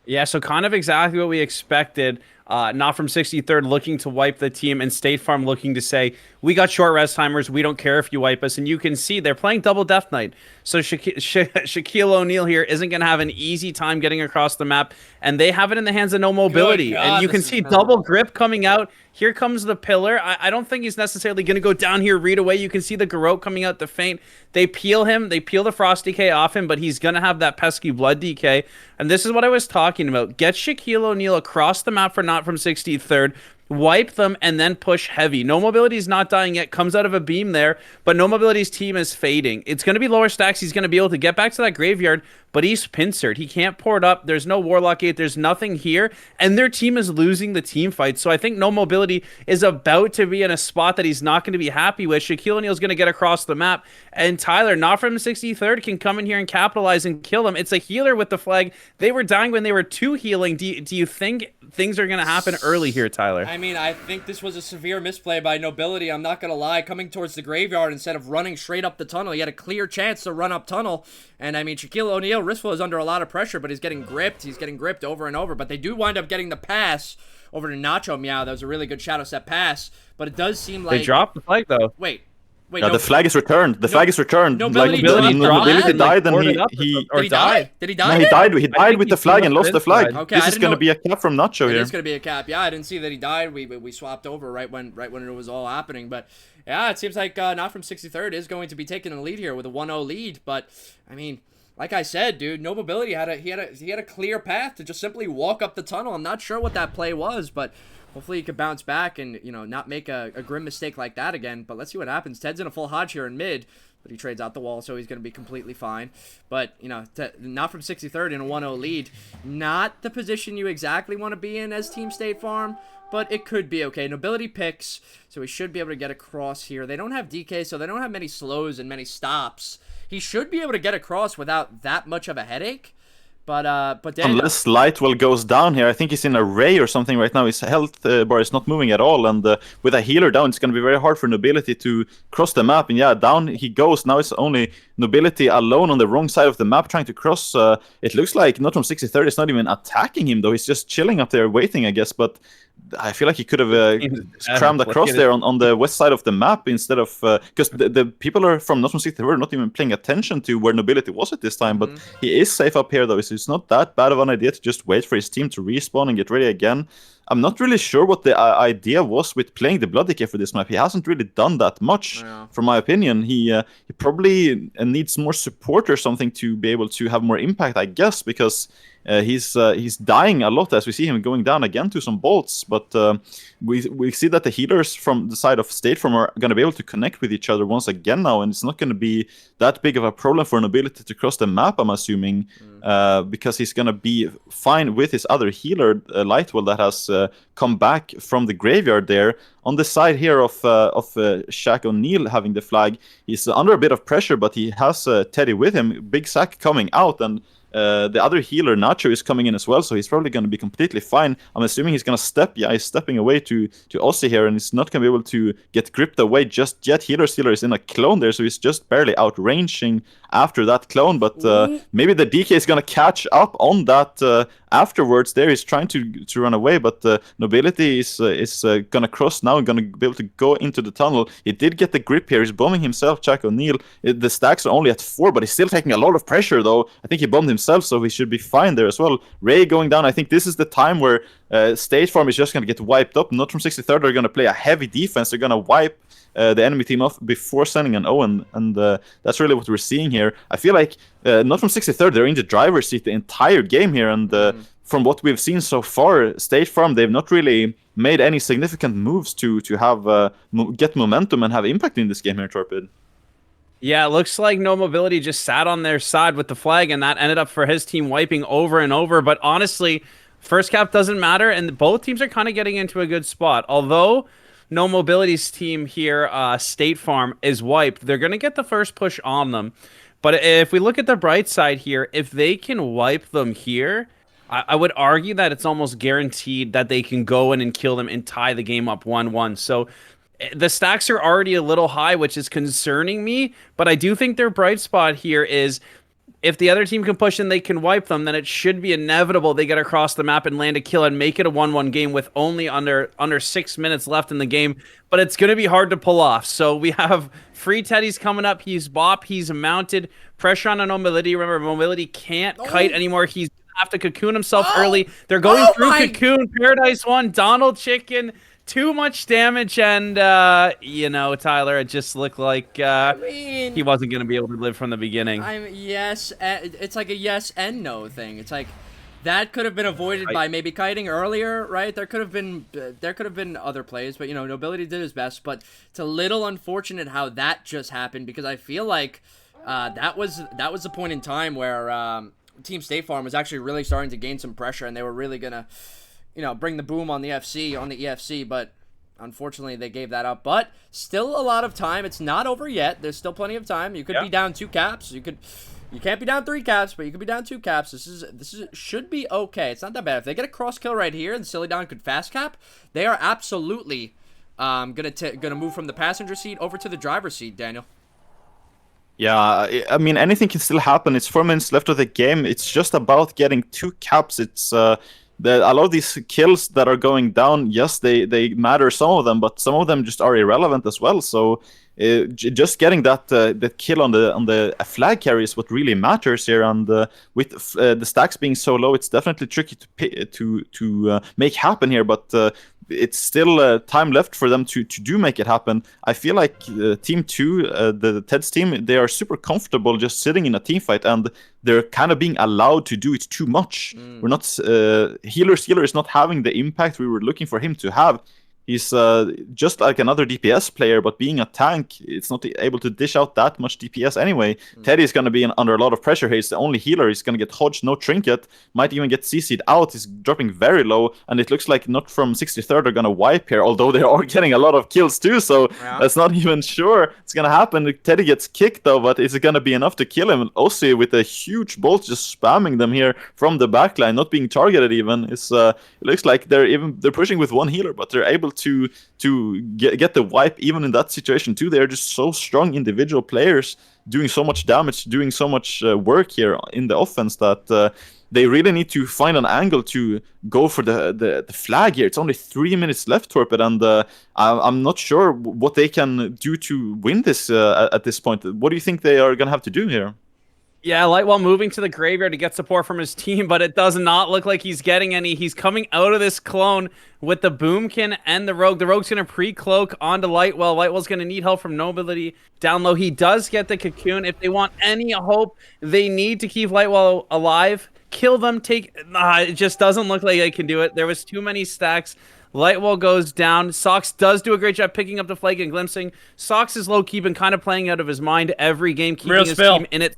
Yeah, so kind of exactly what we expected. Not from 63rd looking to wipe the team, and State Farm looking to say, we got short rest timers, we don't care if you wipe us. And you can see they're playing double Death Knight. So Shaquille O'Neal here isn't going to have an easy time getting across the map, and they have it in the hands of no mobility. God, and you can see double grip coming out. Here comes the pillar. I don't think he's necessarily going to go down here, read away. You can see the Garrote coming out the feint. They peel him. They peel the Frost DK off him, but he's going to have that pesky Blood DK. And this is what I was talking about. Get Shaquille O'Neal across the map for Not From 63rd. Wipe them and then push heavy. No Mobility is not dying yet. Comes out of a beam there, but No Mobility's team is fading. It's going to be lower stacks. He's going to be able to get back to that graveyard, but he's pincered. He can't port up. There's no Warlock Gate. There's nothing here, and their team is losing the team fight. So I think No Mobility is about to be in a spot that he's not going to be happy with. Shaquille O'Neal's going to get across the map, and Tyler, not from 63rd, can come in here and capitalize and kill him. It's a healer with the flag. They were dying when they were 2 healing. Do you think things are going to happen early here, Tyler? I mean, I think this was a severe misplay by Nobility. I'm not going to lie. Coming towards the graveyard instead of running straight up the tunnel. He had a clear chance to run up tunnel. And, I mean, Shaquille O'Neal, Ristful is under a lot of pressure, but he's getting gripped. He's getting gripped over and over. But they do wind up getting the pass over to Nacho Meow. That was a really good shadow step pass. But it does seem like... They dropped the flag, though. Wait, Yeah, the flag is returned. The flag is returned. Nobility Nobility dropped died, and Did he die? Did he die? No, he died. He died with the flag and lost the flag. Okay, This I is didn't going to know- be a cap from Nacho It here. is going to be a cap. Yeah, I didn't see that he died. We swapped over right when it was all happening. But yeah, it seems like Not From 63rd is going to be taking the lead here with a 1-0 lead. But I mean, like I said, dude, No Mobility had a clear path to just simply walk up the tunnel. I'm not sure what that play was, but hopefully he could bounce back and, you know, not make a grim mistake like that again. But let's see what happens. Ted's in a full hodge here in mid, but he trades out the wall, so he's going to be completely fine. But, you know, Not From 63rd in a 1-0 lead. Not the position you exactly want to be in as Team State Farm, but it could be okay. Nobility picks, so he should be able to get across here. They don't have DK, so they don't have many slows and many stops. He should be able to get across without that much of a headache. But then, Unless Lightwell goes down here, I think he's in a ray or something right now. His health bar is not moving at all, and with a healer down, it's going to be very hard for Nobility to cross the map. And yeah, down he goes. Now it's only Nobility alone on the wrong side of the map trying to cross. It looks like Not From 63rd is not even attacking him, though. He's just chilling up there waiting, I guess. But I feel like he could have crammed across there on the west side of the map instead of... Because the people are from Not From 63rd are not even paying attention to where Nobility was at this time, but he is safe up here, though, so it's not that bad of an idea to just wait for his team to respawn and get ready again. I'm not really sure what the idea was with playing the Blood Decay for this map. He hasn't really done that much, from my opinion. He probably needs more support or something to be able to have more impact, I guess, because he's dying a lot as we see him going down again to some bolts. But we see that the healers from the side of State Farm are going to be able to connect with each other once again now, and it's not going to be that big of a problem for Nobility to cross the map, I'm assuming, because he's going to be fine with his other healer, Lightwell, that has come back from the graveyard there. On the side here of Shaq O'Neal having the flag, he's under a bit of pressure, but he has Teddy with him. Big Sack coming out, and the other healer, Nacho, is coming in as well, so he's probably going to be completely fine. I'm assuming he's going to step. Yeah, he's stepping away to Aussie here, and he's not going to be able to get gripped away just yet. Healer is in a clone there, so he's just barely outranging after that clone, but maybe the DK is going to catch up on that afterwards there. He's trying to run away, but Nobility is going to cross now and going to be able to go into the tunnel. He did get the grip here. He's bombing himself, Jack O'Neal. The stacks are only at 4, but he's still taking a lot of pressure, though. I think he bombed himself, so he should be fine there as well. Ray going down. I think this is the time where State Farm is just going to get wiped up. Not From 63rd are going to play a heavy defense. They're going to wipe the enemy team off before sending an Owen, and that's really what we're seeing here. I feel like Not From 63rd, they're in the driver's seat the entire game here, and from what we've seen so far, State Farm, they've not really made any significant moves to have get momentum and have impact in this game here, Torpid. Yeah, it looks like No Mobility just sat on their side with the flag, and that ended up for his team wiping over and over. But honestly, first cap doesn't matter, and both teams are kind of getting into a good spot. Although No Mobility's team here, State Farm, is wiped, they're going to get the first push on them. But if we look at the bright side here, if they can wipe them here, I would argue that it's almost guaranteed that they can go in and kill them and tie the game up 1-1. So the stacks are already a little high, which is concerning me, but I do think their bright spot here is if the other team can push and they can wipe them, then it should be inevitable they get across the map and land a kill and make it a 1-1 game with only under 6 minutes left in the game. But it's going to be hard to pull off. So we have Free Teddy's coming up. He's bop. He's mounted. Pressure on Mobility. Remember, Mobility can't kite anymore. He's going to have to cocoon himself early. They're going through cocoon. Paradise 1. Donald Chicken. Too much damage, and, you know, Tyler, it just looked like he wasn't going to be able to live from the beginning. Yes, it's like a yes and no thing. It's like that could have been avoided by maybe kiting earlier, right? There could have been other plays, but, you know, Nobility did his best. But it's a little unfortunate how that just happened, because I feel like that was the point in time where Team State Farm was actually really starting to gain some pressure, and they were really gonna, bring the boom on the EFC, but unfortunately they gave that up. But still a lot of time. It's not over yet. There's still plenty of time. You could be down 2 caps. You can't be down 3 caps, but you could be down 2 caps. This should be okay. It's not that bad. If they get a cross kill right here and Silly could fast cap, they are absolutely gonna move from the passenger seat over to the driver's seat, Daniel. Yeah, I mean, anything can still happen. It's 4 minutes left of the game. It's just about getting 2 caps. It's a lot of these kills that are going down, yes, they matter, some of them, but some of them just are irrelevant as well. So just getting that kill on the flag carry is what really matters here. And with the stacks being so low, it's definitely tricky to make happen here. But it's still time left for them to do make it happen. I feel like Team 2, the Ted's team, they are super comfortable just sitting in a team fight, and they're kind of being allowed to do it too much. We're not Healer is not having the impact we were looking for him to have. He's just like another DPS player, but being a tank, it's not able to dish out that much DPS anyway. Teddy is going to be under a lot of pressure here. He's the only healer. He's going to get hodged, no trinket. Might even get CC'd out. He's dropping very low, and it looks like not from 63rd are going to wipe here, although they are getting a lot of kills too, so that's not even sure it's going to happen. Teddy gets kicked though, but is it going to be enough to kill him? Ossie with a huge bolt just spamming them here from the backline, not being targeted even. It looks like they're pushing with 1 healer, but they're able to get the wipe even in that situation too. They're just so strong individual players, doing so much damage, doing so much work here in the offense that they really need to find an angle to go for the flag here. It's only 3 minutes left, Torpid, and I'm not sure what they can do to win this at this point. What do you think they are going to have to do here? Yeah, Lightwell moving to the graveyard to get support from his team, but it does not look like he's getting any. He's coming out of this clone with the Boomkin and the Rogue. The Rogue's going to pre-cloak onto Lightwell. Lightwell's going to need help from Nobility down low. He does get the Cocoon. If they want any hope, they need to keep Lightwell alive. Kill them, it just doesn't look like they can do it. There was too many stacks. Lightwell goes down. Sox does do a great job picking up the flag and glimpsing. Sox is low-key been kind of playing out of his mind every game, keeping his team in it.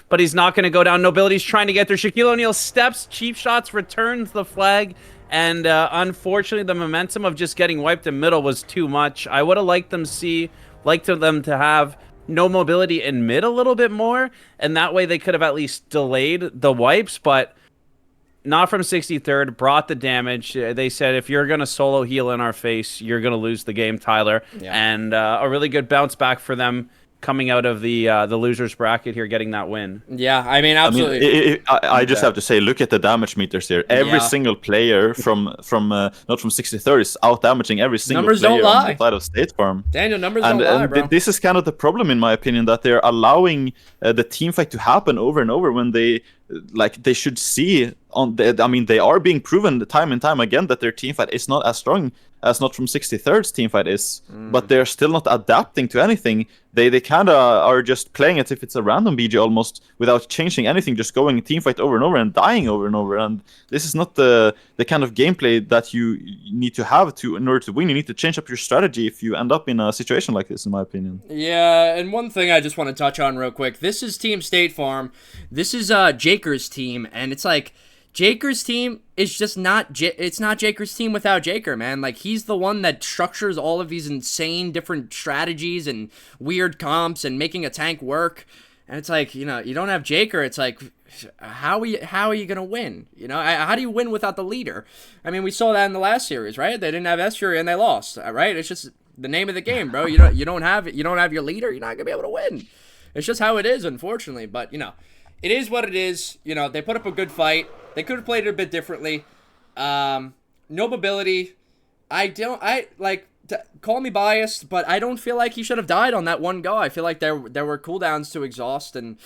But he's not going to go down. Nobility's trying to get there. Shaquille O'Neal steps, cheap shots, returns the flag, and unfortunately the momentum of just getting wiped in middle was too much. I would have liked them to have no mobility in mid a little bit more, and that way they could have at least delayed the wipes, but not from 63rd, brought the damage. They said, if you're going to solo heal in our face, you're going to lose the game, Tyler. Yeah. And a really good bounce back for them coming out of the losers bracket here, getting that win. Yeah, I mean, absolutely. I just have to say, look at the damage meters here. Every single player from not from 63rd is out damaging every single numbers player don't lie. on the side of State Farm. Daniel, numbers don't lie, bro. This is kind of the problem, in my opinion, that they're allowing the team fight to happen over and over when they should see they are being proven time and time again that their team fight is not as strong as not from 63rd's team fight is, but they're still not adapting to anything. They kind of are just playing as if it's a random BG almost, without changing anything, just going team fight over and over and dying over and over. And this is not the kind of gameplay that you need to have in order to win. You need to change up your strategy if you end up in a situation like this, in my opinion. Yeah, and one thing I just want to touch on real quick. This is Team State Farm. This is Jaker's team, and it's like, Jaker's team is just it's not Jaker's team without Jaker, man. Like, he's the one that structures all of these insane different strategies and weird comps and making a tank work. And it's like, you don't have Jaker. It's like, how are you going to win? How do you win without the leader? I mean, we saw that in the last series, right? They didn't have S-Fury and they lost, right? It's just the name of the game, bro. You don't have your leader, you're not going to be able to win. It's just how it is, unfortunately. But, it is what it is. They put up a good fight. They could have played it a bit differently. No mobility. Call me biased, but I don't feel like he should have died on that one go. I feel like there were cooldowns to exhaust, and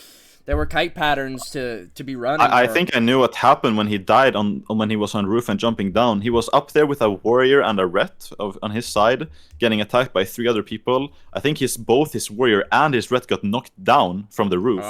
there were kite patterns to be running. I think I knew what happened when he died when he was on roof and jumping down. He was up there with a warrior and a ret on his side, getting attacked by 3 other people. I think both his warrior and his ret got knocked down from the roof.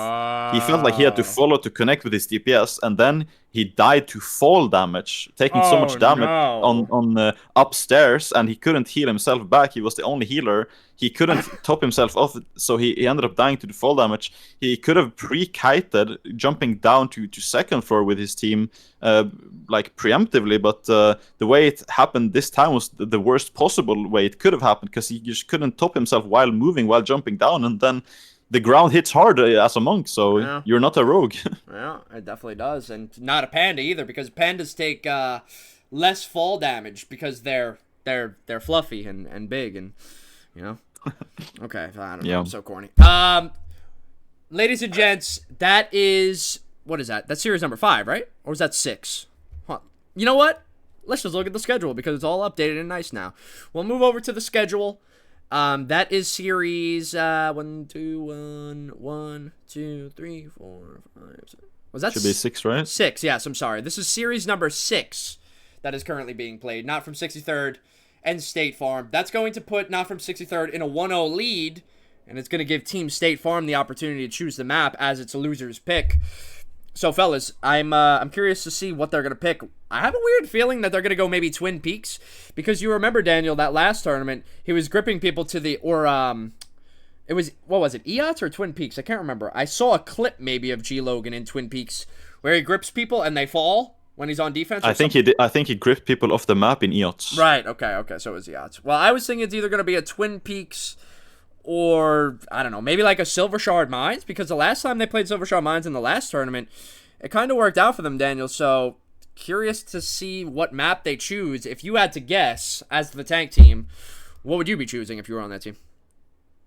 He felt like he had to follow to connect with his DPS, and then he died to fall damage, taking so much damage on upstairs, and he couldn't heal himself back. He was the only healer. he couldn't top himself off, so he ended up dying to the fall damage. He could have pre-kited, jumping down to second floor with his team, like preemptively, but the way it happened this time was the worst possible way it could have happened, because he just couldn't top himself while moving, while jumping down, and then the ground hits hard as a monk, so Yeah. you're not a rogue. Yeah, it definitely does, and not a panda either, because pandas take less fall damage because they're fluffy and big, and you know. Okay, I don't know. Yeah. I'm so corny. Ladies and gents, that is, what is that? That's series number 5, right? Or is that 6? Huh. You know what? Let's just look at the schedule because it's all updated and nice now. We'll move over to the schedule. That is series 1, 2, 3, 4, 5, 6. Was that Should be 6, right? 6, yes, I'm sorry. This is series number 6 that is currently being played. Not from 63rd and State Farm. That's going to put Not from 63rd in a 1-0 lead, and it's going to give Team State Farm the opportunity to choose the map as its loser's pick. So, fellas, I'm curious to see what they're going to pick. I have a weird feeling that they're going to go maybe Twin Peaks, because you remember, Daniel, that last tournament, he was gripping people to the, it was, what was it, EOTS or Twin Peaks? I can't remember. I saw a clip maybe of G. Logan in Twin Peaks where he grips people and they fall when he's on defense. I think he did. I think he gripped people off the map in EOTS. Right, okay, so it was EOTS. Well, I was thinking it's either going to be a Twin Peaks or, I don't know, maybe like a Silver Shard Mines, because the last time they played Silver Shard Mines in the last tournament, it kind of worked out for them, Daniel. So, curious to see what map they choose. If you had to guess, as the tank team, what would you be choosing if you were on that team?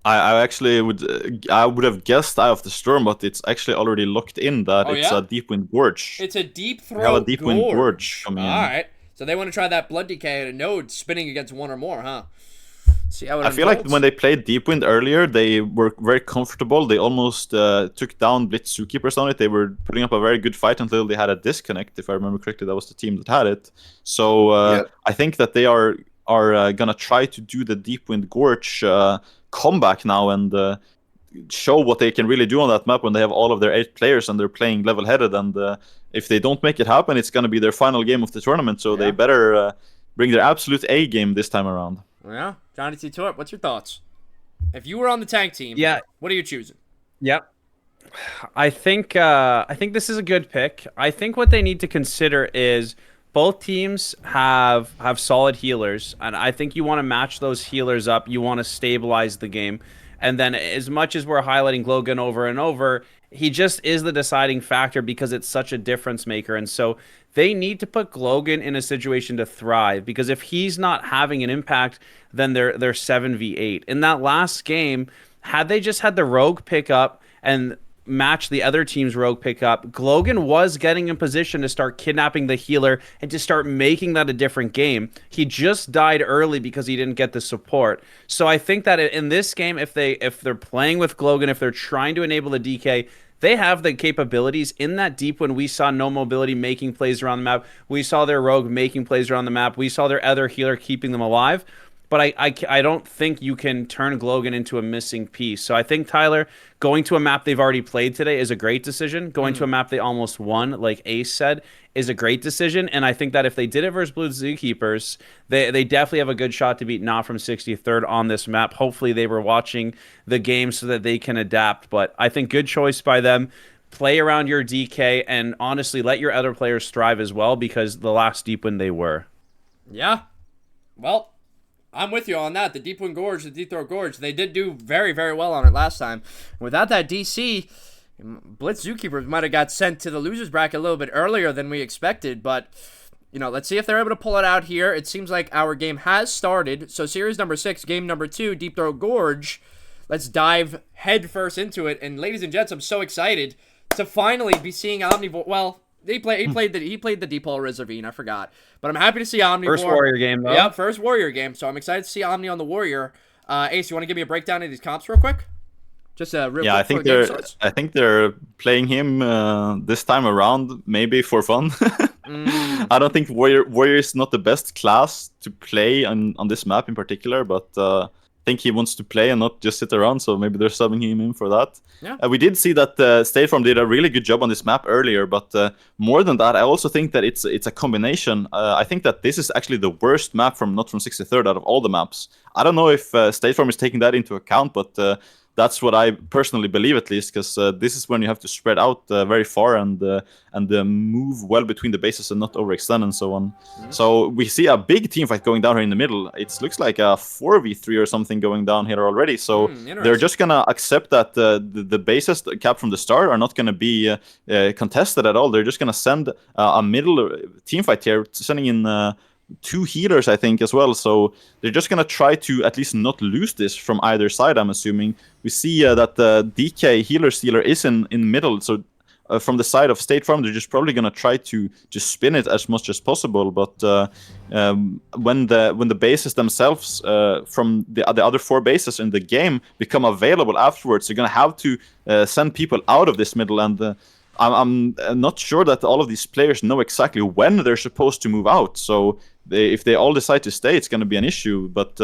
I actually would. I would have guessed Eye of the Storm, but it's actually already locked in that it's a Deep Wind Gorge. It's a Deep Throat We have a Deep Wind Gorge coming in. All right. So they want to try that Blood Decay at a node spinning against one or more, huh? See how it I feel like unfolds? when they played Deep Wind earlier, they were very comfortable. They almost took down BLITZ Zookeepers on it. They were putting up a very good fight until they had a disconnect. If I remember correctly, that was the team that had it. So I think that they are gonna try to do the Deep Wind Gorge comeback now and show what they can really do on that map when they have all of their 8 players and they're playing level-headed. And if they don't make it happen, it's gonna be their final game of the tournament. So they better bring their absolute A game this time around. Yeah. Johnny T. Torp, what's your thoughts? If you were on the tank team, what are you choosing? Yep. I think this is a good pick. I think what they need to consider is both teams have solid healers, and I think you want to match those healers up. You want to stabilize the game. And then as much as we're highlighting Glogan over and over, he just is the deciding factor because it's such a difference maker. And so they need to put Glogan in a situation to thrive, because if he's not having an impact, then they're 7v8. In that last game, had they just had the rogue pick up and match the other team's rogue pickup, Glogan was getting in position to start kidnapping the healer and to start making that a different game. He just died early because he didn't get the support. So I think that in this game, if they're playing with Glogan, if they're trying to enable the DK, they have the capabilities. In that deep when we saw No Mobility making plays around the map, we saw their rogue making plays around the map, we saw their other healer keeping them alive. But I don't think you can turn Glogan into a missing piece. So I think, Tyler, going to a map they've already played today is a great decision. Going to a map they almost won, like Ace said, is a great decision. And I think that if they did it versus Blue Zookeepers, they definitely have a good shot to beat Not from 63rd on this map. Hopefully they were watching the game so that they can adapt. But I think good choice by them. Play around your DK and honestly let your other players thrive as well, because the last deep win they were. Yeah. Well, I'm with you on that. The Deep Wind Gorge, the Deep Throat Gorge, they did do very, very well on it last time. Without that DC, BLITZ Zookeepers might have got sent to the losers bracket a little bit earlier than we expected. But, you know, let's see if they're able to pull it out here. It seems like our game has started. So series number 6, game number 2, Deep Throat Gorge. Let's dive head first into it. And ladies and gents, I'm so excited to finally be seeing Omnivore. Well, he played the Deep Hole Reservine, I forgot. But I'm happy to see Omnivore. First Warrior game, though. Yep, first Warrior game. So I'm excited to see Omni on the Warrior. Ace, you want to give me a breakdown of these comps real quick? Just real quick. I think they're playing him this time around, maybe for fun. I don't think Warrior is not the best class to play on this map in particular, but I think he wants to play and not just sit around. So maybe they're subbing him in for that. Yeah. We did see that State Farm did a really good job on this map earlier, but more than that, I also think that it's a combination. I think that this is actually the worst map from not from 63rd out of all the maps. I don't know if State Farm is taking that into account, but that's what I personally believe, at least, because this is when you have to spread out very far and move well between the bases and not overextend and so on. So we see a big team fight going down here in the middle. It looks like a 4v3 or something going down here already. So they're just gonna accept that the bases capped from the start are not gonna be contested at all. They're just gonna send a middle team fight here, sending in 2 healers, I think, as well. So they're just gonna try to at least not lose this from either side, I'm assuming. We see that the DK healer stealer is in middle, so from the side of State Farm, they're just probably gonna try to just spin it as much as possible. But when the bases themselves from the other 4 bases in the game become available afterwards, they're gonna have to send people out of this middle, and I'm not sure that all of these players know exactly when they're supposed to move out. So if they all decide to stay, it's going to be an issue. But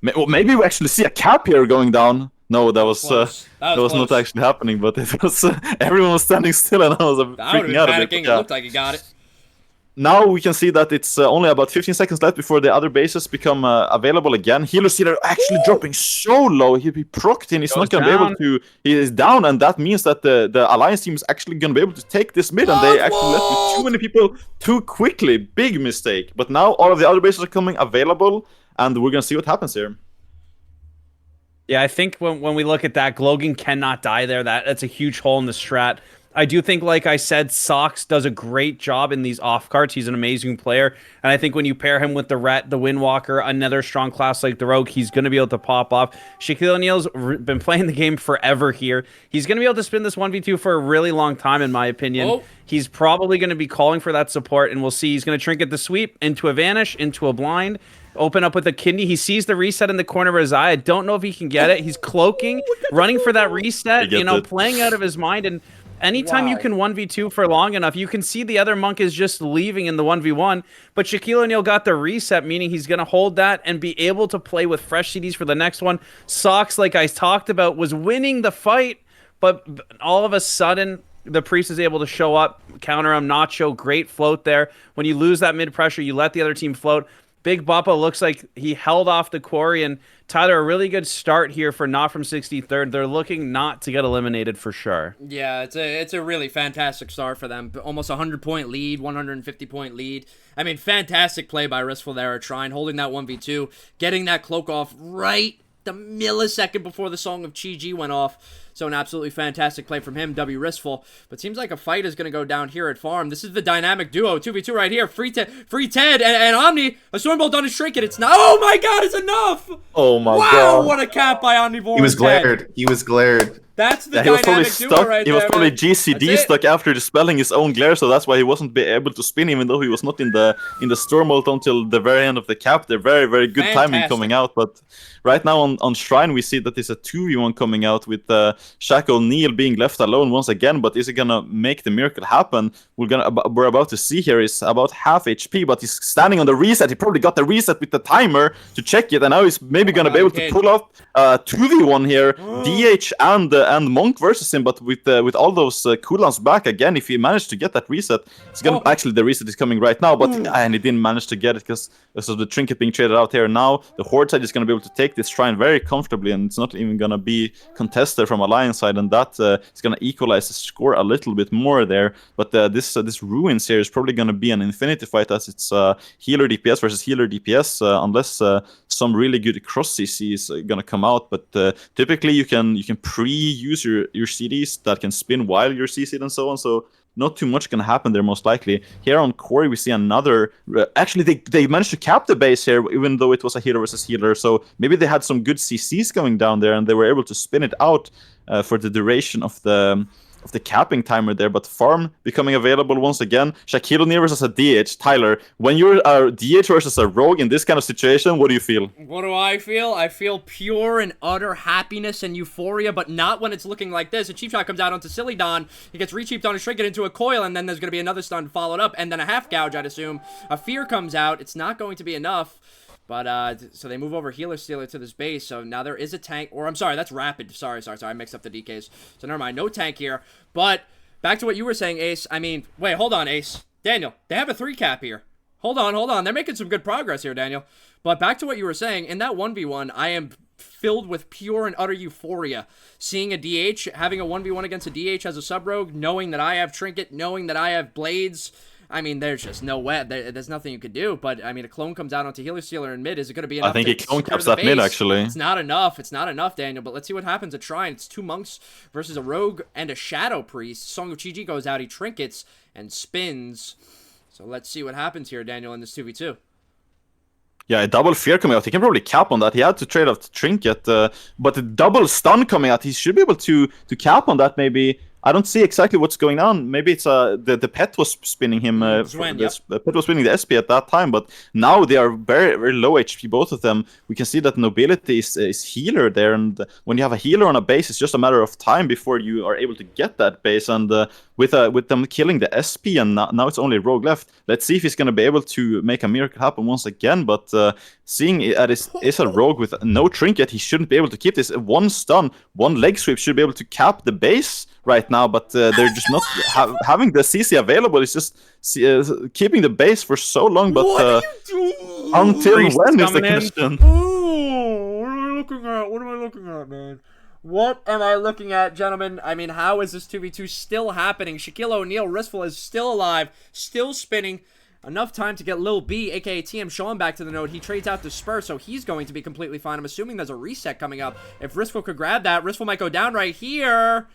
maybe we actually see a cap here going down. No, that was not actually happening. But it was everyone was standing still, and I was freaking out a bit. It looked like he got it. Now we can see that it's only about 15 seconds left before the other bases become available again. Healer Stealer actually dropping so low. He'll be procced and he's not going to be able to... He is down, and that means that the Alliance team is actually going to be able to take this mid, and they actually left with too many people too quickly. Big mistake. But now all of the other bases are coming available, and we're going to see what happens here. Yeah, I think when we look at that, Glogan cannot die there. That's a huge hole in the strat. I do think, like I said, Sox does a great job in these off cards. He's an amazing player. And I think when you pair him with the Ret, the Windwalker, another strong class like the Rogue, he's going to be able to pop off. Shaquille O'Neal's been playing the game forever here. He's going to be able to spin this 1v2 for a really long time, in my opinion. He's probably going to be calling for that support, and we'll see. He's going to trinket the sweep into a vanish, into a blind. Open up with a kidney. He sees the reset in the corner of his eye. I don't know if he can get it. He's cloaking, running for that reset, playing out of his mind. And anytime you can 1v2 for long enough, you can see the other monk is just leaving in the 1v1. But Shaquille O'Neal got the reset, meaning he's going to hold that and be able to play with fresh CDs for the next one. Sox, like I talked about, was winning the fight, but all of a sudden, the Priest is able to show up, counter him, Nacho, great float there. When you lose that mid pressure, you let the other team float. Big Bappa looks like he held off the quarry, and Tyler, a really good start here for Not From 63rd. They're looking not to get eliminated for sure. Yeah, it's a really fantastic start for them. Almost 100-point lead, 150-point lead. I mean, fantastic play by Ristful there at Shrine, holding that 1v2, getting that cloak off right the millisecond before the Song of Chi-Ji went off. So an absolutely fantastic play from him, W. Ristful. But seems like a fight is going to go down here at Farm. This is the dynamic duo, 2v2 right here. Free Ted and Omni. A Stormbolt on his Trinket. It's not... Oh my god, it's enough! Oh my god. Wow, what a cap by Omnivore. He was glared. He was glared. That's the he was probably dynamic duo stuck. right He was there, probably man. GCD stuck after dispelling his own glare, so that's why he wasn't able to spin, even though he was not in the storm ult until the very end of the cap. They're very, very good timing coming out. But right now on Shrine, we see that there's a 2v1 coming out with Shaq O'Neal being left alone once again. But is it gonna make the miracle happen? We're about to see here is about half HP, but he's standing on the reset. He probably got the reset with the timer to check it, and now he's maybe gonna be able to pull off 2v1 here. DH and Monk versus him, but with all those cooldowns back again, if he managed to get that reset, it's gonna actually the reset is coming right now, but and he didn't manage to get it because of the trinket being traded out here. Now the Horde side is gonna be able to take this Shrine very comfortably, and it's not even gonna be contested from Alliance side, and that is gonna equalize the score a little bit more there. But this Ruins here is probably gonna be an infinity fight, as it's healer DPS versus healer DPS, unless some really good cross CC is gonna come out. But typically you can pre-use your CDs that can spin while you're CC'd and so on. So not too much can happen there, most likely. Here on Corey, we see another... Actually, they managed to cap the base here, even though it was a healer versus healer. So maybe they had some good CCs going down there, and they were able to spin it out for the duration of the capping timer there. But Farm becoming available once again. Shaquille O'Neal versus a DH. Tyler, when you're a DH versus a Rogue in this kind of situation, what do you feel? What do I feel? I feel pure and utter happiness and euphoria, but not when it's looking like this. A cheap shot comes out onto Silly Don. He gets re-cheaped on his Trinket into a coil, and then there's going to be another stun followed up, and then a half gouge, I'd assume. A fear comes out. It's not going to be enough. But, so they move over Healer Stealer to this base. So now there is a tank. Or, I'm sorry, that's Rapid. Sorry. I mixed up the DKs. So never mind. No tank here. But back to what you were saying, Ace. I mean, wait, hold on, Ace. Daniel, they have a 3-cap here. Hold on. They're making some good progress here, Daniel. But back to what you were saying. In that 1v1, I am filled with pure and utter euphoria. Seeing a DH, having a 1v1 against a DH as a sub-rogue, knowing that I have Trinket, knowing that I have Blades. I mean, there's just no way. There's nothing you could do. But, I mean, a clone comes out onto Healer Stealer in mid. Is it going to be enough? I think he clone caps that mid, actually. It's not enough. It's not enough, Daniel. But let's see what happens at Shrine. It's 2 monks versus a rogue and a shadow priest. Song of Chi-Ji goes out. He trinkets and spins. So let's see what happens here, Daniel, in this 2v2. Yeah, a double fear coming out. He can probably cap on that. He had to trade off the trinket, but the double stun coming out, he should be able to cap on that maybe. I don't see exactly what's going on. Maybe it's the pet was spinning him. Zwen, yep. The pet was spinning the SP at that time, but now they are very, very low HP, both of them. We can see that Nobility is healer there, and when you have a healer on a base, it's just a matter of time before you are able to get that base. And with them killing the SP, and now it's only Rogue left. Let's see if he's going to be able to make a miracle happen once again. But seeing it is a Rogue with no trinket, he shouldn't be able to keep this. One stun, one leg sweep should be able to cap the base right now, but they're just not having the CC available. It's just keeping the base for so long. But what are you doing? until Priest when is the coming in. question? Oh, what am I looking at? What am I looking at, man? What am I looking at, gentlemen? I mean, how is this 2v2 still happening? Shaquille O'Neal, Wristful is still alive, still spinning. Enough time to get Lil B, aka TM Sean, back to the node. He trades out to Spur, so he's going to be completely fine. I'm assuming there's a reset coming up. If Wristful could grab that, Wristful might go down right here.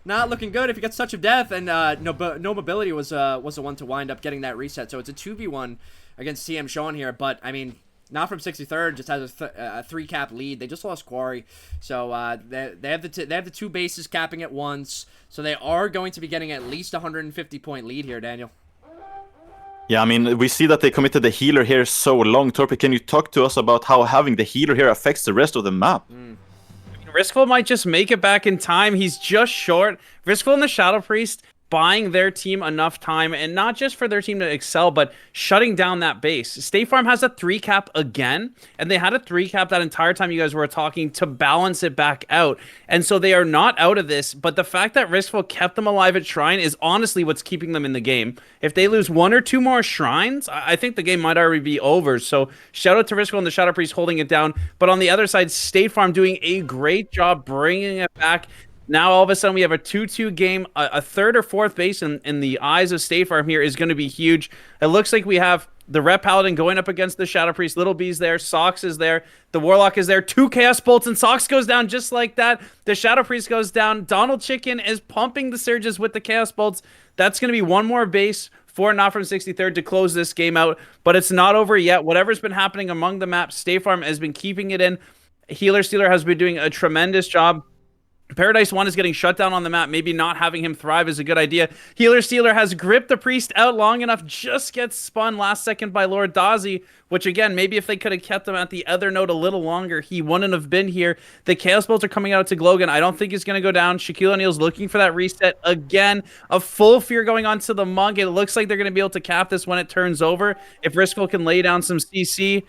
Not looking good if he gets Touch of Death, and no Mobility was the one to wind up getting that reset. So it's a 2v1 against TM Sean here, but I mean, not from 63rd, just has a 3-cap lead. They just lost Quarry, so they have the 2 bases capping at once, so they are going to be getting at least a 150-point lead here, Daniel. Yeah, I mean, we see that they committed the healer here so long. Torpy, can you talk to us about how having the healer here affects the rest of the map? Riskful might just make it back in time. He's just short. Riskful and the Shadow Priest buying their team enough time, and not just for their team to excel, but shutting down that base. State Farm has a 3-cap again, and they had a 3-cap that entire time you guys were talking to balance it back out. And so they are not out of this, but the fact that Riskful kept them alive at Shrine is honestly what's keeping them in the game. If they lose 1 or 2 more Shrines, I think the game might already be over. So shout out to Riskful and the Shadow Priest holding it down. But on the other side, State Farm doing a great job bringing it back. Now, all of a sudden, we have a 2-2 game. A 3rd or 4th base in the eyes of State Farm here is going to be huge. It looks like we have the Ret Paladin going up against the Shadow Priest. Little B's there. Sox is there. The Warlock is there. 2 Chaos Bolts, and Sox goes down just like that. The Shadow Priest goes down. Donald Chicken is pumping the Surges with the Chaos Bolts. That's going to be one more base for Not From 63rd to close this game out. But it's not over yet. Whatever's been happening among the maps, State Farm has been keeping it in. Healer Stealer has been doing a tremendous job. Paradise 1 is getting shut down on the map. Maybe not having him thrive is a good idea. Healer Stealer has gripped the Priest out long enough, just gets spun last second by Lord Dazi, which again, maybe if they could have kept him at the other node a little longer, he wouldn't have been here. The Chaos Bolts are coming out to Glogan. I don't think he's going to go down. Shaquille O'Neal's looking for that reset again. A full fear going on to the Monk. It looks like they're going to be able to cap this when it turns over. If Riskful can lay down some CC.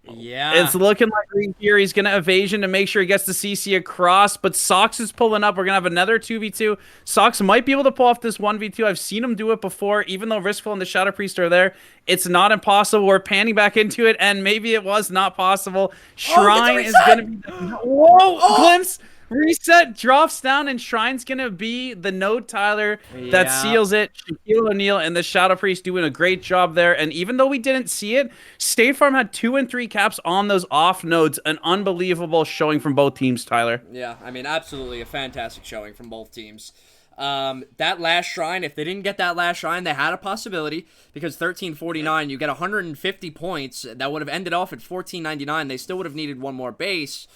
Yeah. It's looking like right here he's going to evasion to make sure he gets the CC across, but Sox is pulling up. We're going to have another 2v2. Sox might be able to pull off this 1v2. I've seen him do it before, even though Riskful and the Shadow Priest are there. It's not impossible. We're panning back into it, and maybe it was not possible. Shrine is going to be... Whoa! Glimpse! Reset drops down, and Shrine's going to be the node, Tyler, that seals it. Shaquille O'Neal and the Shadow Priest doing a great job there. And even though we didn't see it, State Farm had 2 and 3 caps on those off nodes. An unbelievable showing from both teams, Tyler. Yeah, I mean, absolutely a fantastic showing from both teams. That last Shrine, if they didn't get that last Shrine, they had a possibility, because 1349, you get 150 points. That would have ended off at 1499. They still would have needed 1 more base.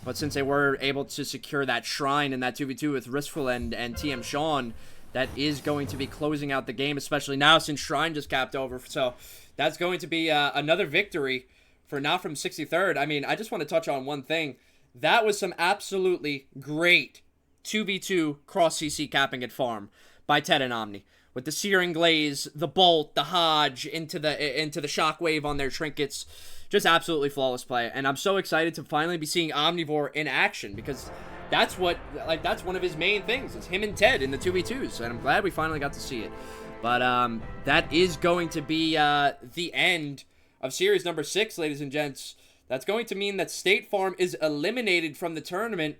But since they were able to secure that Shrine in that 2v2 with Riskful and TM Sean, that is going to be closing out the game, especially now since Shrine just capped over. So that's going to be another victory for Not From 63rd. I mean, I just want to touch on one thing. That was some absolutely great 2v2 cross CC capping at farm by Ted and Omni. With the Searing Glaze, the Bolt, the Hodge, into the Shockwave on their trinkets. just absolutely flawless play. And I'm so excited to finally be seeing Omnivore in action, because that's one of his main things. It's him and Ted in the 2v2s, and I'm glad we finally got to see it. But that is going to be the end of series number 6, ladies and gents. That's going to mean that State Farm is eliminated from the tournament,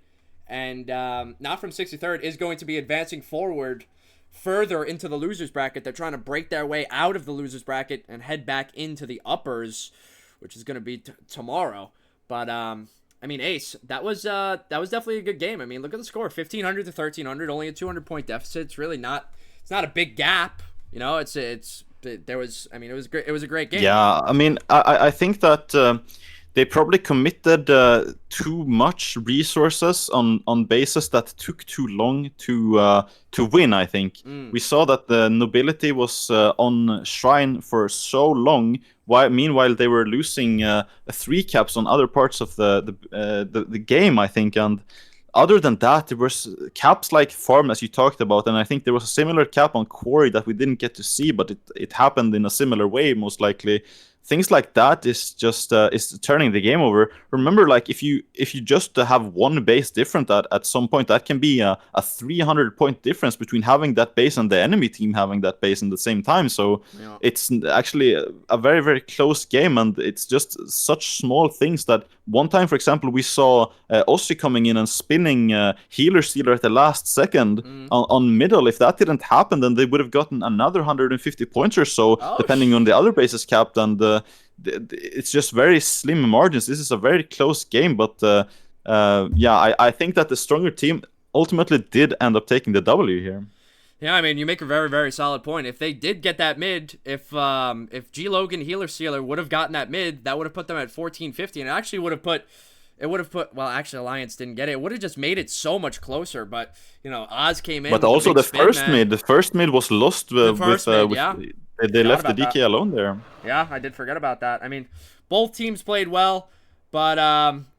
and Not From 63rd is going to be advancing forward further into the losers bracket. They're trying to break their way out of the losers bracket and head back into the uppers, which is going to be tomorrow. But I mean, Ace, that was definitely a good game. I mean, look at the score, 1500 to 1300, only a 200-point deficit. It's really not. It's not a big gap. You know, it was great. It was a great game. Yeah, I mean, I think that they probably committed too much resources on bases that took too long to win. I think we saw that the nobility was on Shrine for so long. Meanwhile, they were losing 3 caps on other parts of the game, I think, and other than that, there was caps like Farm, as you talked about, and I think there was a similar cap on Quarry that we didn't get to see, but it happened in a similar way, most likely. Things like that is just is turning the game over. Remember, like if you just have one base different at some point, that can be a 300-point difference between having that base and the enemy team having that base in the same time. So Yeah. it's actually a very, very close game, and it's just such small things that one time, for example, we saw Ossi coming in and spinning Healer Stealer at the last second on middle. If that didn't happen, then they would have gotten another 150 points or so, depending on the other bases capped, and it's just very slim margins. This is a very close game, but yeah, I think that the stronger team ultimately did end up taking the W here. Yeah, I mean, you make a very, very solid point. If they did get that mid, if G Logan Healer Sealer would have gotten that mid, that would have put them at 1450, and it actually would have put. Well, actually, Alliance didn't get it. It would have just made it so much closer. But you know, Oz came in. But with also big the spin, first man. mid. The first mid was lost with yeah. They left the about DK that. alone there. Yeah, I did forget about that. I mean, both teams played well, but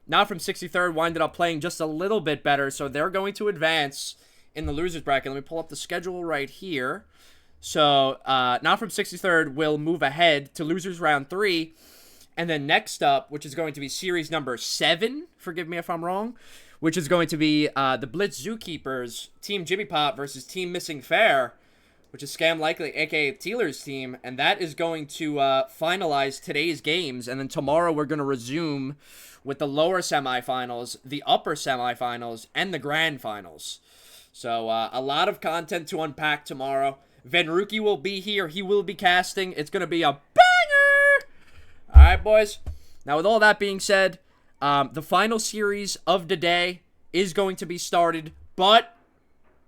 Not From 63rd winded up playing just a little bit better, so they're going to advance in the losers bracket. Let me pull up the schedule right here. So Not From 63rd will move ahead to losers round 3, and then next up, which is going to be series number 7, forgive me if I'm wrong, which is going to be the Blitz Zookeepers, Team Jimmy Pop versus Team Missing Fair, which is Scam Likely, aka Tealer's team, and that is going to finalize today's games, and then tomorrow we're going to resume with the lower semifinals, the upper semifinals, and the grand finals. So a lot of content to unpack tomorrow. Venruki will be here. He will be casting. It's going to be a banger! All right, boys. Now, with all that being said, the final series of the day is going to be started, but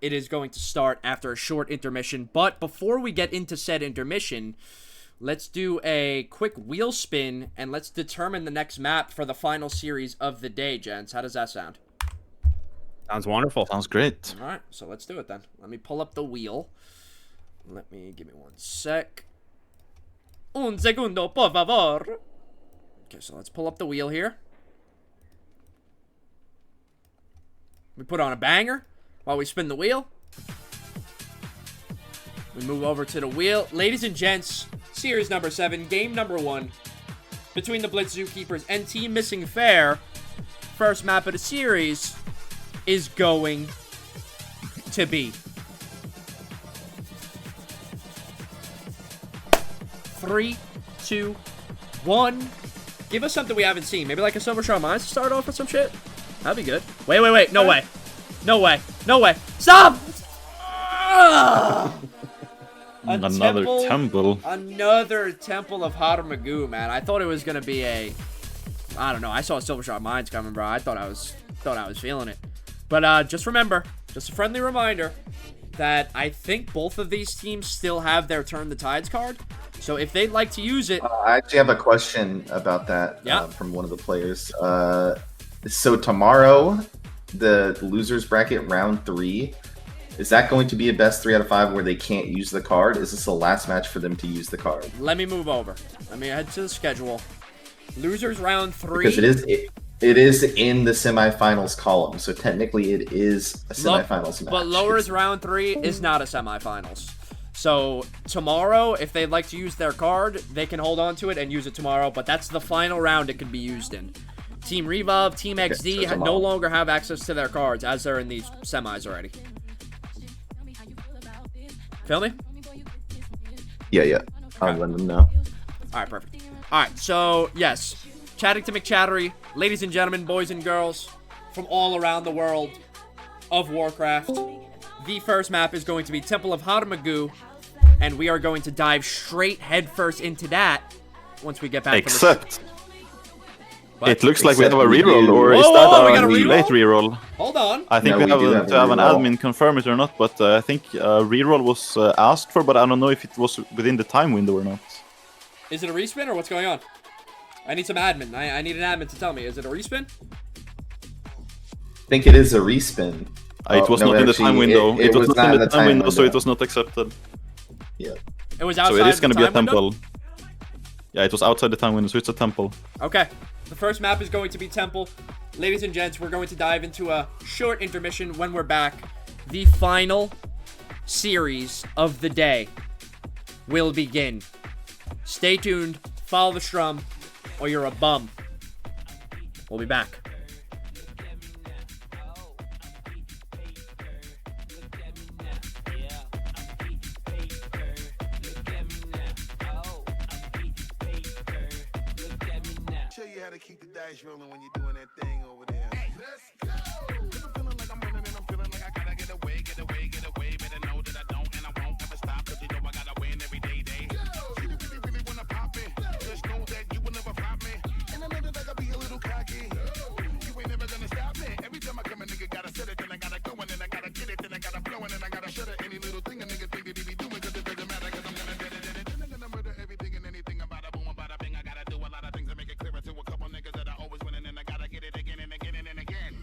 it is going to start after a short intermission. But before we get into said intermission, let's do a quick wheel spin, and let's determine the next map for the final series of the day, gents. How does that sound? Sounds wonderful. Sounds great. All right, so let's do it then. Let me pull up the wheel. Give me one sec. Un segundo, por favor. Okay, so let's pull up the wheel here. We put on a banger while we spin the wheel. We move over to the wheel. Ladies and gents, series number 7, game number 1, between the Blitz Zookeepers and Team Missing Fair. First map of the series is going to be 3, 2, 1. Give us something we haven't seen. Maybe like a Silver Shroud Mines to start off with some shit. That'd be good. Wait. No way. No way. Stop! Another temple. Another Temple of Haramagu, man. I thought it was gonna be I don't know. I saw Silver Shroud Mines coming, bro. I thought I was feeling it. But just remember, just a friendly reminder, that I think both of these teams still have their Turn the Tides card. So if they'd like to use it... I actually have a question about that from one of the players. So tomorrow, the losers bracket round 3, is that going to be a best 3 out of 5 where they can't use the card? Is this the last match for them to use the card? Let me move over. Let me head to the schedule. Losers round 3. Because it is in the semifinals column, so technically it is a semifinals match. But lowers round 3 is not a semifinals. So tomorrow, if they'd like to use their card, they can hold on to it and use it tomorrow. But that's the final round it can be used in. Team Revolve, Team XD so no longer have access to their cards as they're in these semis already. Feel me? Yeah. I'll let them know. All right, perfect. All right, so yes, chatting to McChattery, ladies and gentlemen, boys and girls from all around the world of Warcraft. The first map is going to be Temple of Harmagu, and we are going to dive straight headfirst into that once we get back. Except, What? it looks like we have a Except we reroll, do. or is Whoa, that whoa, we a got a late reroll? reroll? Hold on. I think No, we have we do to have a have an reroll. admin confirm it or not, but I think reroll was asked for, but I don't know if it was within the time window or not. Is it a respin or what's going on? I need some admin. I need an admin to tell me. Is it a respin? I think it is a respin. It was no, not in the actually, time window. It was not in the time window, so it was not accepted. Yeah. It was outside So it is the going to be a time window? temple. Yeah, it was outside the time window, so it's a temple. Okay. The first map is going to be Temple. Ladies and gents, we're going to dive into a short intermission. When we're back, the final series of the day will begin. Stay tuned, follow the strum, or you're a bum. We'll be back. Show you how to keep the dice rolling when you're doing that thing over there. Hey, let's go! I'm feeling like I'm running and I'm feeling like I gotta get away. Better know that I don't and I won't ever stop, cause you know I gotta win every day. You really wanna pop me. Just know that you will never flop me. And I know that I gotta be a little cocky. You ain't never gonna stop me. Every time I come, a nigga gotta set it, then I gotta go, and then I gotta get it, then I gotta blow, and then I gotta shut it. Any little thing a nigga think that he be doing, cause it doesn't matter, cause I'm gonna get it. Then I'm gonna murder everything and anything about a boom, about a bing. I gotta do a lot of things to make it clearer to a couple niggas that are always winning, and I gotta get it again and again and again.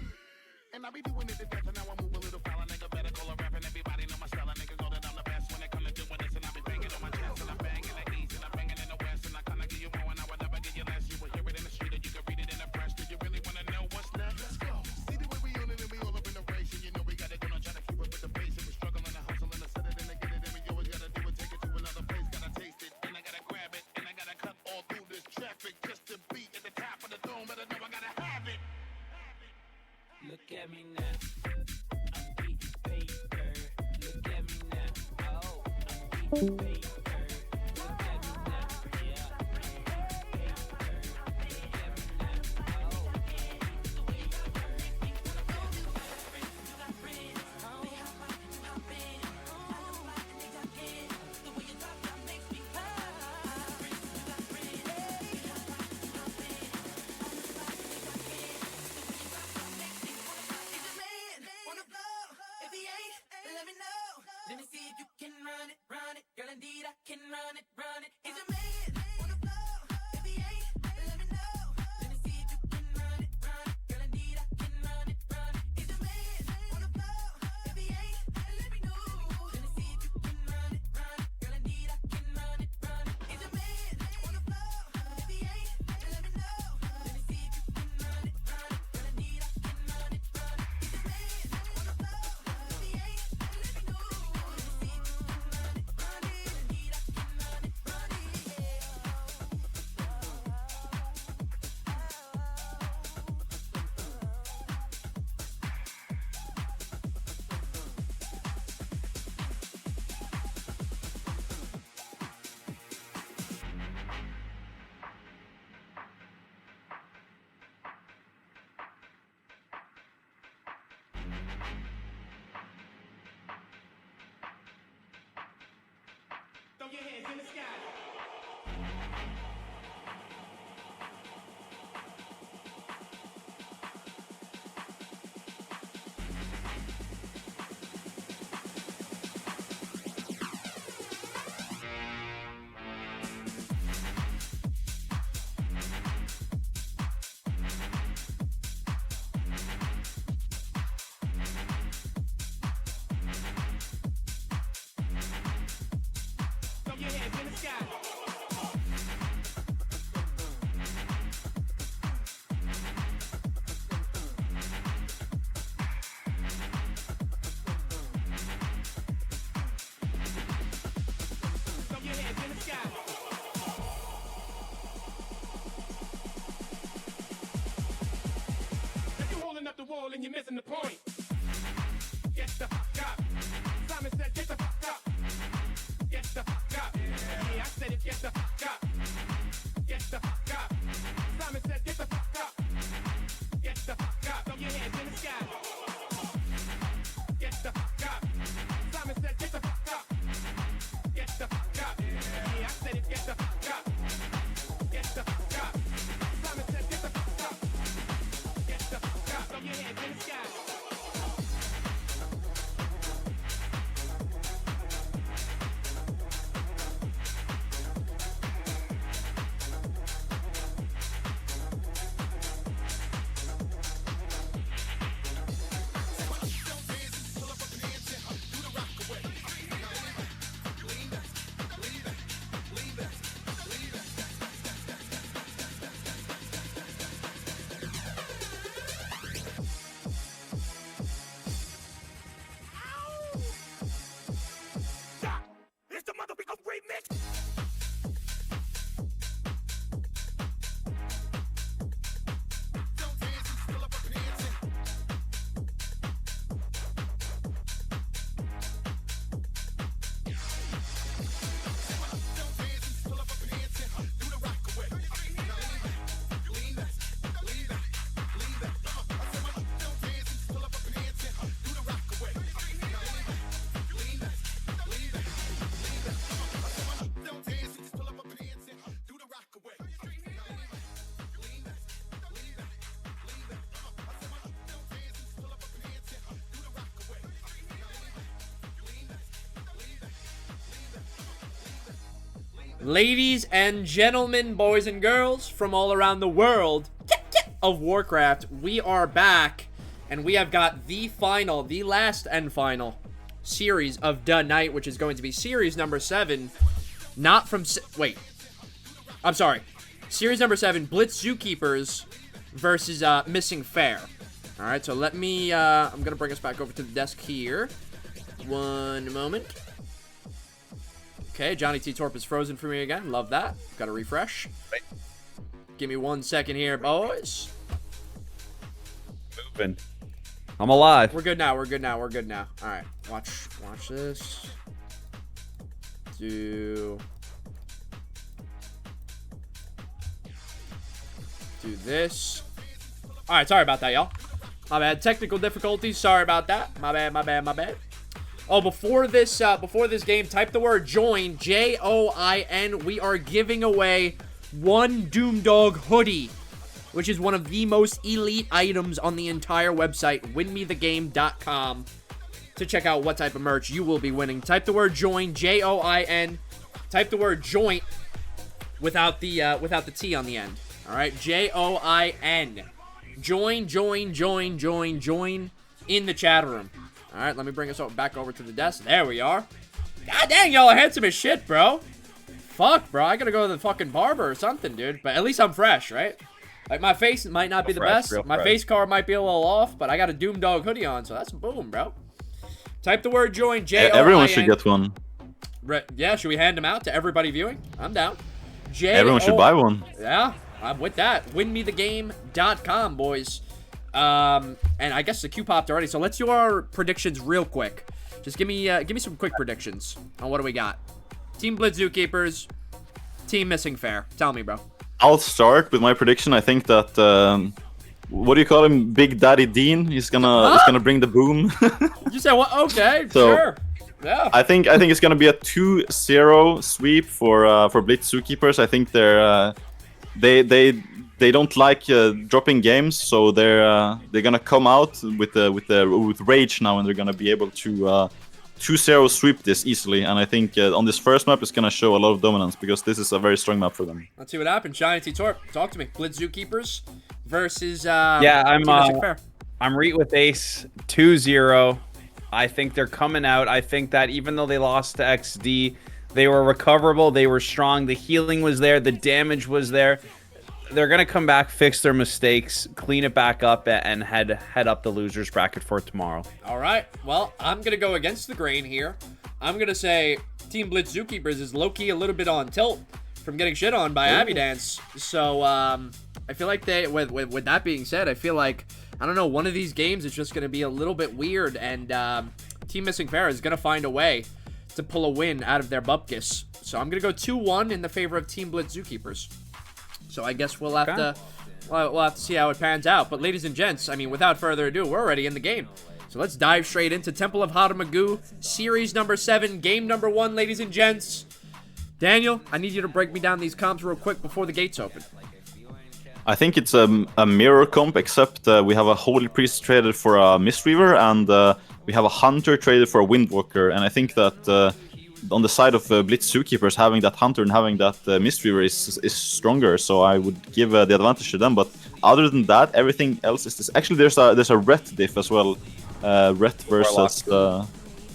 And I be doing it to death, and now I move a little foul. A nigga better call a rap, and everybody know my style. A niggas know that I'm the best when it come to doing this, and I be banging on my chest, and I'm banging the east, and I'm banging in the west, and I kinda give you more, and I would never give you less. You will hear it in the street, or you can read it in the press. Do you really wanna know what's next? Let's go. See the way we on it, and we all up in the race, and you know we gotta go and try to keep up with the pace, and we struggle and hustle and set it and to get it, and we always gotta do it, take it to another place, gotta taste it, and I gotta grab it, and I gotta cut all through this traffic just to be at the top of the dome, but I know I gotta have it. Look at me now. I'm beating paper. Look at me now. Oh, I'm beating paper. Look at me now. Yeah. Let me see if you can run it, girl. Indeed, I can run it. Is your man on the floor? If he ain't, let me know. Let me see if you can run it, girl. Indeed, I can run it. Is your man on the floor? If he ain't, let me know. Let me see if you can run it, girl. Indeed, I can run it. Is your man on the floor? If he ain't, let me know. Let me see if you can run it, girl. Indeed, I can run it. Is your man on the floor? If he ain't, let me know. Throw your hands in the sky. Throw your hands in the sky. then you're missing the point. Get the fuck up. Simon said, get the fuck up. Get the fuck up. Yeah, I said it, get the fuck up. Get the fuck up. Simon said, get the fuck up. Get the fuck up. Throw your hands in the sky. Get the fuck up. Simon said, get the fuck up. Get the fuck up. Yeah, I said it, get the fuck up. Get the fuck up. Simon said, get the fuck up. Get the fuck up. Throw your hands in the sky. It's the motherfucking remix. Ladies and gentlemen, boys and girls from all around the world of Warcraft, we are back, and we have got the final, the last and final series of the night, which is going to be series number 7, not from, wait, I'm sorry, series number 7, Blitz Zookeepers versus Missing Fair. Alright, so let me, I'm going to bring us back over to the desk here. One moment. Okay, Johnny T. Torp is frozen for me again. Love that. Got to refresh. Right. Give me 1 second here, boys. Moving. I'm alive. We're good now. We're good now. We're good now. All right. Watch this. Do this. All right. Sorry about that, y'all. My bad. Technical difficulties. Sorry about that. My bad. My bad. My bad. Oh, before this game, type the word join, J-O-I-N. We are giving away one Doomdog hoodie, which is one of the most elite items on the entire website, winmethegame.com, to check out what type of merch you will be winning. Type the word join, J-O-I-N. Type the word joint without the T on the end. All right, J-O-I-N. Join in the chat room. All right, let me bring us back over to the desk. There we are. God dang, y'all are handsome as shit, bro. Fuck, bro. I gotta go to the fucking barber or something, dude. But at least I'm fresh, right? Like, my face might not be the best. My face color might be a little off, but I got a Doomdog hoodie on, so that's boom, bro. Type the word join, J-O-I-N. Everyone should get one. Yeah, should we hand them out to everybody viewing? I'm down. Everyone should buy one. Yeah, I'm with that. Winmethegame.com, boys. And I guess the queue popped already, so let's do our predictions real quick. Just give me some quick predictions on what do we got. Team Blitz Zookeepers, Team Missing Fair. Tell me, bro. I'll start with my prediction. I think that what do you call him, Big Daddy Dean? He's gonna bring the boom. You said what? Okay, So, sure. Yeah. I think it's gonna be a 2-0 sweep for Blitz Zookeepers. I think they don't like dropping games, so they're gonna come out with rage now, and they're gonna be able to 2-0 sweep this easily. And I think on this first map, it's gonna show a lot of dominance because this is a very strong map for them. Let's see what happens. Shiny T Torp, talk to me. Blitz Zookeepers versus yeah, Team Missing Fair. I'm right with Ace. 2-0. I think they're coming out. I think that even though they lost to XD, they were recoverable. They were strong. The healing was there. The damage was there. They're going to come back, fix their mistakes, clean it back up, and head up the losers bracket for tomorrow. All right. Well, I'm going to go against the grain here. I'm going to say Team Blitz Zookeepers is low-key a little bit on tilt from getting shit on by Abby Dance. So I feel like they, with that being said, I feel like, I don't know, one of these games is just going to be a little bit weird, and Team Missing Fair is going to find a way to pull a win out of their bupkis. So I'm going to go 2-1 in the favor of Team Blitz Zookeepers. So I guess we'll have to we'll have to see how it pans out. But ladies and gents, I mean, without further ado, we're already in the game. So let's dive straight into Temple of Haramagu, Series number 7, Game number 1, ladies and gents. Daniel, I need you to break me down these comps real quick before the gates open. I think it's a mirror comp, except we have a Holy Priest traded for a Mistweaver, and we have a Hunter traded for a Windwalker. And I think that on the side of Blitz Zookeepers, having that Hunter and having that Mistweaver is stronger, so I would give the advantage to them. But other than that, everything else is this. Actually, there's a Ret diff as well. Ret versus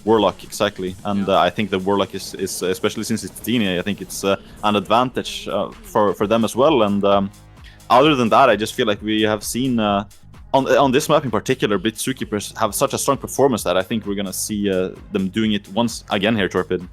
Warlock, exactly. And I think the Warlock is especially since it's Dini, I think it's an advantage for them as well. And other than that, I just feel like we have seen on this map in particular, Blitz Zookeepers have such a strong performance that I think we're gonna see them doing it once again here, Torpid.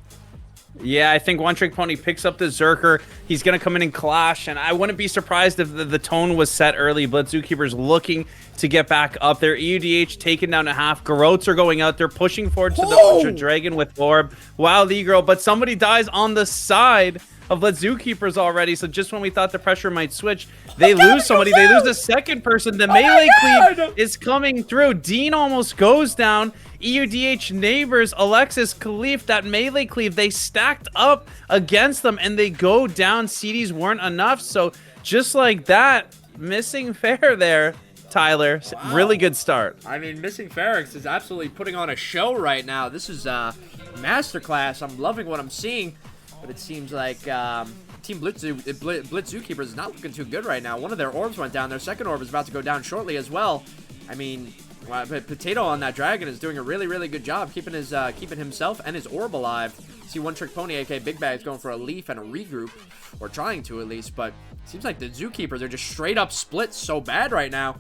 Yeah, I think One Trick Pony picks up the Zerker. He's going to come in and clash, and I wouldn't be surprised if the tone was set early. Blitz Zookeepers looking to get back up there. EUDH taken down to half. Garrotes are going out there, pushing forward to the Ultra Dragon with Orb. Wild E-Girl, but somebody dies on the side of Blitz Zookeepers already, so just when we thought the pressure might switch, they lose somebody. They lose the second person. The melee cleave is coming through. Dean almost goes down. EUDH neighbors, Alexis, Khalif, that melee cleave, they stacked up against them and they go down. CDs weren't enough, so just like that, Missing Fair there, Tyler. Wow. Really good start. I mean, Missing Ferrex is absolutely putting on a show right now. This is a masterclass. I'm loving what I'm seeing, but it seems like Team Blitz Zookeepers is not looking too good right now. One of their orbs went down. Their second orb is about to go down shortly as well. I mean, Potato on that dragon is doing a really, really good job keeping himself and his orb alive. See One Trick Pony, aka Big Bag's going for a leaf and a regroup, or trying to at least. But it seems like the Zookeepers are just straight up split so bad right now,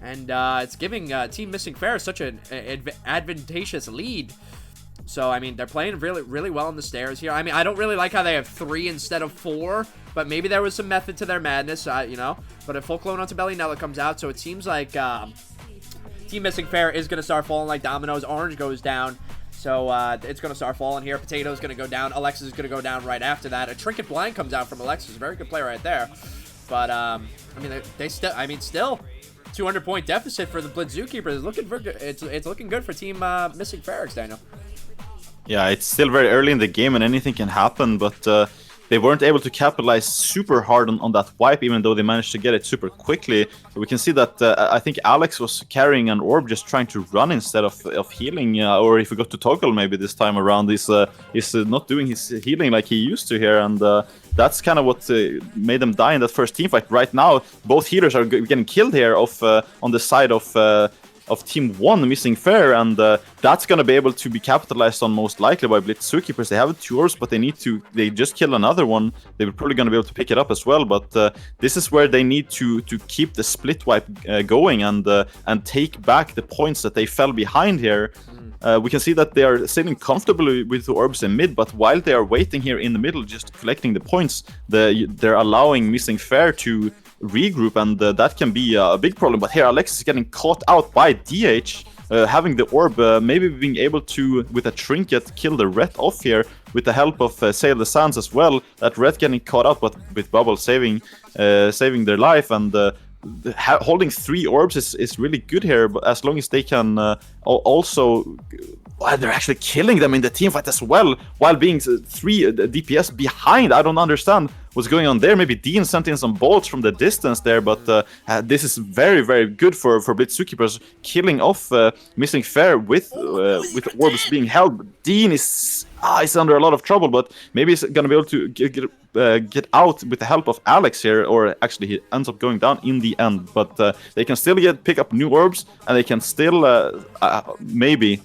and it's giving Team Missing Fair such an advantageous lead. So I mean, they're playing really, really well on the stairs here. I mean, I don't really like how they have 3 instead of 4, but maybe there was some method to their madness, you know. But a full clone onto Belly Nella comes out, so it seems like Team Missing Fair is going to start falling like dominoes. Orange goes down, so it's going to start falling here. Potato's going to go down. Alexis is going to go down right after that. A Trinket Blind comes out from Alexis. Very good play right there. But, I mean, still 200-point deficit for the Blitz Zookeepers. It's looking good for Team Missing Fair, Daniel. Yeah, it's still very early in the game and anything can happen, but they weren't able to capitalize super hard on that wipe, even though they managed to get it super quickly. We can see that I think Alex was carrying an orb, just trying to run instead of healing, or if we got to toggle maybe this time around, he's not doing his healing like he used to here, and that's kind of what made them die in that first team fight. Right now, both healers are getting killed here on the side of Team 1, Missing Fair, and that's going to be able to be capitalized on most likely by Blitz Zookeepers. They have 2 orbs, but they just kill another one. They're probably going to be able to pick it up as well, but this is where they need to keep the split wipe going and take back the points that they fell behind here. We can see that they are sitting comfortably with the orbs in mid, but while they are waiting here in the middle, just collecting the points, they're allowing Missing Fair to regroup, and that can be a big problem. But here Alexis is getting caught out by DH, having the orb, maybe being able to, with a trinket, kill the Ret off here with the help of Sail the Sands as well. That Ret getting caught out, but with Bubble saving their life, and holding 3 orbs is really good here, but as long as they can also... Well, they're actually killing them in the team fight as well, while being 3 DPS behind. I don't understand what's going on there. Maybe Dean sent in some bolts from the distance there, but this is very, very good for Blitz Zookeepers, killing off Missing Fair with orbs being held. Dean is under a lot of trouble, but maybe he's gonna be able to get out with the help of Alex here, or actually he ends up going down in the end. But they can still pick up new orbs, and they can still maybe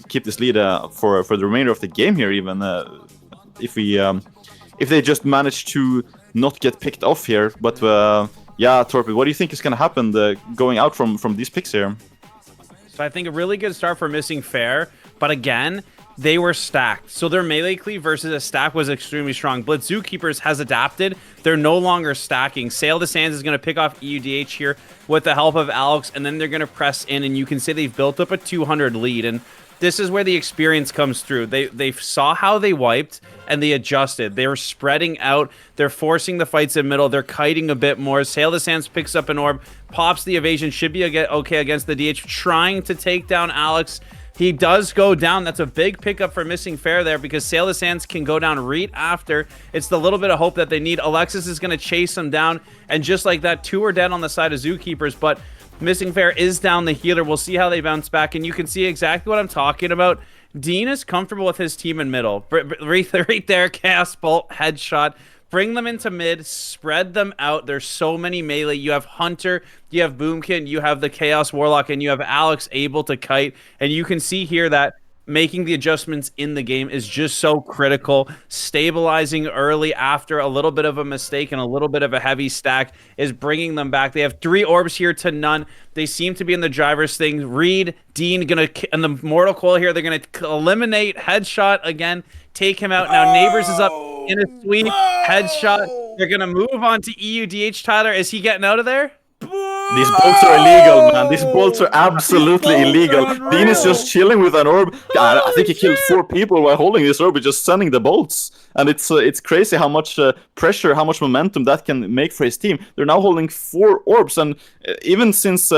keep this lead for the remainder of the game here, even if they just manage to not get picked off here. But yeah, Torpid, what do you think is going to happen going out from these picks here? So I think a really good start for Missing Fair, but again, they were stacked. So their melee cleave versus a stack was extremely strong. Blitz Zookeepers has adapted. They're no longer stacking. Sail the Sands is going to pick off EUDH here with the help of Alex, and then they're going to press in, and you can see they've built up a 200 lead. And this is where the experience comes through. They saw how they wiped, and they adjusted. They were spreading out. They're forcing the fights in middle. They're kiting a bit more. Sail the Sands picks up an orb, pops the evasion, should be okay against the DH, trying to take down Alex. He does go down. That's a big pickup for Missing Fair there, because Sail the Sands can go down right after. It's the little bit of hope that they need. Alexis is going to chase him down, and just like that, 2 are dead on the side of Zookeepers, but Missing Fair is down the healer. We'll see how they bounce back, and you can see exactly what I'm talking about. Dean is comfortable with his team in middle. Right there, Chaos Bolt, headshot. Bring them into mid, spread them out. There's so many melee. You have Hunter, you have Boomkin, you have the Chaos Warlock, and you have Alex able to kite. And you can see here that making the adjustments in the game is just so critical. Stabilizing early after a little bit of a mistake and a little bit of a heavy stack is bringing them back. They have 3 orbs here to none. They seem to be in the driver's thing. Reed, Dean, and the Mortal Coil here, they're going to eliminate. Headshot again, take him out. Now Neighbors is up in a sweep. Headshot. They're going to move on to EUDH. Tyler, is he getting out of there? These bolts are illegal, man. These bolts are absolutely illegal. Dean is just chilling with an orb. I think he killed 4 people while holding this orb, just sending the bolts. And it's crazy how much pressure, how much momentum that can make for his team. They're now holding 4 orbs, and even since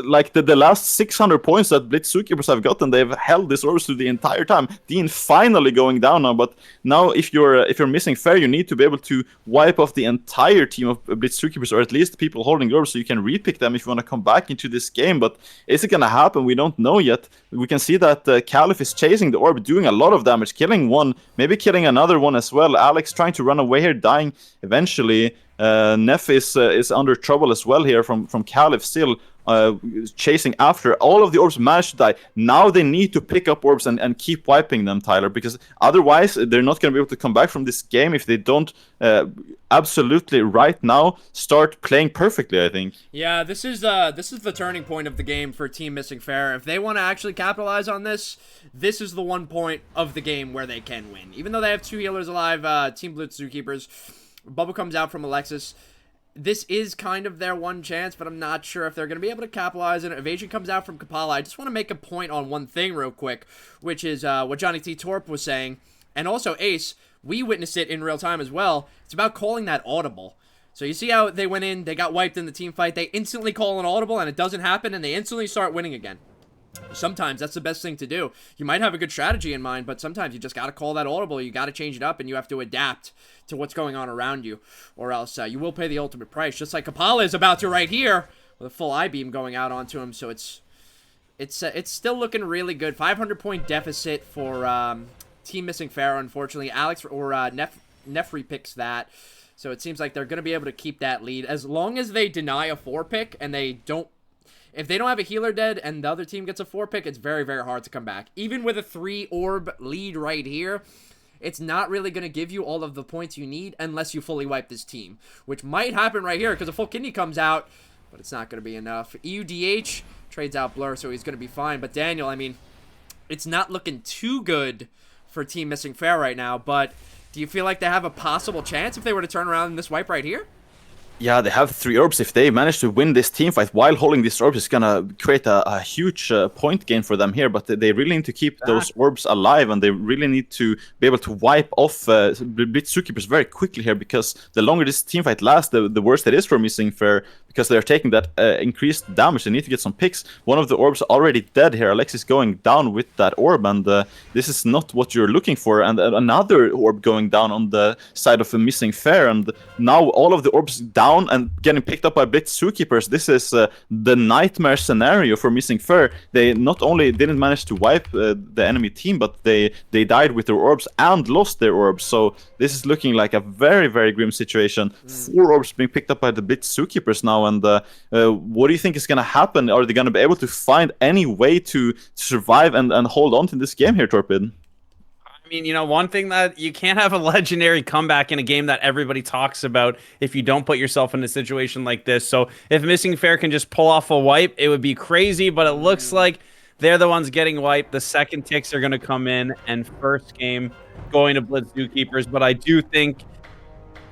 like the last 600 points that Blitz Zookeepers have gotten, they've held this orbs through the entire time. Dean finally going down now, but now if you're Missing Fair, you need to be able to wipe off the entire team of Blitz Zookeepers, or at least people holding orbs, so you can repick them if you want to come back into this game. But is it gonna happen? We don't know yet. We can see that Caliph is chasing the orb, doing a lot of damage, killing one, maybe killing another one as well. Alex trying to run away here, dying eventually. Neff is under trouble as well here from Caliph, still chasing after. All of the orbs managed to die. Now they need to pick up orbs and keep wiping them, Tyler, because otherwise they're not going to be able to come back from this game if they don't absolutely right now start playing perfectly, I think. Yeah, this is the turning point of the game for Team Missing Fair. If they want to actually capitalize on this, this is the one point of the game where they can win. Even though they have 2 healers alive, Team Blitz Zookeepers, Bubble comes out from Alexis. This is kind of their one chance, but I'm not sure if they're going to be able to capitalize on it. Evasion comes out from Kapala. I just want to make a point on one thing real quick, which is what Johnny T. Torp was saying. And also Ace, we witnessed it in real time as well. It's about calling that audible. So you see how they went in, they got wiped in the team fight, they instantly call an audible, and it doesn't happen, and they instantly start winning again. Sometimes that's the best thing to do. You might have a good strategy in mind, but sometimes you just got to call that audible. You got to change it up, and you have to adapt to what's going on around you, or else you will pay the ultimate price, just like Kapala is about to right here with a full I-beam going out onto him. So it's still looking really good. 500-point deficit for Team Missing Fair, unfortunately. Alex or Nefri picks that, so it seems like they're going to be able to keep that lead as long as they deny a 4-pick and they don't. If they don't have a healer dead and the other team gets a 4-pick, it's very, very hard to come back. Even with a 3-orb lead right here, it's not really going to give you all of the points you need unless you fully wipe this team, which might happen right here because a full kidney comes out, but it's not going to be enough. EUDH trades out Blur, so he's going to be fine. But Daniel, I mean, it's not looking too good for Team Missing Fair right now, but do you feel like they have a possible chance if they were to turn around in this wipe right here? Yeah, they have 3 orbs. If they manage to win this team fight while holding these orbs, it's gonna create a huge point gain for them here. But they really need to keep those orbs alive, and they really need to be able to wipe off Blitz Zookeepers very quickly here, because the longer this team fight lasts, the worse it is for Missing Fair, because they're taking that increased damage. They need to get some picks. One of the orbs already dead here. Alexis going down with that orb, and this is not what you're looking for. And another orb going down on the side of a Missing Fair, and now all of the orbs down and getting picked up by Blitz Zookeepers. This is the nightmare scenario for Missing Fair. They not only didn't manage to wipe the enemy team, but they died with their orbs and lost their orbs. So this is looking like a very, very grim situation. 4 orbs being picked up by the Blitz Zookeepers now, and what do you think is going to happen? Are they going to be able to find any way to survive and hold on to this game here, Torpid? I mean, you know, one thing that you can't have a legendary comeback in a game that everybody talks about if you don't put yourself in a situation like this. So if Missing Fair can just pull off a wipe, it would be crazy, but it looks like They're the ones getting wiped. The second ticks are going to come in, and first game going to Blitz Zookeepers. But I do think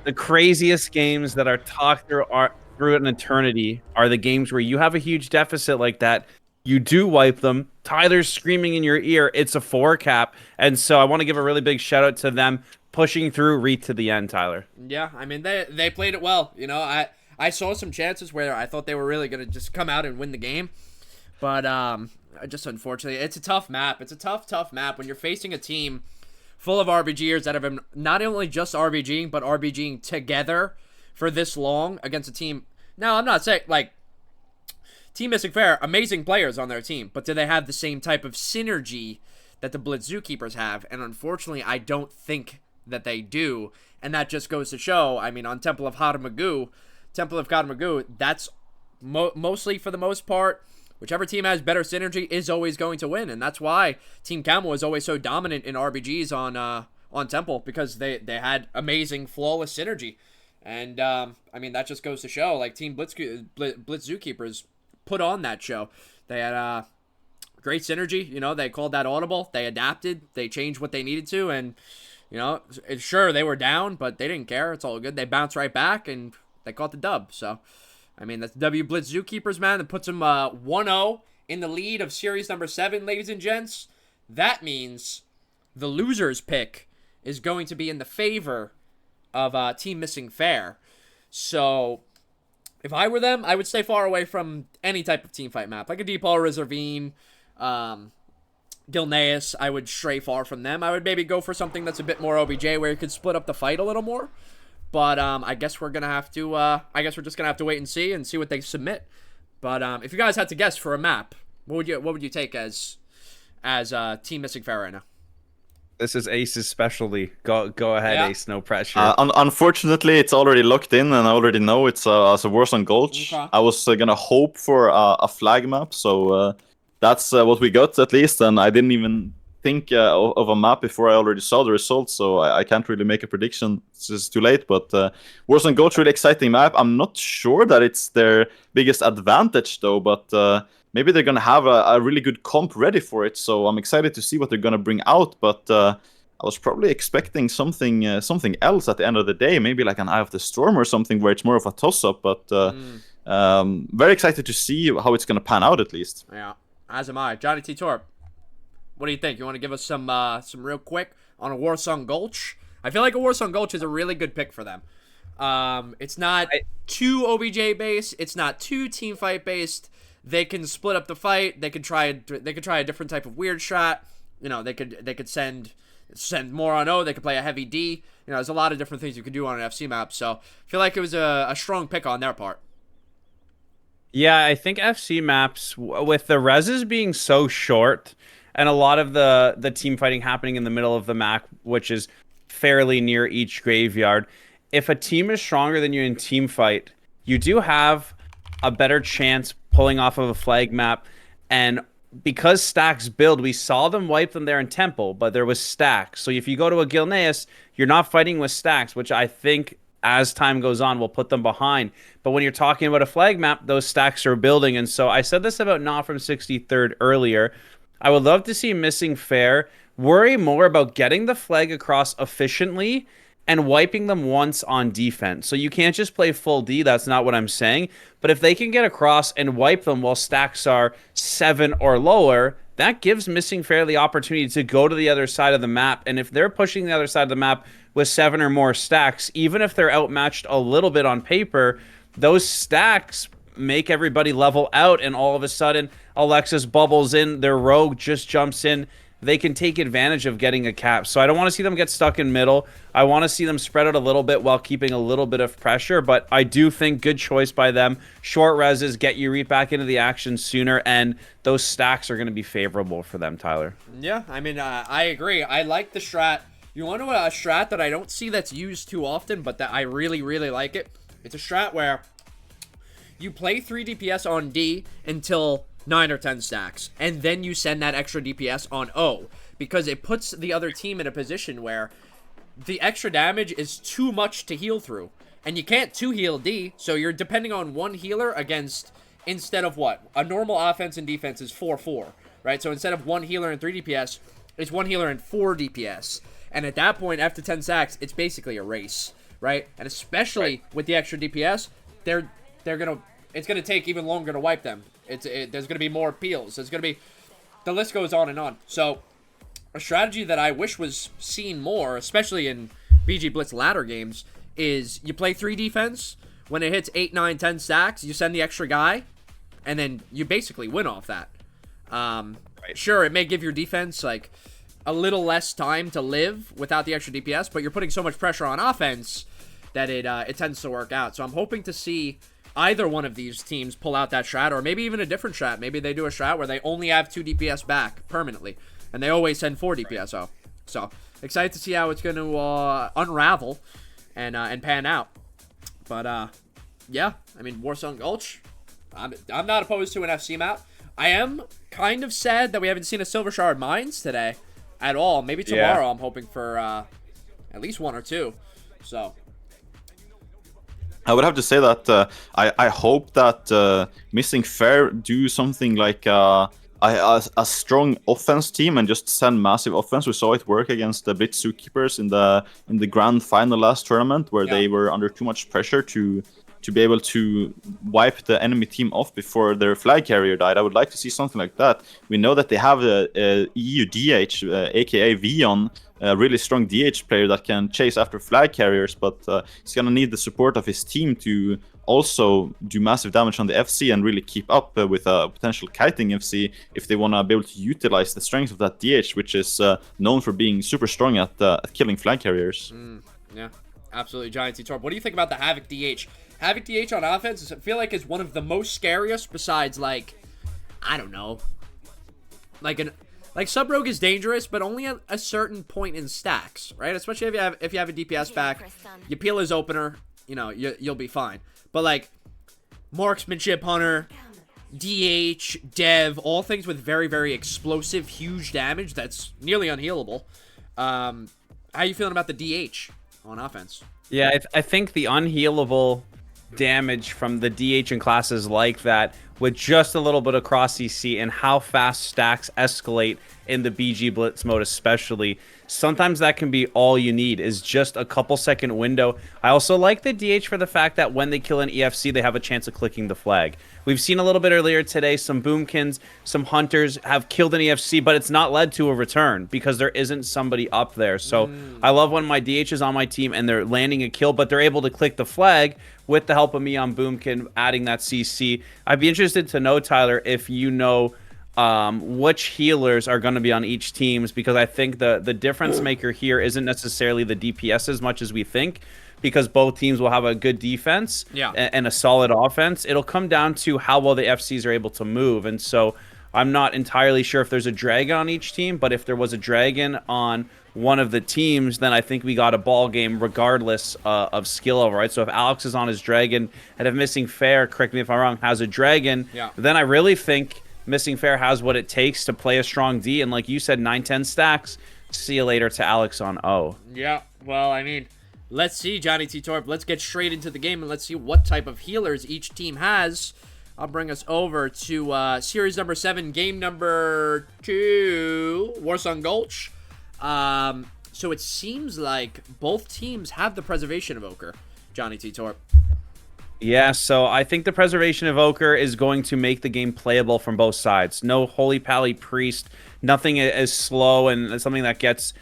the craziest games that are talked through an eternity are the games where you have a huge deficit like that. You do wipe them. Tyler's screaming in your ear. It's a 4 cap. And so I want to give a really big shout out to them pushing through Reet to the end, Tyler. Yeah, I mean, they played it well. You know, I saw some chances where I thought they were really going to just come out and win the game. But just unfortunately, it's a tough map. It's a tough map when you're facing a team full of RBGers that have been not only just RBGing, but RBGing together for this long against a team. Now, I'm not saying, like, Team Missing Fair, amazing players on their team, but do they have the same type of synergy that the Blitz Zookeepers have? And unfortunately, I don't think that they do. And that just goes to show, I mean, on Temple of God Magoo, that's mostly, for the most part, whichever team has better synergy is always going to win. And that's why Team Camel is always so dominant in RBGs on Temple, because they had amazing, flawless synergy. And, I mean, that just goes to show, like, Team Blitz Zookeepers put on that show. They had great synergy. You know, they called that audible. They adapted. They changed what they needed to. And, you know, sure, they were down, but they didn't care. It's all good. They bounced right back, and they caught the dub. So, I mean, that's W Blitz Zookeepers, man. That puts them 1-0 in the lead of series number 7, ladies and gents. That means the loser's pick is going to be in the favor of Team Missing Fair. So, if I were them, I would stay far away from any type of team fight map. Like a Deepal Reservine, Gilneas, I would stray far from them. I would maybe go for something that's a bit more OBJ, where you could split up the fight a little more. But I guess we're gonna have to. I guess we're just gonna have to wait and see what they submit. But if you guys had to guess for a map, what would you take as Team Missing Fair right now? This is Ace's specialty. Go ahead, Yeah. Ace. No pressure. Unfortunately, it's already locked in, and I already know it's a Warzone Gulch. Okay. I was gonna hope for a flag map, so that's what we got at least. And I didn't even think of a map before I already saw the results, so I can't really make a prediction. It's just too late. But Warzone Gulch, really exciting map. I'm not sure that it's their biggest advantage though, but maybe they're gonna have a really good comp ready for it. So I'm excited to see what they're gonna bring out. But I was probably expecting something else at the end of the day, maybe like an Eye of the Storm or something where it's more of a toss-up. But very excited to see how it's gonna pan out at least. Yeah, as am I. Johnny T. Torp, what do you think? You want to give us some real quick on a Warsong Gulch? I feel like a Warsong Gulch is a really good pick for them. It's not too OBJ based. It's not too team fight based. They can split up the fight. They could try a different type of weird shot. You know, they could send more on O. They could play a heavy D. You know, there's a lot of different things you could do on an FC map. So I feel like it was a strong pick on their part. Yeah, I think FC maps, with the reses being so short and a lot of the team fighting happening in the middle of the map, which is fairly near each graveyard, if a team is stronger than you in team fight, you do have a better chance pulling off of a flag map. And because stacks build, we saw them wipe them there in Temple, but there was stacks. So if you go to a Gilneas, you're not fighting with stacks, which I think as time goes on will put them behind. But when you're talking about a flag map, those stacks are building. And so I said this about Not from 63rd earlier. I would love to see Missing Fair worry more about getting the flag across efficiently and wiping them once on defense. So you can't just play full D, that's not what I'm saying. But if they can get across and wipe them while stacks are 7 or lower, that gives Missing Fair the opportunity to go to the other side of the map. And if they're pushing the other side of the map with 7 or more stacks, even if they're outmatched a little bit on paper, those stacks make everybody level out, and all of a sudden Alexis bubbles in, their rogue just jumps in. They can take advantage of getting a cap. So I don't want to see them get stuck in middle. I want to see them spread out a little bit while keeping a little bit of pressure. But I do think good choice by them. Short reses, get Reet back into the action sooner, and those stacks are going to be favorable for them, Tyler. Yeah, I mean, I agree. I like the strat. You want to know a strat that I don't see that's used too often, but that I really, really like it? It's a strat where you play 3 DPS on D until 9 or 10 stacks, and then you send that extra DPS on O, because it puts the other team in a position where the extra damage is too much to heal through, and you can't 2-heal D, so you're depending on one healer against, instead of what? A normal offense and defense is 4-4. right? So instead of 1 healer and 3 DPS, it's 1 healer and 4 DPS. And at that point, after 10 stacks, it's basically a race, right? And especially with the extra DPS, it's gonna take even longer to wipe them. There's gonna be more peels. There's gonna be, the list goes on and on. So a strategy that I wish was seen more, especially in BG Blitz ladder games, is you play 3 defense. When it hits 8, 9, 10 stacks, you send the extra guy, and then you basically win off that. Sure, it may give your defense like a little less time to live without the extra DPS, but you're putting so much pressure on offense that it tends to work out. So I'm hoping to see either one of these teams pull out that strat, or maybe even a different strat. Maybe they do a strat where they only have 2 DPS back permanently, and they always send 4 DPS out. So excited to see how it's going to unravel and pan out. But yeah, I mean, Warsong Gulch, I'm not opposed to an FC map. I am kind of sad that we haven't seen a Silver Shard Mines today at all. Maybe tomorrow. I'm hoping for at least 1 or 2. So I would have to say that I hope that Missing Fair do something like a strong offense team and just send massive offense. We saw it work against the BLITZ Zookeepers in the grand final last tournament, where they were under too much pressure to be able to wipe the enemy team off before their flag carrier died. I would like to see something like that. We know that they have a EU DH, aka Vion, a really strong DH player that can chase after flag carriers, but he's gonna need the support of his team to also do massive damage on the FC and really keep up with a potential kiting FC if they want to be able to utilize the strength of that DH, which is known for being super strong at killing flag carriers. Yeah, absolutely. Giant T-Torp. What do you think about the Havoc DH? Havoc DH on offense, I feel like, is one of the most scariest besides, like, I don't know. Like Sub Rogue is dangerous, but only at a certain point in stacks, right? Especially if you have a DPS back, you peel his opener, you know, you'll be fine. But like Marksmanship Hunter, DH, Dev, all things with very, very explosive, huge damage that's nearly unhealable. How are you feeling about the DH on offense? Yeah, I think the unhealable damage from the DH and classes like that, with just a little bit of cross CC and how fast stacks escalate in the BG Blitz mode especially, sometimes that can be all you need, is just a couple second window. I also like the DH for the fact that when they kill an EFC, they have a chance of clicking the flag. We've seen a little bit earlier today, some Boomkins, some Hunters have killed an EFC, but it's not led to a return because there isn't somebody up there. So I love when my DH is on my team and they're landing a kill, but they're able to click the flag with the help of me on Boomkin, adding that CC. I'd be interested to know, Tyler, if you know which healers are going to be on each teams, because I think the difference maker here isn't necessarily the DPS as much as we think, because both teams will have a good defense and a solid offense. It'll come down to how well the FCs are able to move. And so I'm not entirely sure if there's a dragon on each team, but if there was a dragon on one of the teams, then I think we got a ball game regardless of skill level, right? So if Alex is on his dragon and if Missing Fair, correct me if I'm wrong, has a dragon, then I really think Missing Fair has what it takes to play a strong D. And like you said, 9-10 stacks. See you later to Alex on O. Yeah, well, I mean, let's see, Johnny T. Torp. Let's get straight into the game and let's see what type of healers each team has. I'll bring us over to series number 7, game number 2, Warsong Gulch. So it seems like both teams have the Preservation Evoker, Johnny T. Torp. Yeah, so I think the Preservation Evoker is going to make the game playable from both sides. No Holy Pally Priest, nothing as slow and something that gets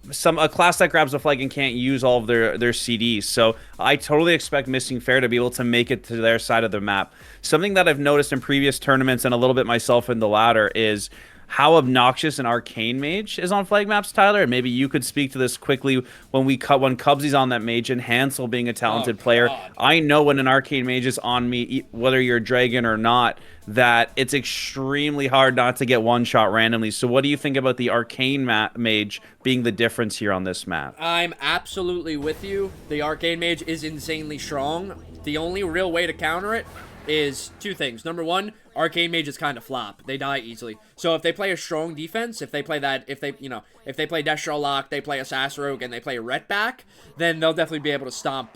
a class that grabs the flag and can't use all of their CDs. So I totally expect Missing Fair to be able to make it to their side of the map. Something that I've noticed in previous tournaments and a little bit myself in the ladder is how obnoxious an Arcane Mage is on flag maps, Tyler. And maybe you could speak to this quickly when Cubsy's on that mage and Hansel being a talented player. I know when an Arcane Mage is on me, whether you're a dragon or not, that it's extremely hard not to get one shot randomly. So what do you think about the Arcane Mage being the difference here on this map? I'm absolutely with you. The Arcane Mage is insanely strong. The only real way to counter it is 2 things. Number 1, Arcane Mages kind of flop. They die easily. So if they play a strong defense, if they play Destro Lock, they play Assassin Rogue, and they play Ret back, then they'll definitely be able to stomp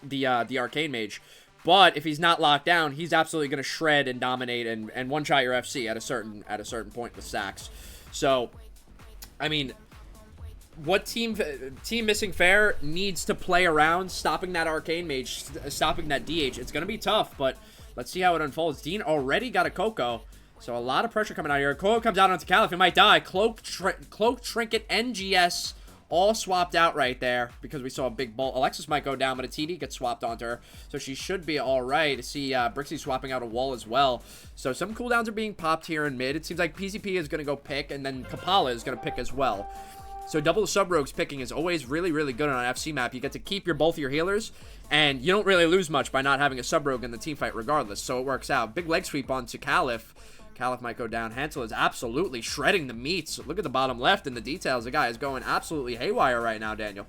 the Arcane Mage. But if he's not locked down, he's absolutely going to shred and dominate and one-shot your FC at a certain point with stacks. So, I mean, what Team Missing Fair needs to play around, stopping that Arcane Mage, stopping that DH. It's going to be tough, but let's see how it unfolds. Dean already got a Coco, so a lot of pressure coming out here. Coco comes out onto Caliph. He might die. Cloak, Trinket, NGS all swapped out right there because we saw a big bolt. Alexis might go down, but a TD gets swapped onto her, so she should be all right. To see Brixie swapping out a wall as well. So some cooldowns are being popped here in mid. It seems like PCP is going to go pick, and then Kapala is going to pick as well. So double sub-rogues picking is always really, really good on an FC map. You get to keep both your healers, and you don't really lose much by not having a sub-rogue in the team fight regardless, so it works out. Big leg sweep onto Caliph. Caliph might go down. Hansel is absolutely shredding the meats. Look at the bottom left in the details. The guy is going absolutely haywire right now, Daniel.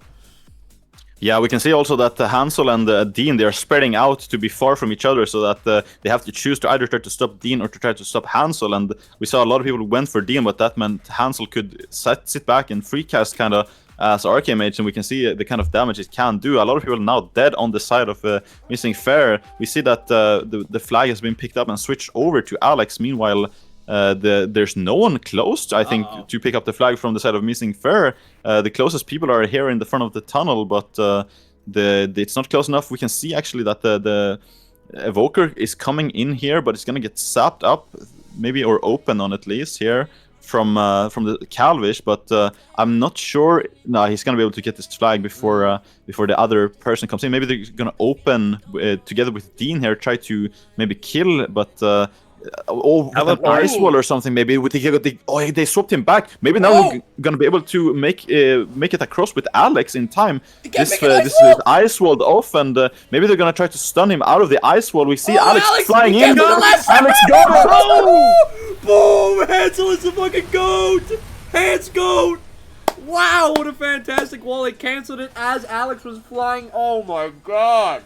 Yeah, we can see also that Hansel and Dean, they're spreading out to be far from each other, so that they have to choose to either try to stop Dean or to try to stop Hansel. And we saw a lot of people who went for Dean, but that meant Hansel could sit back and free cast kind of as Arcane Mage, and we can see the kind of damage it can do. A lot of people now dead on the side of Missing Fair. We see that the flag has been picked up and switched over to Alex. Meanwhile, there's no one close, I think, to pick up the flag from the side of Missing Fair. The closest people are here in the front of the tunnel, but it's not close enough. We can see actually that the Evoker is coming in here, but it's gonna get sapped up, maybe, or open on at least here from the Calvish, but I'm not sure. No, he's gonna be able to get this flag before the other person comes in. Maybe they're gonna open together with Dean here, try to maybe kill, but with an ice wall or something. Maybe with they swapped him back. Maybe now we're gonna be able to make it across with Alex in time. This is ice walled off, and maybe they're gonna try to stun him out of the ice wall. We see Alex flying in. Alex go! Boom! Hansel is the fucking GOAT! Hans GOAT! Wow, what a fantastic wall. They canceled it as Alex was flying. Oh my god.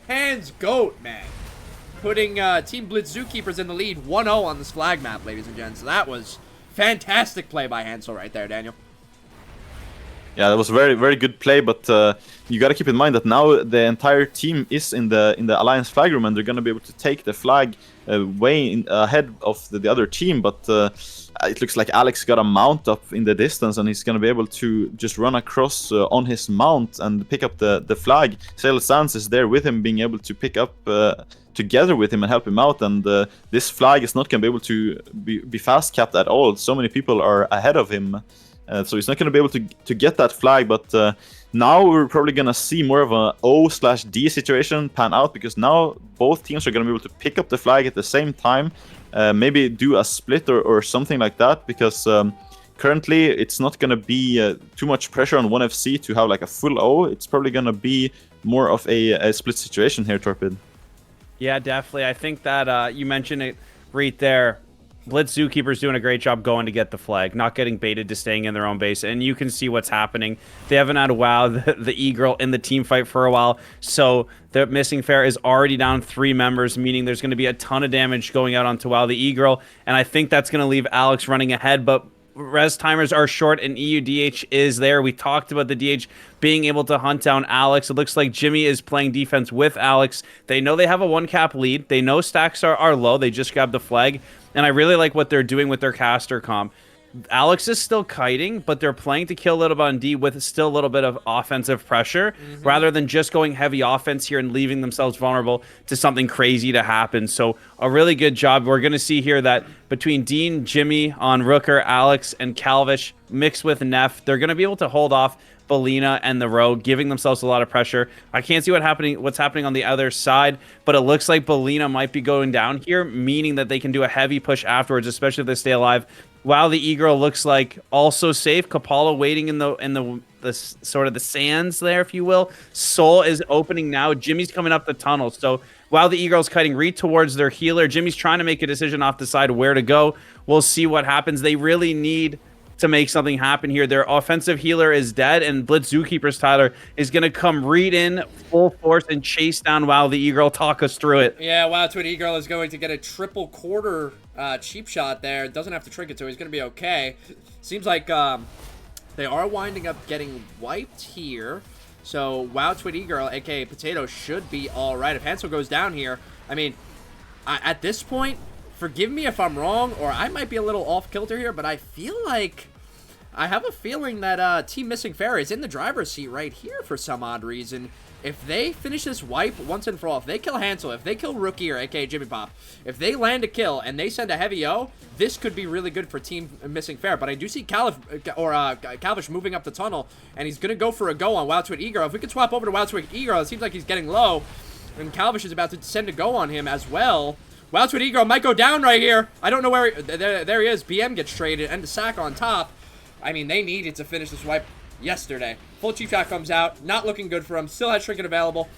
Hans GOAT, man. Putting Team Blitz Zookeepers in the lead 1-0 on this flag map, ladies and gents. So that was fantastic play by Hansel right there, Daniel. Yeah, that was very, very good play, but you got to keep in mind that now the entire team is in the Alliance flag room, and they're going to be able to take the flag way ahead of the other team, but it looks like Alex got a mount up in the distance, and he's going to be able to just run across on his mount and pick up the flag. Sailor Sands is there with him, being able to pick up together with him and help him out, and this flag is not going to be able to be fast capped at all. So many people are ahead of him. So he's not going to be able to get that flag, but now we're probably going to see more of a O/D situation pan out, because now both teams are going to be able to pick up the flag at the same time, maybe do a split or something like that, because currently it's not going to be too much pressure on 1FC to have like a full O. It's probably going to be more of a split situation here, Torpid. Yeah, definitely. I think that you mentioned it right there. Blitz Zookeeper's doing a great job going to get the flag, not getting baited to staying in their own base, and you can see what's happening. They haven't had WoW, the E-Girl, in the team fight for a while, so the Missing Fair is already down 3 members, meaning there's going to be a ton of damage going out onto WoW, the E-Girl, and I think that's going to leave Alex running ahead, but res timers are short, and EUDH is there. We talked about the DH being able to hunt down Alex. It looks like Jimmy is playing defense with Alex. They know they have a 1-cap lead. They know stacks are low. They just grabbed the flag. And I really like what they're doing with their caster comp. Alex is still kiting, but they're playing to kill a little bit on D with still a little bit of offensive pressure, rather than just going heavy offense here and leaving themselves vulnerable to something crazy to happen. So a really good job. We're going to see here that between Dean, Jimmy on Rooker, Alex, and Calvish, mixed with Neff, they're going to be able to hold off Belina and the Rogue, giving themselves a lot of pressure. I can't see what's happening on the other side, but it looks like Belina might be going down here, meaning that they can do a heavy push afterwards, especially if they stay alive. While the E-Girl looks like also safe, Kapala waiting in the sort of the sands there, if you will. Soul is opening now. Jimmy's coming up the tunnel. So while the E-Girl's kiting right towards their healer, Jimmy's trying to make a decision off the side where to go. We'll see what happens. They really need to make something happen here. Their offensive healer is dead, and Blitz Zookeepers Tyler is going to come read in full force and chase down WoW the E-Girl. Talk us through it. Yeah, WoW Twin E-Girl is going to get a triple quarter cheap shot there. Doesn't have to trinket, so he's going to be okay. Seems like they are winding up getting wiped here. So Wow Twitty Girl, aka Potato, should be all right. If Hansel goes down here, I mean, at this point, forgive me if I'm wrong, or I might be a little off kilter here, but I feel like I have a feeling that Team Missing Fair is in the driver's seat right here for some odd reason. If they finish this wipe once and for all, if they kill Hansel, if they kill Rookie or aka Jimmy Pop, if they land a kill and they send a heavy O, this could be really good for Team Missing Fair. But I do see Calvish moving up the tunnel, and he's gonna go for a go on Wow Twit E-Girl. If we could swap over to Wow Twit E-Girl, it seems like he's getting low, and Calvish is about to send a go on him as well. Wow Twit E-Girl might go down right here. I don't know where there he is. BM gets traded and the sack on top. I mean, they needed to finish this wipe yesterday. Full cheap shot comes out. Not looking good for him. Still has trinket available.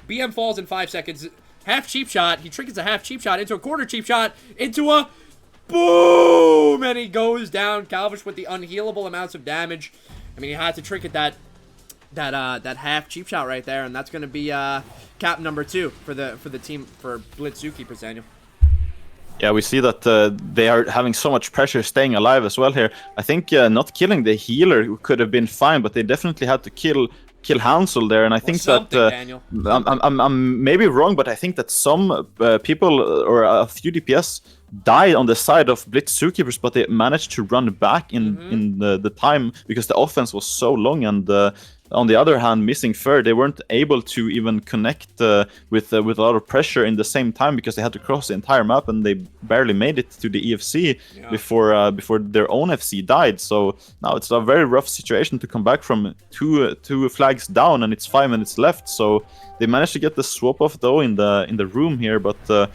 BM falls in 5 seconds. Half cheap shot. He trinkets a half cheap shot into a quarter cheap shot into a boom, and he goes down. Calvish with the unhealable amounts of damage. I mean, he had to trinket that half cheap shot right there, and that's going to be cap number 2 for the team for Blitz Zookeepers, Daniel. Yeah, we see that they are having so much pressure staying alive as well here. I think not killing the healer could have been fine, but they definitely had to kill Hansel there, and I think that Daniel. I'm maybe wrong, but I think that some people or a few DPS died on the side of Blitz Zookeepers, but they managed to run back in the time because the offense was so long, and on the other hand, Missing Fair, they weren't able to even connect with a lot of pressure in the same time because they had to cross the entire map, and they barely made it to the EFC before their own FC died. So now it's a very rough situation to come back from two flags down, and it's 5 minutes left. So they managed to get the swap off though in the room here, but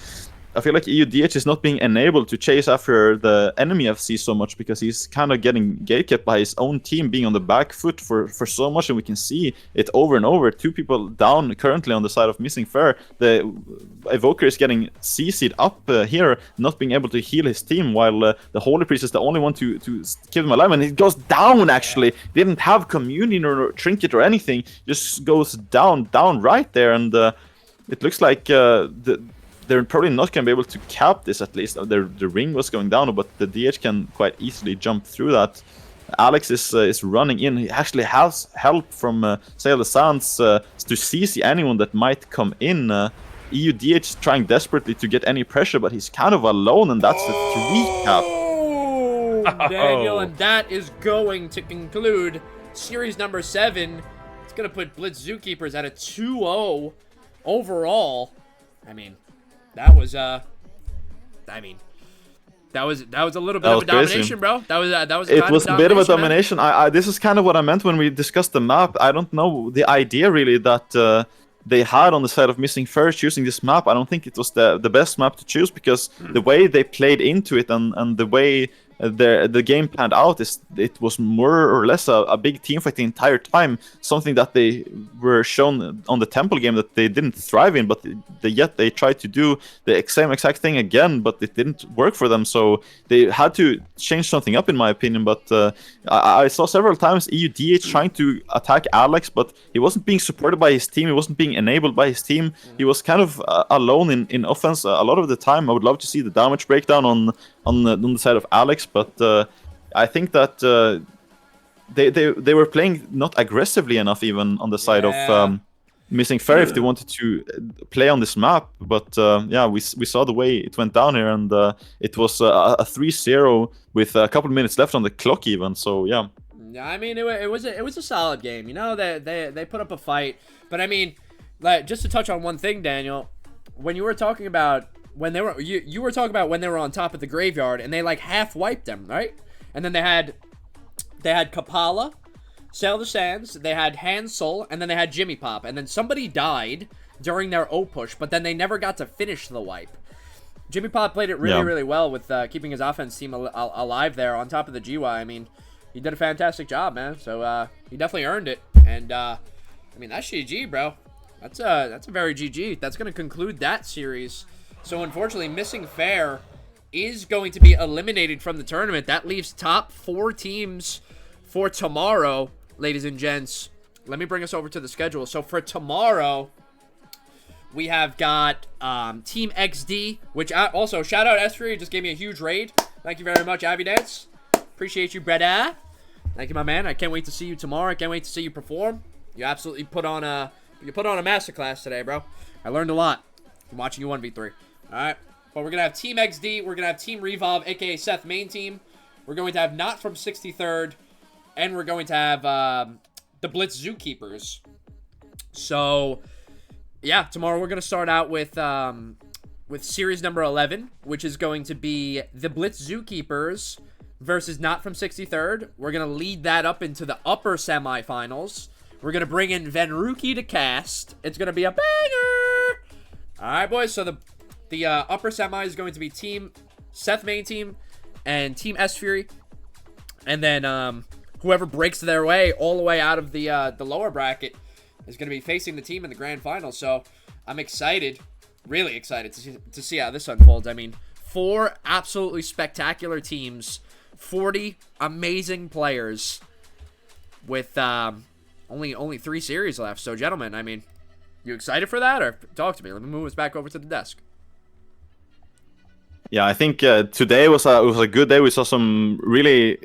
I feel like EUDH is not being enabled to chase after the enemy FC so much because he's kind of getting gatekept by his own team being on the back foot for so much, and we can see it over and over. 2 people down currently on the side of Missing Fair. The Evoker is getting CC'd up here, not being able to heal his team, while the Holy Priest is the only one to keep him alive, and he goes down actually. Didn't have communion or trinket or anything, just goes down right there, and it looks like they're probably not going to be able to cap this at least. The ring was going down, but the DH can quite easily jump through that. Alex is running in. He actually has help from Sail the Sands to CC anyone that might come in. EUDH trying desperately to get any pressure, but he's kind of alone, and that's the 3 cap. Oh, Daniel, and that is going to conclude series number 7. It's going to put Blitz Zookeepers at a 2-0 overall. I mean, that was a little bit of a domination, crazy. Bro. That was It was a bit of a domination. Man. This is kind of what I meant when we discussed the map. I don't know the idea really that they had on the side of Missing Fair choosing this map. I don't think it was the best map to choose because the way they played into it and the way the game planned out it was more or less a big team fight the entire time, something that they were shown on the Temple game that they didn't thrive in, but yet they tried to do the same exact thing again, but it didn't work for them, so they had to change something up in my opinion. But I saw several times EUDH trying to attack Alex, but he wasn't being supported by his team, he wasn't being enabled by his team, he was kind of alone in offense a lot of the time. I would love to see the damage breakdown on the side of Alex, but I think that they were playing not aggressively enough even on the side of Missing Fair if they wanted to play on this map. But yeah, we saw the way it went down here, and it was a 3-0 with a couple minutes left on the clock even. So yeah. Yeah, I mean it was a solid game. You know, they put up a fight, but I mean, like, just to touch on one thing, Daniel, when you were talking about when they were you were talking about when they were on top of the graveyard and they like half wiped them, right? And then they had Kapala, Sail the Sands, they had Hansel, and then they had Jimmy Pop, and then somebody died during their O push, but then they never got to finish the wipe. Jimmy Pop played it really well with keeping his offense team alive there on top of the GY. I mean, he did a fantastic job, man. So he definitely earned it, and I mean, that's GG, bro. That's a very GG. That's gonna conclude that series. So unfortunately, Missing Fair is going to be eliminated from the tournament. That leaves top 4 teams for tomorrow, ladies and gents. Let me bring us over to the schedule. So for tomorrow, we have got Team XD, which also shout out S3, just gave me a huge raid. Thank you very much, Abby Dance. Appreciate you, brother. Thank you, my man. I can't wait to see you tomorrow. I can't wait to see you perform. You absolutely put on a masterclass today, bro. I learned a lot from watching you 1v3. All right, but we're gonna have Team XD. We're gonna have Team Revolve, aka Seth main team. We're going to have Not from 63rd, and we're going to have the Blitz Zookeepers. So, yeah, tomorrow we're gonna start out with series number 11, which is going to be the Blitz Zookeepers versus Not from 63rd. We're going to lead that up into the upper semifinals. We're going to bring in Venruki to cast. It's going to be a banger! Alright, boys, so the upper semi is going to be Team Seth main team and Team S Fury. And then whoever breaks their way all the way out of the lower bracket is going to be facing the team in the grand final. So I'm excited. Really excited to see how this unfolds. I mean, 4 absolutely spectacular teams, 40 amazing players with only 3 series left. So, gentlemen, I mean, you excited for that? Or talk to me. Let me move us back over to the desk. Yeah, I think today was a good day. We saw some really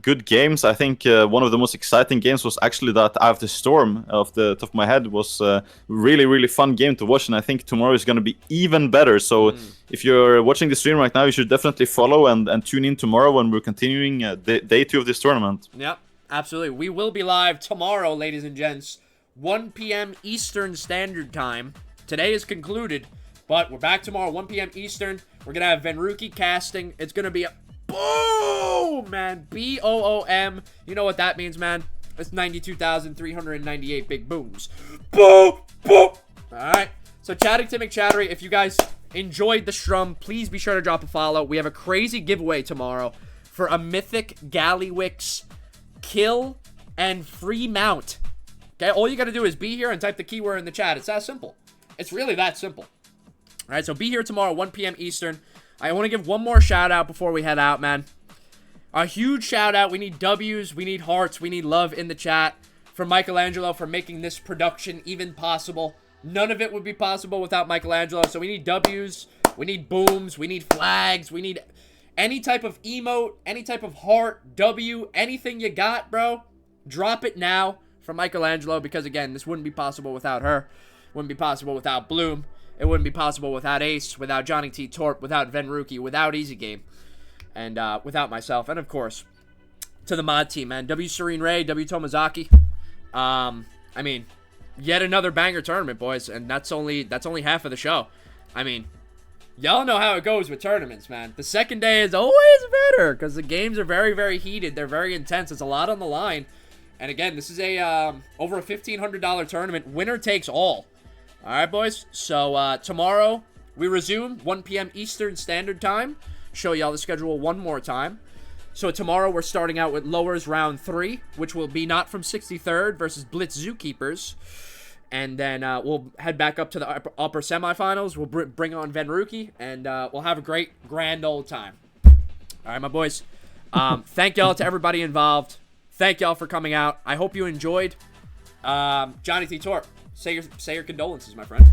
good games. I think one of the most exciting games was actually that After Storm, off the top of my head, was a really fun game to watch, and I think tomorrow is going to be even better. So if you're watching the stream right now, you should definitely follow and tune in tomorrow when we're continuing day 2 of this tournament. Yep, absolutely. We will be live tomorrow, ladies and gents, 1 p.m. Eastern Standard Time. Today is concluded, but we're back tomorrow, 1 p.m. Eastern. We're going to have Venruki casting. It's going to be a boom, man. B-O-O-M. You know what that means, man. It's 92,398 big booms. Boom, boom. All right. So, Chatting to McChattery, if you guys enjoyed the strum, please be sure to drop a follow. We have a crazy giveaway tomorrow for a Mythic Gallywix kill and free mount. Okay, all you got to do is be here and type the keyword in the chat. It's that simple. It's really that simple. All right, so be here tomorrow, 1 p.m. Eastern. I want to give one more shout out before we head out, man. A huge shout out. We need W's, we need hearts, we need love in the chat for Michelangelo for making this production even possible. None of it would be possible without Michelangelo. So we need W's, we need booms, we need flags, we need any type of emote, any type of heart, W, anything you got, bro. Drop it now for Michelangelo because, again, this wouldn't be possible without her. Wouldn't be possible without Bloom. It wouldn't be possible without Ace, without Johnny T. Torp, without Venruki, without Easy Game, and without myself. And, of course, to the mod team, man. W. Serene Ray, W. Tomazaki. I mean, yet another banger tournament, boys, and that's only half of the show. I mean, y'all know how it goes with tournaments, man. The second day is always better because the games are very heated. They're very intense. There's a lot on the line. And, again, this is a over a $1,500 tournament. Winner takes all. All right, boys. So tomorrow we resume 1 p.m. Eastern Standard Time. Show y'all the schedule one more time. So tomorrow we're starting out with lowers round 3, which will be Not from 63rd versus Blitz Zookeepers. And then we'll head back up to the upper semifinals. We'll bring on Venruki, and we'll have a great grand old time. All right, my boys. Thank y'all to everybody involved. Thank y'all for coming out. I hope you enjoyed. Johnny T. Torp. Say your condolences, my friend.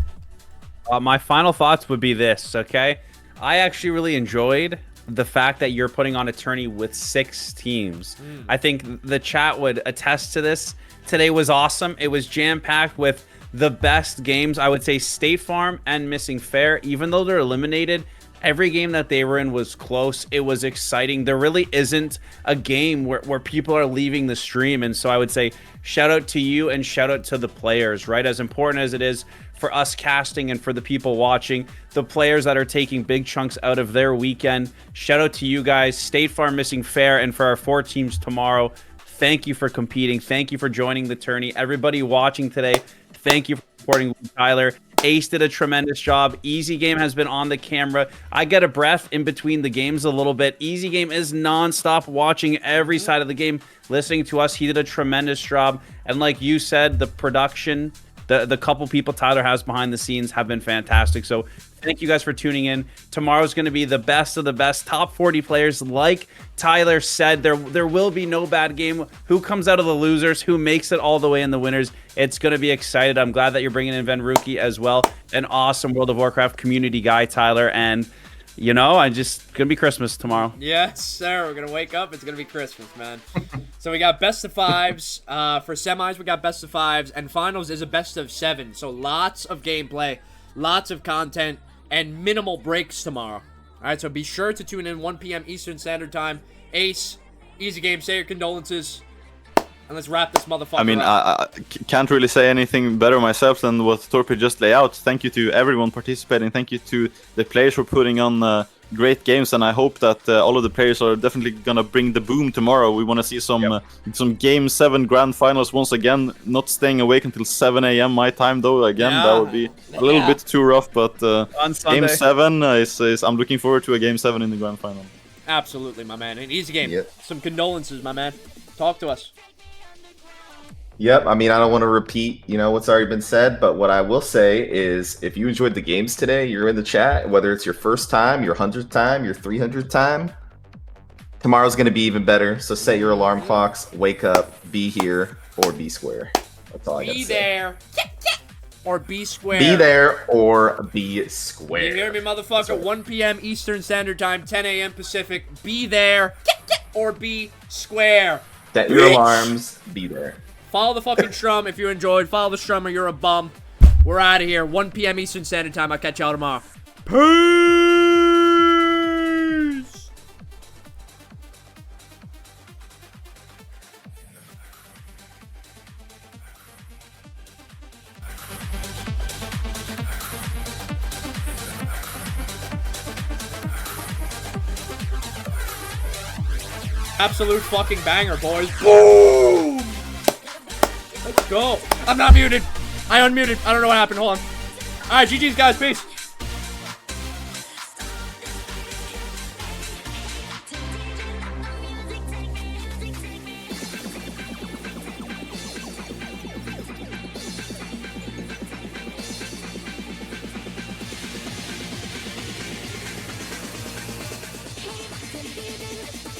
My final thoughts would be this, okay? I actually really enjoyed the fact that you're putting on a tourney with 6 teams. I think the chat would attest to this. Today was awesome. It was jam-packed with the best games. I would say State Farm and Missing Fair, even though they're eliminated, every game that they were in was close. It was exciting. There really isn't a game where people are leaving the stream. And so I would say shout out to you and shout out to the players, right? As important as it is for us casting and for the people watching, the players that are taking big chunks out of their weekend. Shout out to you guys, State Farm, Missing Fair, and for our 4 teams tomorrow. Thank you for competing. Thank you for joining the tourney. Everybody watching today, thank you for supporting Tyler. Ace did a tremendous job. Easy Game has been on the camera. I get a breath in between the games a little bit. Easy Game is non-stop watching every side of the game, listening to us. He did a tremendous job. And like you said, the production, the couple people Tyler has behind the scenes have been fantastic. So thank you guys for tuning in. Tomorrow's going to be the best of the best. Top 40 players. Like Tyler said, there will be no bad game. Who comes out of the losers? Who makes it all the way in the winners? It's going to be excited. I'm glad that you're bringing in Venruki as well. An awesome World of Warcraft community guy, Tyler. And, you know, going to be Christmas tomorrow. Yes, sir. We're going to wake up. It's going to be Christmas, man. So we got best of fives. For semis, we got best of fives, and finals is a best of 7. So lots of gameplay, lots of content, and minimal breaks tomorrow. All right, so be sure to tune in 1 p.m. Eastern Standard Time. Ace, easy game. Say your condolences, and let's wrap this motherfucker I mean, up. I can't really say anything better myself than what Torpid just lay out. Thank you to everyone participating. Thank you to the players for putting on great games, and I hope that all of the players are definitely gonna bring the boom tomorrow. We want to see some Game 7 Grand Finals once again. Not staying awake until 7 a.m. my time though. Again, that would be a little bit too rough. But On Sunday. Game 7 is I'm looking forward to a Game 7 in the Grand Final. Absolutely, my man. An easy game. Yep. Some condolences, my man. Talk to us. Yep, I mean, I don't want to repeat, what's already been said, but what I will say is if you enjoyed the games today, you're in the chat, whether it's your first time, your 100th time, your 300th time, tomorrow's going to be even better. So set your alarm clocks, wake up, be here, or be square. That's all I got to Be say. there. Or be square. Be there or be square. You hear me, motherfucker? 1 p.m. Eastern Standard Time, 10 a.m. Pacific. Be there or be square. Set your alarms, be there. Follow the fucking strum if you enjoyed. Follow the strum or you're a bum. We're out of here. 1 p.m. Eastern Standard Time. I'll catch y'all tomorrow. Peace! Absolute fucking banger, boys. Boom! Let's go. I'm not muted. I unmuted. I don't know what happened. Hold on. Alright, GG's, guys. Peace.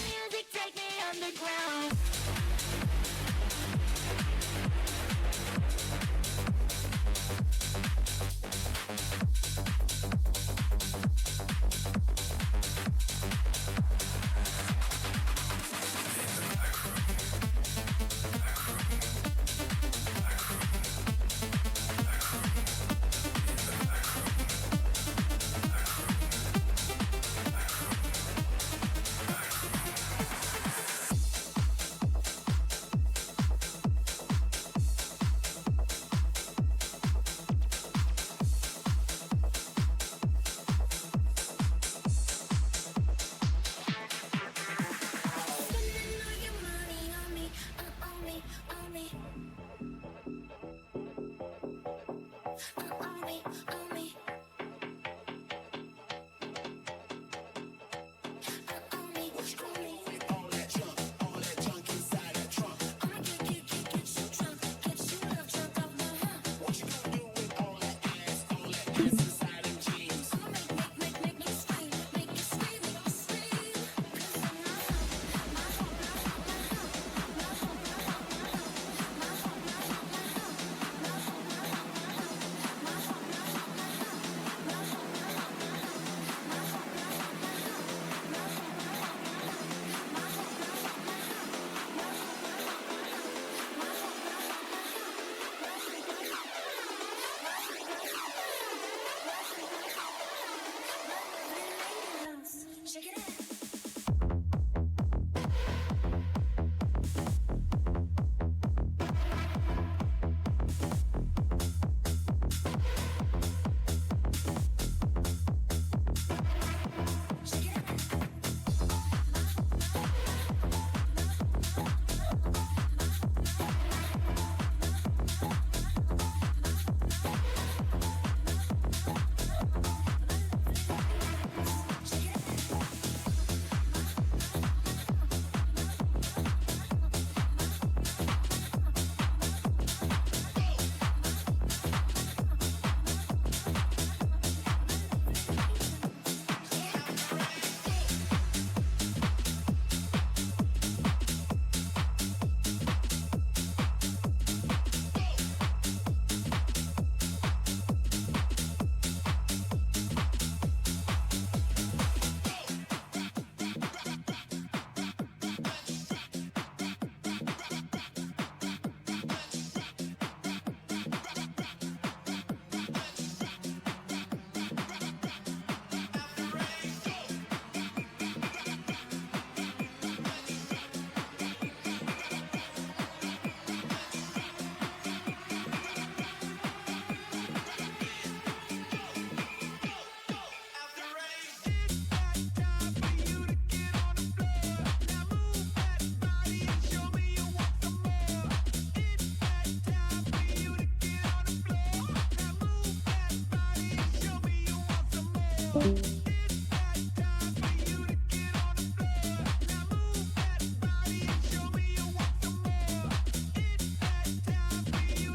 Music take me underground. Bye.